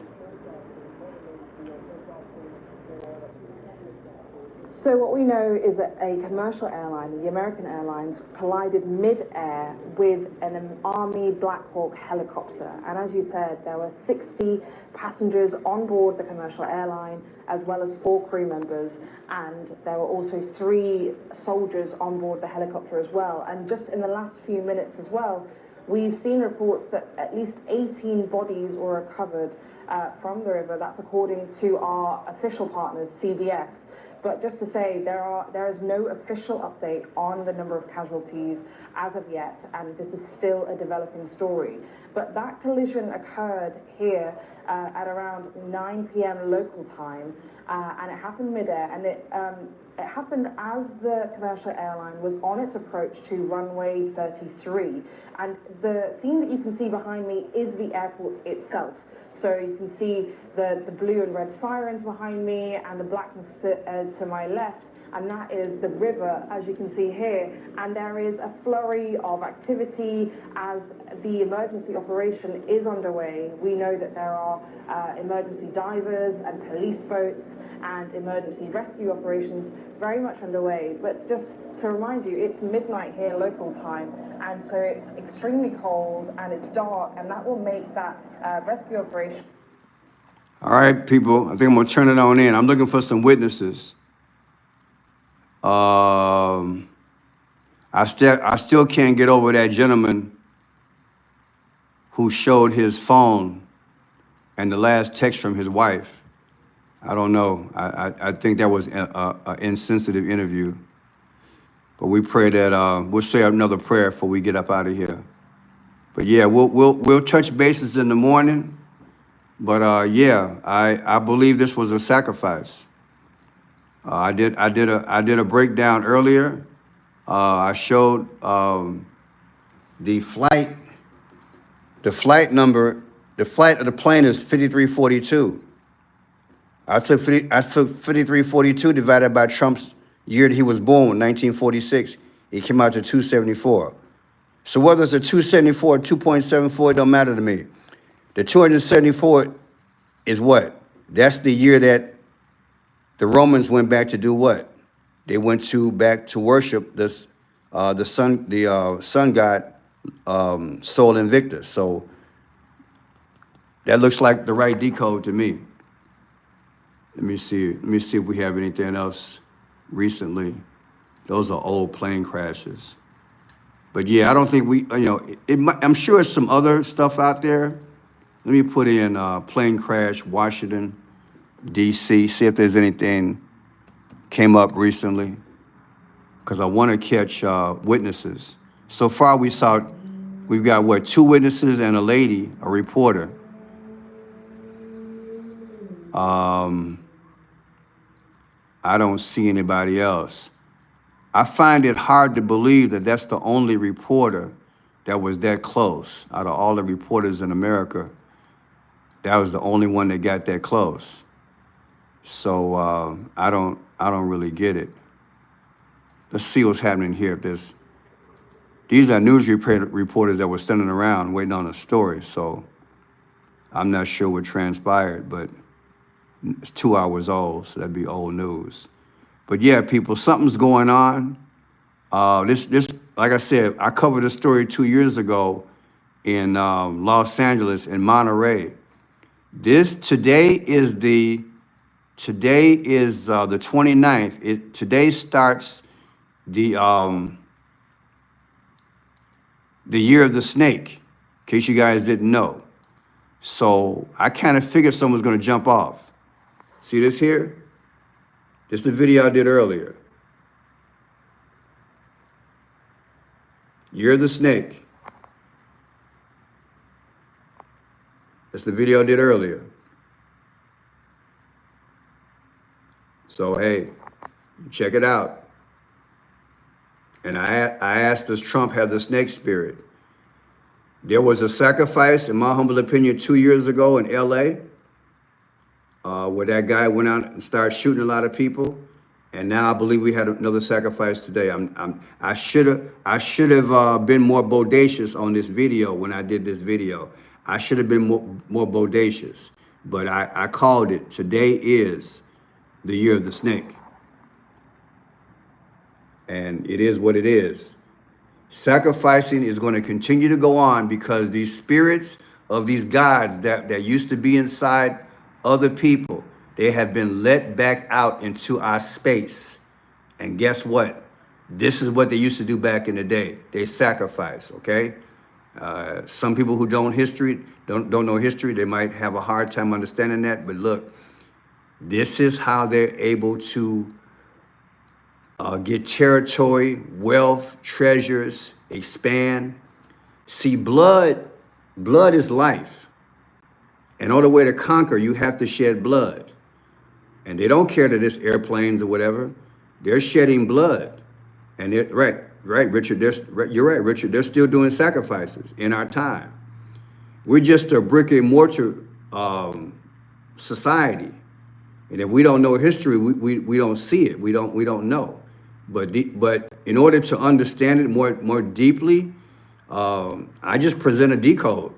So what we know is that a commercial airline, the American Airlines, collided mid-air with an Army Black Hawk helicopter. And as you said, there were 60 passengers on board the commercial airline, as well as 4 crew members. And there were also 3 soldiers on board the helicopter as well. And just in the last few minutes as well, we've seen reports that at least 18 bodies were recovered from the river. That's according to our official partners, CBS. But just to say, there is no official update on the number of casualties as of yet, and this is still a developing story. But that collision occurred here at around 9 p.m. local time, and it happened midair, and it happened as the commercial airline was on its approach to runway 33. And the scene that you can see behind me is the airport itself. So you can see the blue and red sirens behind me and the blackness to my left, and that is the river, as you can see here. And there is a flurry of activity as the emergency operation is underway. We know that there are emergency divers and police boats and emergency rescue operations very much underway. But just to remind you, it's midnight here local time, and so it's extremely cold and it's dark, and that will make that rescue operation. All right, people, I think I'm gonna turn it on in. I'm looking for some witnesses. I still can't get over that gentleman who showed his phone and the last text from his wife. I don't know. I think that was an insensitive interview. But we pray that we'll say another prayer before we get up out of here. But yeah, we'll touch bases in the morning. But yeah, I believe this was a sacrifice. I did a breakdown earlier. I showed the flight number. The flight of the plane is 5342. I took 5342 divided by Trump's year that he was born, 1946. It came out to 274. So whether it's a 274 or 2.74, it don't matter to me. The 274 is what? That's the year that the Romans went back to do what? They went back to worship this the sun god Sol Invictus. So that looks like the right decode to me. Let me see. Let me see if we have anything else recently. Those are old plane crashes. But yeah, I don't think we, I'm sure there's some other stuff out there. Let me put in plane crash, Washington, D.C., see if there's anything came up recently, because I want to catch witnesses. So far, we've got, what, 2 witnesses and a lady, a reporter. I don't see anybody else. I find it hard to believe that that's the only reporter that was that close. Out of all the reporters in America, that was the only one that got that close. So I don't really get it. Let's see what's happening here. These are news reporters that were standing around waiting on a story. So I'm not sure what transpired, but it's 2 hours old, so that'd be old news. But yeah, people, something's going on. This, like I said, I covered this story 2 years ago in Los Angeles, in Monterey. Today is the 29th. Today starts the year of the snake, in case you guys didn't know. So I kind of figured someone's going to jump off. See this here? This is the video I did earlier. Year of the snake. That's the video I did earlier. So, hey, check it out. And I asked, does Trump have the snake spirit? There was a sacrifice, in my humble opinion, 2 years ago in LA, where that guy went out and started shooting a lot of people. And now I believe we had another sacrifice today. I should have been more bodacious on this video when I did this video. I should have been more bodacious, but I called it. Today is the year of the snake. And it is what it is. Sacrificing is going to continue to go on because these spirits of these gods that used to be inside other people, they have been let back out into our space. And guess what? This is what they used to do back in the day. They sacrifice, okay? Some people who don't know history, they might have a hard time understanding that. But look, this is how they're able to get territory, wealth, treasures, expand. See, blood is life. In order way to conquer, you have to shed blood. And they don't care that it's airplanes or whatever. They're shedding blood. And right, Richard, you're right, Richard. They're still doing sacrifices in our time. We're just a brick and mortar society. And if we don't know history, we don't see it. We don't know. But in order to understand it more deeply, I just present a decode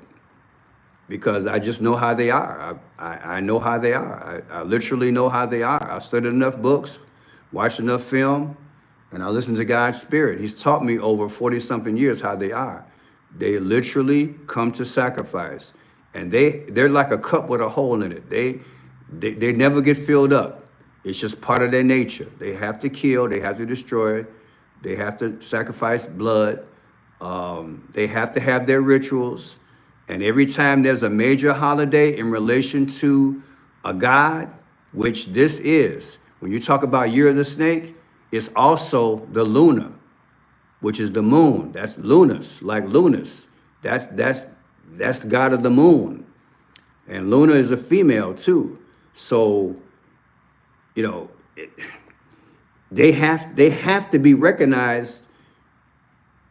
because I just know how they are. I know how they are. I literally know how they are. I've studied enough books, watched enough film, and I listen to God's Spirit. He's taught me over 40-something years how they are. They literally come to sacrifice, and they're like a cup with a hole in it. They never get filled up. It's just part of their nature. They have to kill, they have to destroy, they have to sacrifice blood, they have to have their rituals. And every time there's a major holiday in relation to a god, which this is, when you talk about Year of the Snake, it's also the Luna, which is the moon. That's Lunas, like Lunas. That's the god of the moon. And Luna is a female too. So, they have to be recognized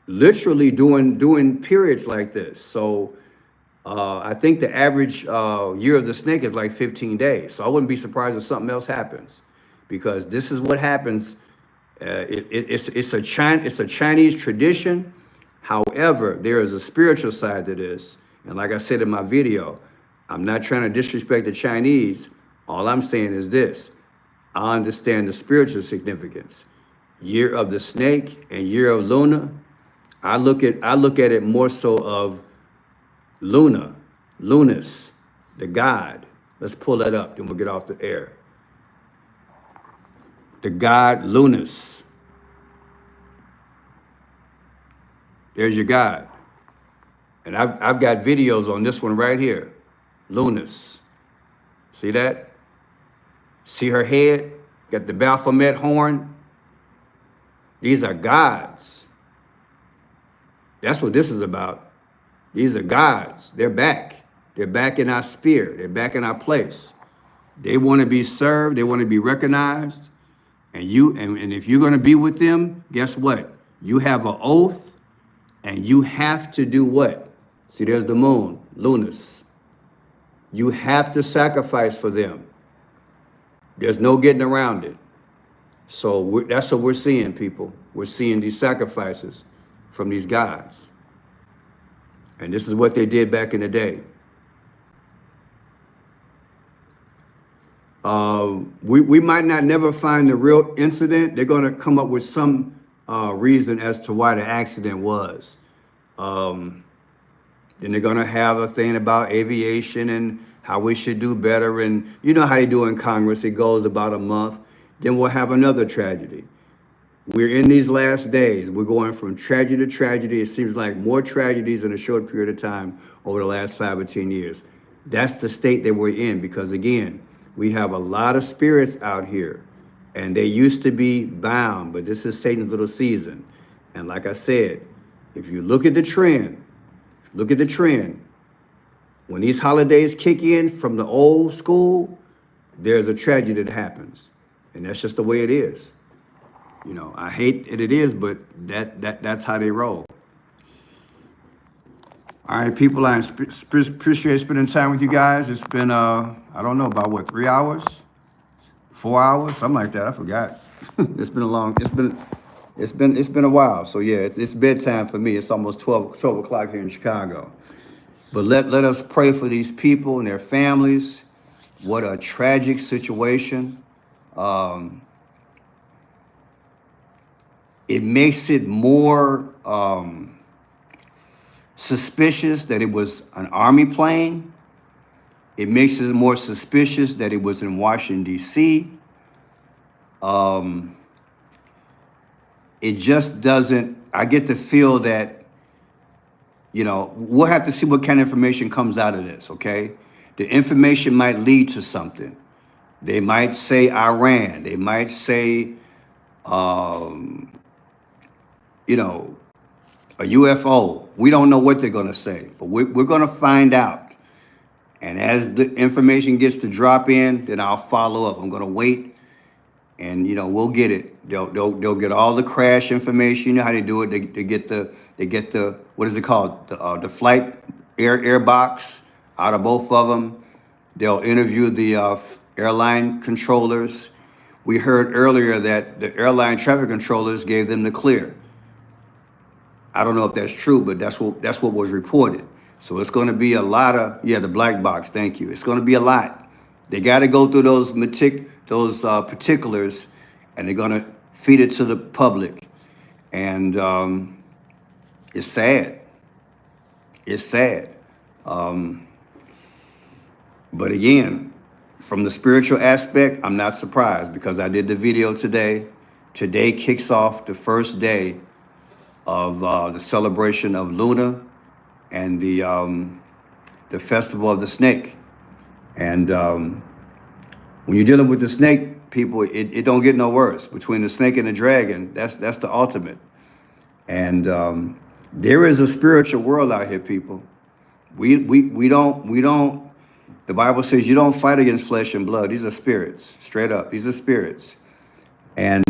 literally during periods like this. So I think the average Year of the Snake is like 15 days. So I wouldn't be surprised if something else happens, because this is what happens. It's a Chinese tradition. However, there is a spiritual side to this. And like I said in my video, I'm not trying to disrespect the Chinese. All I'm saying is this. I understand the spiritual significance. Year of the Snake and Year of Luna. I look at it more so of Luna, Lunas, the god. Let's pull that up, then we'll get off the air. the god Lunas. There's your god. And I've got videos on this one right here. Lunas. See that? See her head? Got the Baphomet horn. These are gods. That's what this is about. These are gods. They're back. They're back in our sphere. They're back in our place. They want to be served. They want to be recognized. And if you're going to be with them, guess what? You have an oath, and you have to do what? See, there's the moon, Lunas. You have to sacrifice for them. There's no getting around it. So that's what we're seeing, people. We're seeing these sacrifices from these gods. And this is what they did back in the day. We might not never find the real incident. They're going to come up with some reason as to why the accident was. Then they're going to have a thing about aviation and how we should do better. And you know how they do in Congress. It goes about a month. Then we'll have another tragedy. We're in these last days. We're going from tragedy to tragedy. It seems like more tragedies in a short period of time over the last 5 or 10 years. That's the state that we're in because, again, we have a lot of spirits out here. And they used to be bound, but this is Satan's little season. And like I said, if you look at the trend, when these holidays kick in from the old school, there's a tragedy that happens. And that's just the way it is. You know, I hate it is, but that's how they roll. All right, people, I appreciate spending time with you guys. It's been, I don't know, about what, 3 hours? 4 hours? Something like that, I forgot. It's been a while. So yeah, it's bedtime for me. It's almost 12 o'clock here in Chicago. But let us pray for these people and their families. What a tragic situation. It makes it more suspicious that it was an Army plane. It makes it more suspicious that it was in Washington, D.C. It just doesn't, I get the feel that, you know, we'll have to see what kind of information comes out of this, okay? The information might lead to something. They might say Iran. They might say, you know, a UFO. We don't know what they're going to say, but we're going to find out. And as the information gets to drop in, then I'll follow up. I'm going to wait, and you know we'll get it. They'll get all the crash information. You know how they do it. They get the what is it called? The flight air box out of both of them. They'll interview the airline controllers. We heard earlier that the airline traffic controllers gave them the clear. I don't know if that's true, but that's what was reported. So it's going to be a lot of, the black box. Thank you. It's going to be a lot. They got to go through those particulars, and they're going to feed it to the public. And it's sad. It's sad. But again, from the spiritual aspect, I'm not surprised because I did the video today. Today kicks off the first day of the celebration of Luna and the festival of the snake. And when you're dealing with the snake, people, it don't get no worse. Between the snake and the dragon, that's the ultimate. And there is a spiritual world out here, people. We don't. The Bible says you don't fight against flesh and blood. These are spirits, straight up. These are spirits. And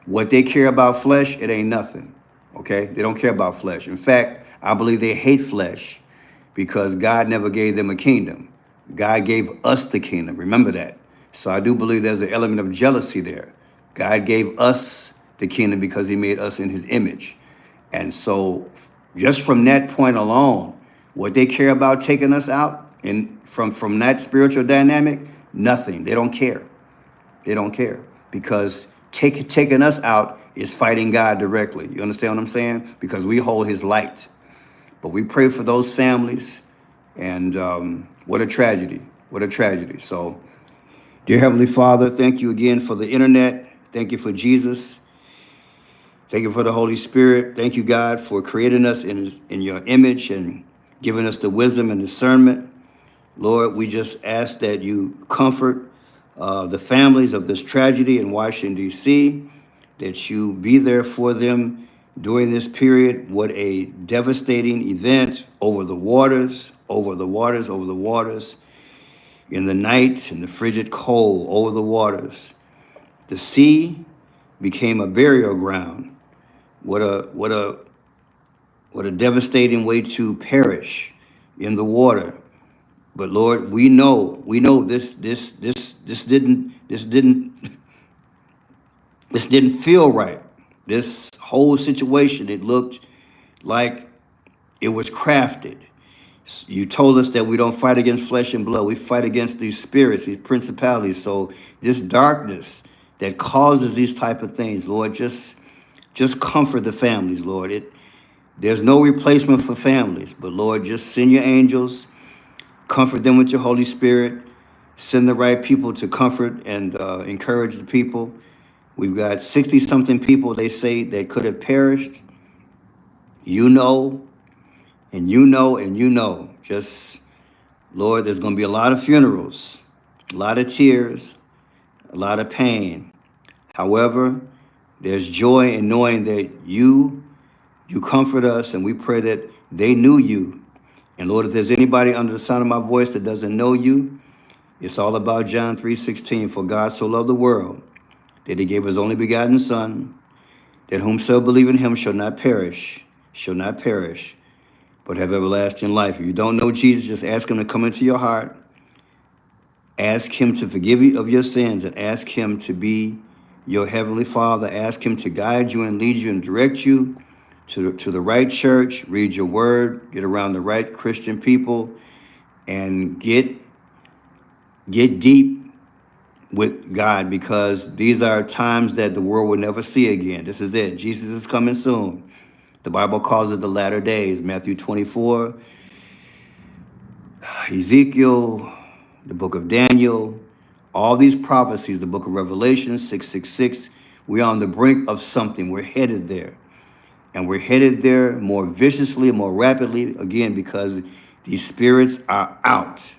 what they care about flesh, it ain't nothing. Okay? They don't care about flesh. In fact, I believe they hate flesh because God never gave them a kingdom. God gave us the kingdom. Remember that. So I do believe there's an element of jealousy there. God gave us the kingdom because he made us in his image. And so just from that point alone, what they care about taking us out and from that spiritual dynamic, nothing. They don't care. They don't care because taking us out is fighting God directly. You understand what I'm saying? Because we hold his light. But we pray for those families, and what a tragedy. What a tragedy. So Dear Heavenly Father, thank you again for the internet. Thank you for Jesus. Thank you for the Holy Spirit. Thank you, God, for creating us in your image and giving us the wisdom and discernment. Lord, we just ask that you comfort the families of this tragedy in Washington, D.C., that you be there for them during this period. What a devastating event over the waters, over the waters, over the waters, in the night, in the frigid cold, over the waters. The sea became a burial ground. What a devastating way to perish in the water. But Lord, we know this didn't feel right. This whole situation, it looked like it was crafted. You told us that we don't fight against flesh and blood. We fight against these spirits, these principalities. So this darkness that causes these type of things, Lord, just comfort the families, Lord. There's no replacement for families, but Lord, just send your angels, comfort them with your Holy Spirit, send the right people to comfort and encourage the people. We've got 60-something people, they say, that could have perished. You know, and you know, and you know. Just, Lord, there's going to be a lot of funerals, a lot of tears, a lot of pain. However, there's joy in knowing that you comfort us, and we pray that they knew you. And Lord, if there's anybody under the sound of my voice that doesn't know you, it's all about John 3:16. For God so loved the world that he gave his only begotten Son, that whomsoever believe in him shall not perish, but have everlasting life. If you don't know Jesus, just ask him to come into your heart. Ask him to forgive you of your sins, and ask him to be your heavenly Father. Ask him to guide you and lead you and direct you to the right church. Read your word, get around the right Christian people, and get deep with God, because these are times that the world will never see again. This is it. Jesus is coming soon. The Bible calls it the latter days. Matthew 24, Ezekiel, the book of Daniel, all these prophecies, the book of Revelation, 666. We're on the brink of something. We're headed there. And we're headed there more viciously, more rapidly, again, because these spirits are out.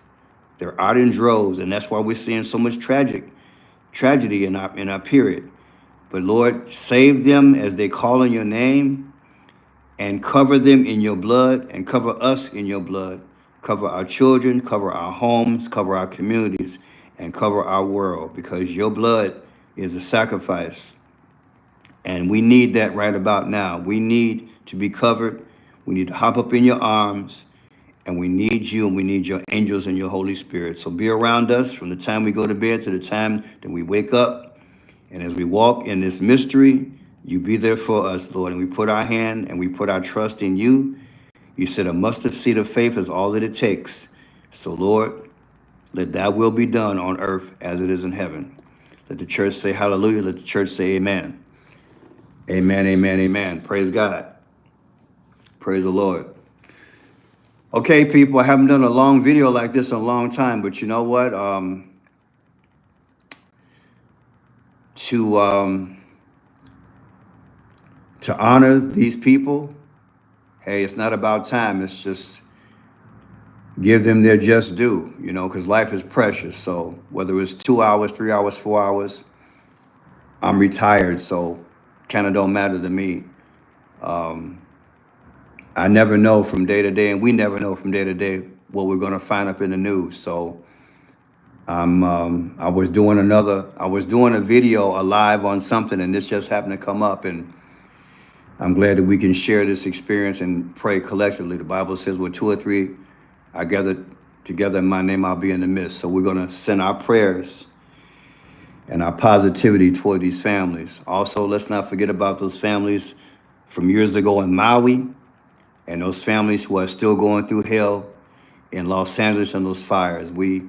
They're out in droves, and that's why we're seeing so much tragedy in our period. But Lord, save them as they call on your name, and cover them in your blood, and cover us in your blood. Cover our children, cover our homes, cover our communities, and cover our world, because your blood is a sacrifice. And we need that right about now. We need to be covered. We need to hop up in your arms. And we need you, and we need your angels and your Holy Spirit. So be around us from the time we go to bed to the time that we wake up. And as we walk in this mystery, you be there for us, Lord. And we put our hand and we put our trust in you. You said a mustard seed of faith is all that it takes. So, Lord, let thy will be done on earth as it is in heaven. Let the church say hallelujah. Let the church say amen. Amen, amen, amen. Praise God. Praise the Lord. Okay, people, I haven't done a long video like this in a long time, but you know what? To honor these people, hey, it's not about time. It's just give them their just due, you know, because life is precious. So whether it's 2 hours, 3 hours, 4 hours, I'm retired, so kind of don't matter to me. I never know from day to day, and we never know from day to day what we're going to find up in the news. So I was doing a video, a live on something, and this just happened to come up, and I'm glad that we can share this experience and pray collectively. The Bible says, where 2 or 3 are gathered together in my name, I'll be in the midst. So we're going to send our prayers and our positivity toward these families. Also, let's not forget about those families from years ago in Maui, and those families who are still going through hell in Los Angeles and those fires. We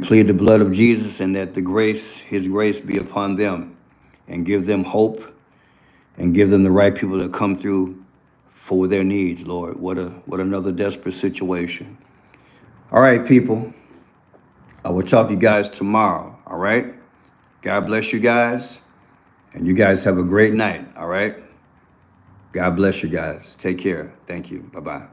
plead the blood of Jesus, and that his grace be upon them, and give them hope, and give them the right people to come through for their needs, Lord. What another desperate situation. All right, people. I will talk to you guys tomorrow, all right? God bless you guys, and you guys have a great night, all right? God bless you guys. Take care. Thank you. Bye-bye.